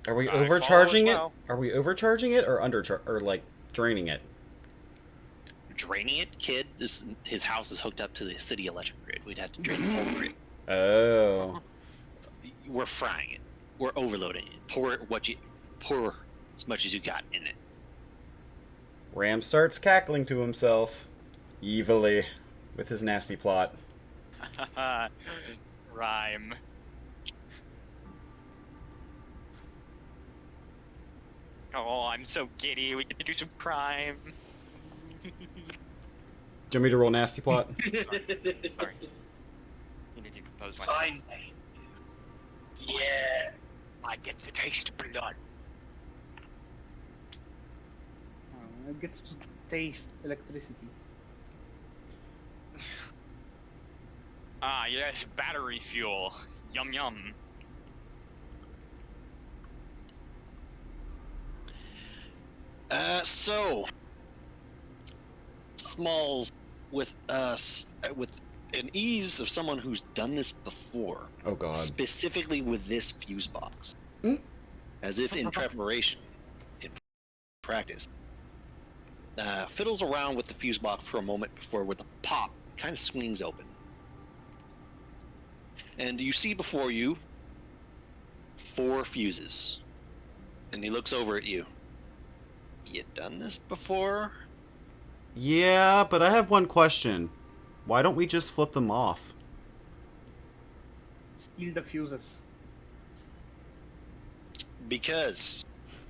Are we I follow overcharging as it? well. Are we overcharging it or or like draining it? Draining it, kid. His house is hooked up to the city electric grid. We'd have to drain the whole grid. Oh. We're frying it. We're overloading it. Pour what you pour as much as you got in it. Ram starts cackling to himself, evilly, with his nasty plot. Rhyme. Oh, I'm so giddy. We get to do some crime. Do you want me to roll nasty plot? Sorry. You need to compose myself. Fine. Yeah. I get the taste of blood. It gets to taste electricity. Ah, yes, battery fuel. Yum yum. So Smalls, with with an ease of someone who's done this before. Oh god. Specifically with this fuse box, as if in preparation, in practice. Fiddles around with the fuse box for a moment before, with a pop, kind of swings open, and you see before you 4 fuses. And he looks over at you. You done this before? Yeah, but I have one question. Why don't we just flip them off? Steal the fuses. Because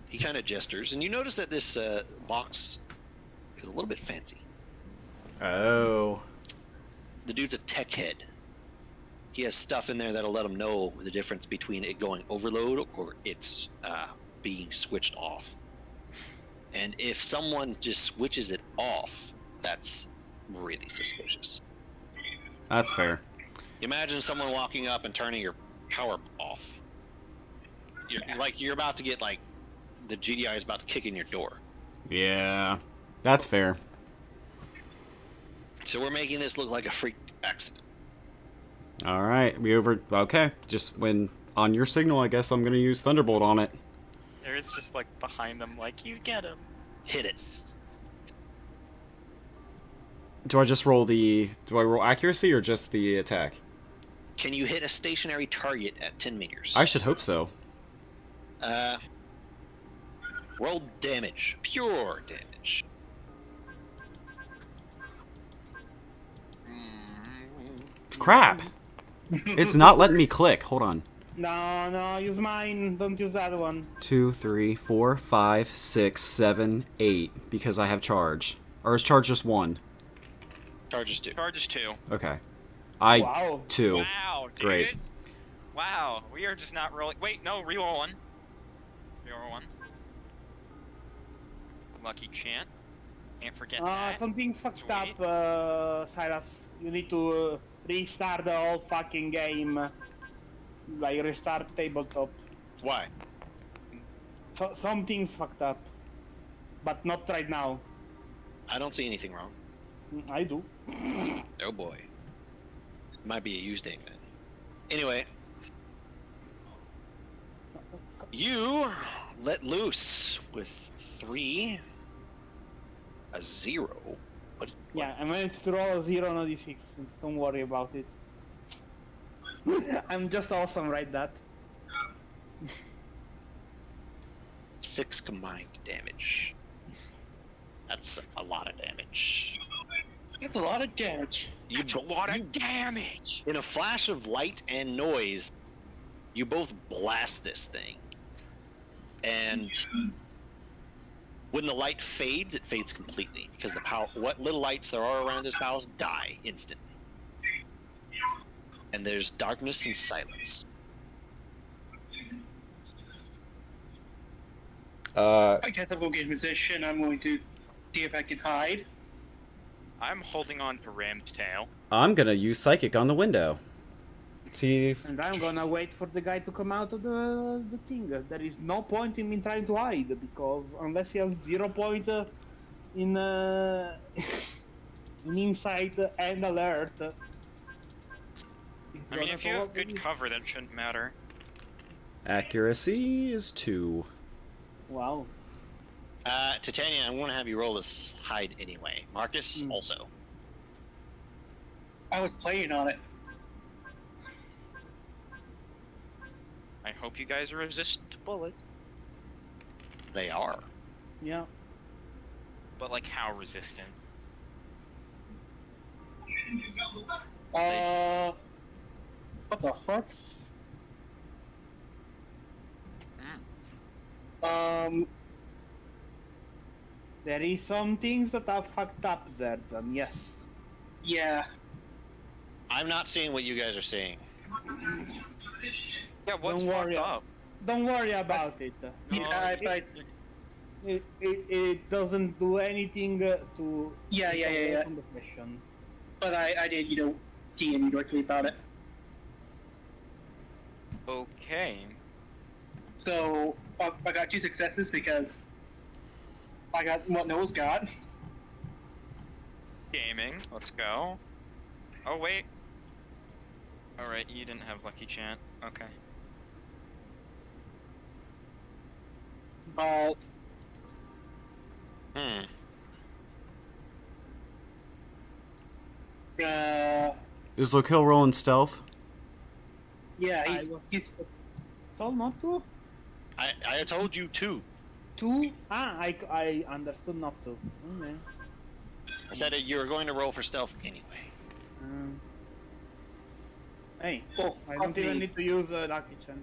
he kind of gestures, and you notice that this box is a little bit fancy. Oh. The dude's a tech head. He has stuff in there that'll let him know the difference between it going overload or it's being switched off. And if someone just switches it off, that's really suspicious. That's fair. Imagine someone walking up and turning your power off. You're about to get, like, the GDI is about to kick in your door. Yeah. That's fair. So we're making this look like a freak accident. Alright, okay. Just when on your signal, I guess I'm gonna use Thunderbolt on it. There's just like behind them, like, you get him. Hit it. Do I roll accuracy or just the attack? Can you hit a stationary target at 10 meters? I should hope so. Roll damage. Pure damage. Crap! It's not letting me click. Hold on. No, use mine. Don't use that one. 2, 3, 4, 5, 6, 7, 8. Because I have charge. Or is charge just 1? Charges 2. Charges 2. Okay. Wow. 2. Wow, dude. Great. Wow, we are just not rolling. Wait, no, reroll 1. Reroll 1. Lucky chant. Can't forget that. Something's fucked Sweet. up, Silas. You need to restart the whole fucking game. Like, restart tabletop. Why? So, something's fucked up. But not right now. I don't see anything wrong. I do. Oh boy. Might be a used thing then. Anyway. You let loose with 3, a 0. What? Yeah, I managed to roll a 0 on a d6. Don't worry about it. I'm just awesome, right, that? 6 combined damage. That's a lot of damage. That's a lot of damage. That's a lot of damage! In a flash of light and noise, you both blast this thing. And when the light fades, it fades completely because the power, what little lights there are around this house die instantly. And there's darkness and silence. I guess I will get in position. I'm going to see if I can hide. I'm holding on to Ram's tail. I'm gonna use Psychic on the window. See if... And I'm gonna wait for the guy to come out of the thing. There is no point in me trying to hide, because unless he has 0 point in in insight and alert. I mean, if you have good cover, that shouldn't matter. Accuracy is 2. Wow. Titania, I'm going to have you roll this hide anyway. Marcus, also. I was playing on it. I hope you guys resist bullets. They are. Yeah. But like, how resistant? What the fuck? There is some things that are fucked up there, then yes. Yeah. I'm not seeing what you guys are seeing. Yeah, what's Don't worry. fucked up? Don't worry about it. Yeah, It doesn't do anything to Yeah. on the session. But I did, DM directly about it. Okay. So I got 2 successes because I got what Noah's got. Gaming. Let's go. Oh wait. All right, you didn't have lucky chant. Okay. Hmm. Is Lokill rolling stealth? Yeah, I was told not to. I told you to. I understood not to. Okay. I said that you were going to roll for stealth anyway. Hey, Oh, I don't even need to use lucky chant.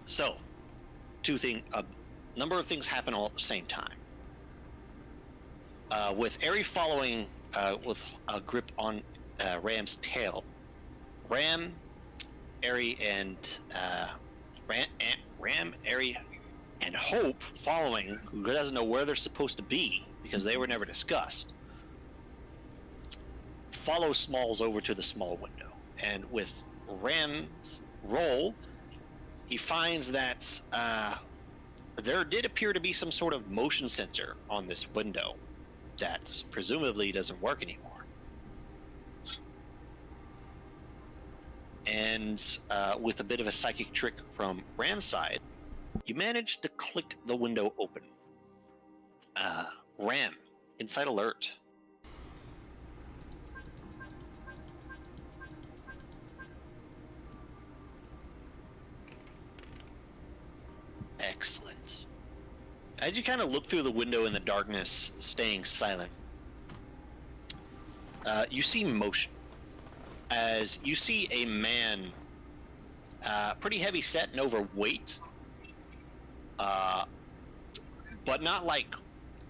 So, a number of things happen all at the same time. With Eri following with a grip on Ram's tail, Ram, Eri, and Ram, Eri, and Hope following, who doesn't know where they're supposed to be because they were never discussed, follow Smalls over to the small window. And with Ram's roll, he finds that there did appear to be some sort of motion sensor on this window that presumably doesn't work anymore. And with a bit of a psychic trick from Ram's side, you managed to click the window open. Ram, inside alert. Excellent. As you kind of look through the window in the darkness, staying silent, you see motion. As you see a man, pretty heavy set and overweight, but not like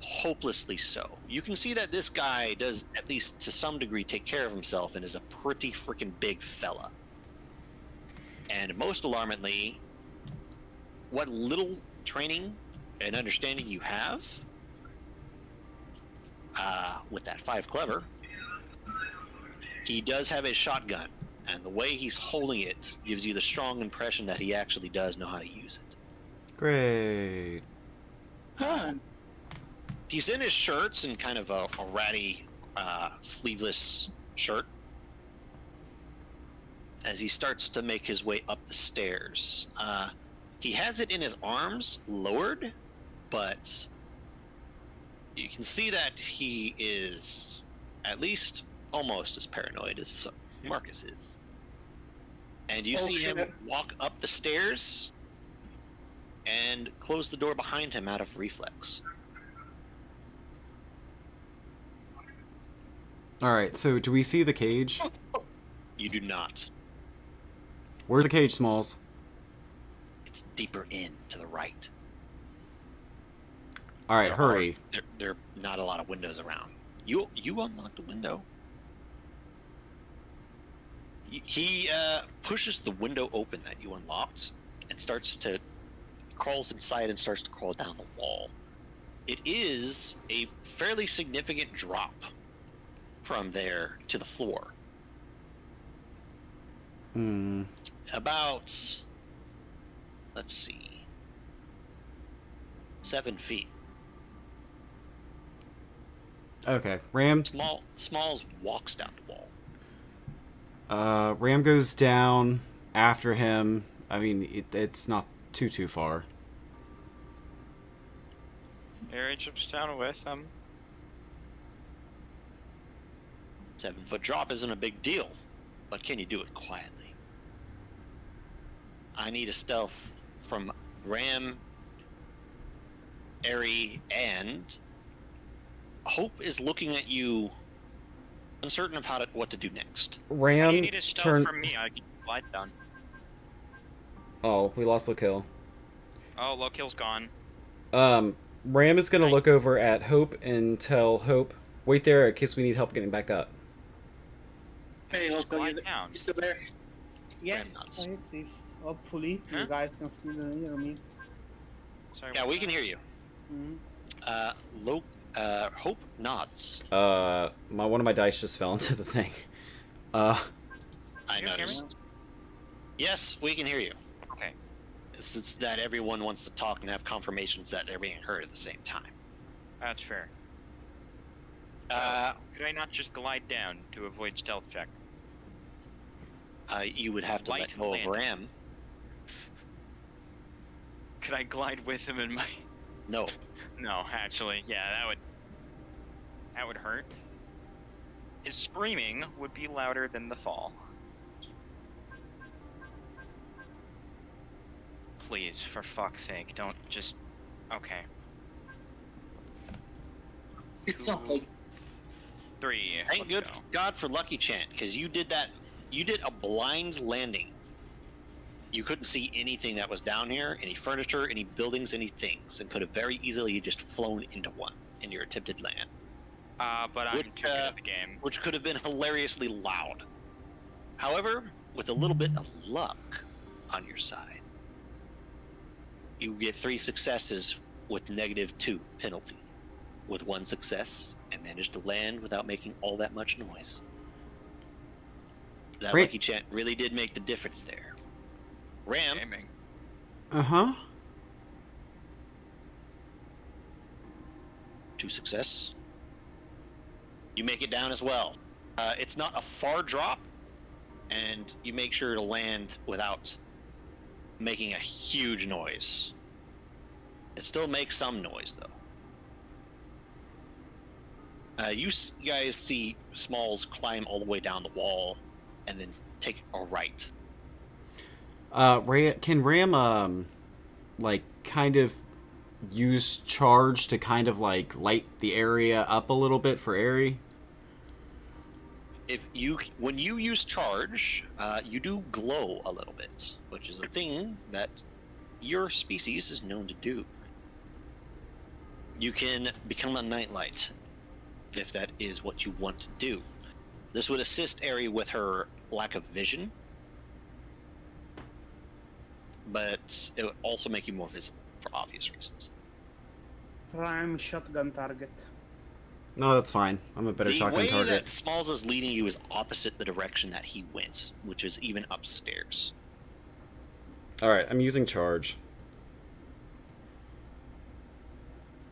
hopelessly so. You can see that this guy does, at least to some degree, take care of himself and is a pretty freaking big fella. And most alarmingly, what little training and understanding you have with that 5 clever, he does have his shotgun, and the way he's holding it gives you the strong impression that he actually does know how to use it. Great. He's in his shirts and kind of a ratty, sleeveless shirt as he starts to make his way up the stairs. He has it in his arms, lowered, but you can see that he is at least almost as paranoid as Marcus is. And you see him walk up the stairs and close the door behind him out of reflex. Alright, so do we see the cage? You do not. Where's the cage, Smalls? It's deeper in to the right. Alright, hurry. There are not a lot of windows around. You unlocked a window. He pushes the window open that you unlocked and crawls inside and starts to crawl down the wall. It is a fairly significant drop from there to the floor. About, let's see, 7 feet. Okay, Ram. Smalls walks down the wall. Ram goes down after him. I mean, it's not too far. Harry jumps down with him. 7-foot drop isn't a big deal, but can you do it quietly? I need a stealth from Ram, Eri, and Hope is looking at you, uncertain of what to do next. How do Ram you need a stealth turn. from me? I can glide down. Oh, we lost Lokil. Oh, Lokil's gone. Ram is gonna Right. look over at Hope and tell Hope, wait there in case we need help getting back up. Hey, Just Hope, you glide down. still there? Yes, Ram nods. I exist. Hopefully, Huh? you guys can still hear me. Sorry, Yeah, what's we can that? hear you. Hope nods. One of my dice just fell into the thing. I You guys hear me? noticed. Yes, we can hear you. Okay. It's that everyone wants to talk and have confirmations that they're being heard at the same time. That's fair. Uh, Could I not just glide down to avoid stealth check? you would have to Light let go of landing. Ram. Could I glide with him in my... No. No, actually, yeah, that would hurt. His screaming would be louder than the fall. Please, for fuck's sake, don't just... Okay. It's Two. something. 3. Thank Let's good go. God for Lucky Chant, because you did that. You did a blind landing. You couldn't see anything that was down here, any furniture, any buildings, any things, and could have very easily just flown into one in your attempted land, But I'm Which, too good at the game. which could have been hilariously loud. However, with a little bit of luck on your side, you get 3 successes with -2 penalty. With 1 success, and managed to land without making all that much noise. That Great. Lucky Chant really did make the difference there. Ram, Gaming. Uh-huh. 2 success. You make it down as well. It's not a far drop, and you make sure to land without making a huge noise. It still makes some noise, though. You guys see Smalls climb all the way down the wall, and then take a right. Can Ram, like, kind of use charge to kind of, like, light the area up a little bit for Eri? When you use charge, you do glow a little bit, which is a thing that your species is known to do. You can become a nightlight, if that is what you want to do. This would assist Eri with her lack of vision, but it would also make you more visible for obvious reasons. Prime shotgun target. No, that's fine. I'm a better The shotgun way target. that Smalls is leading you is opposite the direction that he went, which is even upstairs. Alright, I'm using charge.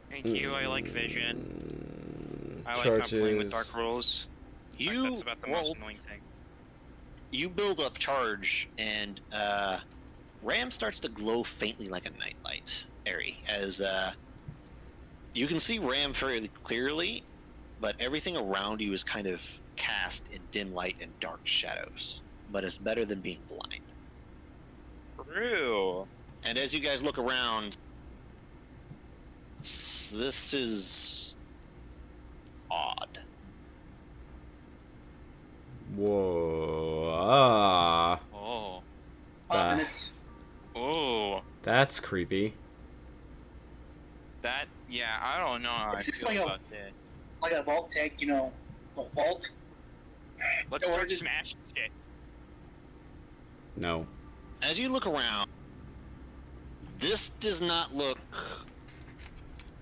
Thank you, I like vision. I like not playing with dark rules. That's about the most annoying thing. You build up charge, and Ram starts to glow faintly like a nightlight, Eri, as you can see Ram fairly clearly, but everything around you is kind of cast in dim light and dark shadows. But it's better than being blind. True. And as you guys look around, this is odd. Whoa. Oh. Ominous. Oh. That's creepy. That, yeah, I don't know how It's I just feel like a- about that. Like a vault tank, you know, a vault. Let's Or start just- smashing shit. No. As you look around, this does not look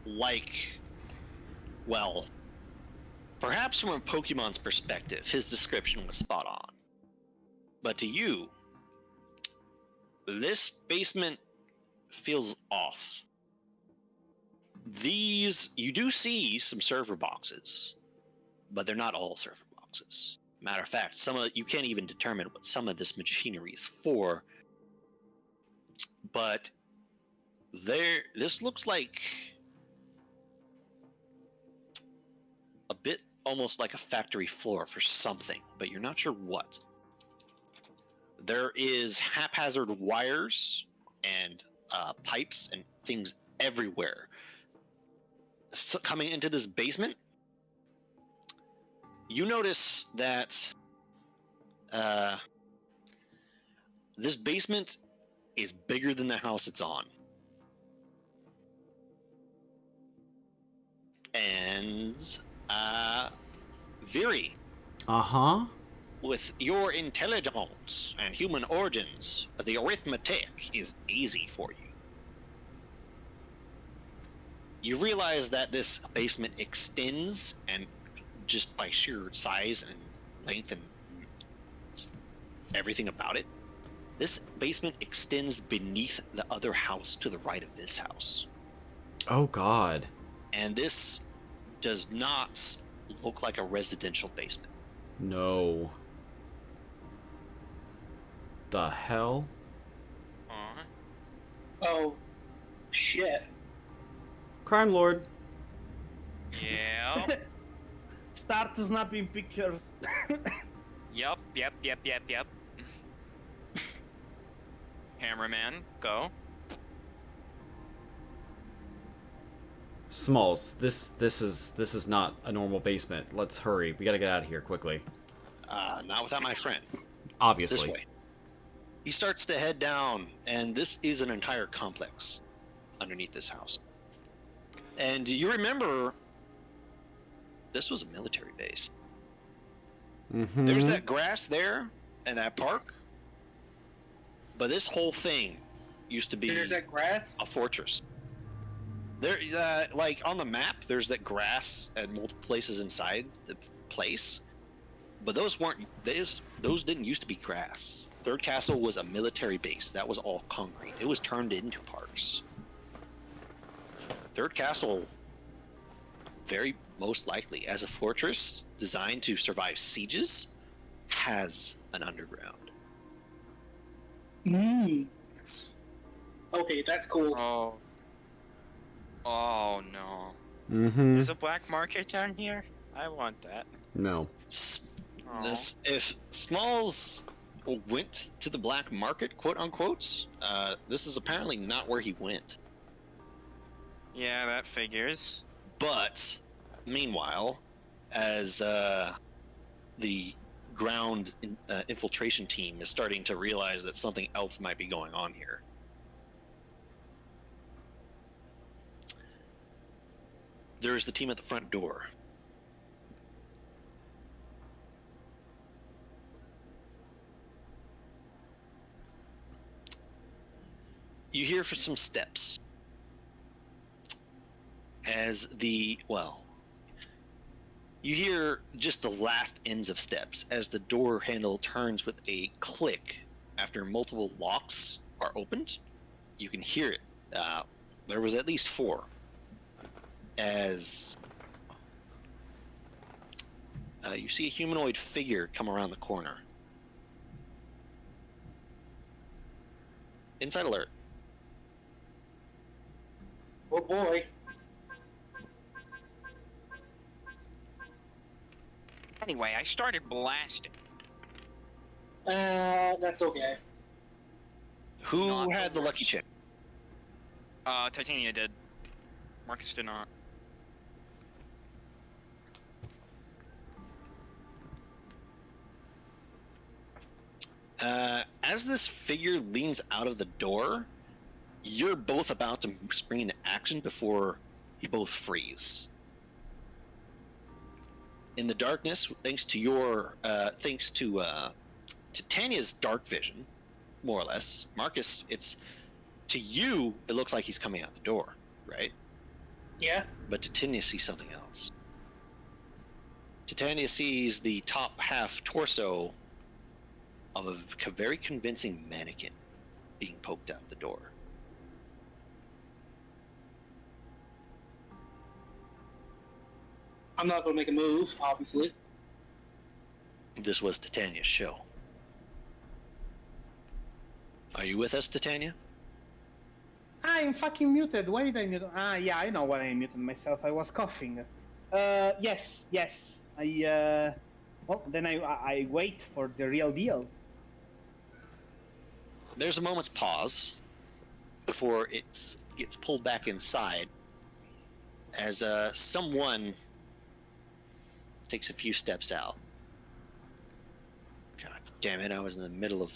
like, well, perhaps from a Pokemon's perspective, his description was spot on. But to you, this basement feels off. You do see some server boxes, but they're not all server boxes. Matter of fact, you can't even determine what some of this machinery is for. But this looks like a bit almost like a factory floor for something, but you're not sure what. There is haphazard wires and pipes and things everywhere. So coming into this basement, you notice that this basement is bigger than the house it's on. And Viri, Uh-huh. with your intelligence and human origins, the arithmetic is easy for you. You realize that this basement extends, and just by sheer size and length and everything about it, this basement extends beneath the other house to the right of this house. Oh, God. And this does not look like a residential basement. No. The hell? Oh, shit. Crime Lord. Yeah. Start snapping pictures. Yep. Hammerman, go. Smalls, this is not a normal basement. Let's hurry. We gotta get out of here quickly. Not without my friend. Obviously. This way. He starts to head down, and this is an entire complex underneath this house. And you remember, this was a military base. Mm-hmm. There's that grass there and that park, but this whole thing used to be There's that grass? a fortress. There, like on the map, there's that grass at multiple places inside the place, but those weren't. Those didn't used to be grass. Third Castle was a military base. That was all concrete. It was turned into parks. Third Castle, very most likely, as a fortress designed to survive sieges, has an underground. Okay, that's cool. Oh. Oh no. Mm-hmm. There's a black market down here? I want that. No. This, if Smalls went to the black market, quote unquote, this is apparently not where he went. Yeah, that figures. But meanwhile, as the ground infiltration team is starting to realize that something else might be going on here, there's the team at the front door. You hear for some steps as you hear just the last ends of steps as the door handle turns with a click after multiple locks are opened. You can hear it. There was at least 4 as you see a humanoid figure come around the corner. Inside alert. Oh boy. Anyway, I started blasting. That's okay. Who Not the had the lucky worst. chip? Titania did. Marcus did not. As this figure leans out of the door, you're both about to spring into action before you both freeze. In the darkness, thanks to Tanya's dark vision, more or less, Marcus, it's to you, it looks like he's coming out the door, right? Yeah? But Titania sees something else. Titania sees the top half torso of a very convincing mannequin being poked out the door. I'm not gonna make a move, obviously. This was Titania's show. Are you with us, Titania? I'm fucking muted. Why did I mute? Yeah, I know why I muted myself. I was coughing. Yes. Well, then I wait for the real deal. There's a moment's pause, before it gets pulled back inside as someone takes a few steps out. God damn it, I was in the middle of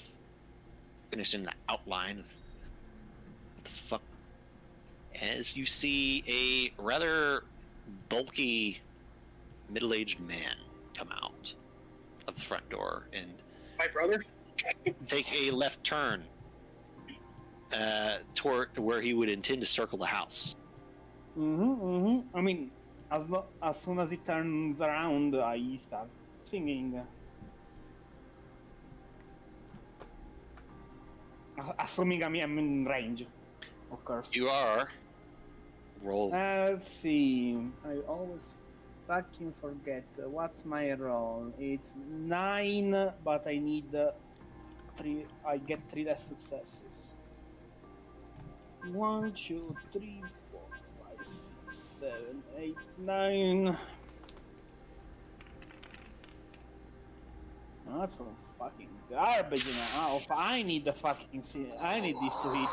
finishing the outline. What the fuck? As you see a rather bulky, middle-aged man come out of the front door and My brother? take a left turn toward where he would intend to circle the house. I mean, as soon as he turns around, I start singing. Assuming I'm in range, of course. You are. Roll. Let's see. I always fucking forget. What's my roll? It's 9, but I need 3. I get 3 less successes. 1, 2, 3, 4, 5, 6, 7, 8, 9. Oh, that's some fucking garbage in the house. I need the fucking. I need this to hit.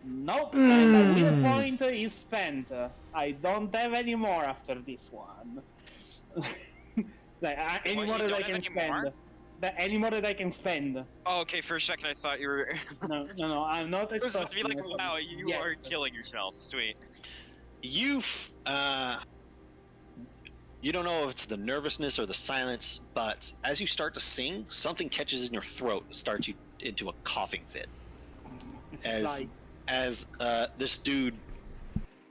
Nope, and the will point is spent. I don't have any more after this one. Like, any more that I can spend. Any more that I can spend. Oh, okay, for a second I thought you were... No, I'm not I was about to be like, exhausting wow, myself. you Yes. are killing yourself. Sweet. You've you don't know if it's the nervousness or the silence, but as you start to sing, something catches in your throat and starts you into a coughing fit. It's As like, this dude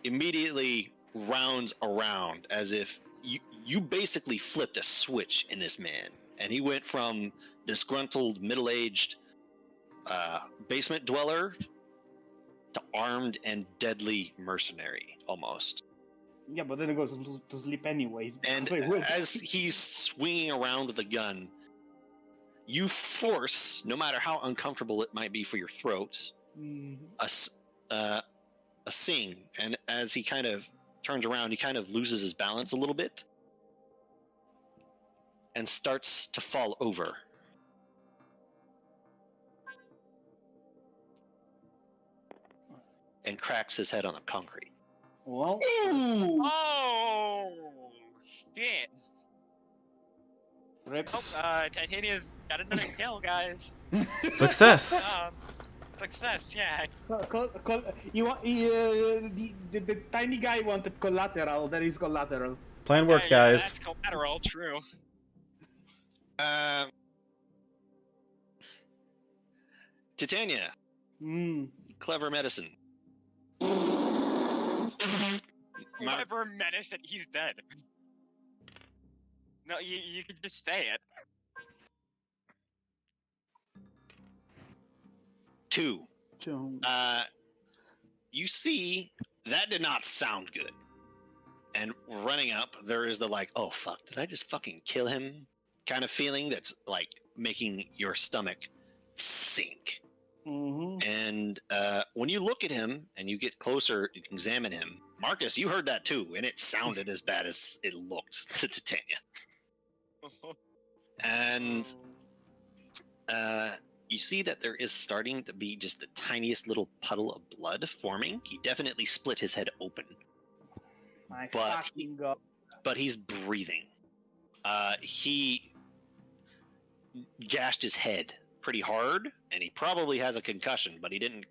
immediately rounds around as if you basically flipped a switch in this man, and he went from disgruntled middle-aged basement dweller to armed and deadly mercenary almost. yeah, but then it goes to sleep anyways. And because I will. as he's swinging around with the gun, you force, no matter how uncomfortable it might be for your throat, a sing. And as he kind of turns around, he kind of loses his balance a little bit and starts to fall over. And cracks his head on the concrete. Well, Oh, shit. rip. Oh, Titania's got another kill, guys. Success. Success, yeah. You want the tiny guy wanted collateral. There is collateral. Plan work, Yeah, guys. that's collateral, true. Titania, Mm. clever medicine. Whoever menaced it, he's dead. No, you could just say it. 2. Chum. You see, that did not sound good. And running up, there is the like, oh fuck, did I just fucking kill him kind of feeling that's like making your stomach sink. Mm-hmm. And when you look at him and you get closer, you can examine him. Marcus, you heard that too, and it sounded as bad as it looked to Titania. And you see that there is starting to be just the tiniest little puddle of blood forming. He definitely split his head open, My But fucking god. but he's breathing. He gashed his head pretty hard, and he probably has a concussion, but he didn't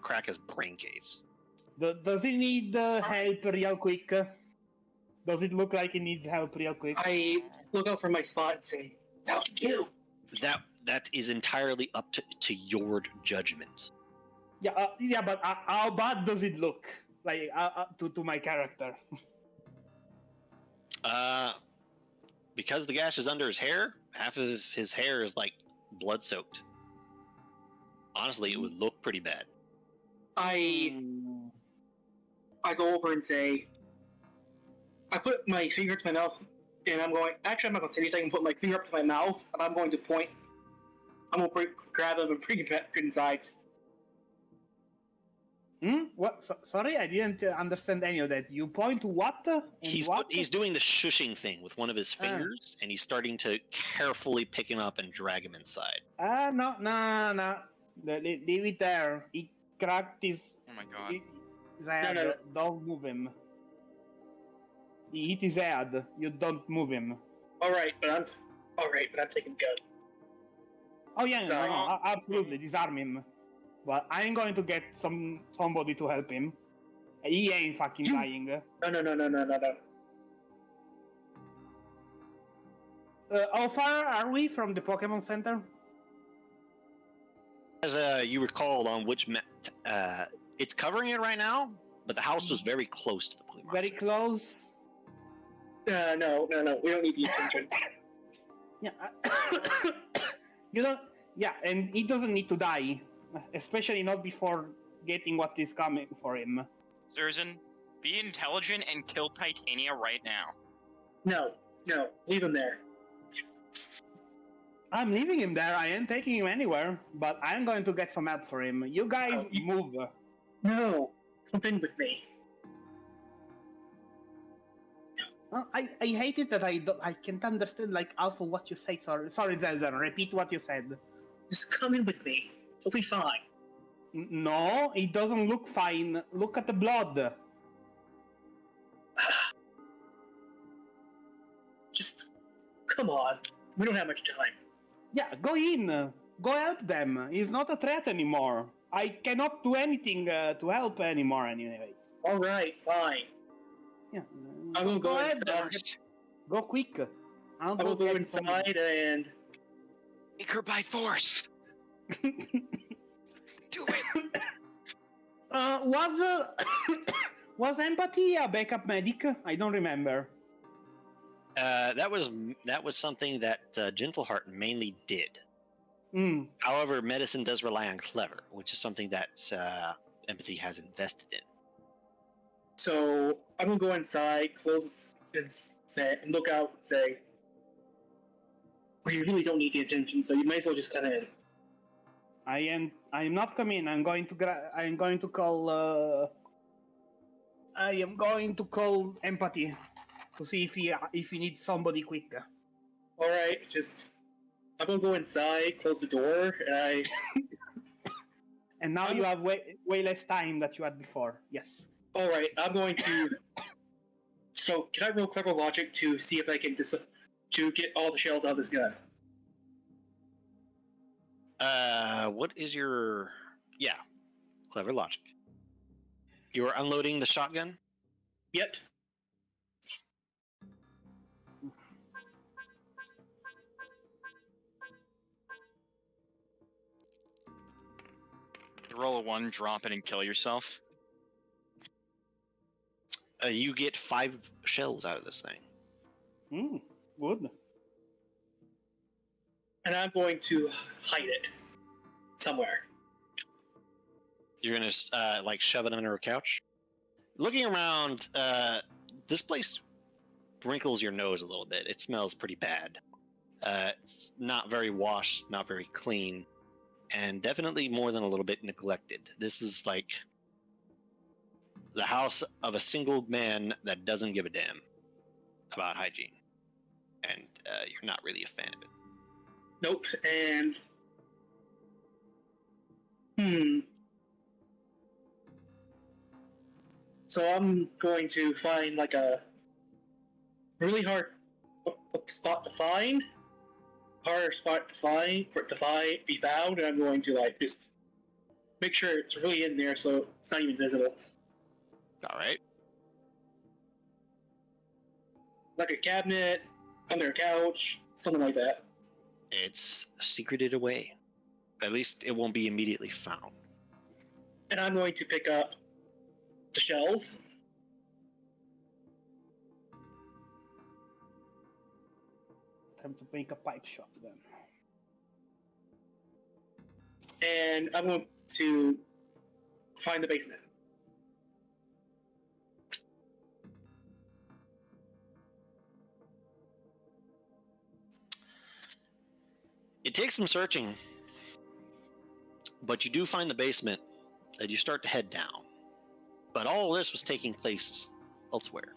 crack his brain case. Does he need help real quick? Does it look like he needs help real quick? I look out from my spot and say, "That'll do." That is entirely up to your judgment. Yeah, but how bad does it look? Like to my character. Because the gash is under his hair, half of his hair is like blood soaked. Honestly, it would look pretty bad. I go over and say, I put my finger to my mouth, and I'm going, actually, I'm not going to say anything, and put my finger up to my mouth, and I'm going to point. I'm going to grab him and bring him back inside. What? Sorry, I didn't understand any of that. You point to what? And what? He's doing the shushing thing with one of his fingers, and he's starting to carefully pick him up and drag him inside. No. Leave it there. cracked his Oh my god. his head. No. Don't move him. He hit his head. You don't move him. All right, but I'm taking the gun. Oh yeah, Sorry. absolutely, disarm him. But I'm going to get somebody to help him. He ain't fucking dying. No. How far are we from the Pokemon Center? As you recall on which map, it's covering it right now, but the house was very close to the Pokemon Very Center. close. No. We don't need the attention. Yeah. You know. Yeah, and he doesn't need to die, especially not before getting what is coming for him. Zerzan, be intelligent and kill Titania right now. No. Leave him there. I'm leaving him there. I ain't taking him anywhere, but I'm going to get some help for him. You guys move. No. Come in with me. I hate it that I can't understand like half of what you say. Sorry, Zelda. Repeat what you said. Just come in with me. It'll be fine. No, it doesn't look fine. Look at the blood. Just come on. We don't have much time. Yeah, go in. Go help them. He's not a threat anymore. I cannot do anything to help anymore, anyways. All right, fine. Yeah. I will go ahead. inside. Go quick. I will go inside and. Take her by force. Do it. Was Empathy a backup medic? I don't remember. That was something that Gentleheart mainly did. Mm. However, medicine does rely on clever, which is something that Empathy has invested in. So I'm gonna go inside, close and look out and say, "We really don't need the attention, so you might as well just come in." I am not coming. I'm going to call. I am going to call Empathy to see if he needs somebody quick. All right, I'm gonna go inside, close the door, and And now you have way less time that you had before. Yes. All right, I'm going to. So can I roll clever logic to see if I can to get all the shells out of this gun? What is your clever logic? You are unloading the shotgun? Yep. Roll a 1, drop it, and kill yourself. You get 5 shells out of this thing. Good. And I'm going to hide it somewhere. You're gonna like shove it under a couch. Looking around, this place wrinkles your nose a little bit. It smells pretty bad. It's not very washed, not very clean, and definitely more than a little bit neglected. This is like the house of a single man that doesn't give a damn about hygiene, and you're not really a fan of it. Nope. And so I'm going to find like a really hard spot to find, harder spot to find for it to be found, and I'm going to like just make sure it's really in there so it's not even visible. All right. Like a cabinet, under a couch, something like that. It's secreted away. At least it won't be immediately found. And I'm going to pick up the shells. Time to make a pipe shot then. And I'm going to find the basement. It takes some searching, but you do find the basement and you start to head down. But all of this was taking place elsewhere.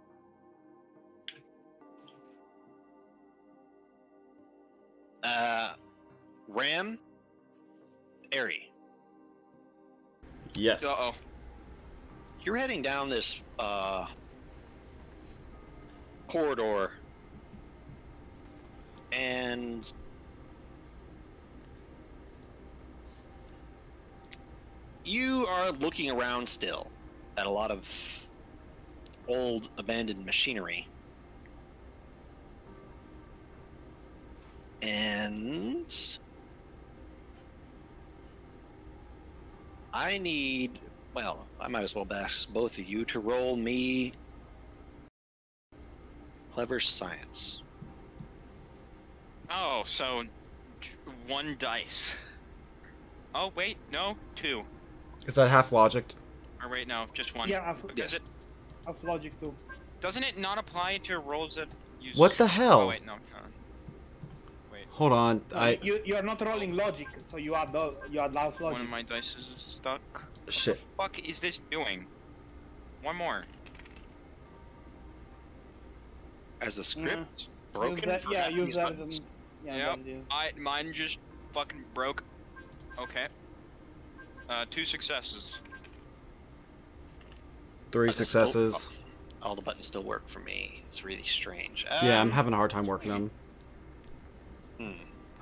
Ram, Airy. Yes. Uh-oh. You're heading down this corridor, and you are looking around still at a lot of old abandoned machinery. And I need, well, I might as well ask both of you to roll me clever science. Oh, so 1 dice. Oh wait, no, 2. Is that half logic? Or wait, no, just 1. Yeah, Does it? of logic too. Doesn't it not apply to rolls that use? What the hell? Oh wait, no. Wait, Hold on. You are not rolling logic, so you add half one logic. of my dice is stuck. Shit. What the fuck is this doing? One more. As the script broken? Use that, for yeah, half use these that. buttons? Yep. then Mine just fucking broke. Okay. 2 successes. 3 Buttons successes. still- all the buttons still work for me. It's really strange. Yeah, I'm having a hard time working on them.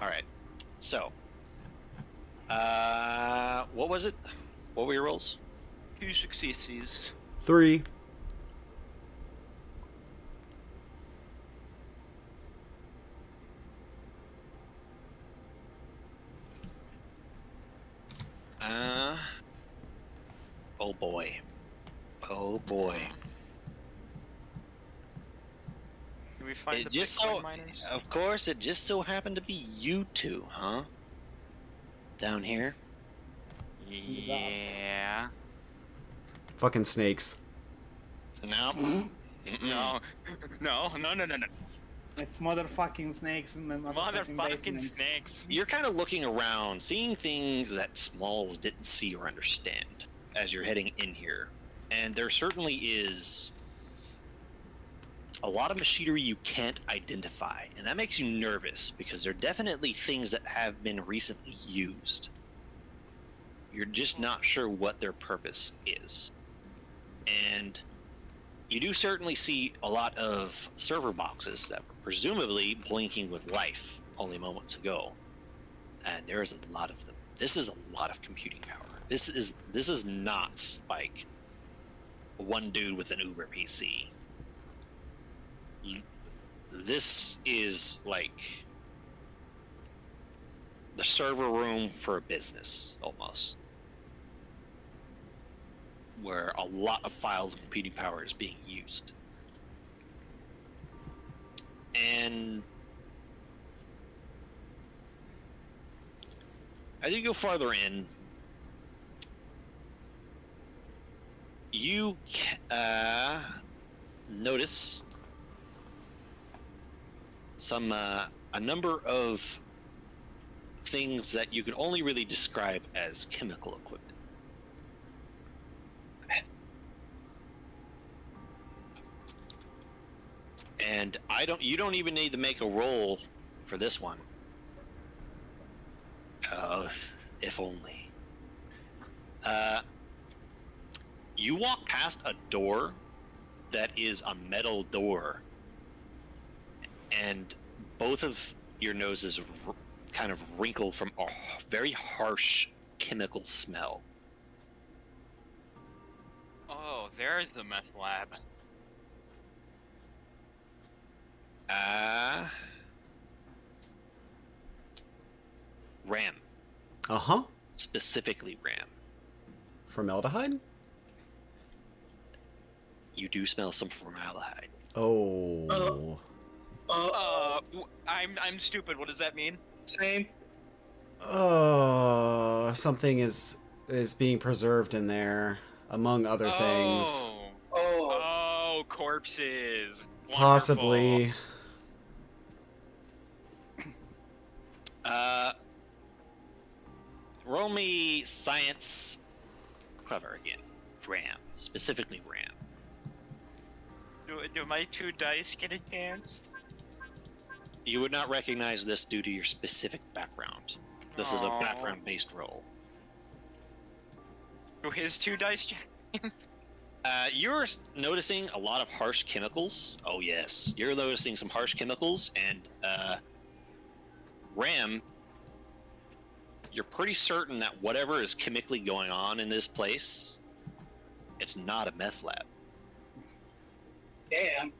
All right. So, what was it? What were your rolls? 2 successes. 3. Oh boy. Oh boy. Did we find It the just Bitcoin so, miners? of course, it just so happened to be you two, huh? Down here. Yeah. Fucking snakes. No. No. No. it's motherfucking snakes and Motherfucking basements. snakes. You're kind of looking around, seeing things that Smalls didn't see or understand as you're heading in here. And there certainly is a lot of machinery you can't identify. And that makes you nervous because there are definitely things that have been recently used. You're just not sure what their purpose is. And you do certainly see a lot of server boxes that were presumably blinking with life only moments ago. And there is a lot of them. This is a lot of computing power. This is not like one dude with an Uber PC. This is like the server room for a business, almost. Where a lot of files and computing power is being used. And as you go farther in, you notice some a number of things that you can only really describe as chemical equipment. And you don't even need to make a roll for this one. If only. You walk past a door that is a metal door, and both of your noses kind of wrinkle from a very harsh chemical smell. Oh, there's the meth lab. RAM. Uh-huh. Specifically RAM. Formaldehyde? You do smell some formaldehyde. Oh. I'm stupid. What does that mean? Same. Something is being preserved in there, among other things. Oh, corpses. Wonderful. Possibly. Roll me science clever again. RAM. Specifically RAM. Do my 2 dice get a chance? You would not recognize this due to your specific background. This is a Aw. background-based roll. To his 2 dice, James? You're noticing a lot of harsh chemicals. Oh yes, you're noticing some harsh chemicals, and Ram, you're pretty certain that whatever is chemically going on in this place, it's not a meth lab. Damn.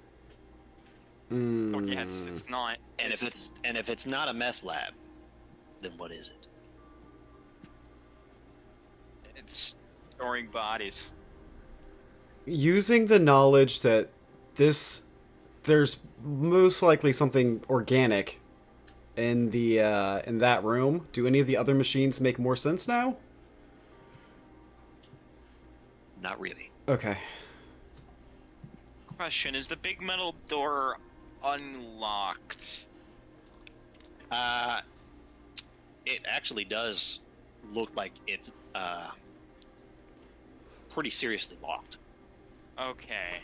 Oh, yes, it's not. And if it's not a meth lab, then what is it? It's storing bodies. Using the knowledge that there's most likely something organic in that room. Do any of the other machines make more sense now? Not really. Okay. Question, is the big metal door unlocked? It actually does look like it's pretty seriously locked. Okay.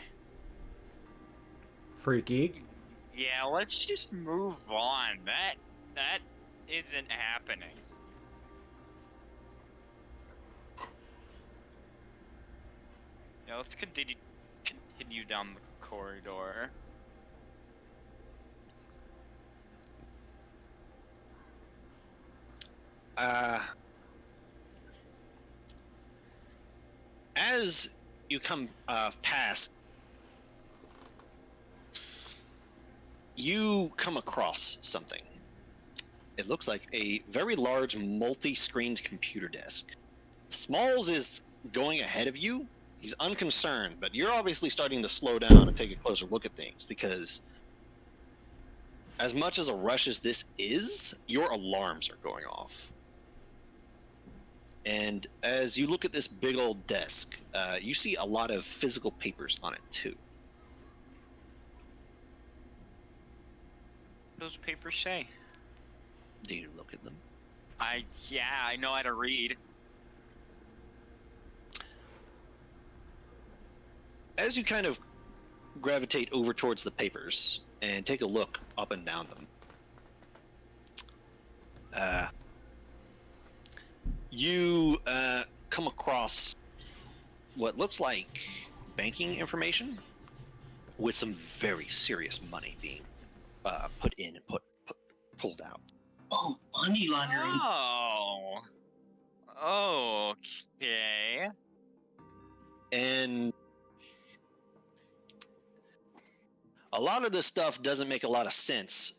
Freaky. Yeah, let's just move on. That isn't happening. Yeah, let's continue down the corridor. As you come past, you come across something. It looks like a very large multi-screened computer desk. Smalls is going ahead of you. He's unconcerned, but you're obviously starting to slow down and take a closer look at things, because as much as a rush as this is, your alarms are going off. And as you look at this big old desk, you see a lot of physical papers on it too. What those papers say? Do you look at them? I know how to read. As you kind of gravitate over towards the papers and take a look up and down them, you come across what looks like banking information with some very serious money being put in and pulled out. Oh, money laundering. Oh. Okay. And a lot of this stuff doesn't make a lot of sense,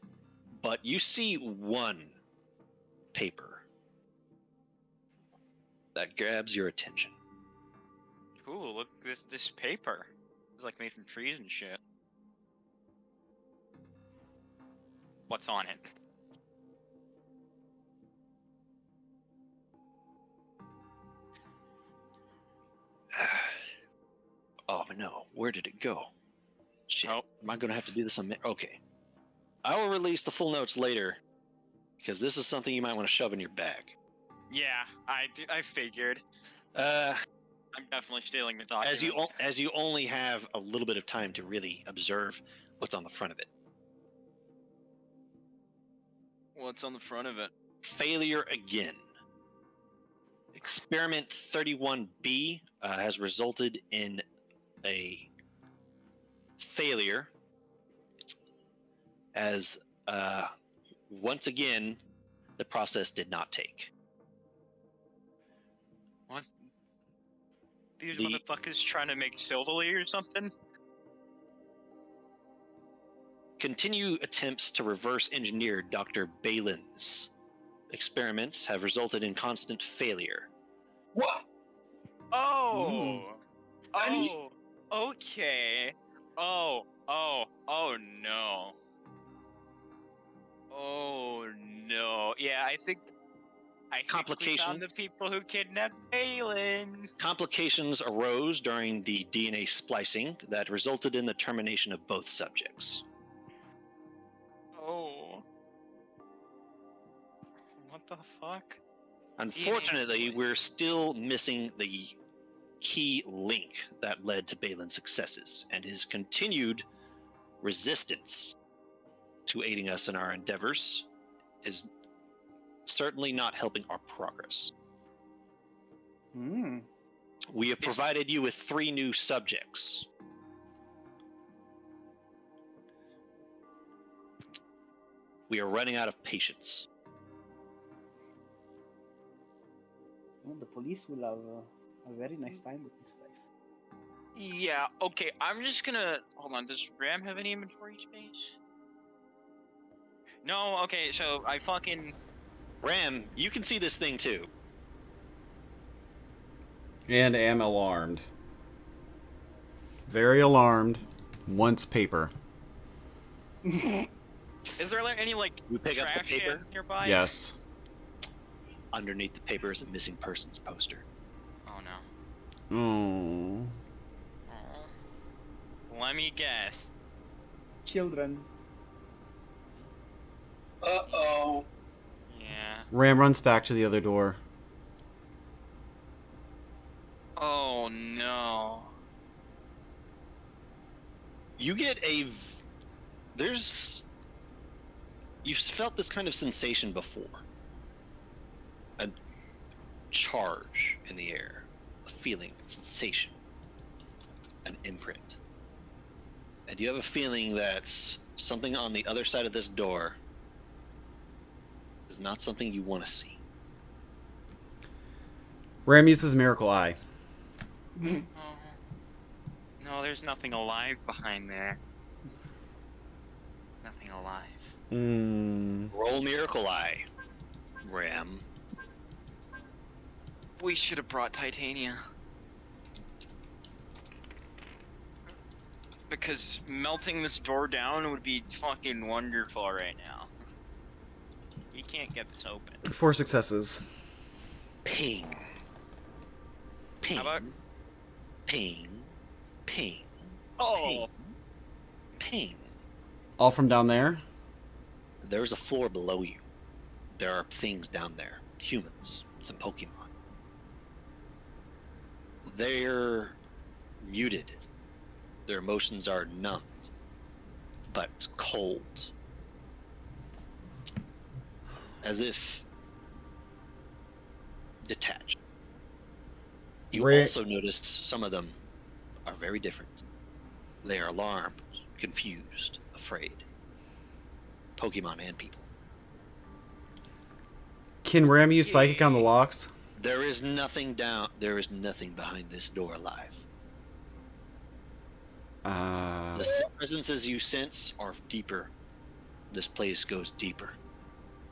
but you see one paper that grabs your attention. Ooh, look, this paper. It's like made from trees and shit. What's on it? Oh no, where did it go? Shit, Oh. am I gonna have to do this on okay. I will release the full notes later, because this is something you might want to shove in your bag. Yeah, I figured. Uh, I'm definitely stealing the document. as you only have a little bit of time to really observe what's on the front of it. What's on the front of it? Failure again. Experiment 31B has resulted in a failure, as once again the process did not take. What? These motherfuckers trying to make Silverly or something? Continue attempts to reverse engineer Dr. Balin's experiments have resulted in constant failure. What? Oh! Honey? Oh! Okay. Oh no. Oh no. Yeah, I think we found the people who kidnapped Balin. Complications arose during the DNA splicing that resulted in the termination of both subjects. Oh. What the fuck? Unfortunately, we're still missing the key link that led to Balin's successes, and his continued resistance to aiding us in our endeavors is certainly not helping our progress. We have provided you with 3 new subjects. We are running out of patience. Well, the police will have a very nice time with this place. Yeah, okay, I'm just gonna... Hold on, does Ram have any inventory space? No, okay, so I fucking... Ram, you can see this thing too. And am alarmed. Very alarmed. Wants paper. Is there like, any, like, You pick up the trash paper? can nearby? Yes. Underneath the paper is a missing persons poster. Oh, no. Oh. Oh. Let me guess. Children. Uh-oh. Yeah. Ram runs back to the other door. Oh, no. You get a... There's... You've felt this kind of sensation before. A charge in the air. A feeling, a sensation. An imprint. And you have a feeling that something on the other side of this door is not something you want to see. Ram uses Miracle Eye. Oh. No, there's nothing alive behind there. Nothing alive. Roll Miracle Eye, Ram. We should have brought Titania. Because melting this door down would be fucking wonderful right now. We can't get this open. 4 successes. Ping. Ping. How about... Ping. Ping. Oh! Ping. All from down there? There's a floor below you. There are things down there. Humans. Some Pokemon. They're muted. Their emotions are numbed. But cold. As if detached. You also notice some of them are very different. They are alarmed, confused, afraid. Pokemon and people. Can Ram use Psychic on the locks? There is nothing down. There is nothing behind this door alive. The presences you sense are deeper. This place goes deeper.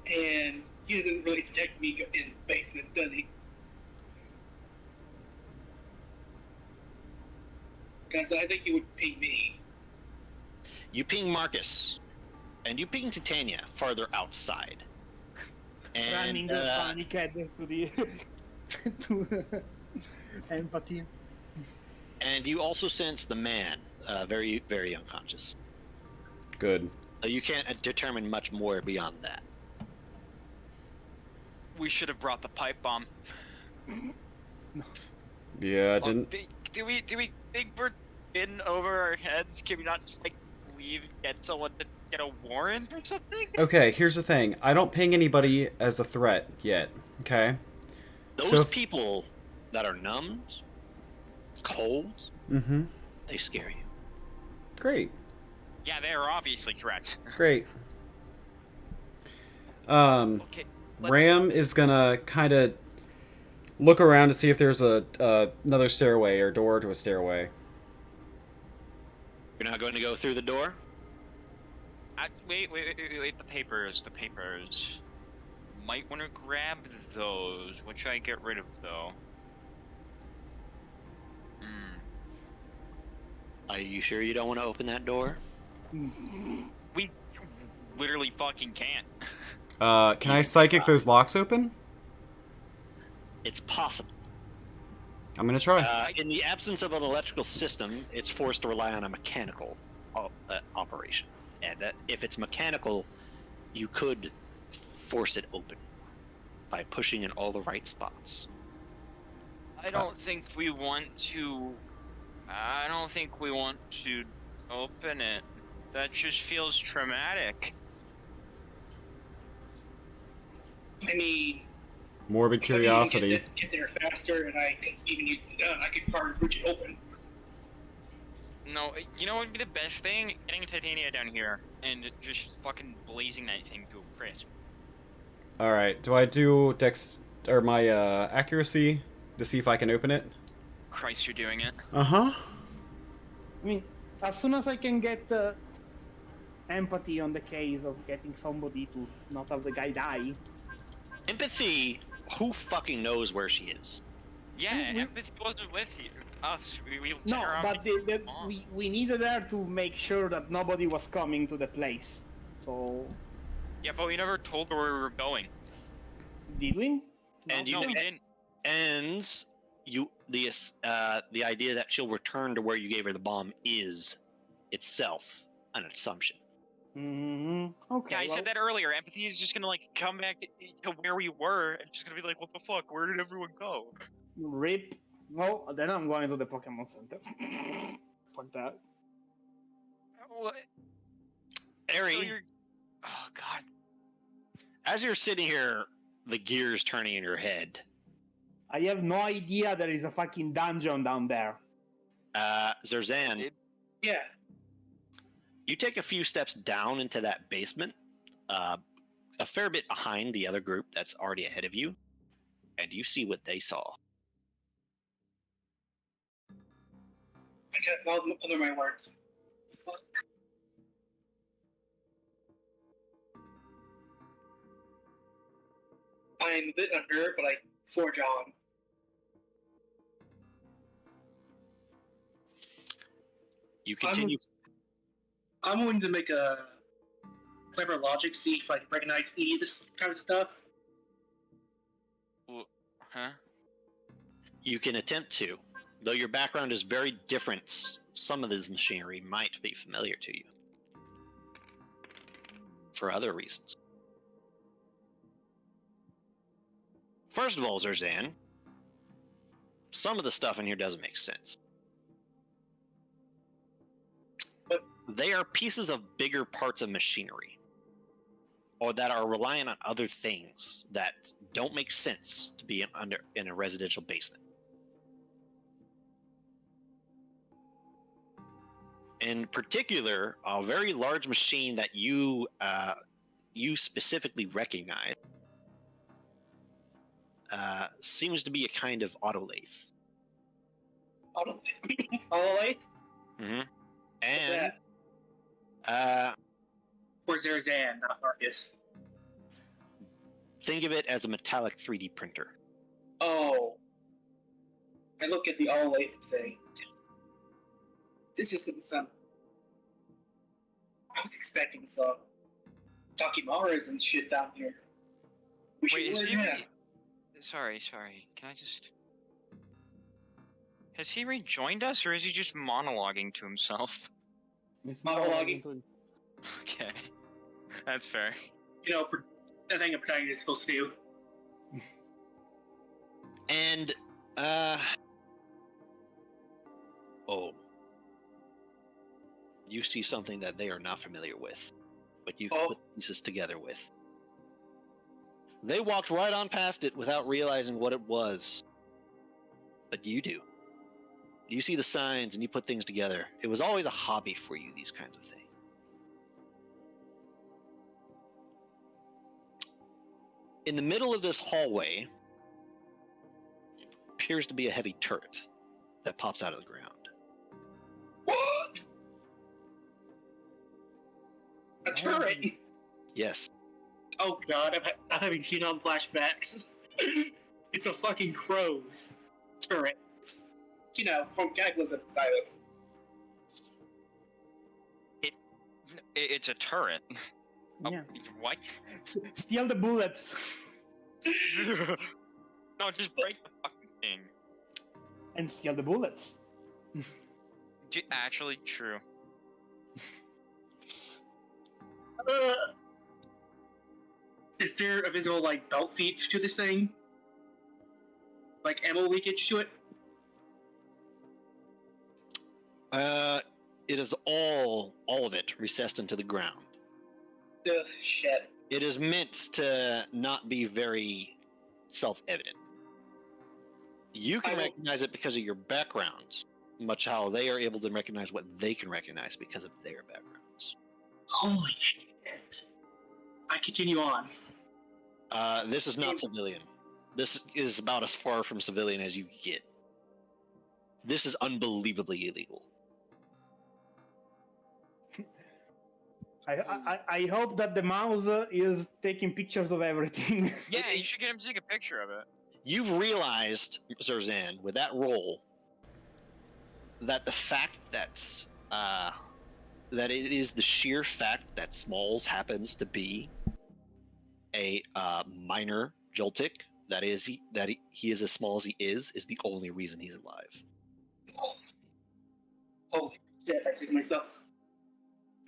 And he doesn't really detect me in the basement, does he? Because I think he would ping me. You ping Marcus, and you ping Titania farther outside. And Running the panic head to the to empathy. and you also sense the man, very, very unconscious. Good. You can't determine much more beyond that. We should have brought the pipe bomb. Yeah, Well, didn't... do we think we're in over our heads? Can we not just like leave, get someone to get a warrant or something? Okay, here's the thing. I don't ping anybody as a threat yet, okay? Those So- people that are numbed, cold, Mm-hmm. they scare you. Great. Yeah, they are obviously threats. Great. Okay. Ram is gonna kind of look around to see if there's another stairway or door to a stairway. You're not going to go through the door? Wait, the papers. Might want to grab those. What should I get rid of, though? Are you sure you don't want to open that door? We literally fucking can't. Can I psychic those locks open? It's possible. I'm gonna try. In the absence of an electrical system, it's forced to rely on a mechanical operation. And that if it's mechanical, you could force it open by pushing in all the right spots. I don't think we want to open it. That just feels traumatic. I mean, Morbid If I needed to curiosity. get there faster, and I could even use the gun, I could probably reach it open. No, you know what would be the best thing? Getting Titania down here and just fucking blazing that thing to a crisp. Alright, do I do dex or my accuracy to see if I can open it? Christ, you're doing it. Uh-huh. I mean, as soon as I can get empathy on the case of getting somebody to not have the guy die. Empathy. Who fucking knows where she is? Yeah, I mean, empathy wasn't with you. Us. We No, turn around but and mom. we needed her to make sure that nobody was coming to the place. So, Yeah, but we never told her where we were going. did we? And No, you we didn't. And the idea that she'll return to where you gave her the bomb is itself an assumption. Okay. Yeah, I well, said that earlier. Empathy is just gonna like come back to where we were and just gonna be like, what the fuck? Where did everyone go? Rip. Well, then I'm going to the Pokemon Center. Fuck that. What? Ari, So you're... Oh god. as you're sitting here, the gears turning in your head. I have no idea there is a fucking dungeon down there. Zerzan, Yeah. you take a few steps down into that basement, a fair bit behind the other group that's already ahead of you, and you see what they saw. I got other my words. Fuck. I'm a bit under, but I forge on. You continue. I'm willing to make a clever logic, see if I can recognize any of this kind of stuff. Huh? You can attempt to, though your background is very different. Some of this machinery might be familiar to you for other reasons. First of all, Zerzan, some of the stuff in here doesn't make sense. But they are pieces of bigger parts of machinery, or that are reliant on other things that don't make sense to be in a residential basement. In particular, a very large machine that you specifically recognize seems to be a kind of autolathe. Autolathe? Mm-hmm. What's And that? Or Zerzan, not Marcus. think of it as a metallic 3D printer. Oh. I look at the autolathe and say, this isn't some... I was expecting some Takimaras and shit down here. We should Wait, is learn he... that. Sorry. Can I just... Has he rejoined us, or is he just monologuing to himself? Monologuing. Okay. That's fair. You know, I think a protagonist is supposed to do. And, you see something that they are not familiar with, but you can put pieces together with. They walked right on past it without realizing what it was. But you do. You see the signs and you put things together. It was always a hobby for you, these kinds of things. In the middle of this hallway appears to be a heavy turret that pops out of the ground. What? A turret? Yes. Oh god, I'm having phenom flashbacks. It's a fucking crow's turret. You know, from Cataclysm Silas. It's a turret. Yeah. What? Steal the bullets No, just break the fucking thing. and steal the bullets. Actually, true. Is there a visible, like, belt feed to this thing? Like, ammo leakage to it? It is all of it recessed into the ground. Ugh, shit. It is meant to not be very self-evident. You can I will- recognize it because of your background, much how they are able to recognize what they can recognize because of their backgrounds. Holy shit! I continue on. This is not civilian. This is about as far from civilian as you get. This is unbelievably illegal. I hope that the mouse is taking pictures of everything. Yeah, you should get him to take a picture of it. You've realized, Zerzan, with that roll, that the fact that it is the sheer fact that Smalls happens to be a minor Joltik, that he is as small as he is the only reason he's alive. Holy shit! I say to myself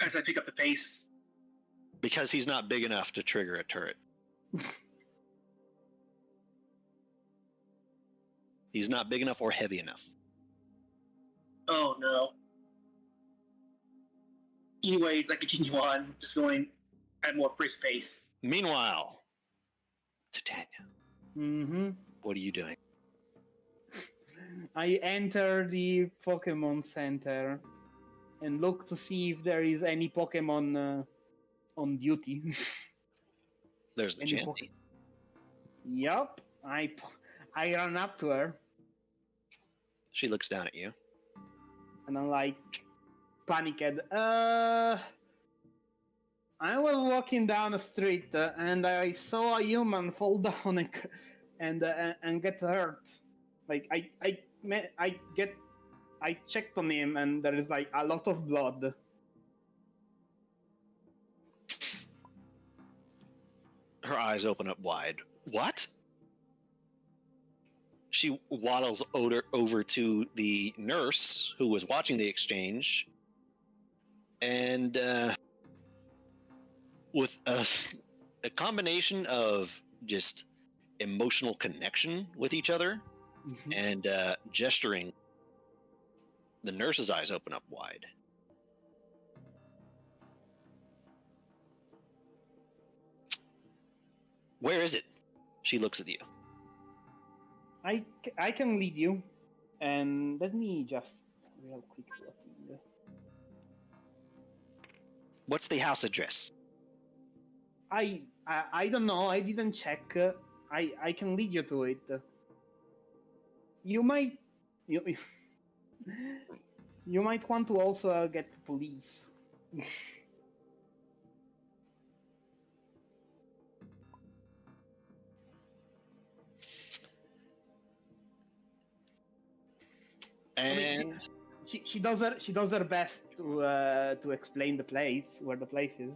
as I pick up the pace. Because he's not big enough to trigger a turret. He's not big enough or heavy enough. Oh no. Anyways, I continue on, just going at more brisk pace. Meanwhile, Titania, Mm-hmm. what are you doing? I enter the Pokemon Center and look to see if there is any Pokemon on duty. There's the Any Chanty. Yup. I run up to her She looks down at you. and I'm like panicked. I was walking down the street and I saw a human fall down and get hurt. Like I checked on him and there is like a lot of blood. Her eyes open up wide. What? She waddles over to the nurse who was watching the exchange, and with a combination of just emotional connection with each other and gesturing, the nurse's eyes open up wide. Where is it? She looks at you. I can lead you, and let me just real quick looking. What's the house address? I don't know. I didn't check. I can lead you to it. You might you might want to also get the police. And She does her best to explain the place where the place is.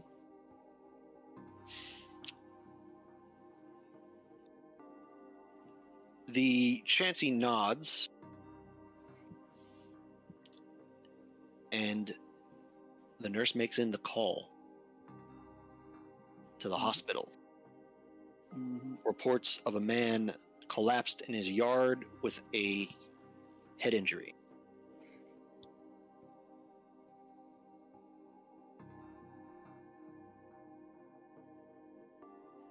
the Chansey nods, and the nurse makes in the call to the hospital. Mhm. Reports of a man collapsed in his yard with a head injury.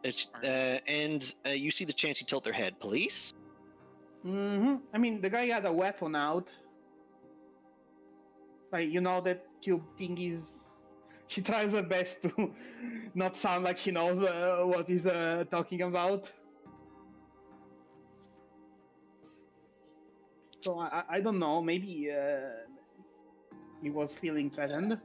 And you see the Chansey tilt their head. Police? I mean, the guy had a weapon out. Like, you know, that tube thing is. She tries her best to not sound like she knows what he's talking about. So I don't know. Maybe he was feeling threatened.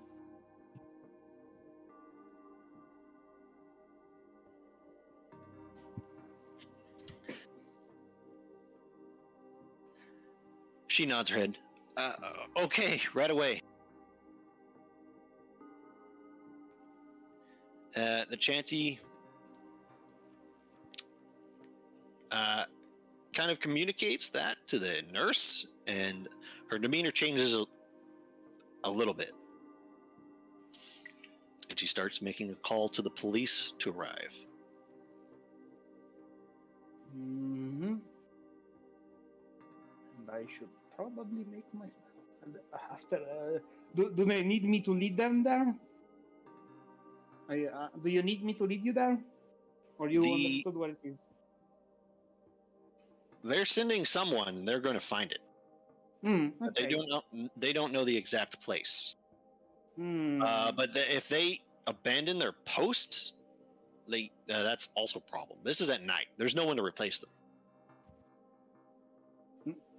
She nods her head. Okay, right away. The Chansey kind of communicates that to the nurse, and her demeanor changes a little bit. And she starts making a call to the police to arrive. Mm-hmm. And I should probably make my. And after, do they need me to lead them there? Do you need me to lead you there, or you The- understood what it is? They're sending someone. They're going to find it. But Okay. They don't know the exact place. But if they abandon their posts, that's also a problem. This is at night. There's no one to replace them.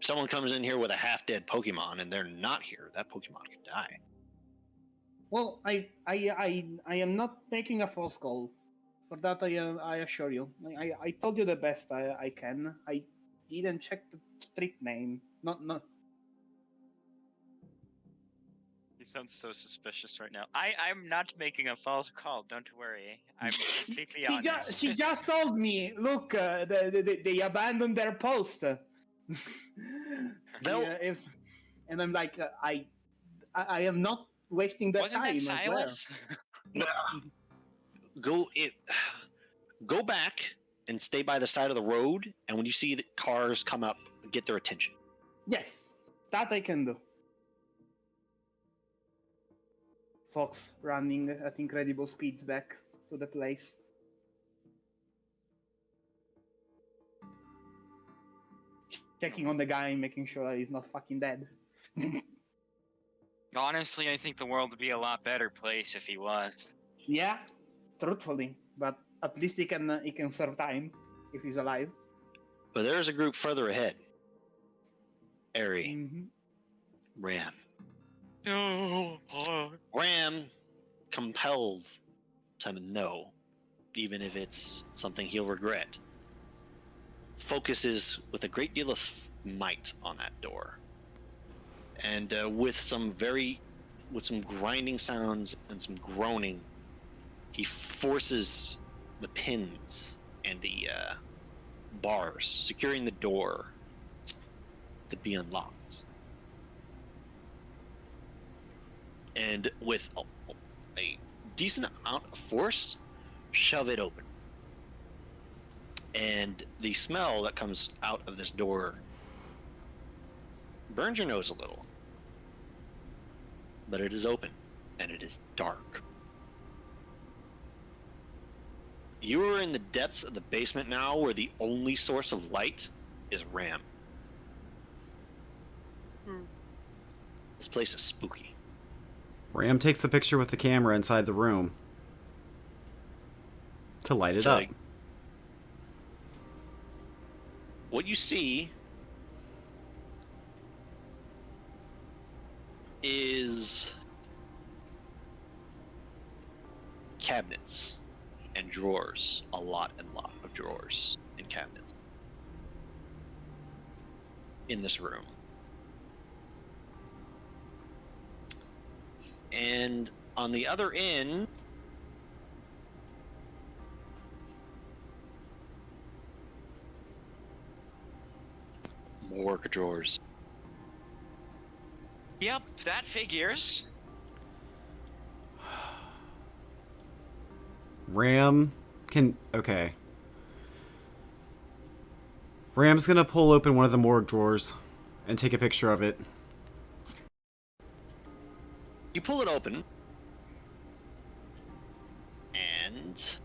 Someone comes in here with a half-dead Pokemon, and they're not here. That Pokemon could die. Well, I am not making a false call. For that, I assure you. I told you the best I can. I didn't check the street name. Not. He sounds so suspicious right now. I'm not making a false call. Don't worry. I'm completely honest. She just told me. Look, they abandoned their post. And I'm like, I am not wasting their Wasn't time. that Silas? Go back and stay by the side of the road, and when you see the cars come up, get their attention. Yes, that I can do. Fox running at incredible speeds back to the place. Checking on the guy, making sure he's not fucking dead. Honestly, I think the world would be a lot better place if he was. Yeah, truthfully, but at least he can serve time if he's alive. But there's a group further ahead. Eri, Ram. No. Ram, compelled to know, even if it's something he'll regret, focuses with a great deal of might on that door, and with some grinding sounds and some groaning, he forces the pins and the bars securing the door to be unlocked. And with a decent amount of force, shove it open. And the smell that comes out of this door burns your nose a little. But it is open, and it is dark. You are in the depths of the basement now, where the only source of light is Ram. This place is spooky. Ram takes a picture with the camera inside the room to light it up. What you see is cabinets and drawers. A lot of drawers and cabinets in this room. And on the other end, more drawers. Yep, that figures. Ram can... Okay. Ram's gonna pull open one of the morgue drawers and take a picture of it. You pull it open, and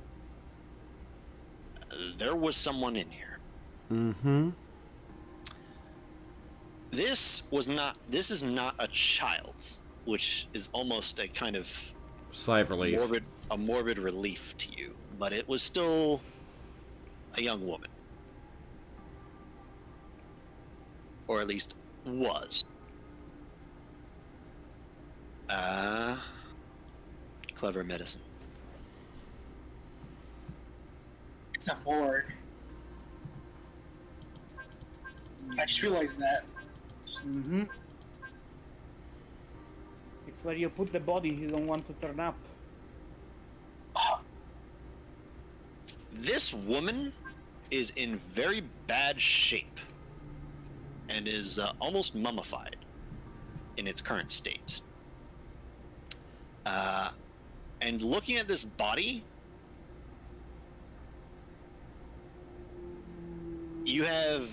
there was someone in here. Mm-hmm. This is not a child, which is almost a kind of sigh of relief. morbid relief to you, but it was still a young woman. Or at least was. Clever medicine. It's a morgue. I just realized that. It's where you put the bodies you don't want to turn up. This woman is in very bad shape and is almost mummified in its current state. And looking at this body, you have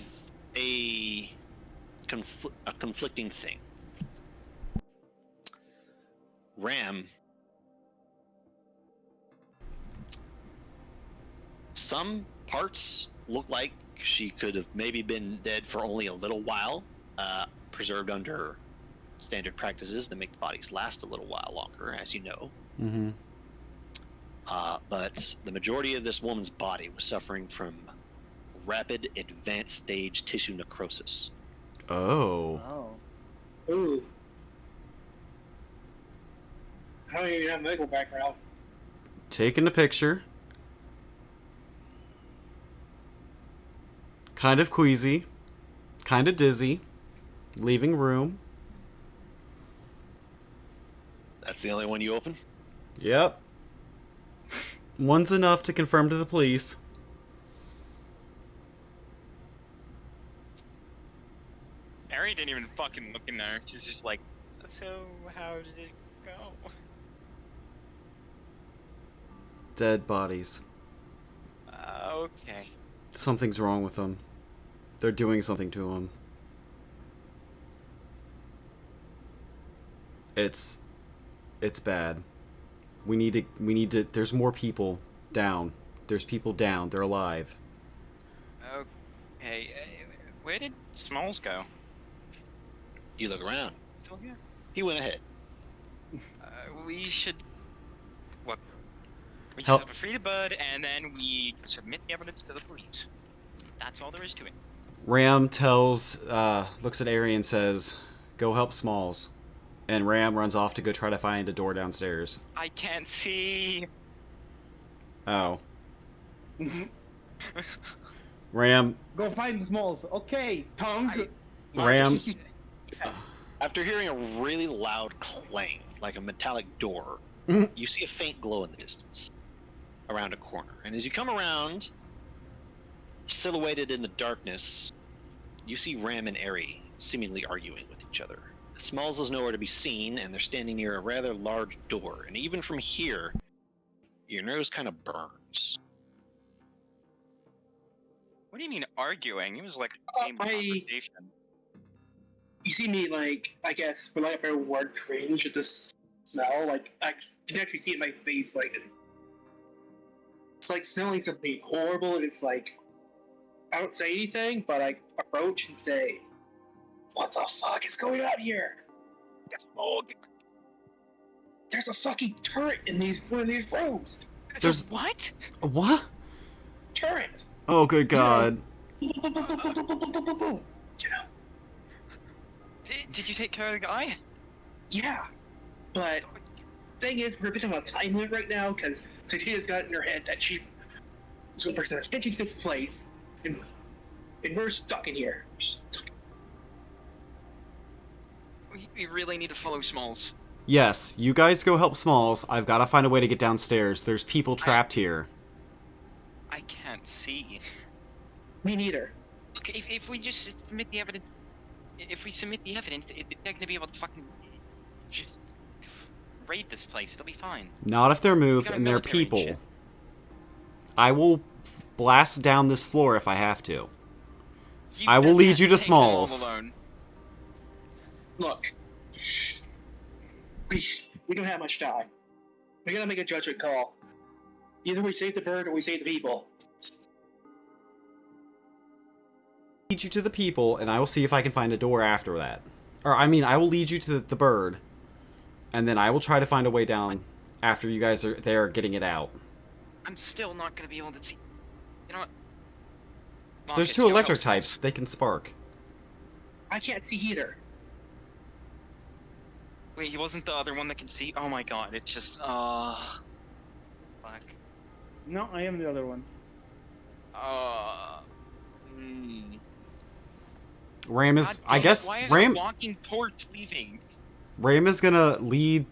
a conflicting thing. Ram, some parts look like she could have maybe been dead for only a little while, preserved under standard practices that make the bodies last a little while longer, as you know. Mm-hmm. But the majority of this woman's body was suffering from rapid advanced stage tissue necrosis. Oh. Oh. Ooh. I don't even have a medical background. Taking a picture. Kind of queasy. Kind of dizzy. Leaving room. That's the only one you open? Yep. One's enough to confirm to the police. Ari didn't even fucking look in there. She's just like, so how did it go? Dead bodies. Okay. Something's wrong with them. They're doing something to them. It's bad. We need to, there's more people down. There's people down. They're alive. Okay. Where did Smalls go? You look around. Still here. He went ahead. We should. What? We should Help. free the bud, and then we submit the evidence to the police. That's all there is to it. Ram looks at Ari and says, "Go help Smalls." And Ram runs off to go try to find a door downstairs. I can't see. Oh. Ram. Go find Smalls. Okay, tongue. Ram. After hearing a really loud clang, like a metallic door, you see a faint glow in the distance around a corner. And as you come around, silhouetted in the darkness, you see Ram and Ari seemingly arguing with each other. Smalls is nowhere to be seen, and they're standing near a rather large door. And even from here, your nose kind of burns. What do you mean arguing? It was like a game of I- conversation. You see me, like, I guess, for lack of a better word, cringe at this smell. Like, I can actually see it in my face, like, it's like smelling something horrible, and it's like, I don't say anything, but I approach and say, "What the fuck is going on here? That's old. There's a fucking turret in one of these rooms. There's- what? What? Turret. Oh, good God. Boom, boom, boom, boom, boom, boom, boom, boom, boom, boom. You know? Did you take care of the guy? Yeah. But thing is, we're a bit of a time limit right now because Tatiana's got it in her head that she was the person that's entering this place, and we're stuck in here. Stuck. We really need to follow Smalls. Yes, you guys go help Smalls. I've got to find a way to get downstairs. There's people trapped here. I can't see. Me neither. Look, if we just submit the evidence, they're gonna be able to fucking just raid this place. They'll be fine. Not if they're moved got and they're military and people. shit. I will blast down this floor if I have to. You I will just lead have you to take them all Smalls. alone. Look, we don't have much time. We gotta make a judgment call. Either we save the bird or we save the people. Lead you to the people, and I will see if I can find a door after that. Or, I mean, I will lead you to the bird, and then I will try to find a way down after you guys are there getting it out. I'm still not gonna be able to see. You know what? There's Marcus, two go electric help types. Smalls. They can spark. I can't see either. Wait, he wasn't the other one that can see? Oh my god, it's just, fuck. No, I am the other one. Hmm. Ram is, God I damn it, guess, why is Ram, our walking torch leaving? Ram is gonna lead,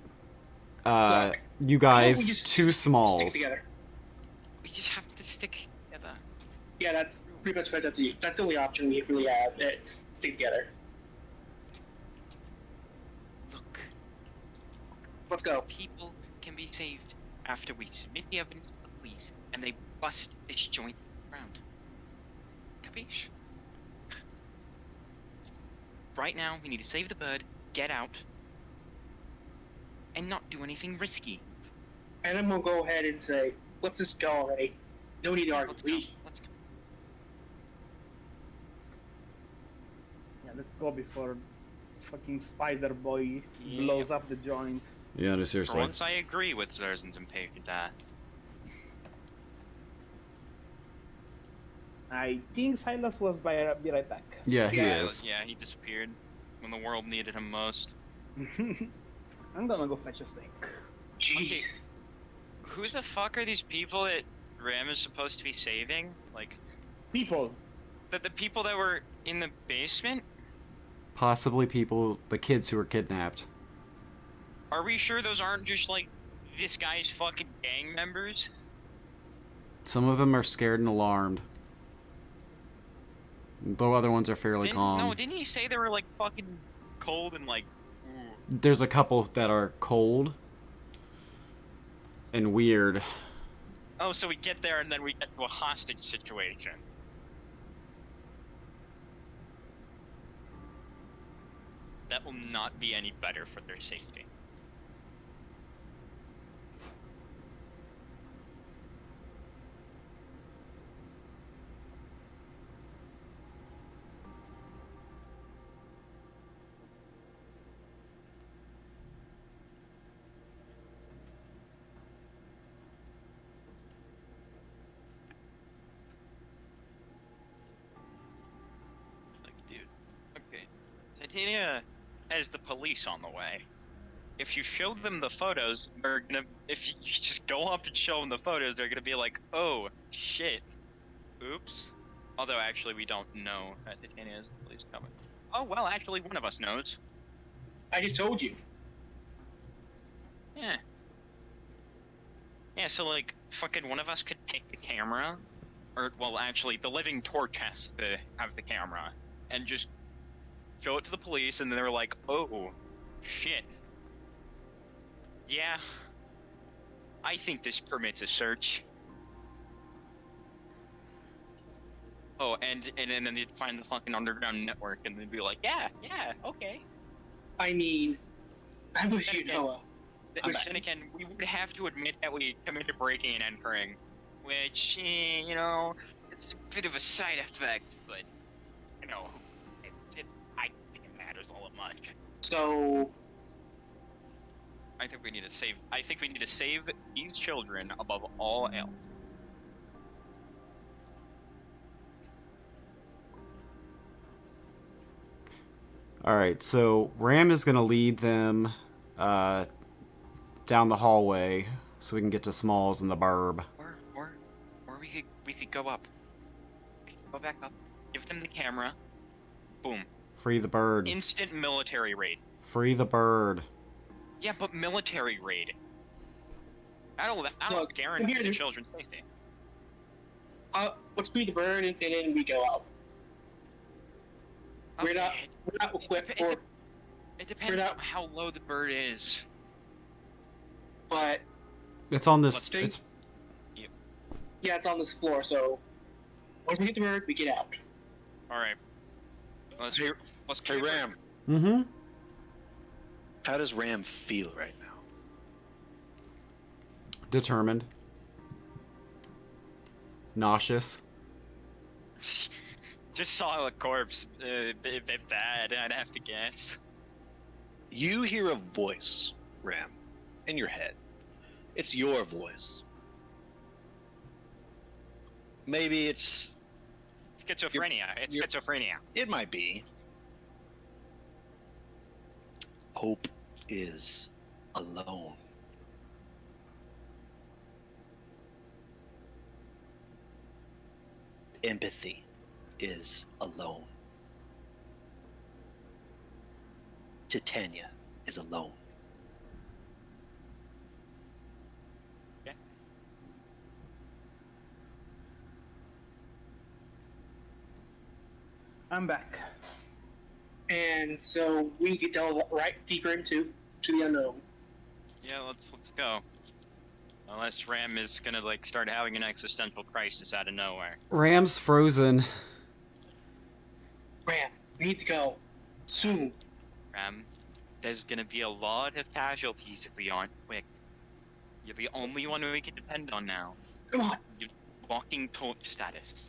Look, you why don't we guys just to Stick Smalls. together. We just have to stick together. Yeah, that's pretty much what that's the only option we really have. It's stick together. Look, Let's go. people can be saved after we submit the evidence to the police and they bust this joint around. Capiche? Right now, we need to save the bird, get out, and not do anything risky. And I'm gonna go ahead and say, let's just go already. No need to argue. Let's go. Let's go. go before fucking Spider Boy Yeah. blows up the joint. Yeah, no, For seriously. once, I agree with Zerzin's impatient death. I think Silas was be right back. Yeah, he Yeah. is. Yeah, he disappeared when the world needed him most. I'm gonna go fetch a snake. Jeez. Who the fuck are these people that Ram is supposed to be saving? Like, People. the people that were in the basement? Possibly the kids who were kidnapped. Are we sure those aren't just, like, this guy's fucking gang members? Some of them are scared and alarmed. Though other ones are fairly calm. No, didn't he say they were, like, fucking cold and, like, ooh. There's a couple that are cold and weird. Oh, so we get there and then we get to a hostage situation. That will not be any better for their safety. Like, dude, okay. Titania has the police on the way. If you show them the photos, they're gonna. If you just go up and show them the photos, they're gonna be like, "Oh shit, oops." Although actually, we don't know that Titania has the police coming. Oh well, actually, one of us knows. I just told you. Yeah. Yeah. So like, fucking one of us could take the camera, or well, actually, the living torch has to have the camera, and just show it to the police, and they're like, "Oh, shit. Yeah, I think this permits a search." Oh, and then they'd find the fucking underground network, and they'd be like, "Yeah, okay." I mean, I'm with you, Okay. Noah. But then again, we would have to admit that we committed breaking and entering, which, you know, it's a bit of a side effect, but, you know, I think it matters all that much. So, I think we need to save these children above all else. Alright, so Ram is going to lead them down the hallway so we can get to Smalls and the Burb. Or we could go up. Go back up. Give them the camera. Boom. Free the bird. Instant military raid. Free the bird. Yeah, but military raid. That'll Look, guarantee here- the children's safety. let's free the bird and then we go out. We're not Okay, equipped It- for, It depends not- on how low the bird is. but It's on Let's this. think- It's yeah, it's on this floor. So once we get the bird, we get out. All right. Let's Hey, let's hey, get Ram. Mm-hmm. How does Ram feel right now? Determined. Nauseous. Just saw a corpse. Bit bad, I'd have to guess. You hear a voice, Ram, in your head. It's your voice. Maybe it's. Schizophrenia. It's you're- schizophrenia. It might be. Hope is alone. Empathy is alone. Titania is alone. I'm back. And so we can delve right deeper into the unknown. Yeah, let's go. Unless Ram is gonna like start having an existential crisis out of nowhere. Ram's frozen. Ram, we need to go soon. Ram, there's gonna be a lot of casualties if we aren't quick. You're the only one we can depend on now. Come on. You're walking torch status.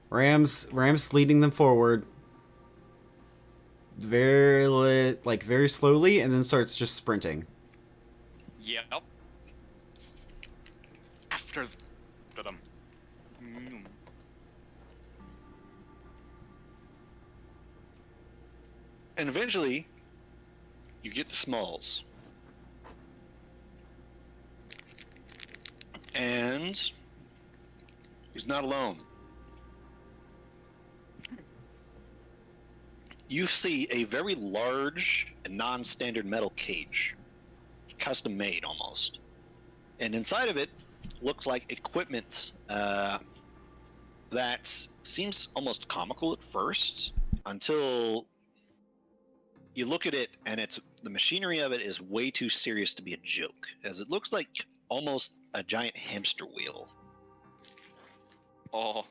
Ram's leading them forward. very slowly, and then starts just sprinting. Yep. After them. And eventually, you get to Smalls. And he's not alone. You see a very large and non-standard metal cage, custom made almost. And inside of it looks like equipment that seems almost comical at first until you look at it, and the machinery of it is way too serious to be a joke, as it looks like almost a giant hamster wheel. Oh.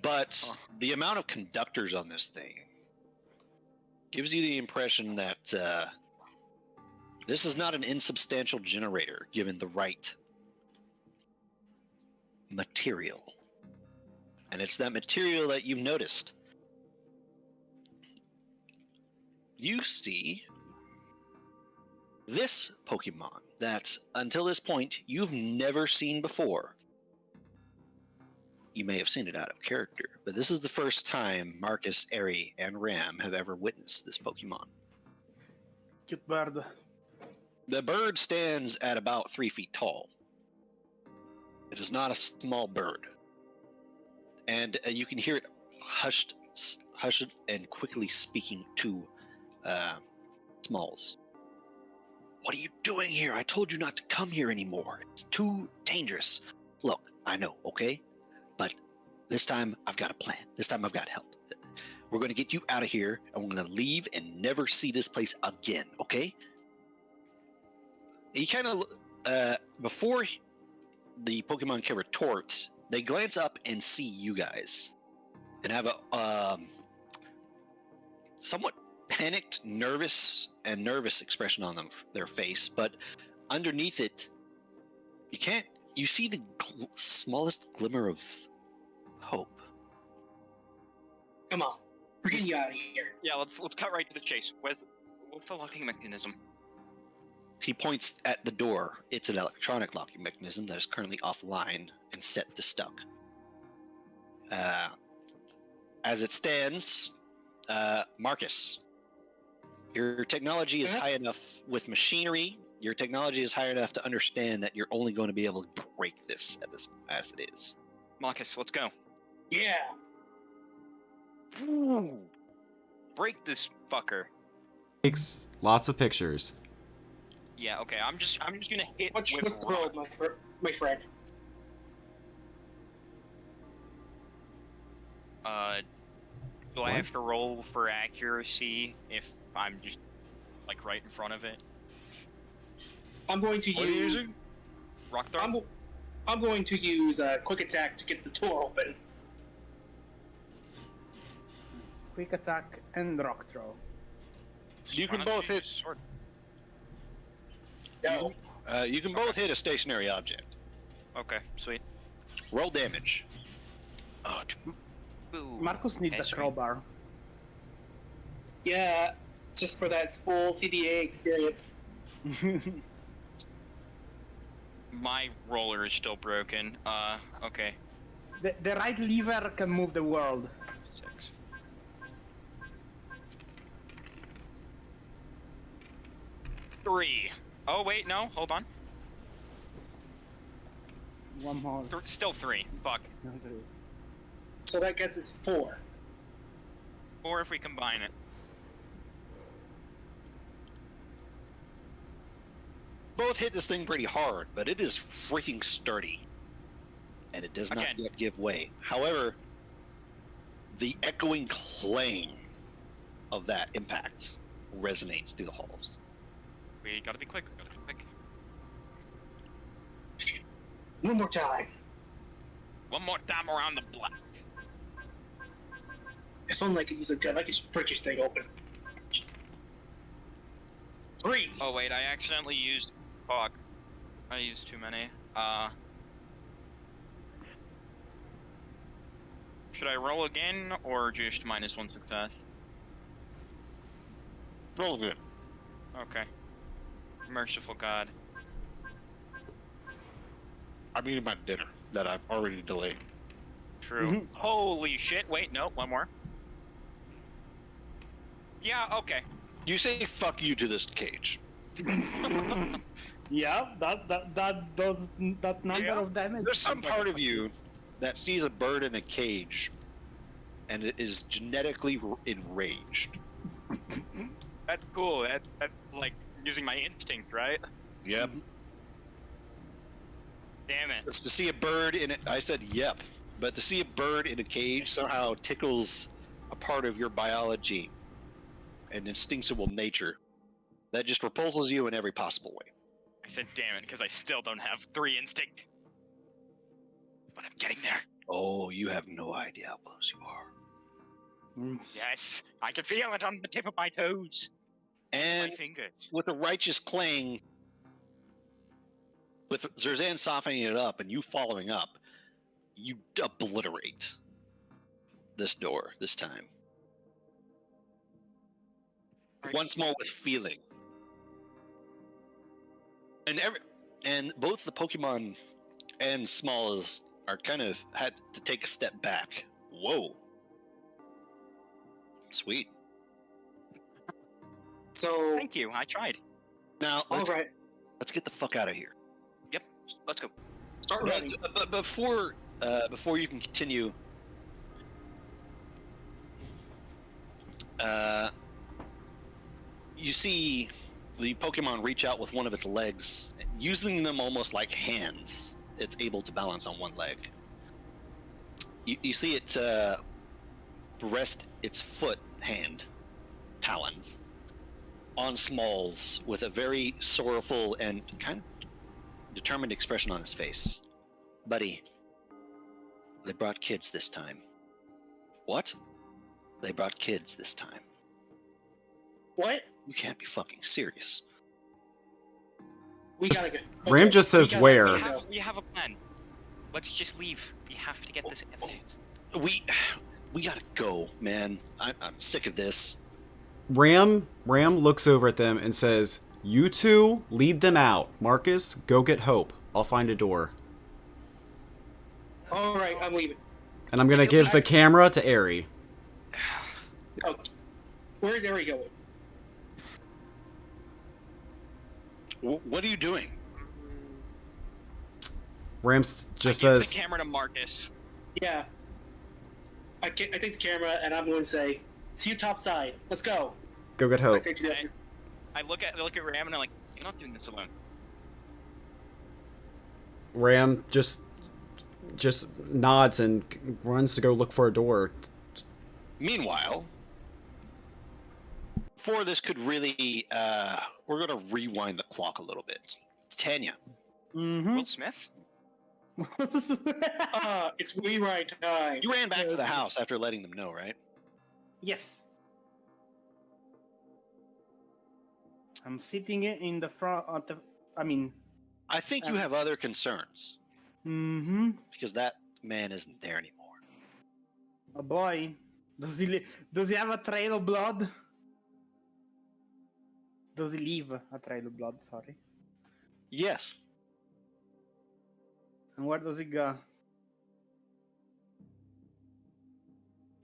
But the amount of conductors on this thing gives you the impression that this is not an insubstantial generator given the right material. And it's that material that you've noticed. You see this Pokemon that, until this point, you've never seen before. You may have seen it out of character, but this is the first time Marcus, Eri, and Ram have ever witnessed this Pokemon. Cute bird. The bird stands at about 3 feet tall. It is not a small bird. And you can hear it hushed and quickly speaking to Smalls. What are you doing here? I told you not to come here anymore. It's too dangerous. Look, I know, okay? But this time I've got a plan. This time I've got help. We're going to get you out of here, and we're going to leave and never see this place again, okay? He kind of, before the Pokemon can retort, they glance up and see you guys, and have a somewhat panicked, nervous expression on their face. But underneath it, you see the smallest glimmer of hope. Come on, we're getting you out of here. Yeah, let's cut right to the chase. What's the locking mechanism? He points at the door. It's an electronic locking mechanism that is currently offline and set to stuck. As it stands, Marcus, your technology is high enough with machinery. Your technology is high enough to understand that you're only going to be able to break this as it is. Marcus, let's go. Yeah. Ooh. Break this fucker. Takes lots of pictures. Yeah, okay. I'm just gonna hit What's with the rock. roll, my friend? Do I have to roll for accuracy if I'm just like right in front of it? I'm going to What are you use. using? Rock throw? I'm going to use quick attack to get the door open. Quick attack and rock throw. You Why can not both use hit. sword? No. You can both hit a stationary object. Okay, sweet. Roll damage. Ooh, Marcus needs a sweet. crowbar. Yeah, just for that full CDA experience. My roller is still broken. Okay. The right lever can move the world. 6. Three. Oh wait, no, hold on. One more. Still 3. Fuck. So that gets us 4. Or if we combine it. Both hit this thing pretty hard, but it is freaking sturdy. And it does not Again. yet give way. However, the echoing clang of that impact resonates through the halls. We gotta be quick. We gotta be quick. One more time. One more time around the block. If only I could use a gun, I could break this thing open. 3. Oh wait, I accidentally used. Fuck. I used too many. Should I roll again or just -1 success? Roll good. Okay. Merciful God. I'm eating my dinner that I've already delayed. True. Mhm. Holy shit! Wait, no, one more. Yeah. Okay. You say fuck you to this cage. Yeah, that does that number Yeah. of damage. There's some part of you that sees a bird in a cage and it is genetically enraged. That's cool. That's like using my instinct, right? Yep. Damn it. It's to see a bird in it. I said yep. But to see a bird in a cage somehow tickles a part of your biology and instinctual nature that just repulses you in every possible way. I said damn it because I still don't have 3 instinct. But I'm getting there. Oh, you have no idea how close you are. Yes, I can feel it on the tip of my toes. And My fingers. with a righteous clang, with Zerzan softening it up and you following up, you obliterate this door this time. Once more with feeling. And both the Pokemon and Smalls are kind of had to take a step back. Whoa. Sweet. So, Thank you. I tried. Now all let's right, get the fuck out of here. Yep. Let's go. start running. But before you can continue, you see the Pokemon reach out with one of its legs, using them almost like hands. It's able to balance on one leg. You see it rest its foot hand talons on Smalls with a very sorrowful and kind of determined expression on his face. Buddy, they brought kids this time. What? They brought kids this time. What? You can't be fucking serious. We gotta go. Ram just says we gotta where. go. We have a plan. Let's just leave. We have to get this evidence. We gotta go, man. I'm sick of this. Ram looks over at them and says, "You two lead them out. Marcus, go get Hope. I'll find a door." All right, I'm leaving. And I'm gonna give the camera to Aerie. Oh, where's Ari going? What are you doing? Ram I just give says, the camera to Marcus. Yeah. I take the camera and I'm going to say, "See you topside. Let's go." "Go get I Hope." say to the other- I look at Ram and I'm like, you're not doing this alone. Ram just nods and runs to go look for a door. Meanwhile, before this could really, we're gonna rewind the clock a little bit. Tanya, Mm-hmm. Will Smith? It's rewrite time. you ran back to the house after letting them know, right? Yes. I'm sitting in the front of the. I mean. I think you have other concerns Mm-hmm. because that man isn't there anymore. Oh boy. Does he have a trail of blood? Does he leave a trail of blood? Sorry. Yes. And where does he go?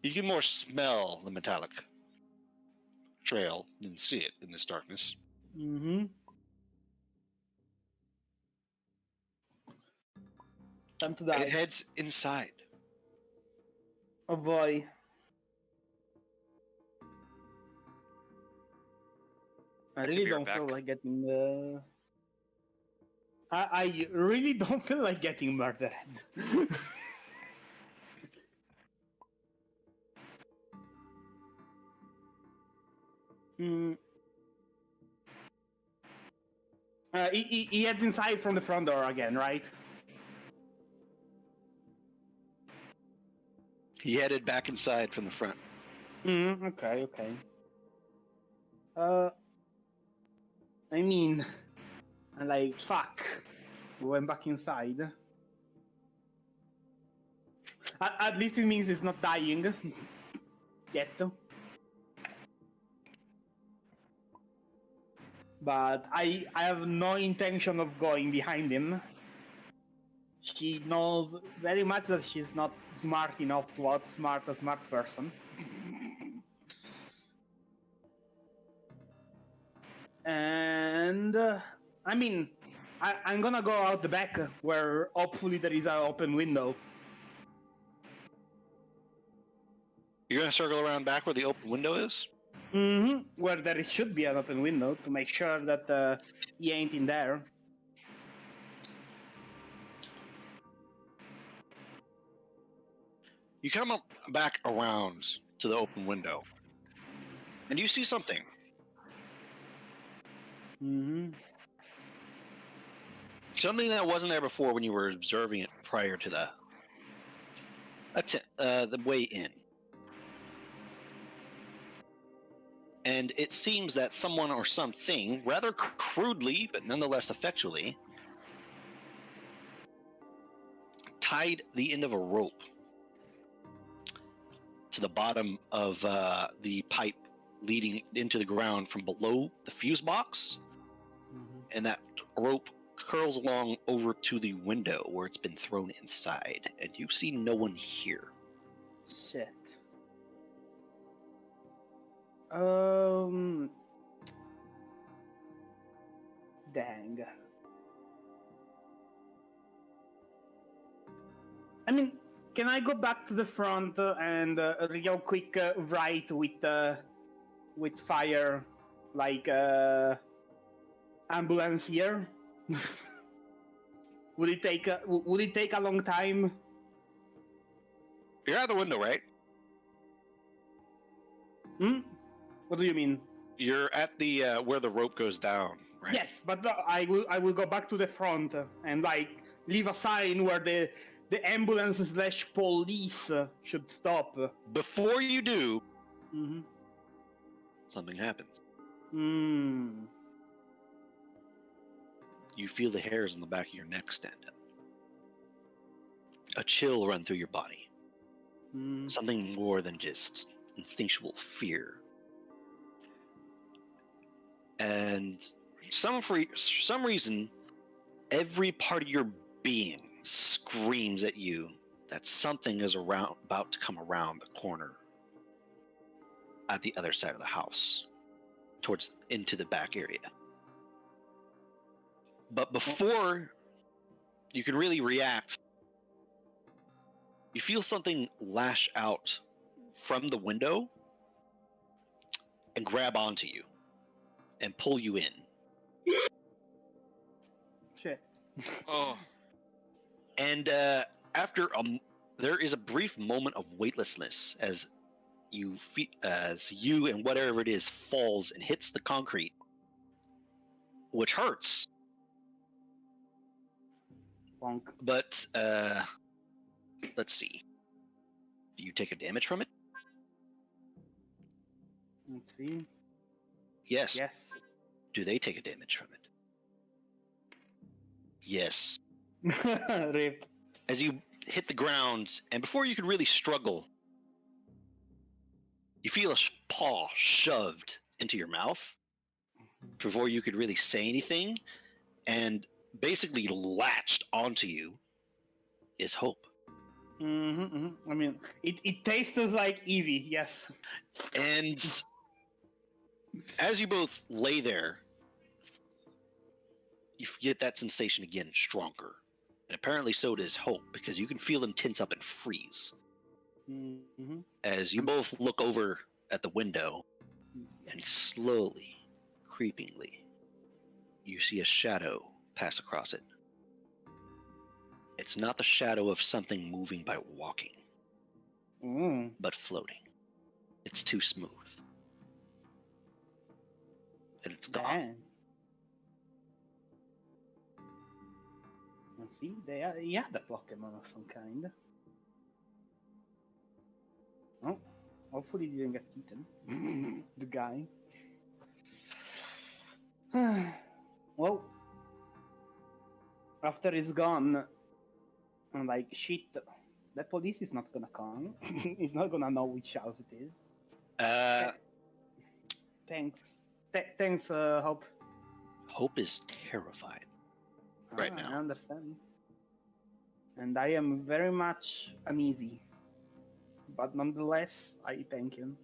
You can more smell the metallic trail than see it in this darkness. Mm-hmm. Time to die. It heads inside. Oh boy. I really be right don't feel back. like getting I really don't feel like getting murdered. Mm. He heads inside from the front door again, right? He headed back inside from the front. Okay. I mean, like, fuck. We went back inside. At least it means it's not dying. Yet. But I have no intention of going behind him. She knows very much that she's not smart enough to outsmart a smart person. And I mean, I'm gonna go out the back where hopefully there is an open window. You're gonna circle around back where the open window is? Where there should be an open window to make sure that he ain't in there. You come up back around to the open window, and you see something. Something that wasn't there before when you were observing it prior to the way in. And it seems that someone or something, rather crudely but nonetheless effectually, tied the end of a rope to the bottom of the pipe leading into the ground from below the fuse box, and that rope curls along over to the window where it's been thrown inside, and you see no one here. Shit. Dang. I mean, can I go back to the front and real quick write with fire, like ambulance here? Would it take a long time? You're out the window, right? What do you mean? You're at the where the rope goes down, right? Yes, but no, I will go back to the front and like leave a sign where the ambulance/police should stop. Before you do, something happens. You feel the hairs on the back of your neck stand up. A chill run through your body. Something more than just instinctual fear. And for some reason, every part of your being screams at you that something is about to come around the corner at the other side of the house, into the back area. But before you can really react, you feel something lash out from the window and grab onto you and pull you in. Shit. Oh. And after there is a brief moment of weightlessness as you and whatever it is falls and hits the concrete, which hurts. Bonk. But let's see. Do you take a damage from it? Let's see. Yes. Yes. Do they take a damage from it? Yes. Rip. As you hit the ground, and before you could really struggle, you feel a paw shoved into your mouth before you could really say anything, and basically latched onto you is Hope. I mean, it tastes like Eevee, yes. And as you both lay there, you get that sensation again, stronger. And apparently so does Hope, because you can feel them tense up and freeze. As you both look over at the window, and slowly, creepingly, you see a shadow pass across it. It's not the shadow of something moving by walking, but floating. It's too smooth. And it's gone. Damn. Let's see, he had a Pokemon of some kind. Oh, hopefully he didn't get eaten. The guy. Well, after he's gone, I'm like, shit. the police is not gonna come. He's not gonna know which house it is. Thanks. Thanks, Hope. Hope is terrified right I now. understand. And I am very much uneasy. But nonetheless, I thank him.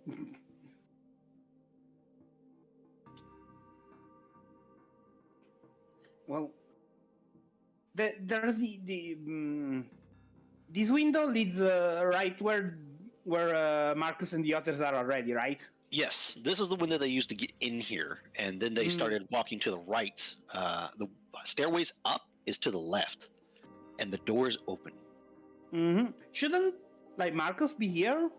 Well, there's this window leads right where Marcus and the others are already, right? Yes, this is the window they used to get in here, and then they started walking to the right. The stairways up is to the left, and the doors open. Mm-hmm. Shouldn't Marcus be here?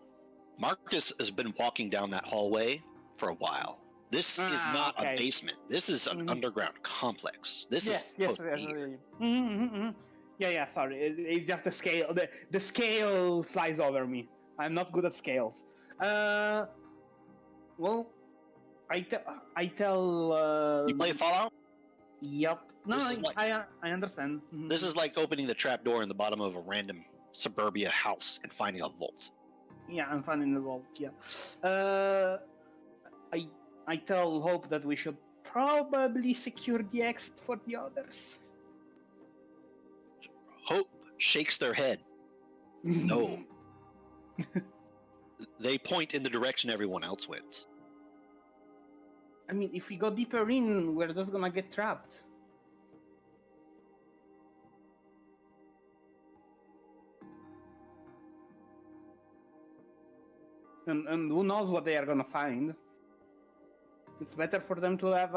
Marcus has been walking down that hallway for a while. This is not a basement. This is an underground complex. This is yes. Yeah. Sorry, it's just the scale. The scale flies over me. I'm not good at scales. Well, I tell. You play Fallout? Yep. No, I understand. Mm-hmm. This is like opening the trap door in the bottom of a random suburbia house and finding a vault. Yeah, I'm finding the vault. Yeah. I tell Hope that we should probably secure the exit for the others. Hope shakes their head. No. They point in the direction everyone else went. I mean, if we go deeper in, we're just gonna get trapped. And who knows what they are gonna find. It's better for them to have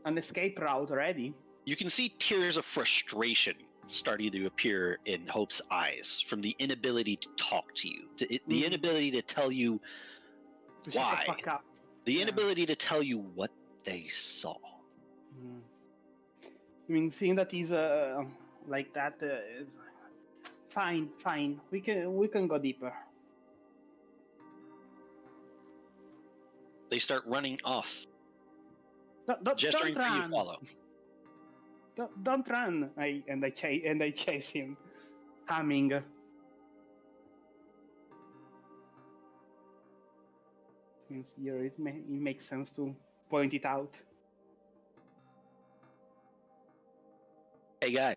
an escape route ready. You can see tears of frustration starting to appear in Hope's eyes from the inability to talk to you, the inability to tell you why, Shut the fuck up. The inability to tell you what they saw. I mean, seeing that he's like that is fine. We can go deeper. They start running off, don't gesturing for you to follow. Don't run! I chase him, humming. Since here it makes sense to point it out. Hey guy.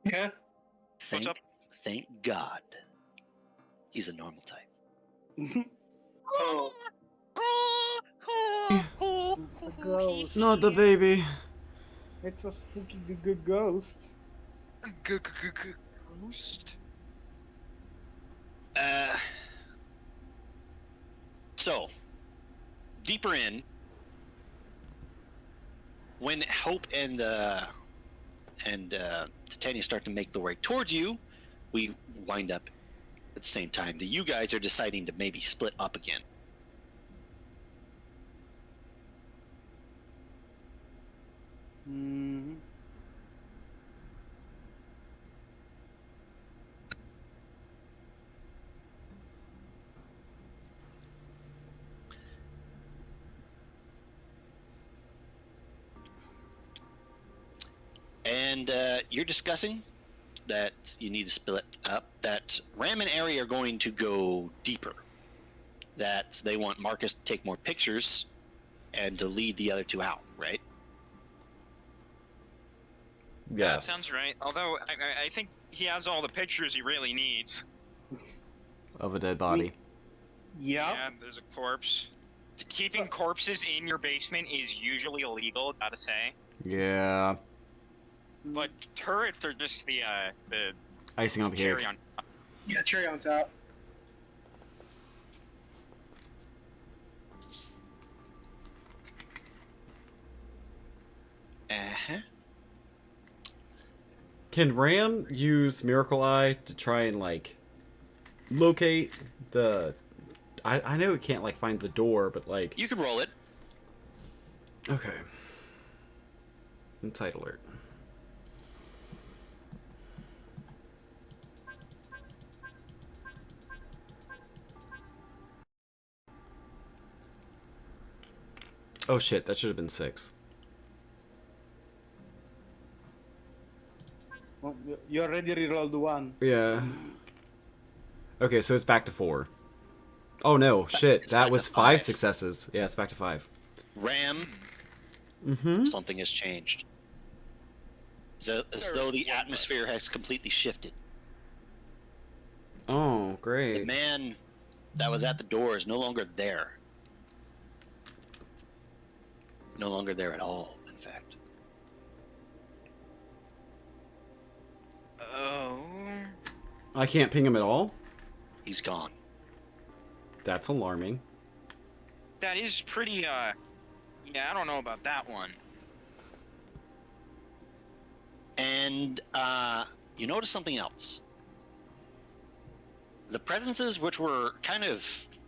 Yeah. What's up? Thank God, he's a normal type. Oh. A ghost. Not the baby. It's a spooky ghost. Ghost? So, deeper in, when Hope and Titania start to make their way towards you, we wind up at the same time. You guys are deciding to maybe split up again. Mm-hmm. And you're discussing that you need to split up, that Ram and Ari are going to go deeper, that they want Marcus to take more pictures and to lead the other two out, right? Yeah, Yes. sounds right. Although, I think he has all the pictures he really needs. Of a dead body. Yep. Yeah, there's a corpse. Keeping corpses in your basement is usually illegal, gotta say. Yeah. But turrets are just the Icing on the cherry cake. on top. Yeah, cherry on top. Uh-huh. Can Ram use Miracle Eye to try and, like, locate the... I know it can't, like, find the door, but, like... You can roll it. Okay. Insight alert. Oh shit, that should have been 6. Well, You already rerolled 1. Yeah. Okay, so it's back to 4. Oh no, shit. It's That back was to 5 5. successes. Yeah, it's back to 5. Ram, Mm-hmm. something has changed. As though the atmosphere has completely shifted. Oh, The great. man that was at the door is no longer there. No longer there at all, in fact. Oh. I can't ping him at all? He's gone. That's alarming. That is pretty, yeah, I don't know about that one. And you notice something else. The presences which were kind of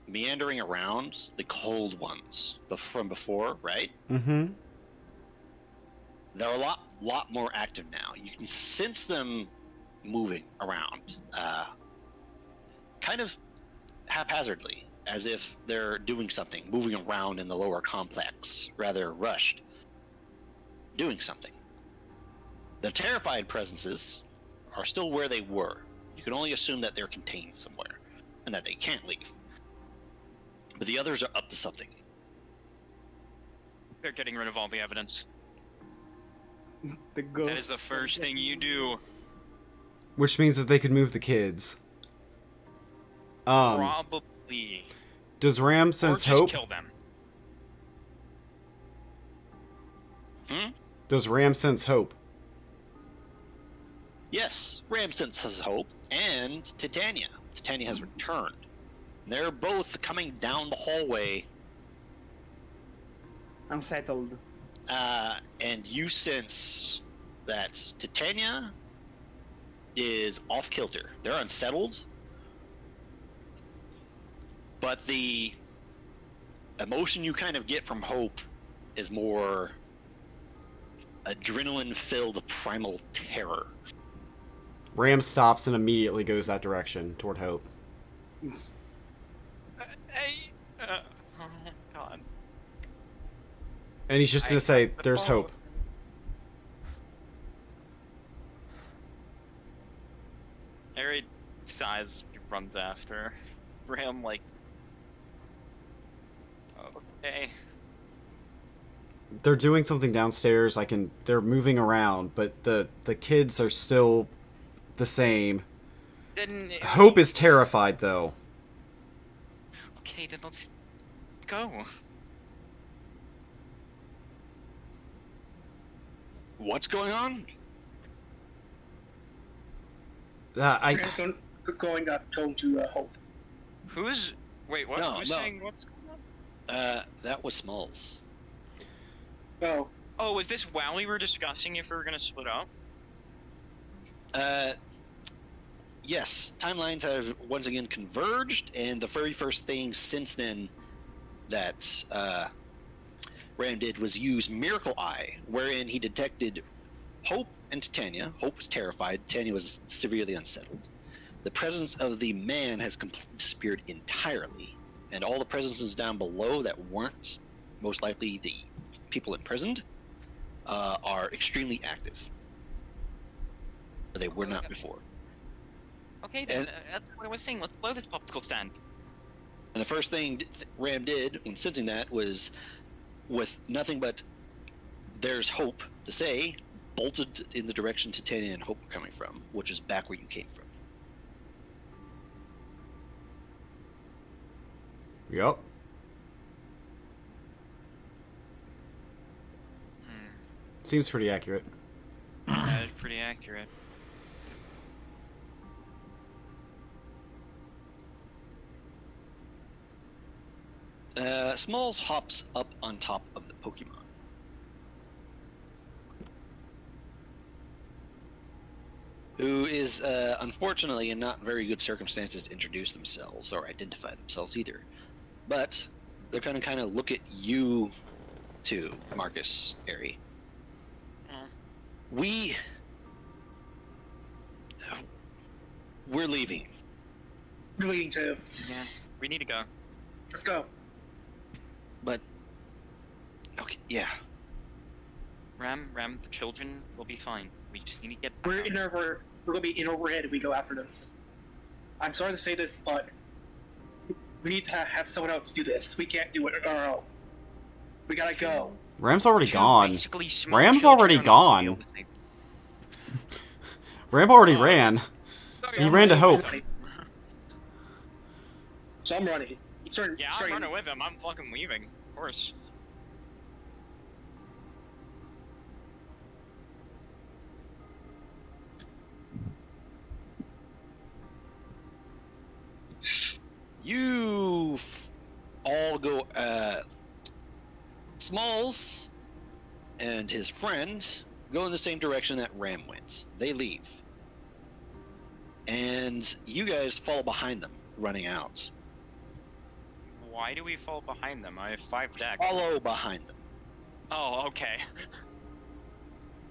meandering around, the cold ones from before, right? Mm-hmm. They're a lot more active now. You can sense them moving around, kind of haphazardly, as if they're doing something, moving around in the lower complex, rather rushed, doing something. The terrified presences are still where they were. You can only assume that they're contained somewhere, and that they can't leave. But the others are up to something. They're getting rid of all the evidence. The ghost. That is the first thing you do. Which means that they could move the kids. Probably. Does Ram Or sense just hope? kill them. Does Ram sense hope? Yes, Ram senses hope, and Titania. Titania has returned. They're both coming down the hallway, Unsettled. and you sense that Titania is off kilter. They're unsettled, but the emotion you kind of get from Hope is more adrenaline-filled primal terror. Ram stops and immediately goes that direction, toward Hope. Oh, God. And he's just gonna say, there's hope. Ari sighs, runs after. Ram, like... Okay. They're doing something downstairs. They're moving around, but the kids are still the same. Then... Hope is terrified, though. Okay, then let's go. What's going on? I Going to Hope. Who's... Wait, what? No, Who's no. saying what's going on? That was Smalls. Oh, Oh, is this while we were discussing if we were gonna split up? Yes, timelines have once again converged, and the very first thing since then that Ram did was use Miracle Eye, wherein he detected Hope and Titania. Hope was terrified, Titania was severely unsettled. The presence of the man has completely disappeared entirely, and all the presences down below that weren't most likely the people imprisoned are extremely active. But they were not before. Okay, then And- that's what I was saying. Let's blow this popsicle stand. And the first thing Ram did when sensing that was, with nothing but "there's hope" to say, bolted in the direction Titania and Hope were coming from, which is back where you came from. Yup. Seems pretty accurate. That is pretty accurate. Smalls hops up on top of the Pokemon. Who is unfortunately in not very good circumstances to introduce themselves or identify themselves either. But they're going to kind of look at you too, Marcus, Ari. We're leaving. we're leading to. Yeah, we need to go. Let's go. But okay, yeah. Ram, the children will be fine. We just need to get. We're in our we're gonna be in overhead if we go after them. I'm sorry to say this, but we need to have someone else do this. We can't do it on our own. We gotta go. Ram's already Two gone. basically small Ram's children already on the gone. field. It's like, Ram already ran. He ran to Hope. So I'm running. yeah, I'm running with him. I'm fucking leaving. Of course. You all go. Smalls and his friend go in the same direction that Ram went. They leave. And you guys follow behind them, running out. Why do we fall behind them? I have 5 decks. Follow behind them. Oh, okay.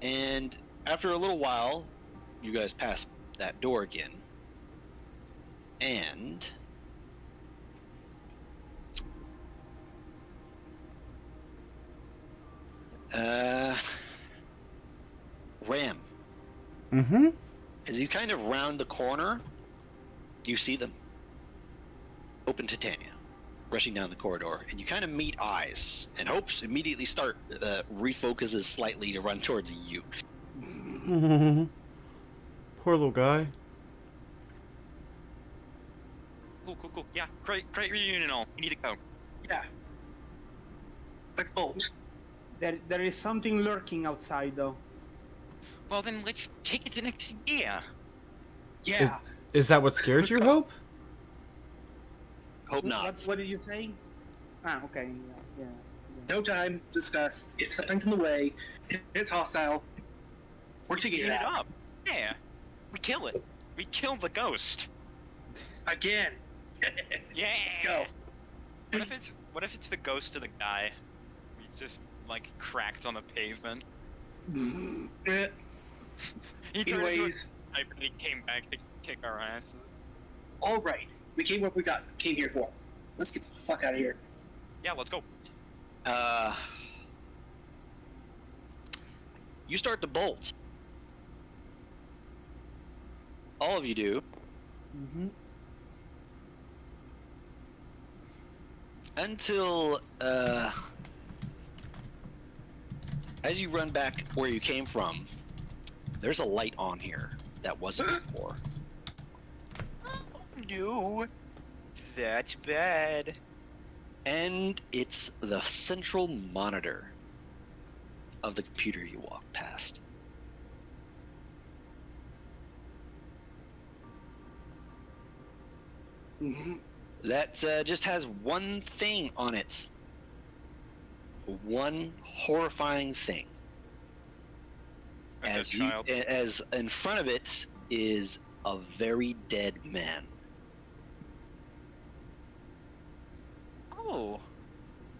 And after a little while, you guys pass that door again. And Ram, Mm-hmm. as you kind of round the corner, you see them. Open Titania, rushing down the corridor, and you kind of meet eyes, and Hopes immediately refocuses slightly to run towards you. Poor little guy. Cool. Yeah, great reunion and all. We need to go. Yeah. Let's bolt. There is something lurking outside, though. Well, then let's take it to next year. Yeah. Is that what scared you, Hope? Hope not. What did you say? Ah, okay. Yeah. No time discussed. If something's in the way, if it's hostile, we're taking Get it it out. up. Yeah. We kill it. We kill the ghost. Again. Yeah. Let's go. What if it's the ghost of the guy we just like cracked on the pavement? Eh, He turned into a Anyways, type and he came back to kick our asses. all right. We came what we came here for. Let's get the fuck out of here. Yeah, let's go. You start to bolt. All of you do. Mm-hmm. Until, as you run back where you came from, there's a light on here that wasn't before. No. That's bad. And it's the central monitor of the computer you walked past. That just has one thing on it. One horrifying thing. As in front of it is a very dead man. Oh.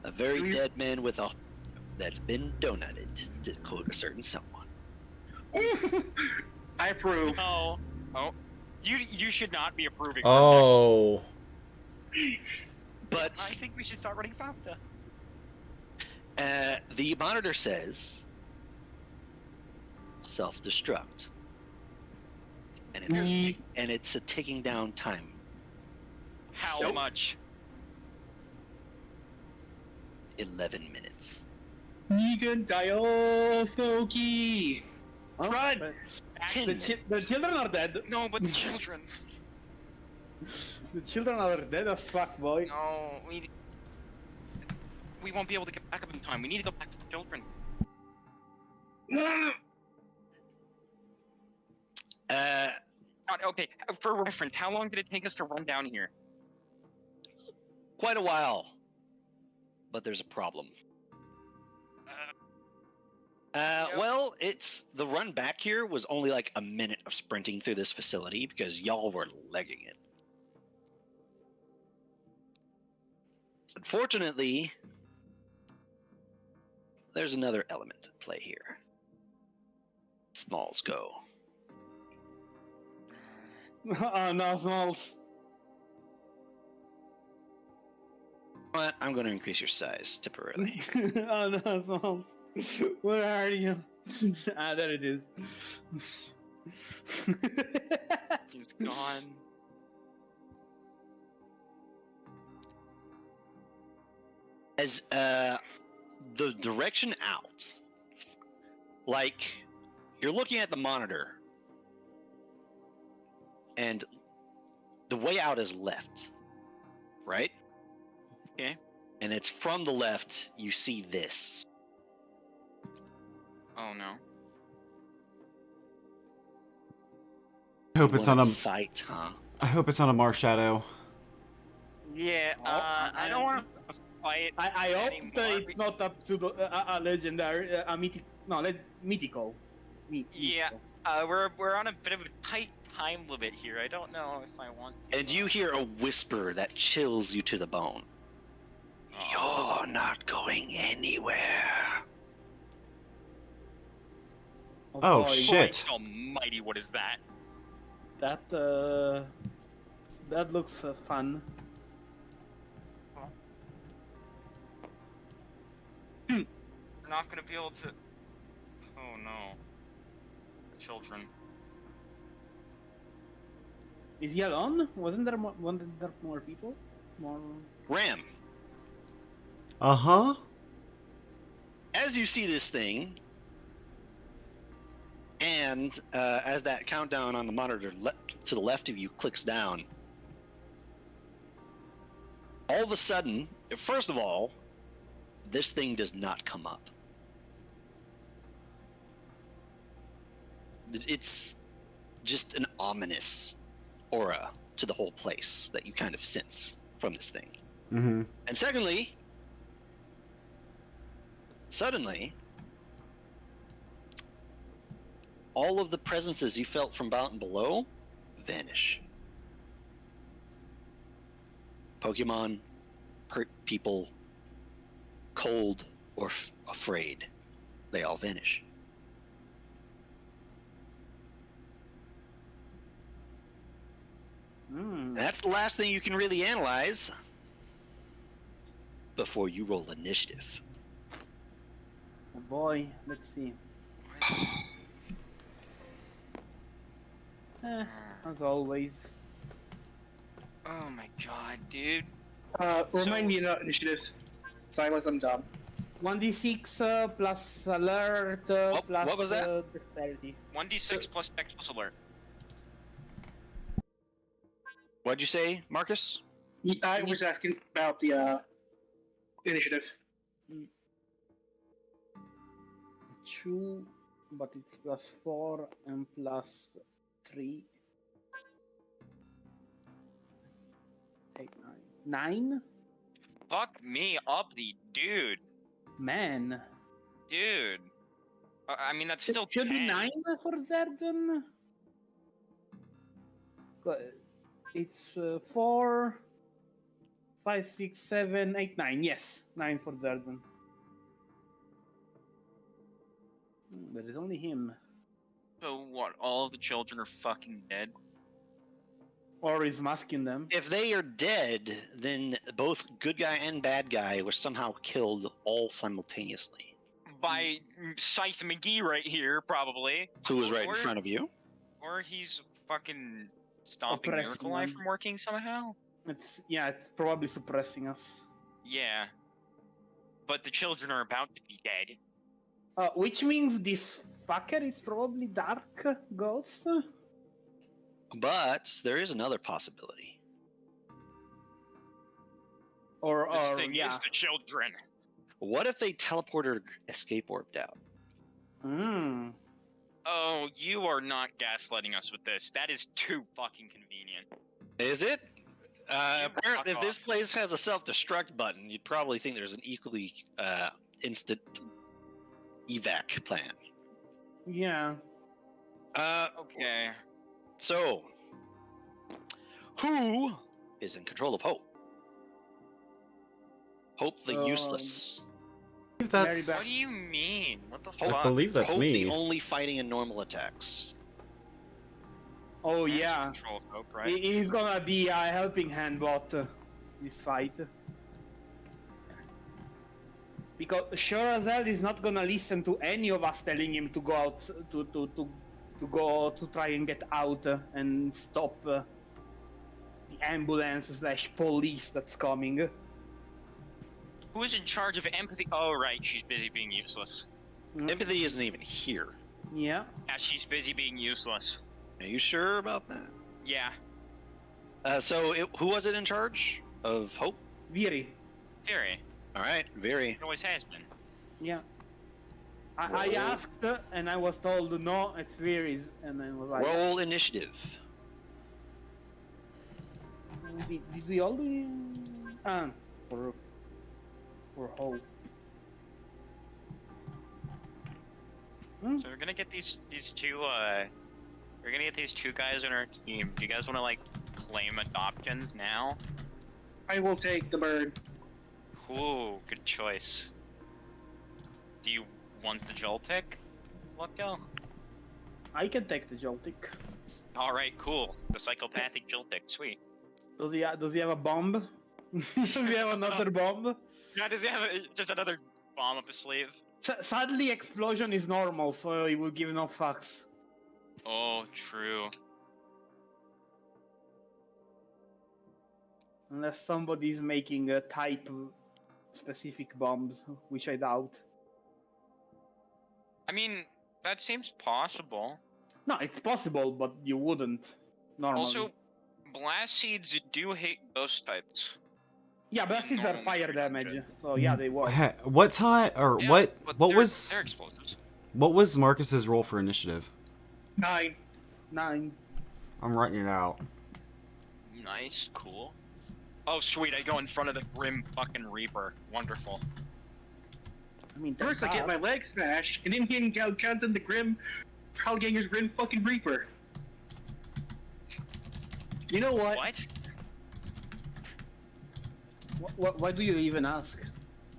A very dead man with that's been donutted, to quote a certain someone. I approve. Oh. You should not be approving. Oh. But I think we should start running faster. the monitor says self-destruct, and it's a ticking down time. How much? 11 minutes. Negan Dio Smokey. Alright. Actually, The children are dead. no, but the children. The children are dead as fuck, boy. No, we won't be able to get back up in time. We need to go back to the children. Okay, for reference, how long did it take us to run down here? Quite a while. But there's a problem. Well, the run back here was only like a minute of sprinting through this facility because y'all were legging it. Unfortunately, there's another element at play here. Smalls go. Oh no, Smalls. But I'm going to increase your size temporarily. Oh no, Smalls. Where are you? There it is. He's gone. As the direction out, like you're looking at the monitor, and the way out is left, right? Okay. And it's from the left. You see this. Oh no. I hope You it's on wanna a. fight, huh? I hope it's on a Marshadow. Yeah. I don't want to fight. I hope anymore. that it's not up to the, a legendary, a mythic, no, mythical. Yeah. We're on a bit of a tight time limit here. I don't know if I want to. And you hear a whisper that chills you to the bone. You're not going anywhere. Oh, boy. shit. Christ almighty, what is that? That looks fun. We're not gonna be able to. Oh no. The children. Is he alone? Wasn't there more people? More. Ram, Uh-huh. as you see this thing, and as that countdown on the monitor to the left of you clicks down, all of a sudden, first of all, this thing does not come up. It's just an ominous aura to the whole place that you kind of sense from this thing. Mm-hmm. And secondly, suddenly, all of the presences you felt from mountain below vanish. Pokemon, people, cold or afraid, they all vanish. Hmm. That's the last thing you can really analyze before you roll initiative. Oh boy, let's see. As always. Oh my god, dude. Remind me of initiative. Silas, I'm dumb. 1d6 plus alert plus what was that? dexterity. 1d6 plus Dex plus alert. What'd you say, Marcus? I was asking about the initiative. 2, but it's plus 4 and plus 3. 8, 9. 9? Fuck me up, the dude. Man. Dude. I mean, that's still Should be 10. 9 for Zerden. It's 4, 5, 6, 7, 8, 9. Yes, 9 for Zerden. There is only him. So what, all of the children are fucking dead? Or is masking them. If they are dead, then both good guy and bad guy were somehow killed all simultaneously. By Scythe McGee right here, probably. Who was right in Or- front of you? Or he's fucking stopping Oppressing Miracle Eye them. from working somehow? It's probably suppressing us. Yeah. But the children are about to be dead. Which means this fucker is probably Dark Ghost. But there is another possibility. This thing is the children. What if they teleported or escape orbed out? Hmm. Oh, you are not gaslighting us with this. That is too fucking convenient. Is it? Apparently, if fuck this off. place has a self-destruct button, you'd probably think there's an equally instant evac plan. Yeah. Okay. So, who is in control of Hope? Hope the useless. I believe that's. Very What do you mean? What the I fuck? believe that's Hope me. the only fighting in normal attacks. Oh Man's in yeah. Control of Hope, right? He's gonna be a helping hand bot this fight. Because sure as hell is not gonna listen to any of us telling him to go out to to go to try and get out and stop the ambulance / police that's coming. Who's in charge of empathy? Oh, right, she's busy being useless. Empathy isn't even here. Yeah. Yeah, she's busy being useless. Are you sure about that? Yeah. Who was it in charge of Hope? Viri. Theory. All right, very. It always has been. Yeah. I Roll. asked and I was told no, it's Viri's, and I was like, Roll initiative. did we all do for Hope? So we're gonna get these two we're gonna get these two guys on our team. Do you guys want to like claim adoptions now? I will take the bird. Ooh, good choice. Do you want the Joltik? Let go. I can take the Joltik. All right, cool. The psychopathic Joltik, sweet. Does he have a bomb? Does he have another bomb? Yeah, does he have just another bomb up his sleeve? Sadly, explosion is normal, so he will give no fucks. Oh, true. Unless somebody's making type specific bombs, which I doubt. I mean, that seems possible. No, it's possible, but you wouldn't normally. Also, blast seeds do hate ghost types. yeah, blasts are fire damage, so yeah, they work. What time or Yeah, what but what they're was explosives. what was Marcus's roll for initiative? 9. 9. I'm writing it out. Nice, cool. Oh, sweet, I go in front of the Grim fucking Reaper. Wonderful. I mean, First, I get my leg smashed, and then he counts in the Grim Proudganger's Grim fucking Reaper. You know what? What? Why do you even ask?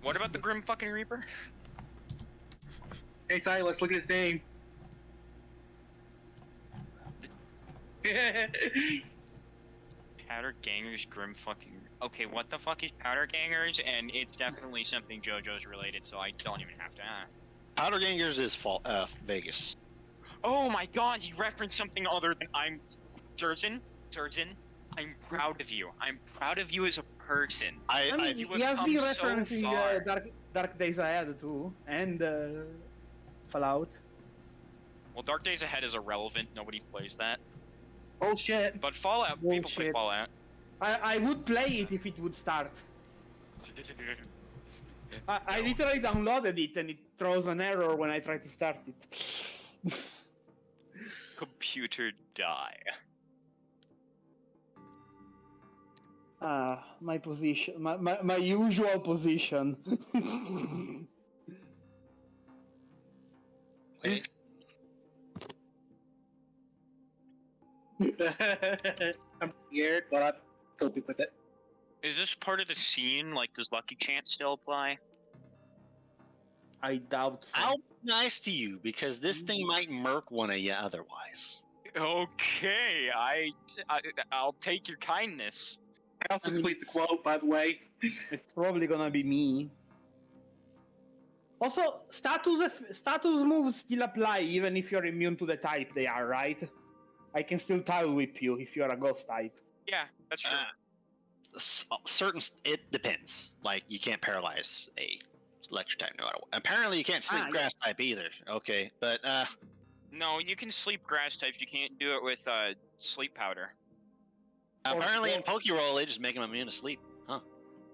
What about the Grim fucking Reaper? Hey, Silas, look at his name. Powder Gangers Grim fucking... Okay, what the fuck is Powder Gangers? And it's definitely something JoJo's related, so I don't even have to ask. Powder Gangers is Vegas. Oh my god, he referenced something other than I'm... Surgeon, I'm proud of you. I'm proud of you as a person. I mean, you he has been have come so referencing far. Dark Days Ahead too, and Fallout. Well, Dark Days Ahead is irrelevant. Nobody plays that. Oh shit. But Fallout, people play Bullshit. Fallout. I would play it if it would start. I literally downloaded it and it throws an error when I try to start it. Computer die. My position, my usual position. Wait, I'm scared, but I'm coping with it. Is this part of the scene? Like, does Lucky Chance still apply? I doubt so. I'll be nice to you because this thing might murk one of you otherwise. Okay, I'll take your kindness. I also complete the quote, by the way. It's probably gonna be me. Also, status moves still apply even if you're immune to the type they are, right? I can still tile whip you if you're a ghost type. Yeah, that's true. It depends. Like you can't paralyze a electric type no matter what. Apparently you can't sleep Yeah. grass type either. Okay, but No, you can sleep grass types. You can't do it with sleep powder. apparently in PokeRole they just make them immune to sleep. Huh?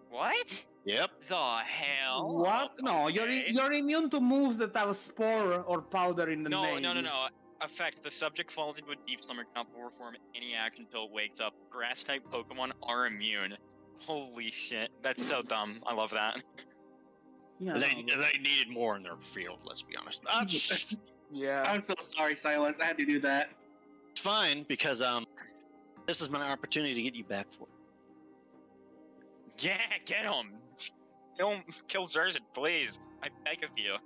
What? Yep. The hell? What? No, Okay. you're immune to moves that have spore or powder in the No, name. no. Effect: the subject falls into a deep slumber, cannot perform any action until it wakes up. Grass type Pokemon are immune. Holy shit, that's so dumb. I love that. Yeah, They no, needed more in their field. Let's be honest. Yeah. I'm so sorry, Silas. I had to do that. It's fine because this is my opportunity to get you back for. Yeah, get him. Kill Zerzan, please. I beg of you.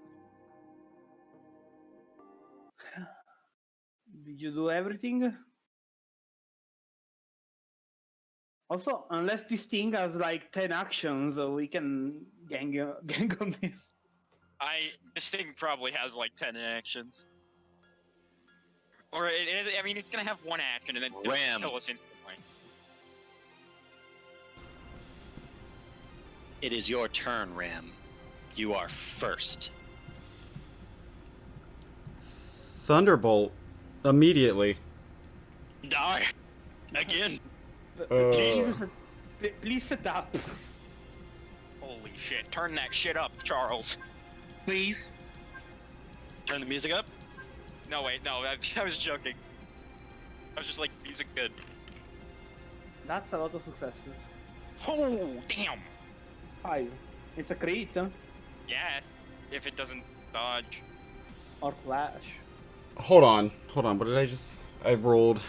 Did you do everything? Also, unless this thing has like 10 actions, we can gang on this. This thing probably has like 10 actions. Or I mean, it's gonna have one action and then it'll Ram. kill us instantly. It is your turn, Ram. You are first. Thunderbolt. Immediately. Die! Again! Please sit up. Holy shit! Turn that shit up, Charles. Please. Turn the music up. No wait, no, I was joking. I was just like, music good. That's a lot of successes. Oh damn! 5. It's a crit, huh? Yeah, if it doesn't dodge. Or flash. Hold on. What did I rolled.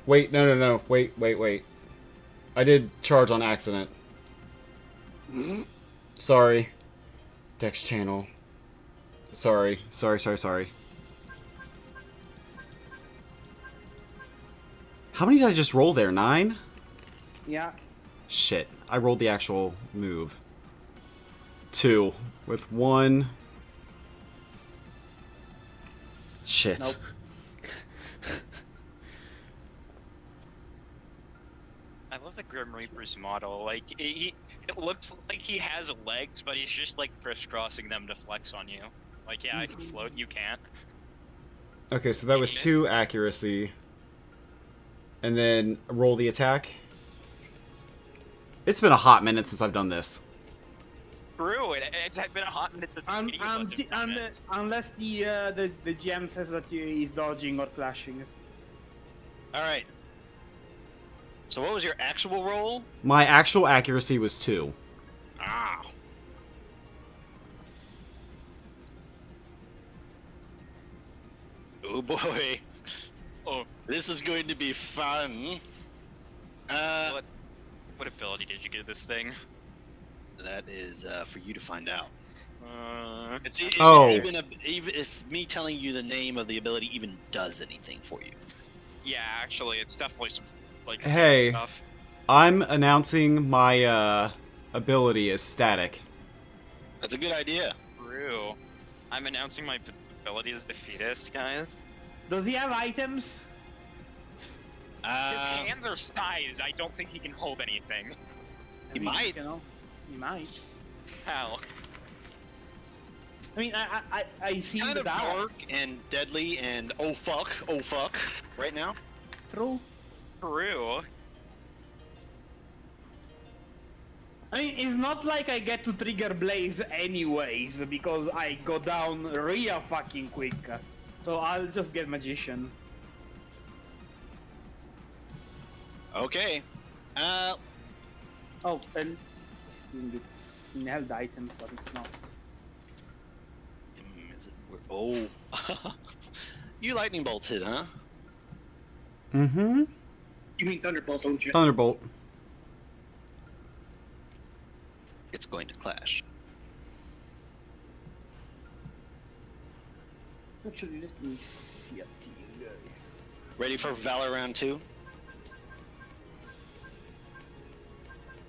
Wait, no. Wait. I did charge on accident. Sorry. Dex channel. Sorry. How many did I just roll there? 9? Yeah. Shit. I rolled the actual move. 2. With 1. Shit. Nope. I love the Grim Reaper's model. Like, it looks like he has legs, but he's just like crisscrossing them to flex on you. Like, yeah, I can float, you can't. Okay, so that was 2 accuracy. And then roll the attack. It's been a hot minute since I've done this. True, it's been a hot minute since any of us have done it. Unless the GM says that he's dodging or clashing. Alright. So what was your actual roll? My actual accuracy was 2. Ah. Oh boy. Oh, This is going to be fun. what ability did you give this thing? That is for you to find out. It's Oh. even if me telling you the name of the ability even does anything for you. Yeah, actually, it's definitely some like Hey. stuff. I'm announcing my ability as static. That's a good idea. True. I'm announcing my ability as defeatist, guys. Does he have items? His hands are sized. I don't think he can hold anything. He might. You know, he might. How? I mean, I see Kind the of dark. dark and deadly and oh fuck right now. True. True. I mean, it's not like I get to trigger Blaze anyways, because I go down real fucking quick. So I'll just get Magician. Okay. Oh, and it's held items, but it's not. Is it, oh. You lightning bolted, huh? Mm-hmm. You mean Thunderbolt, don't you? Thunderbolt. It's going to clash. Actually, let me see a thing. Ready for Valor round 2?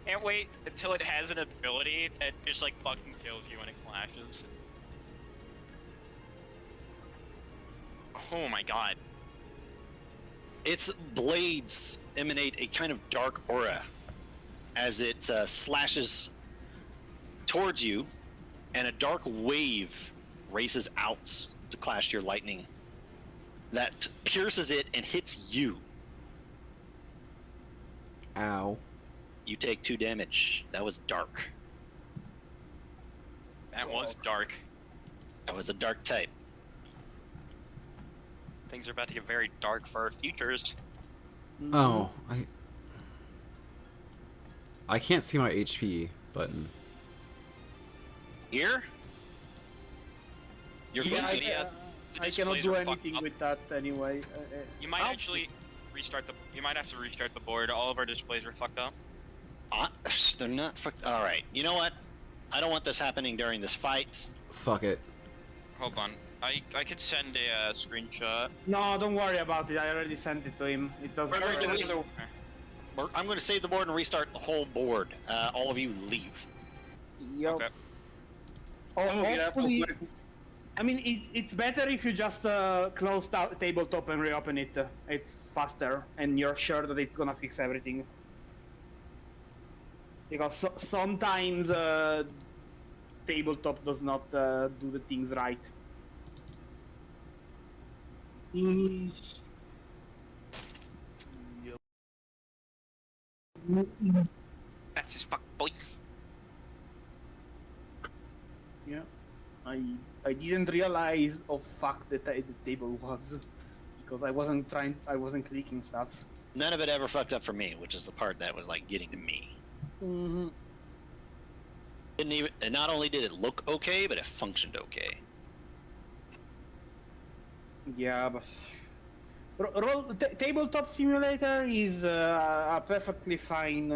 Can't wait until it has an ability that just like fucking kills you when it clashes. Oh my god. Its blades emanate a kind of dark aura as it slashes towards you, and a dark wave races out to clash your lightning that pierces it and hits you. Ow. You take 2 damage. That was dark. That was dark. That was a dark type. Things are about to get very dark for our futures. Oh, I can't see my HP button. Here? You're Yeah, flanking. I cannot do anything with that anyway. You might actually restart the. You might have to restart the board. All of our displays are fucked up. They're not fucked. Alright, you know what? I don't want this happening during this fight. Fuck it. Hold on. I could send a screenshot. No, don't worry about it. I already sent it to him. It doesn't. I'm going to save the board and restart the whole board. All of you leave. Yup. Okay. Oh, I'm gonna get out hopefully, real quick. I mean, it's better if you just close tabletop and reopen it. It's faster, and you're sure that it's gonna fix everything. Because sometimes tabletop does not do the things right. That's his fuck boy. Yeah, I didn't realize how fucked the table was because I wasn't clicking stuff. None of it ever fucked up for me, which is the part that was like getting to me. Mm-hmm. Didn't even. And not only did it look okay, but it functioned okay. Yeah, but tabletop simulator is a perfectly fine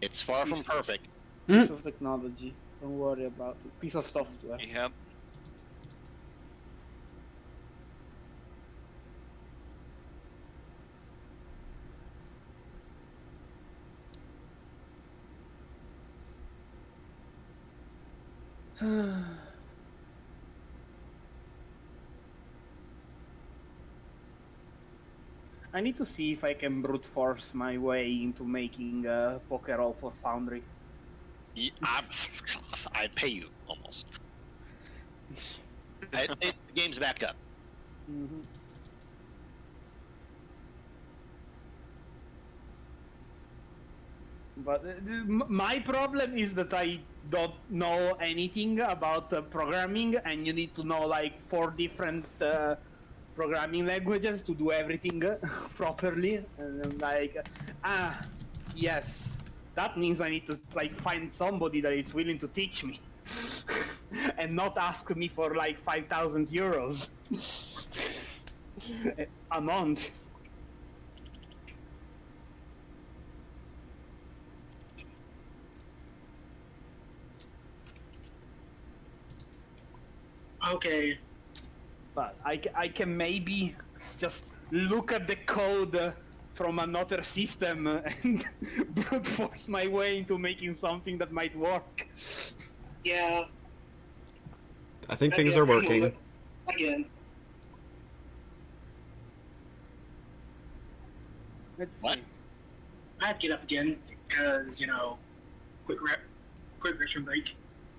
It's far from perfect. piece of technology. Don't worry about it. Piece of software. Yep. I need to see if I can brute force my way into making a PokeRole for Foundry. I'd pay you almost. The game's back up. Mm-hmm. But my problem is that I don't know anything about programming, and you need to know like 4 different programming languages to do everything properly. And I'm like, yes, that means I need to like find somebody that is willing to teach me, and not ask me for like 5,000 euros a month. Okay. But I can maybe just look at the code from another system and brute force my way into making something that might work. Yeah. I think things are working. Again. Let's What? see. I had to get up again because, quick restroom break.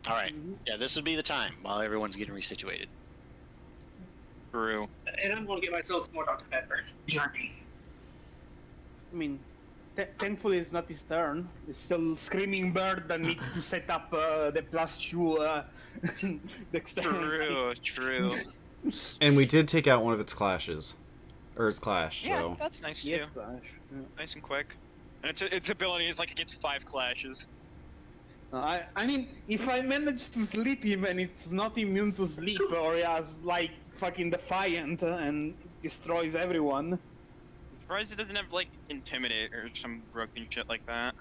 All right. Yeah, this would be the time while everyone's getting resituated. True. And I'm going to get myself some more Dr. Pepper. Behind me. I mean, thankfully it's not his turn. It's still Screaming Bird that needs to set up the +2 dexterity. True. And we did take out one of its clashes. Or its clash, Yeah, so. that's nice too. Yes, Flash. Yeah. Nice and quick. And its ability is like it gets 5 clashes. I mean, if I manage to sleep him and it's not immune to sleep, or he has like fucking Defiant and destroys everyone. I'm surprised it doesn't have like Intimidate or some broken shit like that.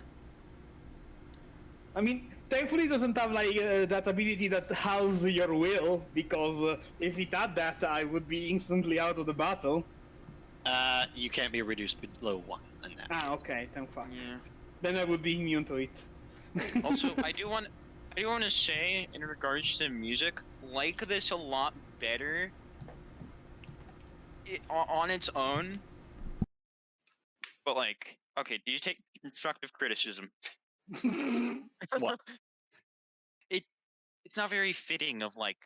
I mean, thankfully it doesn't have like that ability that halves your will, because if it had that, I would be instantly out of the battle. You can't be reduced below 1 in that case. Okay, then fuck. Yeah. Then I would be immune to it. Also, I do want to say in regards to music, like this a lot better on its own. But like, okay, do you take constructive criticism? What? It's not very fitting of like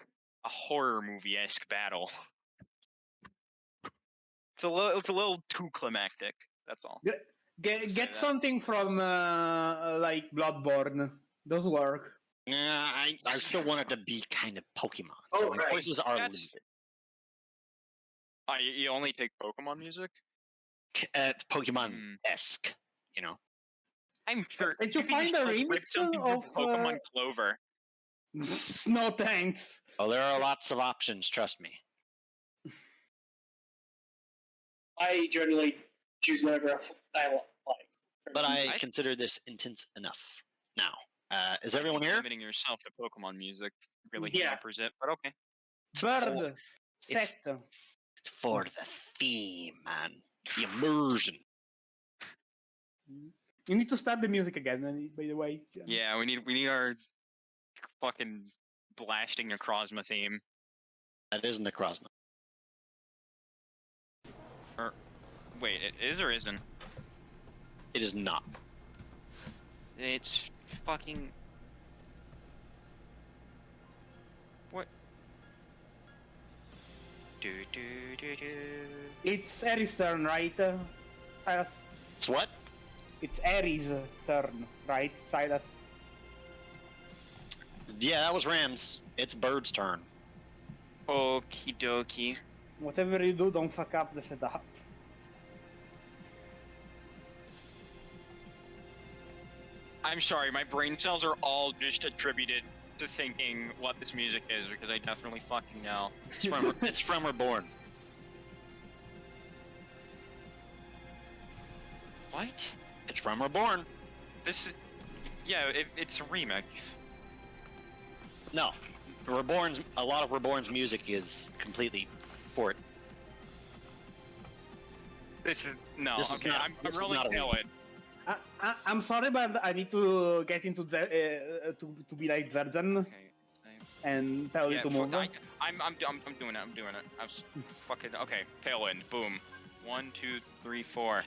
a horror movie-esque battle. It's a little too climactic. That's all. Get something from like Bloodborne. Those work. Yeah, I still want it to be kind of Pokemon. So Oh, my right. choices are That's- limited. You only take Pokemon music? Pokemon-esque, you know? I'm sure. Did you could find just, a like, remix rip something from of, Pokemon Clover? No thanks. Oh, there are lots of options, trust me. I generally choose whatever I like. But I consider this intense enough. Now, is everyone here? Limiting yourself to Pokemon music really Yeah. hampers it, but okay. Bird. It's- Set. It's for the theme, man. The immersion. You need to start the music again, by the way. Yeah, we need our fucking blasting your Necrozma theme. That isn't Necrozma. Or wait, it is or isn't? It is not. It's fucking. What? Do do do do. It's Ares' turn, right? Silas? It's what? It's Ares' turn, right, Silas? Yeah, that was Ram's. It's Bird's turn. Okie dokie. Whatever you do, don't fuck up the setup. I'm sorry, my brain cells are all just attributed to thinking what this music is because I definitely fucking know. It's from Reborn. What? It's from Reborn. This is. Yeah, it's a remix. No, a lot of Reborn's music is completely for it. This is no. This is Okay, not- I'm this is really not a feeling. I'm sorry, but I need to get into to be like Verden Okay. and tell you Yeah, to move. I'm doing it. I'm doing it. I was fucking okay. Tailwind. Boom. 1, 2, 3, 4.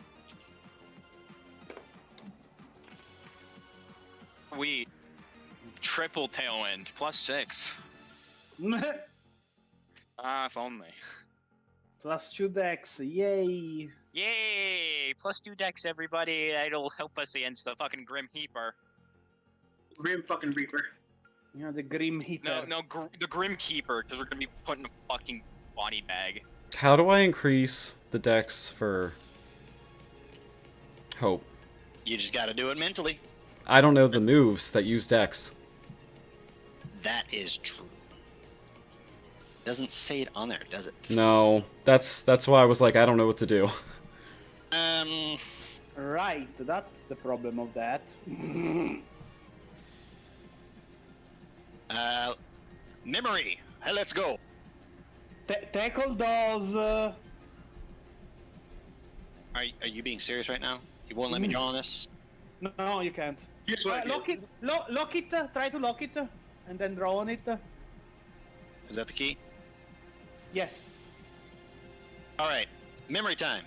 We triple tailwind +6. Ah, if only. Plus 2 decks, yay! Yay! +2 decks, everybody. That'll help us against the fucking Grim Heaper. Grim fucking Reaper. You know, the Grim Heater. No, the Grim Keeper, because we're gonna be putting a fucking body bag. How do I increase the dex for Hope? You just got to do it mentally. I don't know the moves that use dex. That is true. Doesn't say it on there, does it? No, that's why I was like, I don't know what to do. Right, that's the problem of that. Memory. Hey, let's go. Tackle those. Are you being serious right now? You won't let me draw on this? No, you can't. Here's what I do. Lock it. Lock it. Try to lock it, and then draw on it. Is that the key? Yes. All right. Memory time.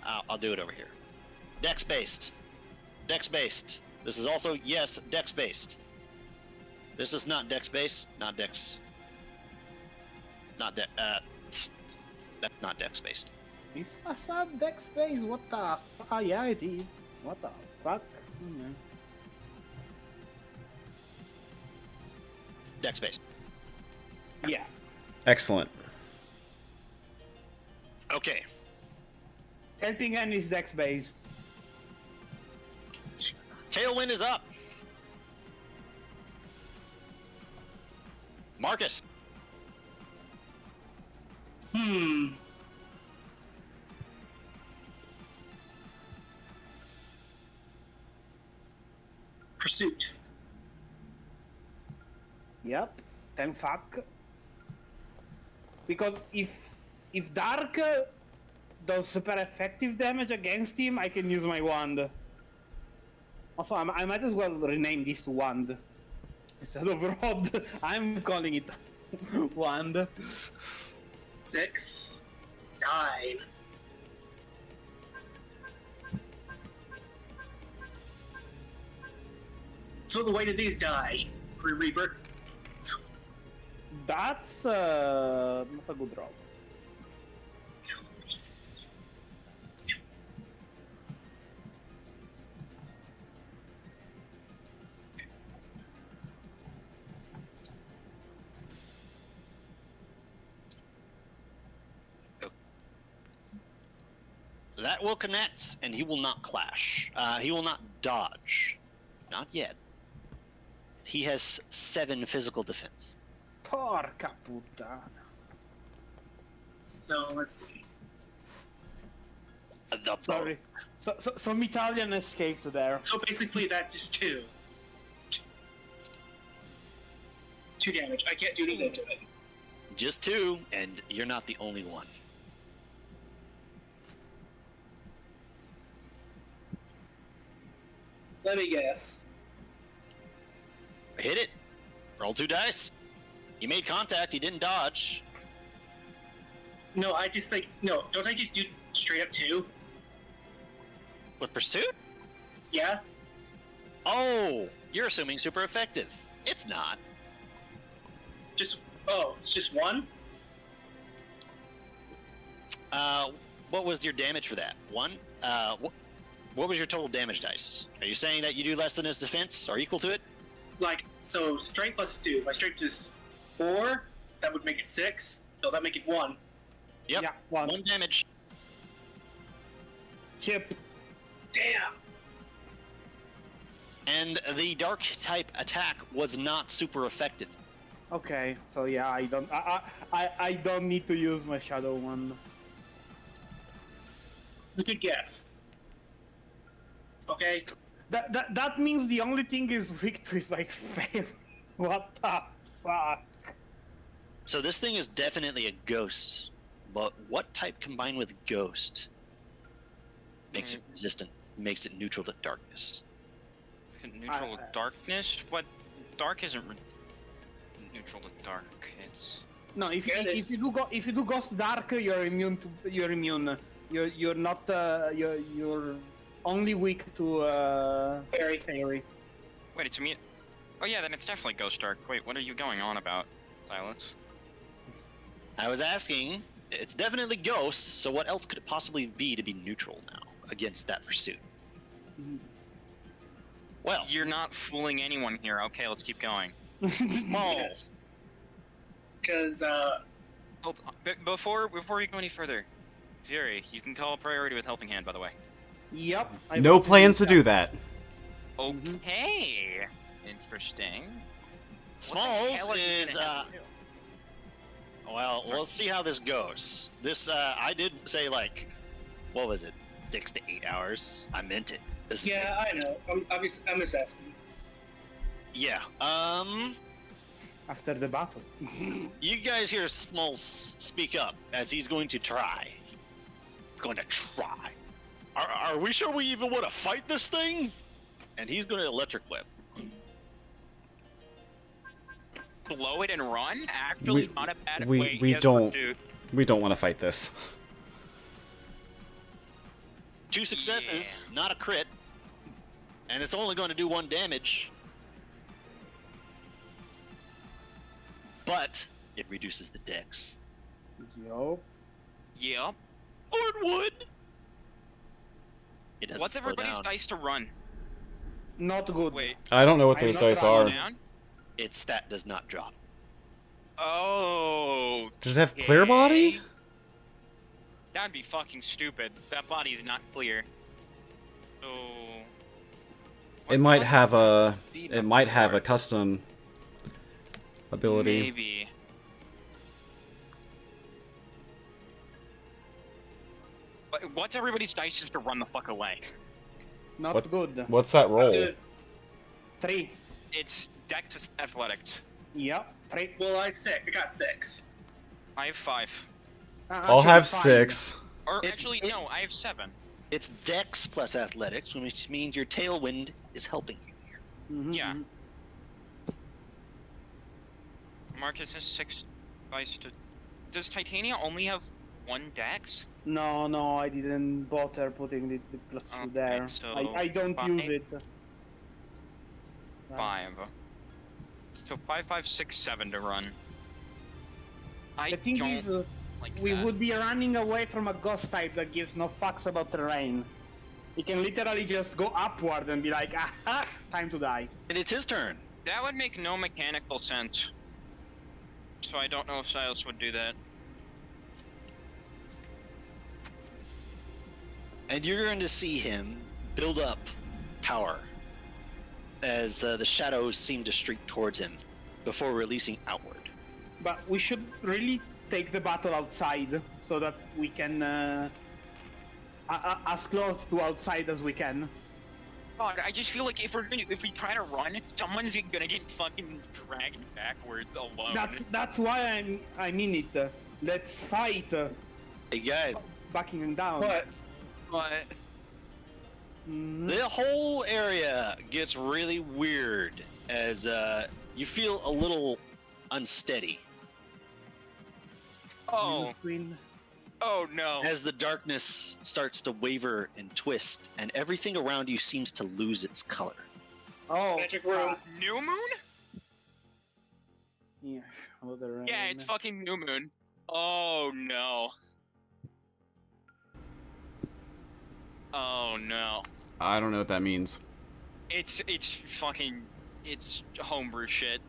I'll do it over here. Dex based. Dex based. This is also, yes, dex based. This is not dex based. Not dex. Not dex. That's not dex based. It's facade deck space. What the? Ah, yeah, it is. What the fuck? Dex based. Yeah. Excellent. Okay. Helping Hand is dex based. Tailwind is up. Marcus. Pursuit. Yep. Then fuck. Because if Dark does super effective damage against him, I can use my wand. Also, I might as well rename this to wand instead of rod. I'm calling it wand. 6, 9. So the weight of these die, Grim Reaper. That's not a good roll. That will connect, and he will not clash. He will not dodge. Not yet. He has 7 physical defense. Porca puttana. So let's see. Sorry. Some Italian escaped there. So basically that's just 2. 2 damage. I can't do anything to it. Just 2, and you're not the only one. Let me guess. Hit it. Roll 2 dice. You made contact. You didn't dodge. No, I just like no. Don't I just do straight up 2? With pursuit? Yeah. Oh, you're assuming super effective. It's not. It's just 1. What was your damage for that? 1. What was your total damage dice? Are you saying that you do less than his defense or equal to it? Like so, strength plus 2. My strength is 4. That would make it 6. So that make it 1. Yep. Yeah, 1. 1 damage. Chip. Damn. And the dark type attack was not super effective. Okay, so yeah, I don't need to use my shadow one. Good guess. Okay. That means the only thing is victory is like fail. What the fuck? So this thing is definitely a ghost, but what type combined with ghost makes it resistant, makes it neutral to darkness? Neutral with darkness? What? Dark isn't neutral to dark. It's No, if you do ghost dark, you're immune to You're not you're only weak to fairy. wait, it's me. Oh yeah, then it's definitely Ghost Dark. Wait, what are you going on about, Silence? I was asking, it's definitely ghosts, so what else could it possibly be to be neutral now against that pursuit? Well, You're not fooling anyone here. Okay, let's keep going. Smalls. Because Hold on. Before we go any further, Fury, you can call a priority with Helping Hand, by the way. Yep. No plans to do that. Okay. Interesting. Smalls What the hell is, you gonna have to do? well, we'll see how this goes. This, I did say, like, what was it? 6 to 8 hours. I meant it. This yeah, I know. I'm just asking. Yeah. After the battle. You guys hear Smalls speak up as he's going to try. He's going to try. Are we sure we even want to fight this thing? And he's going to electric whip. Blow it and run? Actually, not a bad way. We don't want to fight this. 2 successes, not a crit. And it's only going to do 1 damage. But it reduces the dex. Yup. Yep. Or it would. It doesn't What's slow everybody's down. dice to run? Not good. Wait. I don't know what I'm those not dice running are. Down? Its stat does not drop. Oh. Does it have clear body? That'd be fucking stupid. That body is not clear. So. It might have a Speed it up might have for? a custom ability. Maybe. But what's everybody's dice just to run the fuck away? Not What? good. What's that roll? Good. 3. It's Dex Athletics. Yep. 3. Well, I got 6. I have 5. I'll have 6. Or It's- actually, no, I have 7. It's dex plus athletics, which means your tailwind is helping you here. Yeah. Marcus has 6 dice to. Does Titania only have 1 Dex? No, I didn't bother putting the plus 2 Okay, there. so I don't 5. use it. 5. So 5, 5, 6, 7 to run. I The thing don't is, like we that. would be running away from a ghost type that gives no fucks about terrain. He can literally just go upward and be like, aha, time to die. And it's his turn. That would make no mechanical sense. So I don't know if Silas would do that. And you're going to see him build up power as the shadows seem to streak towards him before releasing outward. But we should really take the battle outside so that we can as close to outside as we can. God, I just feel like if we try to run, someone's gonna get fucking dragged backwards alone. That's why I mean it. Let's fight. Hey guys, Backing him down. But Mhm. the whole area gets really weird as You feel a little unsteady Oh, Queen. oh no. as the darkness starts to waver and twist, and everything around you seems to lose its color. Oh, Magic room. New moon? Yeah, other Yeah, it's fucking new moon. Oh no. Oh no. I don't know what that means. It's fucking homebrew shit.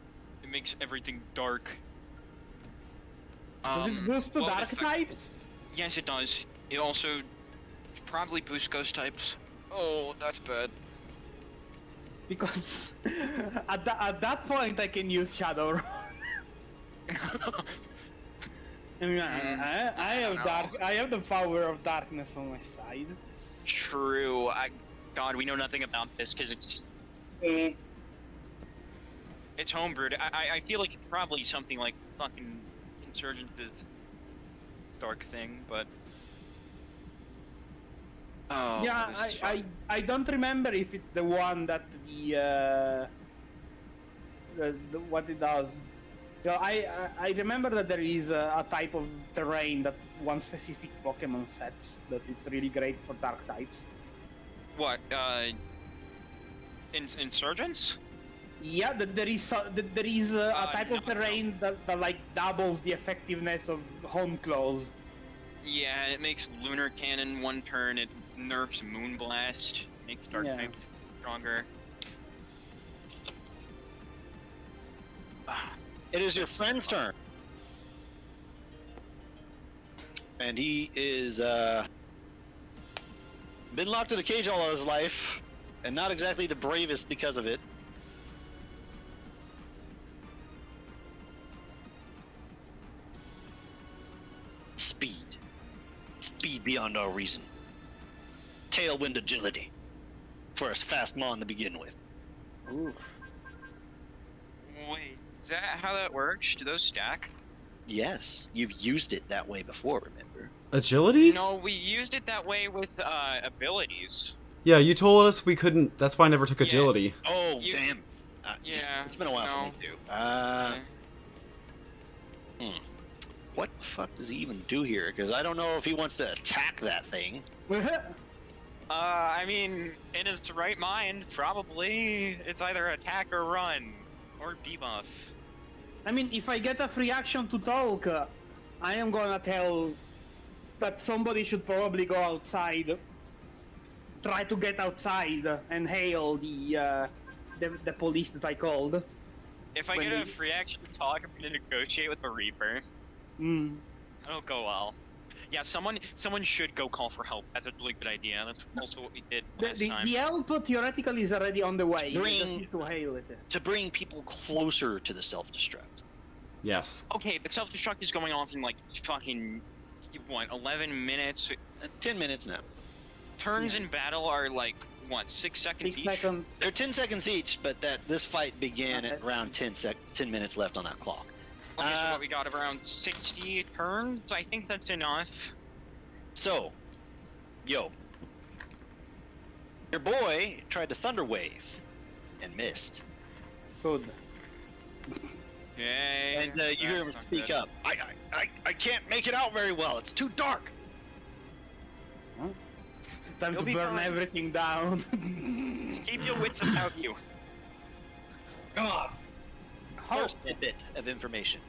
It makes everything dark. Does it boost to well, dark if- types? Yes, it does. It also probably boosts ghost types. Oh, that's bad. Because at that point I can use Shadow. I mean, I have know. dark. I have the power of darkness on my side. True. God, we know nothing about this because it's Mm. homebrewed. I feel like it's probably something like fucking Insurgent dark thing, but oh, Yeah, this is fun. I don't remember if it's the one that the what it does. So I remember that there is a type of terrain that one specific Pokemon sets that it's really great for dark types. What? Insurgents? Yeah, there is a type of no. terrain that like doubles the effectiveness of Home Claws. Yeah, it makes Lunar Cannon one turn. It nerfs Moonblast, makes Dark Yeah. type stronger. It is your friend's turn. And he is, been locked in a cage all of his life, and not exactly the bravest because of it. Speed. Speed beyond our reason. Tailwind agility. For a fast Mon to begin with. Oof. Wait, is that how that works? Do those stack? Yes, you've used it that way before, remember? Agility? No, we used it that way with abilities. Yeah, you told us we couldn't. That's why I never took Yeah. agility. Oh, You- damn. Yeah, It's been a while no. for me, too. Yeah. What the fuck does he even do here? Because I don't know if he wants to attack that thing. I mean, in his right mind, probably it's either attack or run, or debuff. I mean, if I get a free action to talk, I am gonna tell that somebody should probably go outside, try to get outside and hail the police that I called. If I When get a we- free action to talk, I'm gonna negotiate with the Reaper. Mm. That'll go well. Yeah, someone should go call for help. That's a really good idea. That's also what we did last time. The help theoretically is already on the way. You just Bring- need to hail it. To bring people closer to the self-destruct. Yes. Okay, but self-destruct is going off in like fucking, what, 11 minutes? 10 minutes now. Turns in battle are like, what, 6 seconds 6 each? seconds. They're 10 seconds each, but this fight began at Okay. around 10 minutes left on that clock. Okay, so what, we got around 60 turns? I think that's enough. So, yo. Your boy tried to Thunder Wave and missed. Good. Yay. And you hear him That's not speak good. up. I can't make it out very well. It's too dark. Time You'll to be burn fine. everything down. Just keep your wits about you. God. First bit of information.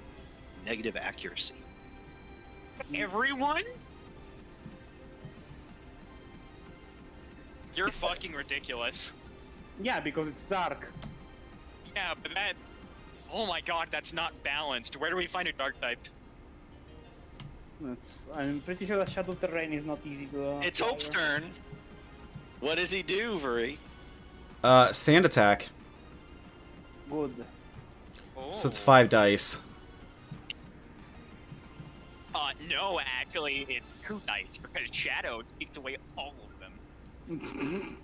Negative accuracy. Everyone? You're fucking ridiculous. Yeah, because it's dark. Yeah, but that... Oh my god, that's not balanced. Where do we find a dark type? I'm pretty sure the shadow terrain is not easy to. It's acquire. Hope's turn. What does he do, Vuri? Sand attack. Good. Oh. So it's 5 dice. No, actually, it's 2 dice, because Shadow takes away all of them.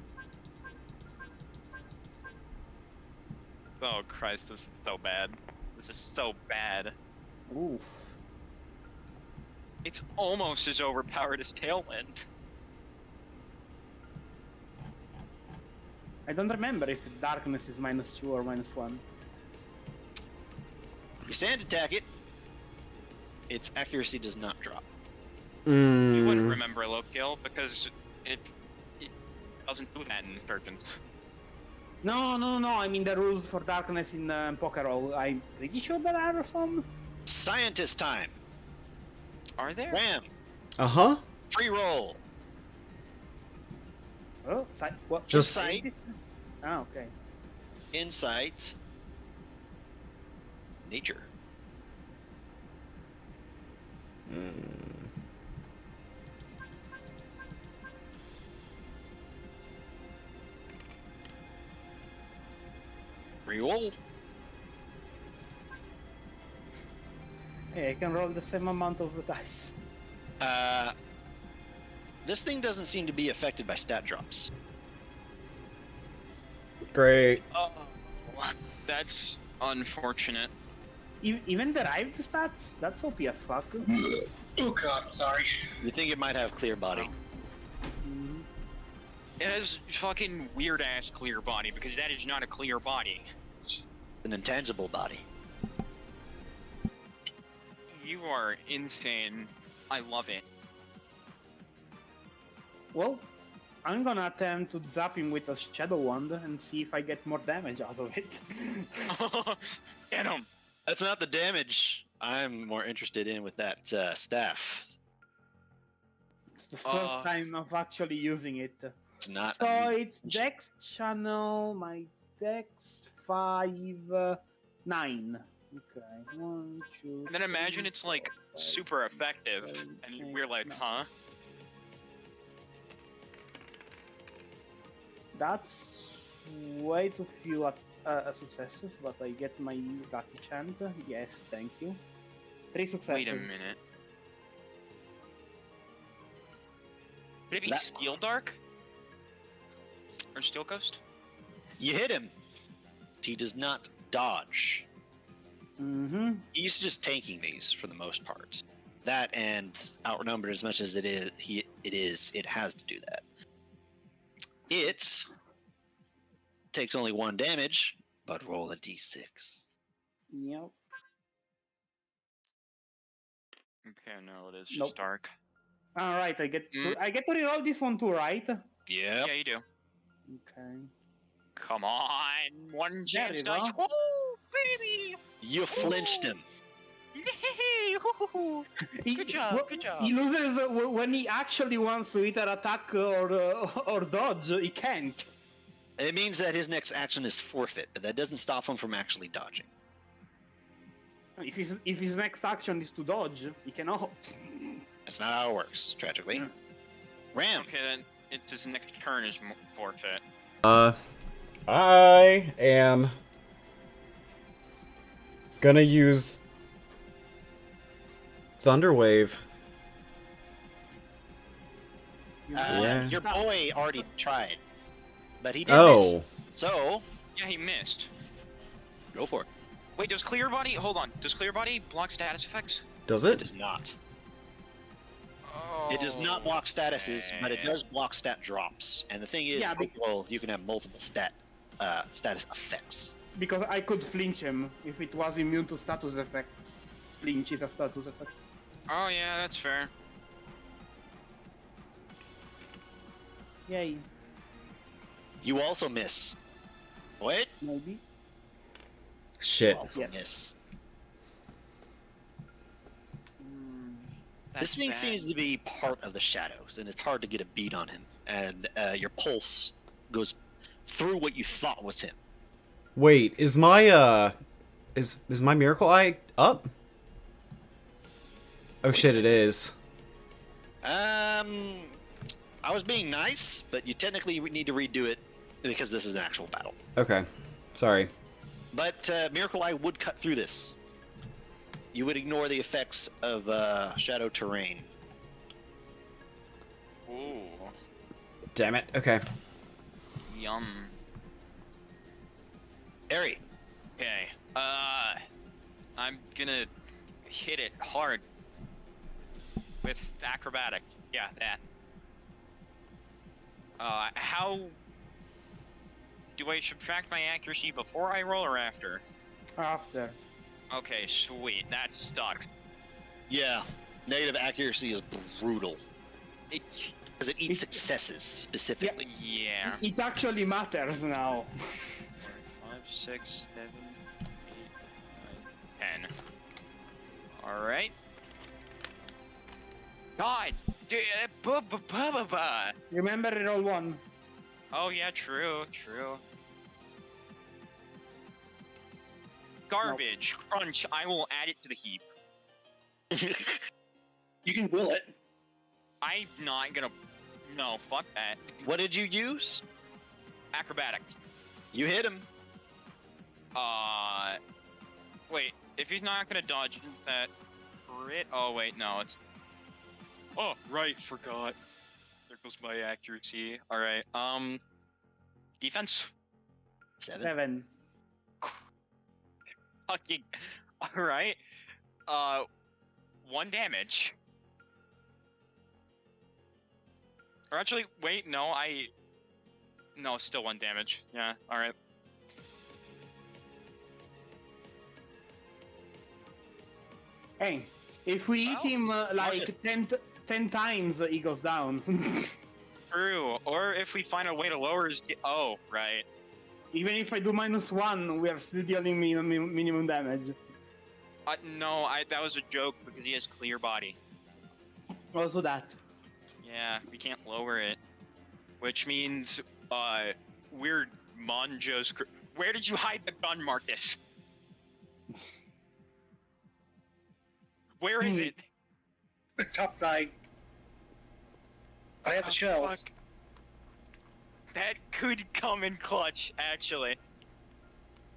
Oh Christ, this is so bad. This is so bad. Oof. It's almost as overpowered as Tailwind. I don't remember if darkness is -2 or -1. You sand attack it. Its accuracy does not drop. You wouldn't Mm. remember Lokiel because it doesn't do that in Insurgents. No. I mean the rules for darkness in PokeRole. I'm pretty sure there are some. Scientist time. Are there? Ram. Uh-huh. Free roll. Oh, what? Just- Insight. Ah, okay. Insight. Nature. Reroll. Hey, I can roll the same amount of dice. This thing doesn't seem to be affected by stat drops. Great. Oh, that's unfortunate. Even derived stats? That's OP as fuck. Oh god, I'm sorry. You think it might have clear body? Mhm. It has fucking weird ass clear body because that is not a clear body. An intangible body. You are insane. I love it. Well, I'm gonna attempt to zap him with a Shadow Wand and see if I get more damage out of it. Get him! That's not the damage I'm more interested in with that staff. It's the first time of actually using it. It's not. So it's Dex channel, my Dex 5, 9. Okay, 1, 2. And then imagine it's like super effective, and we're like, huh? That's way too few successes, but I get my lucky chant. Yes, thank you. 3 successes. Wait a minute. Could it be That- Steel Dark? Or Steel Ghost? You hit him. He does not dodge. Mm-hmm. He's just tanking these for the most part. That and outnumbered as much as it has to do that. It takes only 1 damage, but roll a d6. Yep. Okay, no, it is just Nope. dark. All right, I get to reroll this one too, right? Yep. Yeah, you do. Okay. Come on! One chance we dice. go. Woo, baby! You flinched him. Yay! Woo-hoo-hoo. Good job, good job. He loses when he actually wants to either attack or dodge. He can't. It means that his next action is forfeit, but that doesn't stop him from actually dodging. If his next action is to dodge, he cannot. That's not how it works, tragically. Yeah. Ram. Okay, then his next turn is forfeit. I am gonna use Thunderwave. Yeah. Your boy already tried, but he did Oh, miss. So, Yeah, he missed. go for it. Wait, does Clear Body... Hold on. Does Clear Body block status effects? does It it? does not. Oh, It does not block statuses, but it okay. does block stat drops. And the thing is, Yeah, well, you can have multiple status effects. Because I could flinch him if it was immune to status effects. Flinch is a status effect. Oh, yeah, that's fair. Yay, You also miss. What? maybe. Shit. You also Yes. miss. That's This thing bad. seems to be part of the shadows, and it's hard to get a beat on him. And your pulse goes through what you thought was him. Wait, is my is my Miracle Eye up? Oh shit, it is. I was being nice, but you technically need to redo it because this is an actual battle. Okay, sorry. But Miracle Eye would cut through this. You would ignore the effects of shadow terrain. Ooh, Damn it. Okay. yum. Eri, Okay, I'm gonna hit it hard with acrobatic. Yeah, that. How do I subtract my accuracy before I roll or after? After. Okay, sweet. That sucks. Yeah, negative accuracy is brutal It, because it eats successes specifically. yeah. It actually matters now. 4, 5, 6, 7, 8, 9, 10. Alright. God! Dude, Remember, roll 1. Oh yeah, true. Garbage. Crunch. I will add it to the heap. You can will it. I'm not gonna... No, fuck that. What did you use? Acrobatics. You hit him. Wait, if he's not gonna dodge, isn't that crit? Oh wait, no, it's... Oh, right, forgot. There goes my accuracy. Alright, defense. 7. Fucking... Alright. 1 damage. Or actually, wait, no, No, still 1 damage. Yeah, alright. Hey, if we Well, eat him like 10 times, he goes down. True. Or if we find a way to lower his... Oh, right. Even if I do -1, we are still dealing minimum damage. No, that was a joke because he has clear body. Also that. Yeah, we can't lower it. Which means, we're Monjo's... Where did you hide the gun, Marcus? Where is it? It's top side. I have the Oh, shells. fuck. That could come in clutch, actually.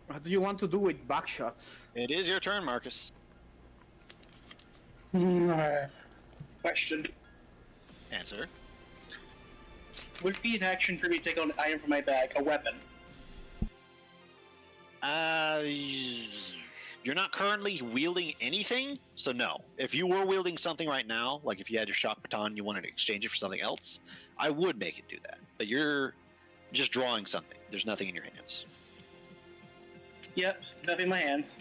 What do you want to do with backshots? It is your turn, Marcus. Question. Answer. Would it be an action for me to take on an item from my bag, a weapon? You're not currently wielding anything, so no. If you were wielding something right now, like if you had your shock baton and you wanted to exchange it for something else, I would make it do that. But you're just drawing something. There's nothing in your hands. Yep, nothing in my hands.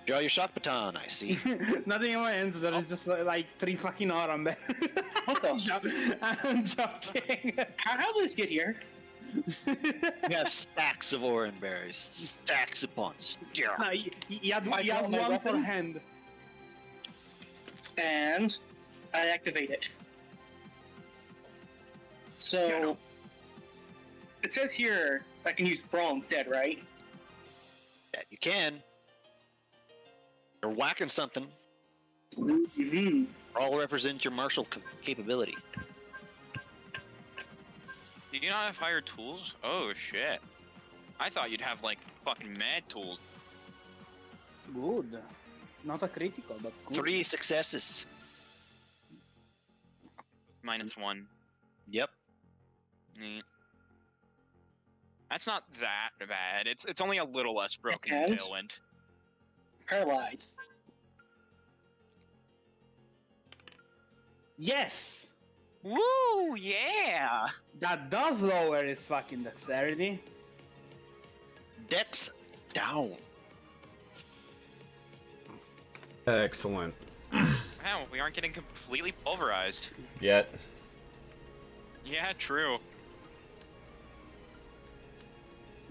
Draw your shock baton, I see. Nothing in my hands, there is just like 3 fucking aurum there. What the I'm joking. How did this get here? You have stacks of orange berries. Stacks upon stacks. He had I draw my one per weapon? hand. And I activate it. So it says here I can use brawl instead, right? That you can. You're whacking something. Mm-hmm. All represent your martial capability. Do you not have higher tools? Oh, shit. I thought you'd have, like, fucking mad tools. Good. Not a critical, but good. 3 successes. -1. Yep. Neat. That's not that bad. It's only a little less broken than And? Tailwind. Paralyze. Yes! Woo! Yeah! That does lower his fucking dexterity. Dex down. Excellent. Wow, we aren't getting completely pulverized. Yet. Yeah, true.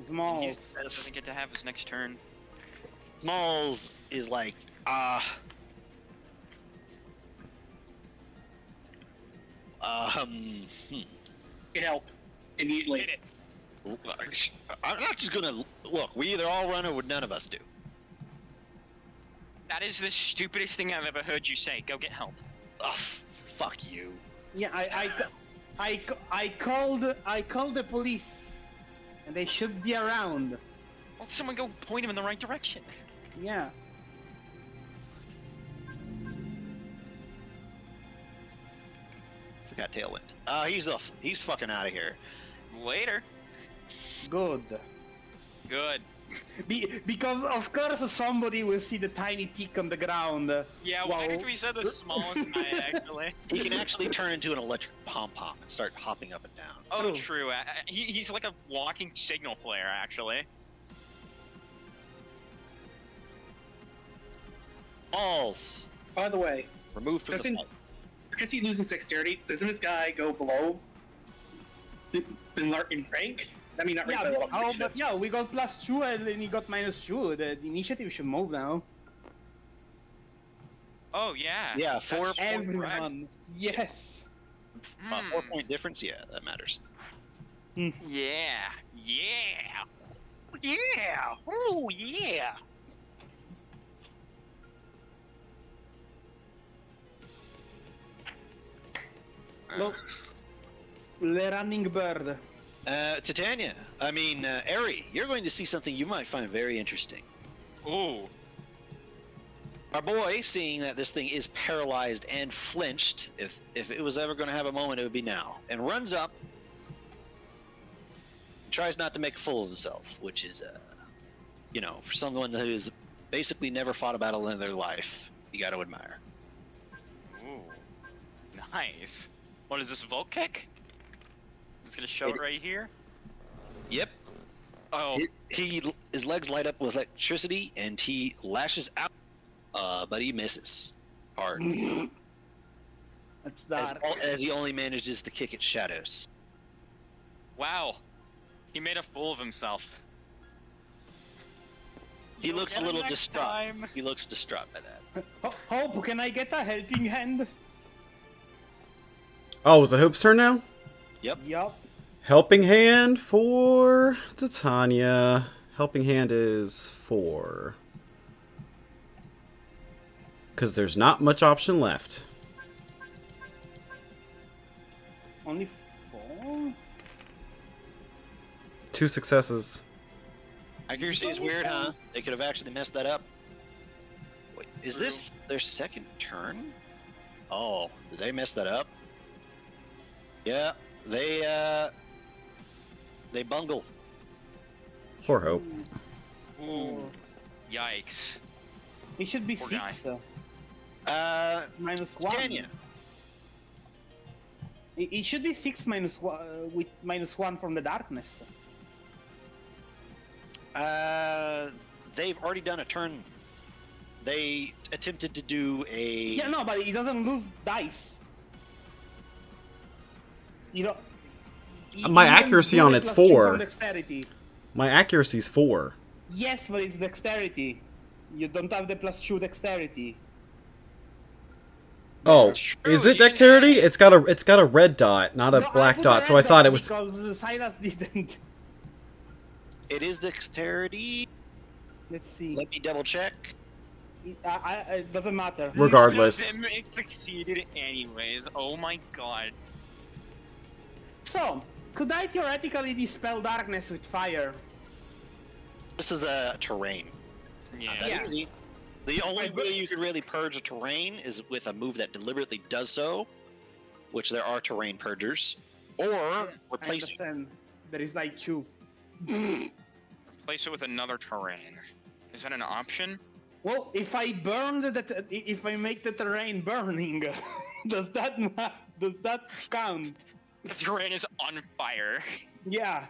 Small. He doesn't get to have his next turn. Smalls is like, Get help. Immediately. Hit it. I'm not just gonna look. We either all run or none of us do. That is the stupidest thing I've ever heard you say. Go get help. Ugh, fuck you. Yeah, I called the police, and they should be around. Well, someone go point him in the right direction. Yeah. Forgot Tailwind. He's fucking out of here. Later. Good. Good. Because of course somebody will see the tiny tick on the ground. Yeah, why did we say the smallest knight, actually? He can actually turn into an electric pom-pom and start hopping up and down. Oh, True. true. He's like a walking signal flare, actually. Balls. By the way, Removed from the doesn't fight. because he loses dexterity, doesn't this guy go below in rank? I mean, not rank, Yeah, but oh, leadership. but yeah, we got +2 and then he got -2. The initiative should move now. Oh yeah. Yeah, that's 4 correct. Everyone. Yes. 4-point difference. Yeah, that matters. Yeah. Yeah. Yeah. Oh yeah. Look, the running bird. Titania, Eri, you're going to see something you might find very interesting. Ooh. Our boy, seeing that this thing is paralyzed and flinched, if it was ever going to have a moment, it would be now, and runs up, tries not to make a fool of himself, which is, for someone who's basically never fought a battle in their life, you got to admire. Ooh. Nice. What is this, Volt Kick? Just gonna show it right here? Yep. Oh. His legs light up with electricity, and he lashes out, but he misses hard, That's dark. as he only manages to kick at shadows. Wow. He made a fool of himself. He You'll looks a get it little next distraught. time. He looks distraught by that. Hope, can I get a helping hand? Oh, was it Hope's turn now? Yup. Helping hand for Titania. Helping hand is 4. Because there's not much option left. Only 4? 2 successes. Accuracy is weird, huh? They could have actually messed that up. Wait, is this their second turn? Oh, did they mess that up? Yeah, they bungle. Poor Hope. Ooh. Yikes. It should be Poor 6. Uh, -1. Tanya. It should be 6 -1 with -1 from the darkness. They've already done a turn. They attempted to do a. Yeah, no, but he doesn't lose dice. You know. My you can accuracy do on a it's +2 4. from Dexterity. My accuracy's 4. Yes, but it's dexterity. You don't have the +2 dexterity. Oh, It's true, is you it didn't dexterity? have- It's got a red dot, not a No, I black put dot. a So I red thought dot it was. because Silas didn't. It is dexterity. Let's see. Let me double check. It doesn't matter. Regardless. None of them succeeded anyways. Oh my god. So, could I theoretically dispel darkness with fire? This is a terrain. Yeah. Not that Yeah. easy. The only way you could really purge a terrain is with a move that deliberately does so, which there are terrain purgers, or I replacing. understand. There is like 2. Replace it with another terrain. Is that an option? Well, if I if I make the terrain burning, does that count? The terrain is on fire. Yeah.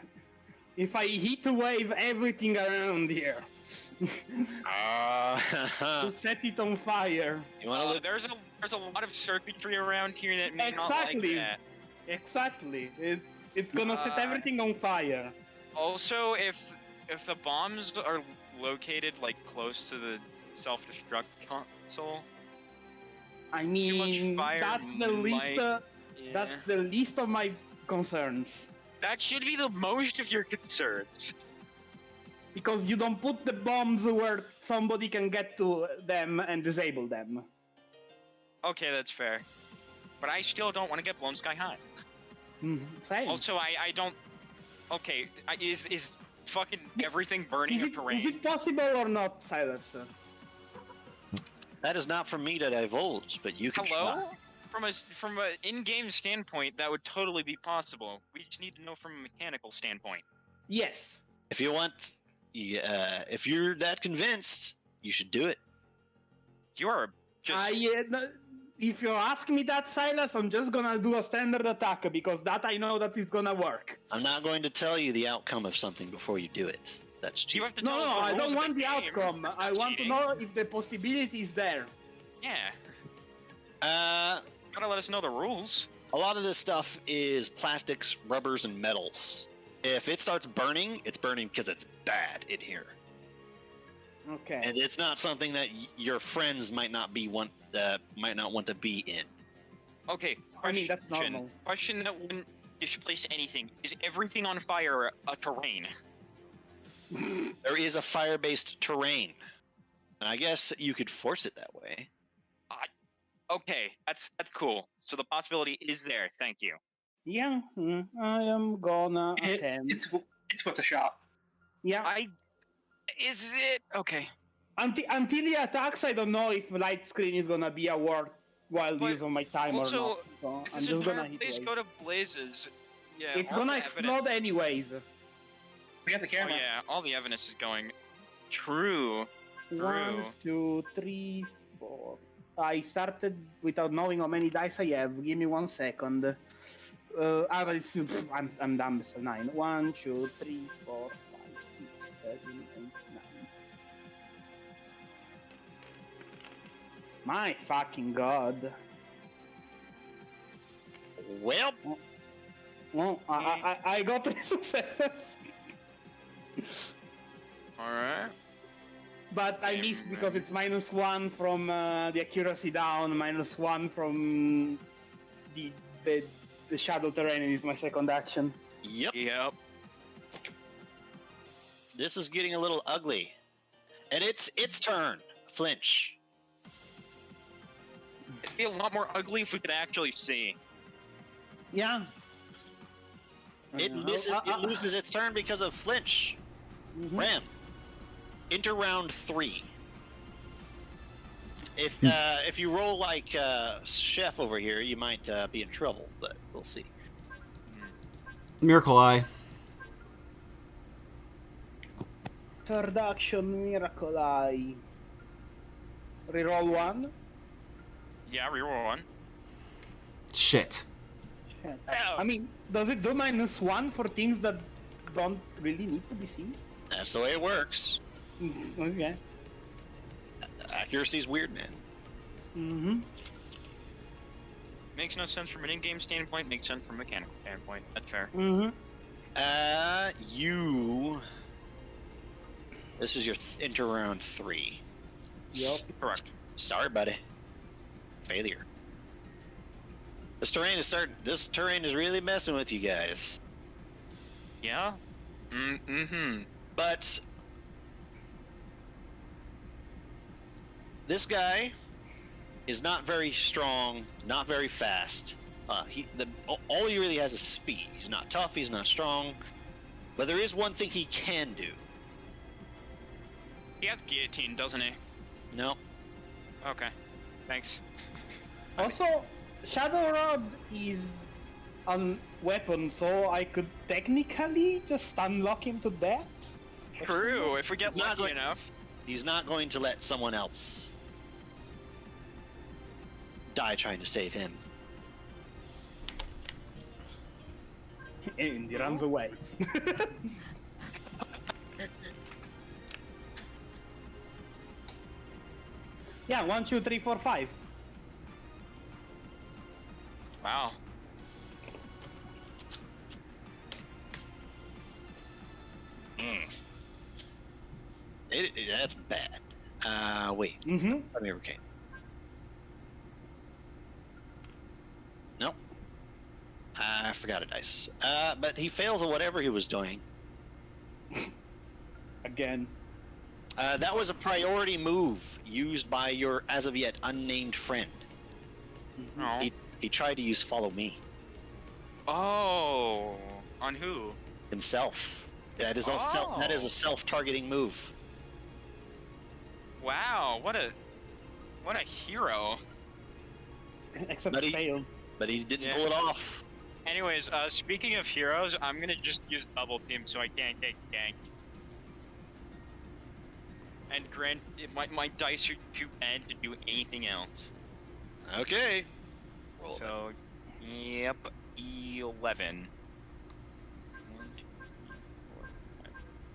If I heat wave everything around here to set it on fire. You want to look? There's a lot of circuitry around here that may not Exactly. like that. Exactly. It's gonna set Uh, everything on fire. Also, if the bombs are located like close to the self-destruct console, I much mean, fire that's the least. yeah. That's the least of my concerns. That should be the most of your concerns. Because you don't put the bombs where somebody can get to them and disable them. Okay, that's fair. But I still don't want to get blown sky high. Same. Also, I don't. Okay, is fucking everything burning Is a it, terrain? is it possible or not, Silas? That is not for me to divulge, but you can Hello? try. From a in-game standpoint, that would totally be possible. We just need to know from a mechanical standpoint. Yes. If you want, if you're that convinced, you should do it. You are just. If you ask me that, Silas, I'm just gonna do a standard attack because that I know that is gonna work. I'm not going to tell you the outcome of something before you do it. That's You cheap. have to tell No, us no, the I rules don't of want the game. outcome. That's I not want to cheating. know if the possibility is there. Yeah. Uh, Gotta let us know the rules. a lot of this stuff is plastics, rubbers, and metals. If it starts burning, it's burning because it's bad in here, Okay. and it's not something that your friends might not want to be in. Okay. I mean, that's question. normal. Question that wouldn't displace anything. Is everything on fire a terrain? There is a fire-based terrain, and I guess you could force it that way. Okay, that's cool. So the possibility is there. Thank you. Yeah, I am gonna It, attempt. it's worth a shot. Yeah, Is it okay? until he attacks, I don't know if light screen is gonna be a worthwhile But use of my time also, or not. So If I'm this just entire gonna hit place wave. go to blazes, yeah, It's all gonna the explode evidence- anyways. We have the Oh camera. yeah, all the evidence is going. True. 1, 2, 3, 4. I started without knowing how many dice I have. Give me 1 second. But it's, I'm done with 9. 1, 2, 3, 4, 5, 6, 7, 8, 9. My fucking god. Well, Well, I got 3 successes. All right. But I Damn, missed because man. it's -1 from the accuracy down, -1 from the shadow terrain is my second action. yep. Yep. This is getting a little ugly, and it's its turn. Flinch. It'd be a lot more ugly if we could actually see. Yeah. It loses its turn because of flinch. Mhm. Ram. Enter round 3. If you roll like Chef over here, you might be in trouble, but we'll see. Miracle Eye. Third action, Miracle Eye. Reroll 1. Yeah, reroll one. Shit. I mean, does it do -1 for things that don't really need to be seen? That's the way it works. Okay. Accuracy's weird, man. Mm-hmm. Makes no sense from an in-game standpoint. Makes sense from a mechanical standpoint. That's fair. Mm-hmm. This is your enter round 3. Yep. Correct. Sorry, buddy. Failure. This terrain is really messing with you guys. Yeah. Mm-hmm. But this guy is not very strong, not very fast. All he really has is speed. He's not tough, he's not strong. But there is one thing he can do. He has guillotine, doesn't he? No. Okay. Thanks. Also, Shadow Rod is a weapon, so I could technically just unlock him to death. True. If we get It's not lucky like- enough. He's not going to let someone else die trying to save him. And he runs away. Yeah, 1, 2, 3, 4, 5. Wow. That's bad. Wait. Mm-hmm. Let me okay. Nope. I forgot a dice. But he fails at whatever he was doing. Again. That was a priority move used by your as of yet unnamed friend. Oh. He tried to use follow me Oh. On who? himself. That is a self-targeting move. Wow. What a hero. Except Buddy. fail. But he didn't Yeah. pull it off. Anyways, speaking of heroes, I'm gonna just use double team so I can't get ganked. And grant my dice are too bad to do anything else. Okay. Roll So, yep, 11. 1, 2, 3, 4, 5,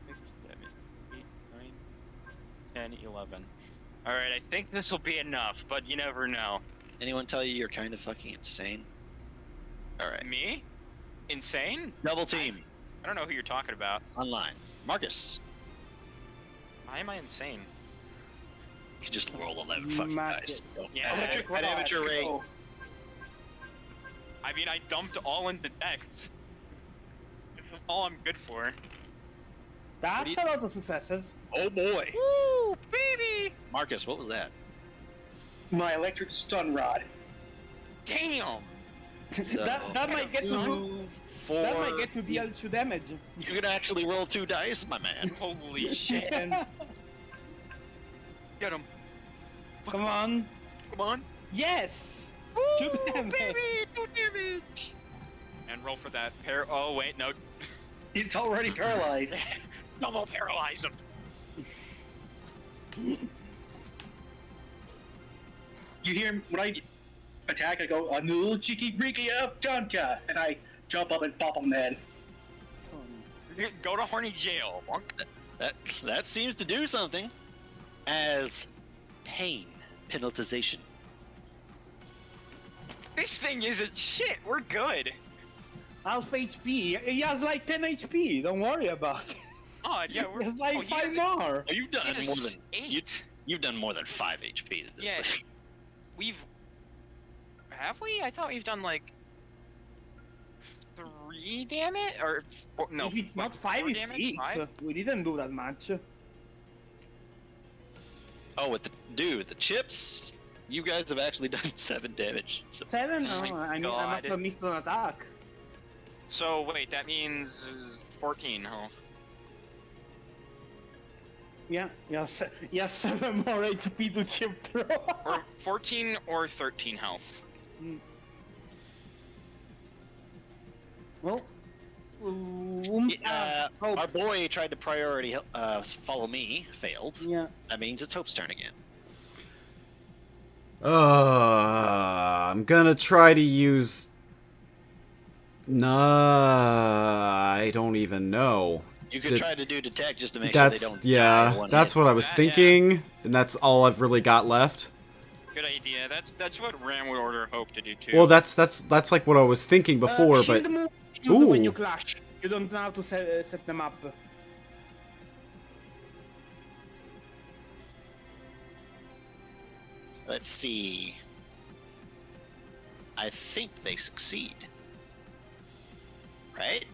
6, 7, 10, 11. Alright, I think this will be enough, but you never know. Anyone tell you you're kind of fucking insane? All right. Me? Insane? Double team I don't know who you're talking about. online. Marcus, Why am I insane? you can just roll 11 fucking Marcus. dice. So, Yeah. at amateur rate. Oh, I mean, I dumped all in detect. This is all I'm good for. That's do you- a lot of successes. Oh boy. Woo, baby! Marcus, what was that? my electric stun rod. Damn! So, that might get to do. 4. That might get to deal 2 damage. You can actually roll 2 dice, my man. Holy shit! And Get him! Come on. Come on! Yes. Woo, 2 damage. baby! 2 damage! And roll for that pair. Oh wait, no. it's already paralyzed. Double paralyze him. You hear when I attack, I go, a new cheeky breaky of Tonka, and I jump up and pop him then. Go to horny jail. That seems to do something. As pain penalization. This thing isn't shit. We're good. Half HP. He has like 10 HP. Don't worry about it. Oh yeah, we're. There's like oh, he 5 has more. Oh, you've done He has more than 8. you've done more than 5 HP to this Yeah. thing. We've. Have we? I thought we've done like 3 damage, or no? If it's not like 5, 4 it's damage? 6. 5? We didn't do that much. Oh, with the chips, you guys have actually done 7 damage. So, 7? Oh Oh, my I God. must have missed an attack. So wait, that means 14 health. Yeah, yes, 7 more HP to chip through. Or 14 or 13 health. Well, Hope. our boy tried to priority follow me, failed. Yeah. That means it's Hope's turn again. I'm gonna try to use. Nah, I don't even know. You could Did- try to do detect just to make sure they That's don't die yeah. one That's hit. what I was That, yeah. thinking, and that's all I've really got left. Good idea. That's what Ram would order Hope to do too. Well, that's like what I was thinking before, shield but move, use it when Ooh. you clash. You don't know how to set them up. Let's see. I think they succeed. Right?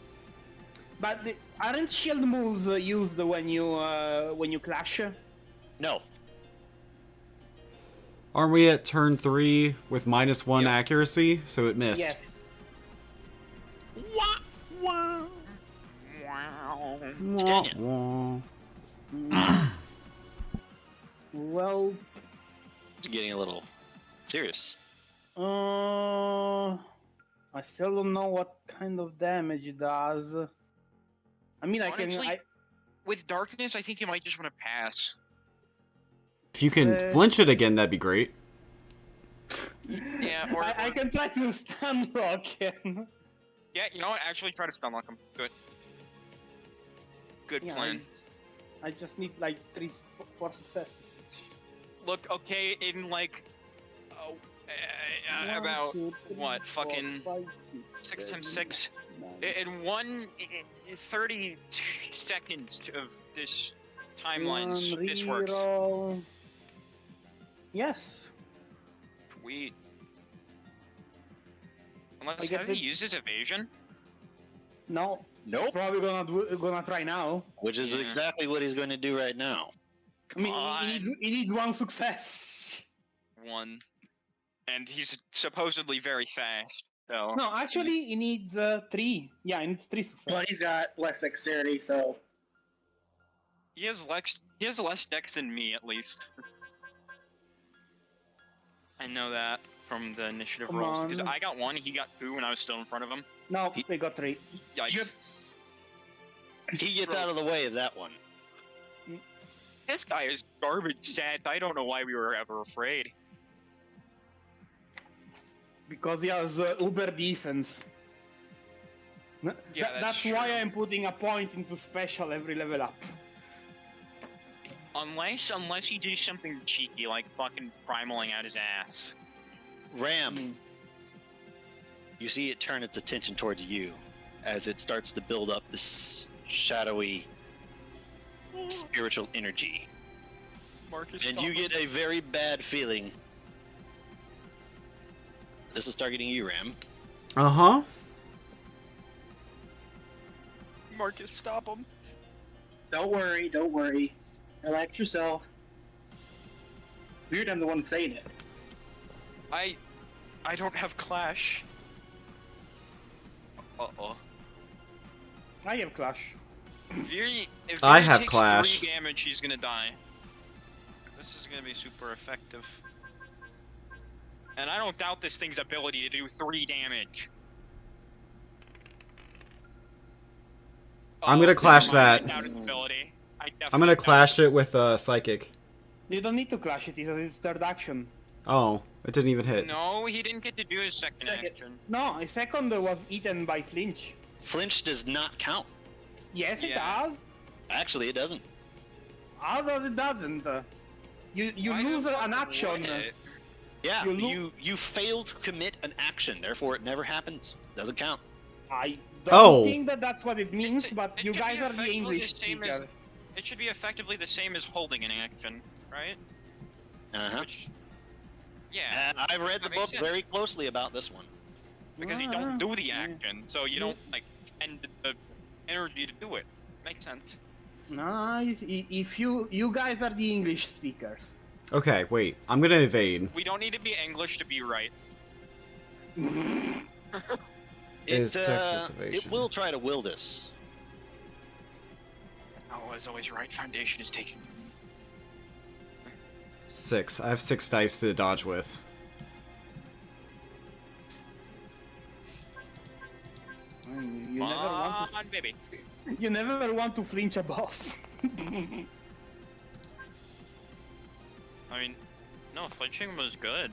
But aren't shield moves used when you clash? No. aren't we at turn 3 with -1 Yep. accuracy? So it missed. Yes. Wow. Wah, wah. Well, It's getting a little serious. I still don't know what kind of damage it does. I mean, Honestly, with darkness, I think you might just want to pass. If you can flinch it again, that'd be great. Yeah, or, I can try to stun rock him. yeah. You know what? Actually, try to stun lock him. Good. Good Yeah, plan. I just need like 4 successes. Look, okay, in like about 1, 2, 3, what, 4, fucking 5, 6 6, times 7, 6. 8, In 30 seconds of this timelines, this works. reroll. Yes. Sweet. Unless I get has he it. used his evasion? No. Nope. Probably gonna try now. Which is Yeah. exactly what he's going to do right now. I mean, Come he needs 1 success. 1. And he's supposedly very fast. So No, actually, he needs 3. Yeah, he needs 3 successes. But he's got less dexterity, so he has less dex than me at least. I know that from the initiative Come rolls because on. I got 1, he got 2, and I was still in front of him. No, they got 3. Yikes! He gets out of the way of that one. This guy is garbage stats. I don't know why we were ever afraid. Because he has uber defense. Yeah, that's why true. I'm putting a point into special every level up. Unless he did something cheeky, like fucking primaling out his ass. Ram, you see it turn its attention towards you as it starts to build up this shadowy spiritual energy. Marcus, And you get a very bad feeling. This is targeting you, Ram. Uh-huh. Marcus, stop him. Don't worry, don't worry. Relax yourself. Weird, I'm the one saying it. I don't have Clash. Uh-oh. I have Clash. If I Veer have takes Clash. 3 damage, he's gonna die. This is gonna be super effective. And I don't doubt this thing's ability to do 3 damage. I'm gonna clash never mind, that. I doubt its ability. I'm gonna clash it with Psychic. You don't need to Clash it, it's his third action. Oh, it didn't even hit. No, he didn't get to do his second action. No, his second was eaten by Flinch. Flinch does not count. Yes, it Yeah. does. Actually, it doesn't. How does it doesn't? You Why lose the an fuck action. would it? Yeah, You you fail to commit an action, therefore it never happens. Doesn't count. I don't Oh. think that that's what it means, It but should you be guys are the effectively English the same as- speakers. It should be effectively the same as holding an action, right? Uh-huh. Which, yeah, And I've read the That makes book sense. very closely about this one. because you don't do the action, so you don't like spend the energy to do it. Makes sense. Nice. If you guys are the English speakers. Okay, wait. I'm gonna evade. We don't need to be English to be right. Is It, text it evasion. will try to will this. Oh, as always, right foundation is taken. 6. I have 6 dice to dodge with. You Come never want on, baby. to. You never want to flinch a boss. I mean, no, flinching was good.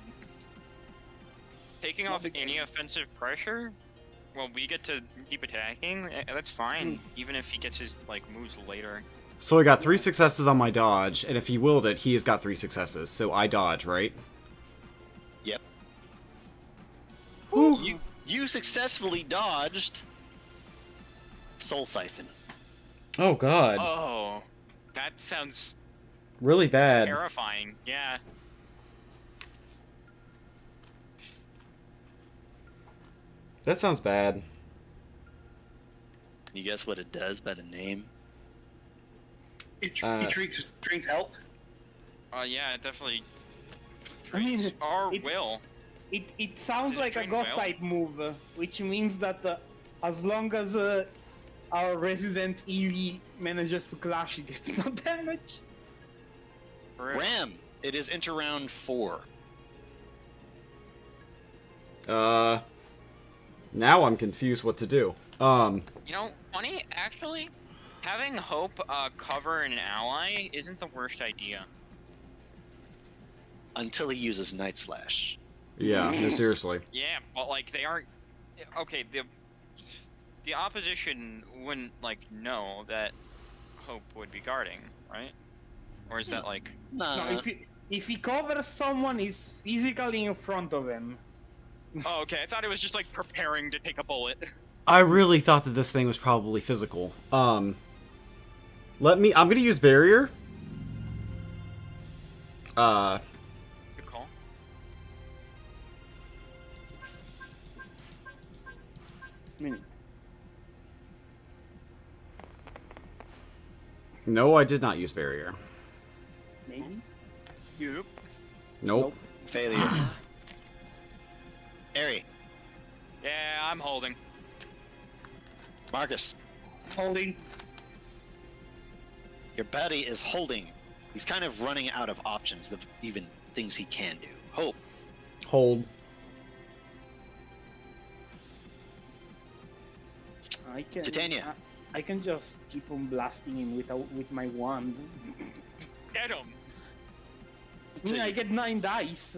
Taking Not off big any deal. offensive pressure, well, we get to keep attacking. That's fine, even if he gets his like moves later. So I got 3 successes on my dodge, and if he willed it, he has got 3 successes. So I dodge, right? Yep. Ooh. You successfully dodged Soul Siphon. Oh god. Oh, that sounds Really bad. terrifying. Yeah. That sounds bad. You guess what it does by the name? It Uh, drinks health. Yeah, it definitely. I mean, drains our it- will. It sounds Does it like a drain ghost well? type move, which means that as long as our resident Eevee manages to clash, it gets no damage. For real. Ram, it is into round 4. Now I'm confused what to do. You know, funny actually, having Hope cover an ally isn't the worst idea. Until he uses Night Slash. Yeah, no, seriously. Yeah, but like they aren't. Okay, the opposition wouldn't like know that Hope would be guarding, right? Or is that like? Nah. No, if he covers someone, he's physically in front of him. Oh, okay. I thought it was just like preparing to take a bullet. I really thought that this thing was probably physical. I'm gonna use barrier. Good call. I mean, No, I did not use barrier. maybe. Yep. Nope. Failure. Ari, Yeah, I'm holding. Marcus, Holding. your buddy is holding. He's kind of running out of options of even things he can do. Hope. Hold. I can. Titania. I can just keep on blasting him with my wand. Get him. I mean, I get 9 dice.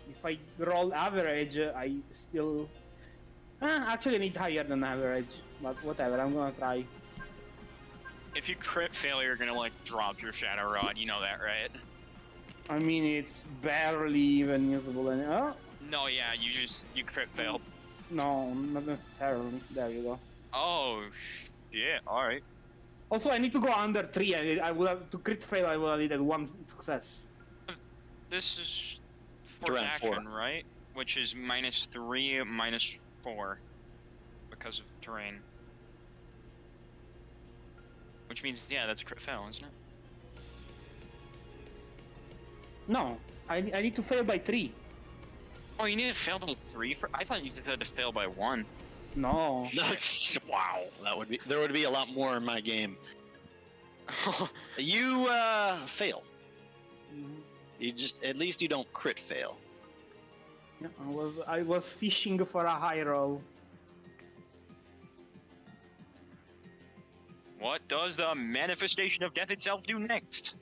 If I roll average, I still. Actually, I need higher than average. But whatever, I'm gonna try. If you crit fail, you're gonna like drop your Shadow Rod. You know that, right? I mean, it's barely even usable. Oh, No, yeah, you crit failed. no, not necessarily. There you go. Oh shit! All right. Also, I need to go under 3. I would have to crit fail. I would have needed 1 success. This is To fourth round action, 4. right? Which is -3, -4 because of terrain. Which means, yeah, that's a crit fail, isn't it? No, I need to fail by 3. Oh, you need to fail by 3 for. I thought you had to fail by 1. No. Wow, there would be a lot more in my game. You fail. You just at least you don't crit fail. Yeah, I was fishing for a high roll. What does the manifestation of death itself do next?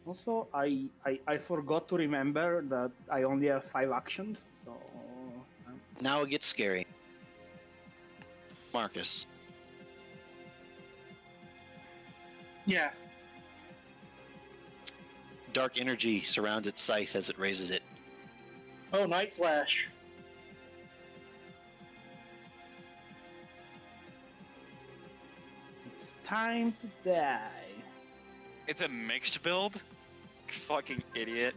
Also, I forgot to remember that I only have 5 actions, so... Now it gets scary. Marcus. Yeah. Dark energy surrounds its scythe as it raises it. Oh, Night Slash. It's time to die. It's a mixed build? Fucking idiot.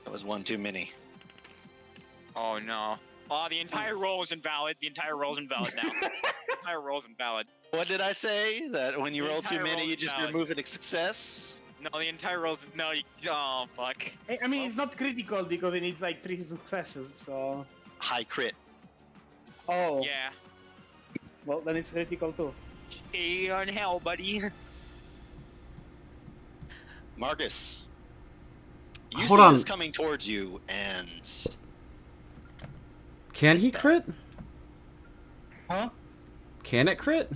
That was one too many. Oh no. Oh, the entire roll is invalid. The entire roll is invalid now. The entire roll is invalid. What did I say? That when you The roll too entire many, roll you is just valid. remove it as success? No, the entire roll is. No, you. Oh, fuck. I mean, it's not critical because it needs like 3 successes, so... High crit. Oh, Yeah. well, then it's critical too. Hey, on hell, buddy. Marcus. You Hold see on. this coming towards you, and Can he crit? Huh? Can it crit?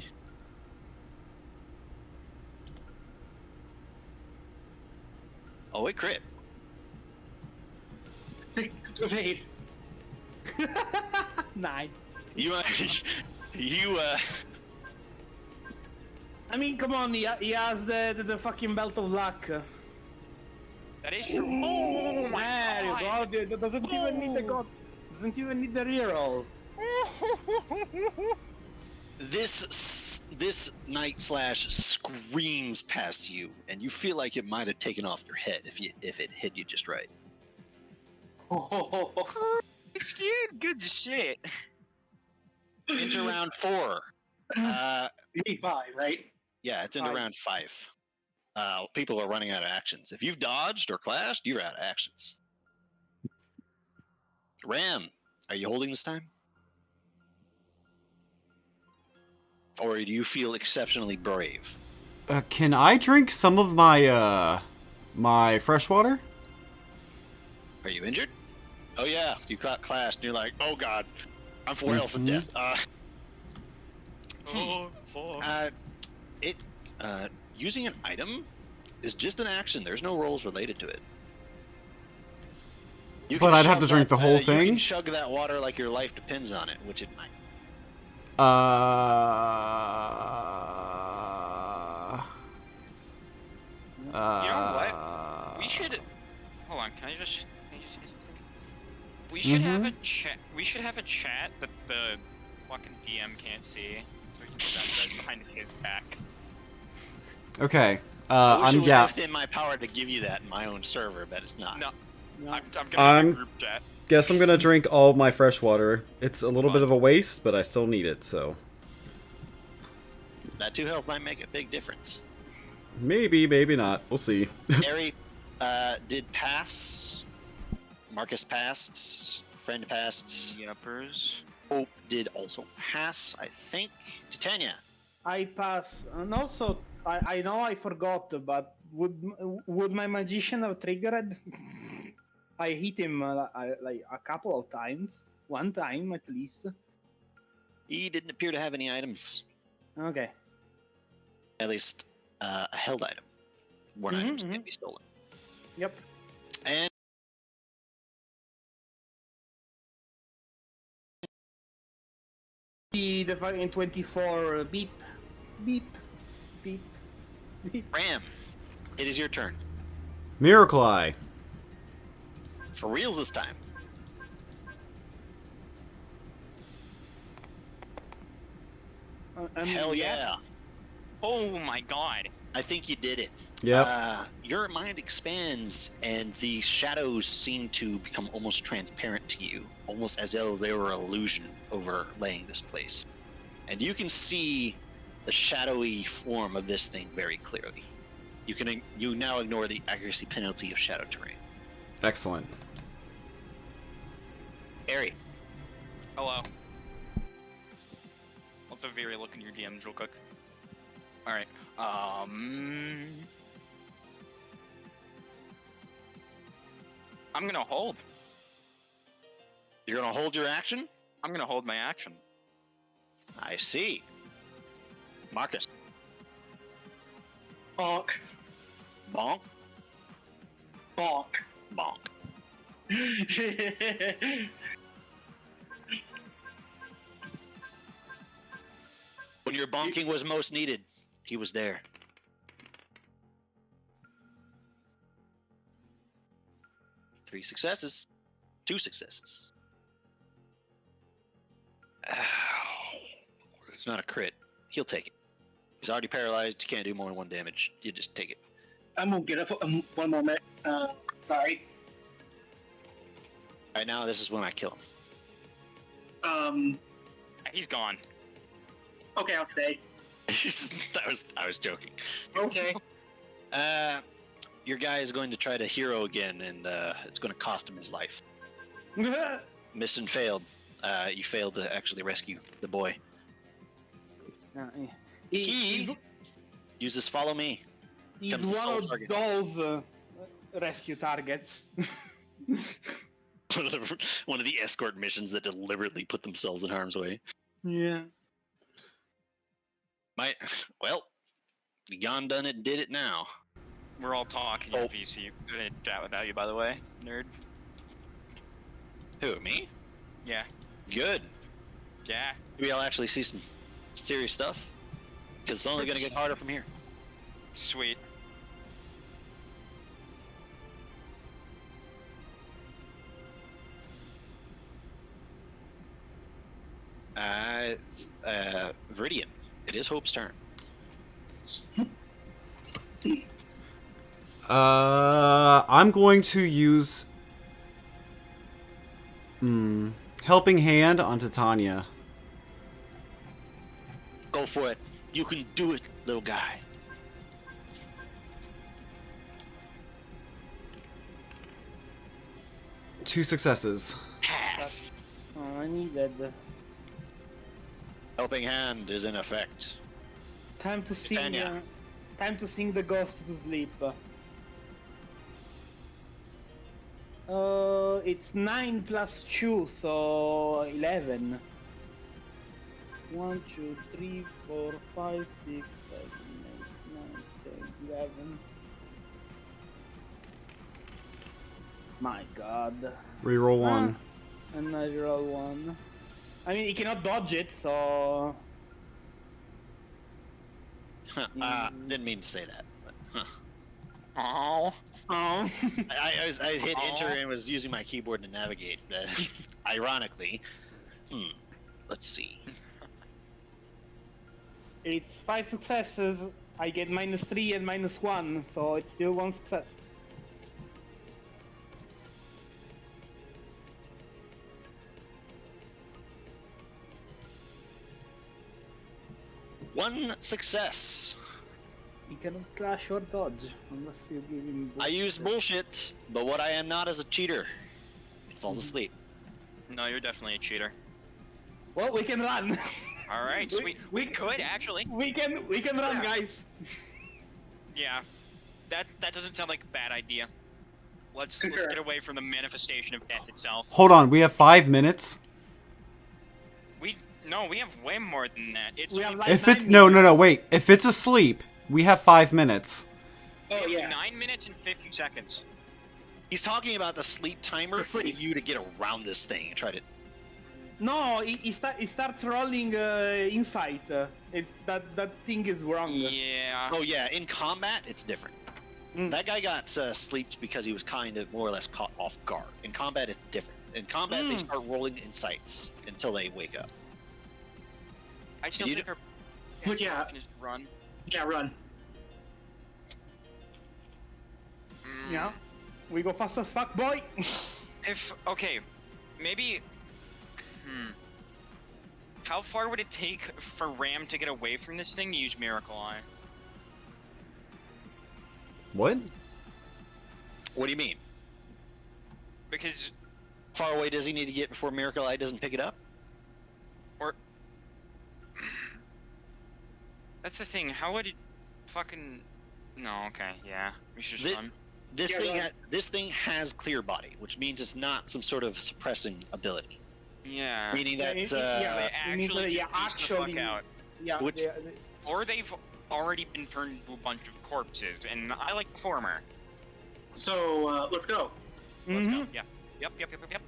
oh, it crit. Evade. Nice. You, you, I mean, come on, he has the fucking belt of luck. That is true. Oh my There you god. go, dude. That doesn't even need the god. Doesn't even need the reroll. This Night Slash screams past you, and you feel like it might have taken off your head if it hit you just right. Dude, good shit. Into round 4. You need 5, right? Yeah, it's into 5. round 5. People are running out of actions. If you've dodged or clashed, you're out of actions. Ram, are you holding this time? Or do you feel exceptionally brave? Can I drink some of my my fresh water? Are you injured? Oh yeah, you got clashed and you're like, oh god, I'm 4 health of death. Oh, fuck. Using an item is just an action. There's no rolls related to it. You But can I'd have shove to drink that- the whole You thing? can chug that water like your life depends on it, which it might. You know what? We should. Hold on. Can I just say something? We should have a chat. We should have a chat that the fucking DM can't see, so he can send right behind his back. Okay. I wish it I'm was within my power to give you that in my own server, but it's not. No, No. I'm gonna make a group chat. Guess I'm gonna drink all of my fresh water. It's a little bit of a waste, but I still need it, so That 2 health might make a big difference. maybe, maybe not. We'll see. Harry did pass. Marcus passed. Friend passed. Yuppers. Hope did also pass, I think. Titania. I pass. And also, I know I forgot, but would my magician have triggered? I hit him like a couple of times. 1 time at least. He didn't appear to have any items. Okay. At least a held item. One items can be stolen. Yep. And see the fucking 24 beep, beep, beep, beep. Ram, it is your turn. Miracle Eye. For reals this time. I mean, Hell yeah. Oh my god. I think you did it. Yep. Your mind expands, and the shadows seem to become almost transparent to you, almost as though they were an illusion overlaying this place. And you can see the shadowy form of this thing very clearly. You now ignore the accuracy penalty of shadow terrain. Excellent. Ari, Hello. Let's have Viri look in your DMs real quick. Alright. I'm gonna hold. you're gonna hold your action? I'm gonna hold my action. I see. Marcus, Bonk. bonk, Bonk. bonk. When your bonking was most needed, he was there. Three successes. Two successes. It's not a crit. He'll take it. He's already paralyzed. You can't do more than 1 damage. You just take it. I'm gonna get up one moment. Sorry. Right now, this is when I kill him. He's gone. Okay, I'll stay. I was joking. Okay. Your guy is going to try to hero again, and it's going to cost him his life. Mission failed. You failed to actually rescue the boy. Key. Use this follow me. He's Comes the one soul of target. those rescue targets. One of the escort missions that deliberately put themselves in harm's way. Yeah. Well, Jan done it, did it now. We're all talking in VC chat without you, by the way, nerd. Who, me? Yeah. Good. Yeah. Maybe I'll actually see some serious stuff. Because it's only going to get harder from here. Sweet. It's Viridian. It is Hope's turn. I'm going to use Helping Hand on Titania. Go for it. You can do it, little guy. Two successes. Pass. Oh, I needed. Helping hand is in effect. Time to sing. Titania. Time to sing the ghost to sleep. It's 9 plus 2, so 11. 1, 2, 3, 4, 5, 6, 7, 8, 9, 10, 11. My god. Reroll one. And I roll 1. I mean, he cannot dodge it, so. Didn't mean to say that. But, huh. Oh. Oh. I hit enter and was using my keyboard to navigate. Ironically. Let's see. It's 5 successes. I get -3 and -1, so it's still 1 success. One success. He cannot slash or dodge unless you give him. I use bullshit, but what I am not is a cheater. It falls asleep. No, you're definitely a cheater. Well, we can run. All right, sweet. We could actually. We can run, Yeah. guys. Yeah. That doesn't sound like a bad idea. Let's Concur. get away from the manifestation of death itself. Hold on, we have 5 minutes. We have way more than that. It's We have like If 9 it's no, minutes. wait. If it's asleep, we have 5 minutes. Oh yeah. 9 minutes and 50 seconds. He's talking about the sleep timer The for sleep. you to get around this thing and try to. No, he starts rolling insight. That thing is wrong. Yeah. Oh yeah, in combat it's different. Mm. That guy got sleeped because he was kind of more or less caught off guard. In combat it's different. In combat they start rolling insights until they wake up. I still You think our But yeah. can just run. Yeah, run. Yeah, we go fast as fuck, boy. If okay, maybe. How far would it take for Ram to get away from this thing to use Miracle Eye? What? What do you mean? Because Far away does he need to get before Miracle Eye doesn't pick it up? or that's the thing. How would it fucking? No. Okay. Yeah. We should just run. This thing has clear body, which means it's not some sort of suppressing ability. Yeah. Meaning that They actually just beast the fuck out. Yeah, Which- Or they've already been turned into a bunch of corpses, and I like the former. So, let's go. Let's go. Mhm. Yeah. Yep.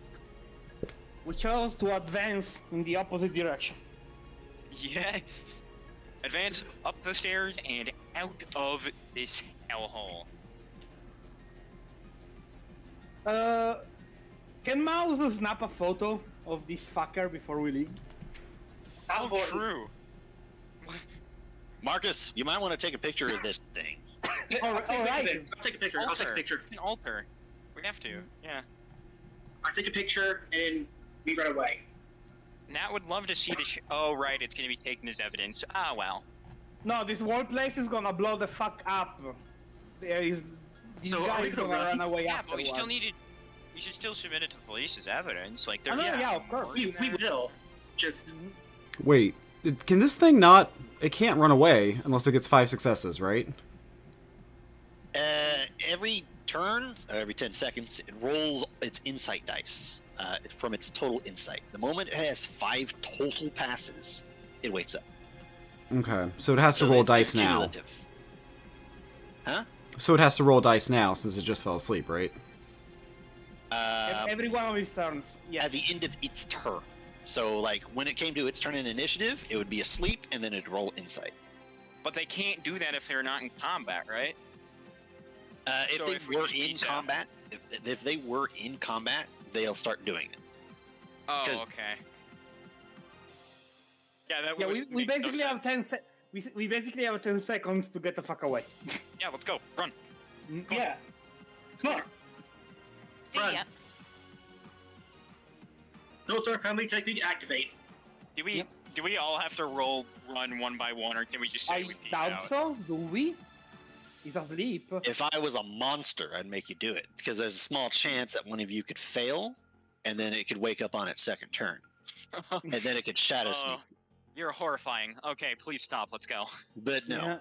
We chose to advance in the opposite direction. Yeah. Advance up the stairs and out of this hellhole. Can Mouse snap a photo of this fucker before we leave? How true. Marcus, you might want to take a picture of this thing. I'll take alright. a picture. I'll take a picture. It's an altar. We have to. Yeah. I'll take a picture and be right away. Nat would love to see the oh, right, it's gonna be taken as evidence. Ah, well. No, this whole place is gonna blow the fuck up. There is. These So, are guys we gonna gonna run? Yeah, run away but we afterwards. still needed. We should still submit it to the police as evidence. Like, they're Oh, no, yeah, of course. We will. Just Wait, can this thing not... It can't run away unless it gets 5 successes, right? Every turn, every 10 seconds, it rolls its insight dice from its total insight. The moment it has 5 total passes, it wakes up. Okay, so it has to roll it's dice now. cumulative. Huh? So it has to roll dice now since it just fell asleep, right? Every one of his turns. Yeah. At the end of its turn. So, like, when it came to its turn in initiative, it would be asleep, and then it'd roll insight. But they can't do that if they're not in combat, right? If So they if we were just in peace out. combat, if they were in combat, they'll start doing it. Oh, 'Cause- okay. Yeah, that Yeah, would we make no basically sense. have 10 we basically have 10 seconds to get the fuck away. Yeah, let's go. Run. yeah. Come on. See Run. ya. Those are family technique activate. Do we Yep. do we all have to run one by one, or can we just say I we peace doubt out? so. Do we? He's asleep. If I was a monster, I'd make you do it because there's a small chance that one of you could fail, and then it could wake up on its second turn, and then it could shadow sneak. Oh, you're horrifying. Okay, please stop. Let's go. But no, Yeah.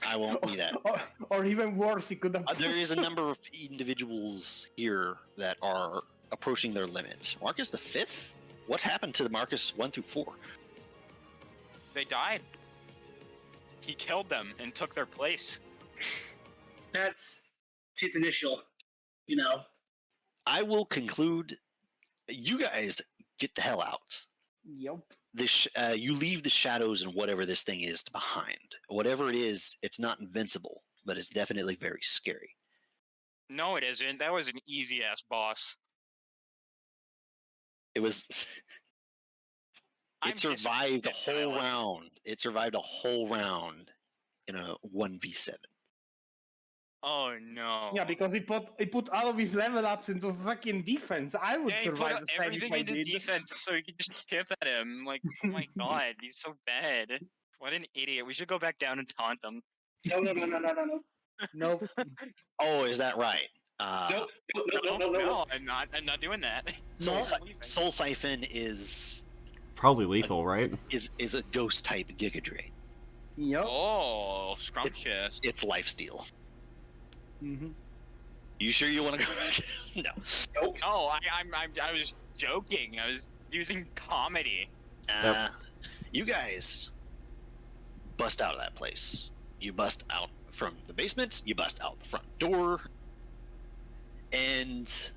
I won't be that. Or even worse, he could have. There is a number of individuals here that are approaching their limit. Marcus the 5th? What happened to the Marcus 1 through 4? They died. He killed them and took their place. That's his initial, you know. I will conclude. You guys get the hell out. Yep. You leave the shadows and whatever this thing is behind. Whatever it is, it's not invincible, but it's definitely very scary. No, it isn't. That was an easy ass boss. It was. I'm It survived a disappointed, whole Silas. round. It survived a whole round in a 1v7. Oh no. Yeah, because he put all of his level ups into fucking defense. I would Yeah, he put survive the same if everything I into did. defense so you could just chip at him. Like, oh my god, he's so bad. What an idiot. We should go back down and taunt him. No. Nope. Oh, is that right? No. No, I'm not doing that. Soul, No. Soul Siphon is Probably lethal, right? a ghost type Giga Drain. Yep. Oh, scrumptious. It's lifesteal. Mm-hmm. You sure you want to go back? No. Nope. No, I was joking. I was using comedy. You guys bust out of that place. You bust out from the basement. You bust out the front door, and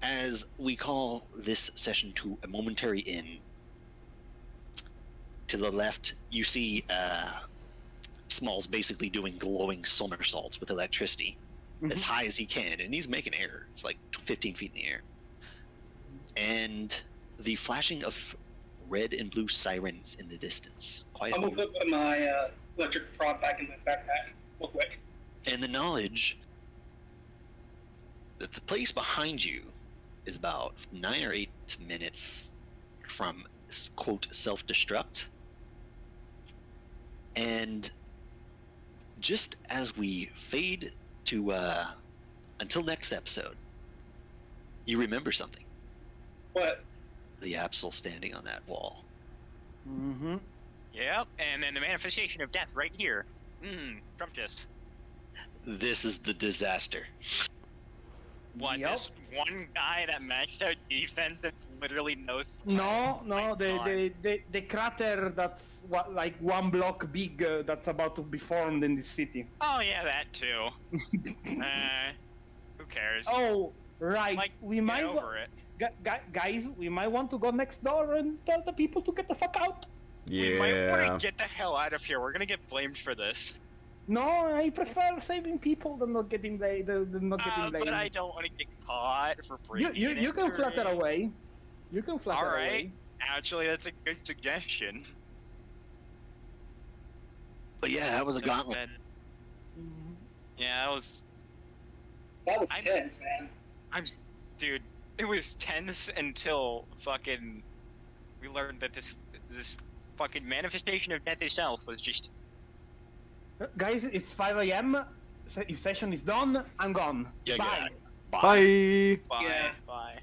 as we call this session to a momentary end. To the left, you see Small's basically doing glowing somersaults with electricity as high as he can, and he's making air. It's like 15 feet in the air. And the flashing of red and blue sirens in the distance. Quite I'm a gonna put my electric prod back in my backpack real quick. and the knowledge that the place behind you is about 9 or 8 minutes from quote self-destruct. And just as we fade to until next episode, you remember something. What? The Absol standing on that wall. Mm-hmm. Yep, and then the manifestation of death right here. Trumpus. This is the disaster. What, Yep. this one guy that maxed out defense that's literally no threat? No, My God. the crater that's like 1 block big that's about to be formed in this city. Oh yeah, that too. Who cares? Oh, right. Like, we get might over it. guys, we might want to go next door and tell the people to get the fuck out. We might want Yeah. to get the hell out of here. We're gonna get blamed for this. No, I prefer saving people than not getting blamed. But I don't want to get caught for You breaking you can flutter entering. away. You can flutter All right. away. Actually, that's a good suggestion. But yeah, that was a gauntlet. Mhm. Yeah, that was. That was I'm- tense, man. Dude, it was tense until fucking. We learned that this fucking manifestation of death itself was just. Guys, it's 5 a.m. If session is done, I'm gone. Yeah, Bye. Bye. Bye. Bye. Yeah. Bye.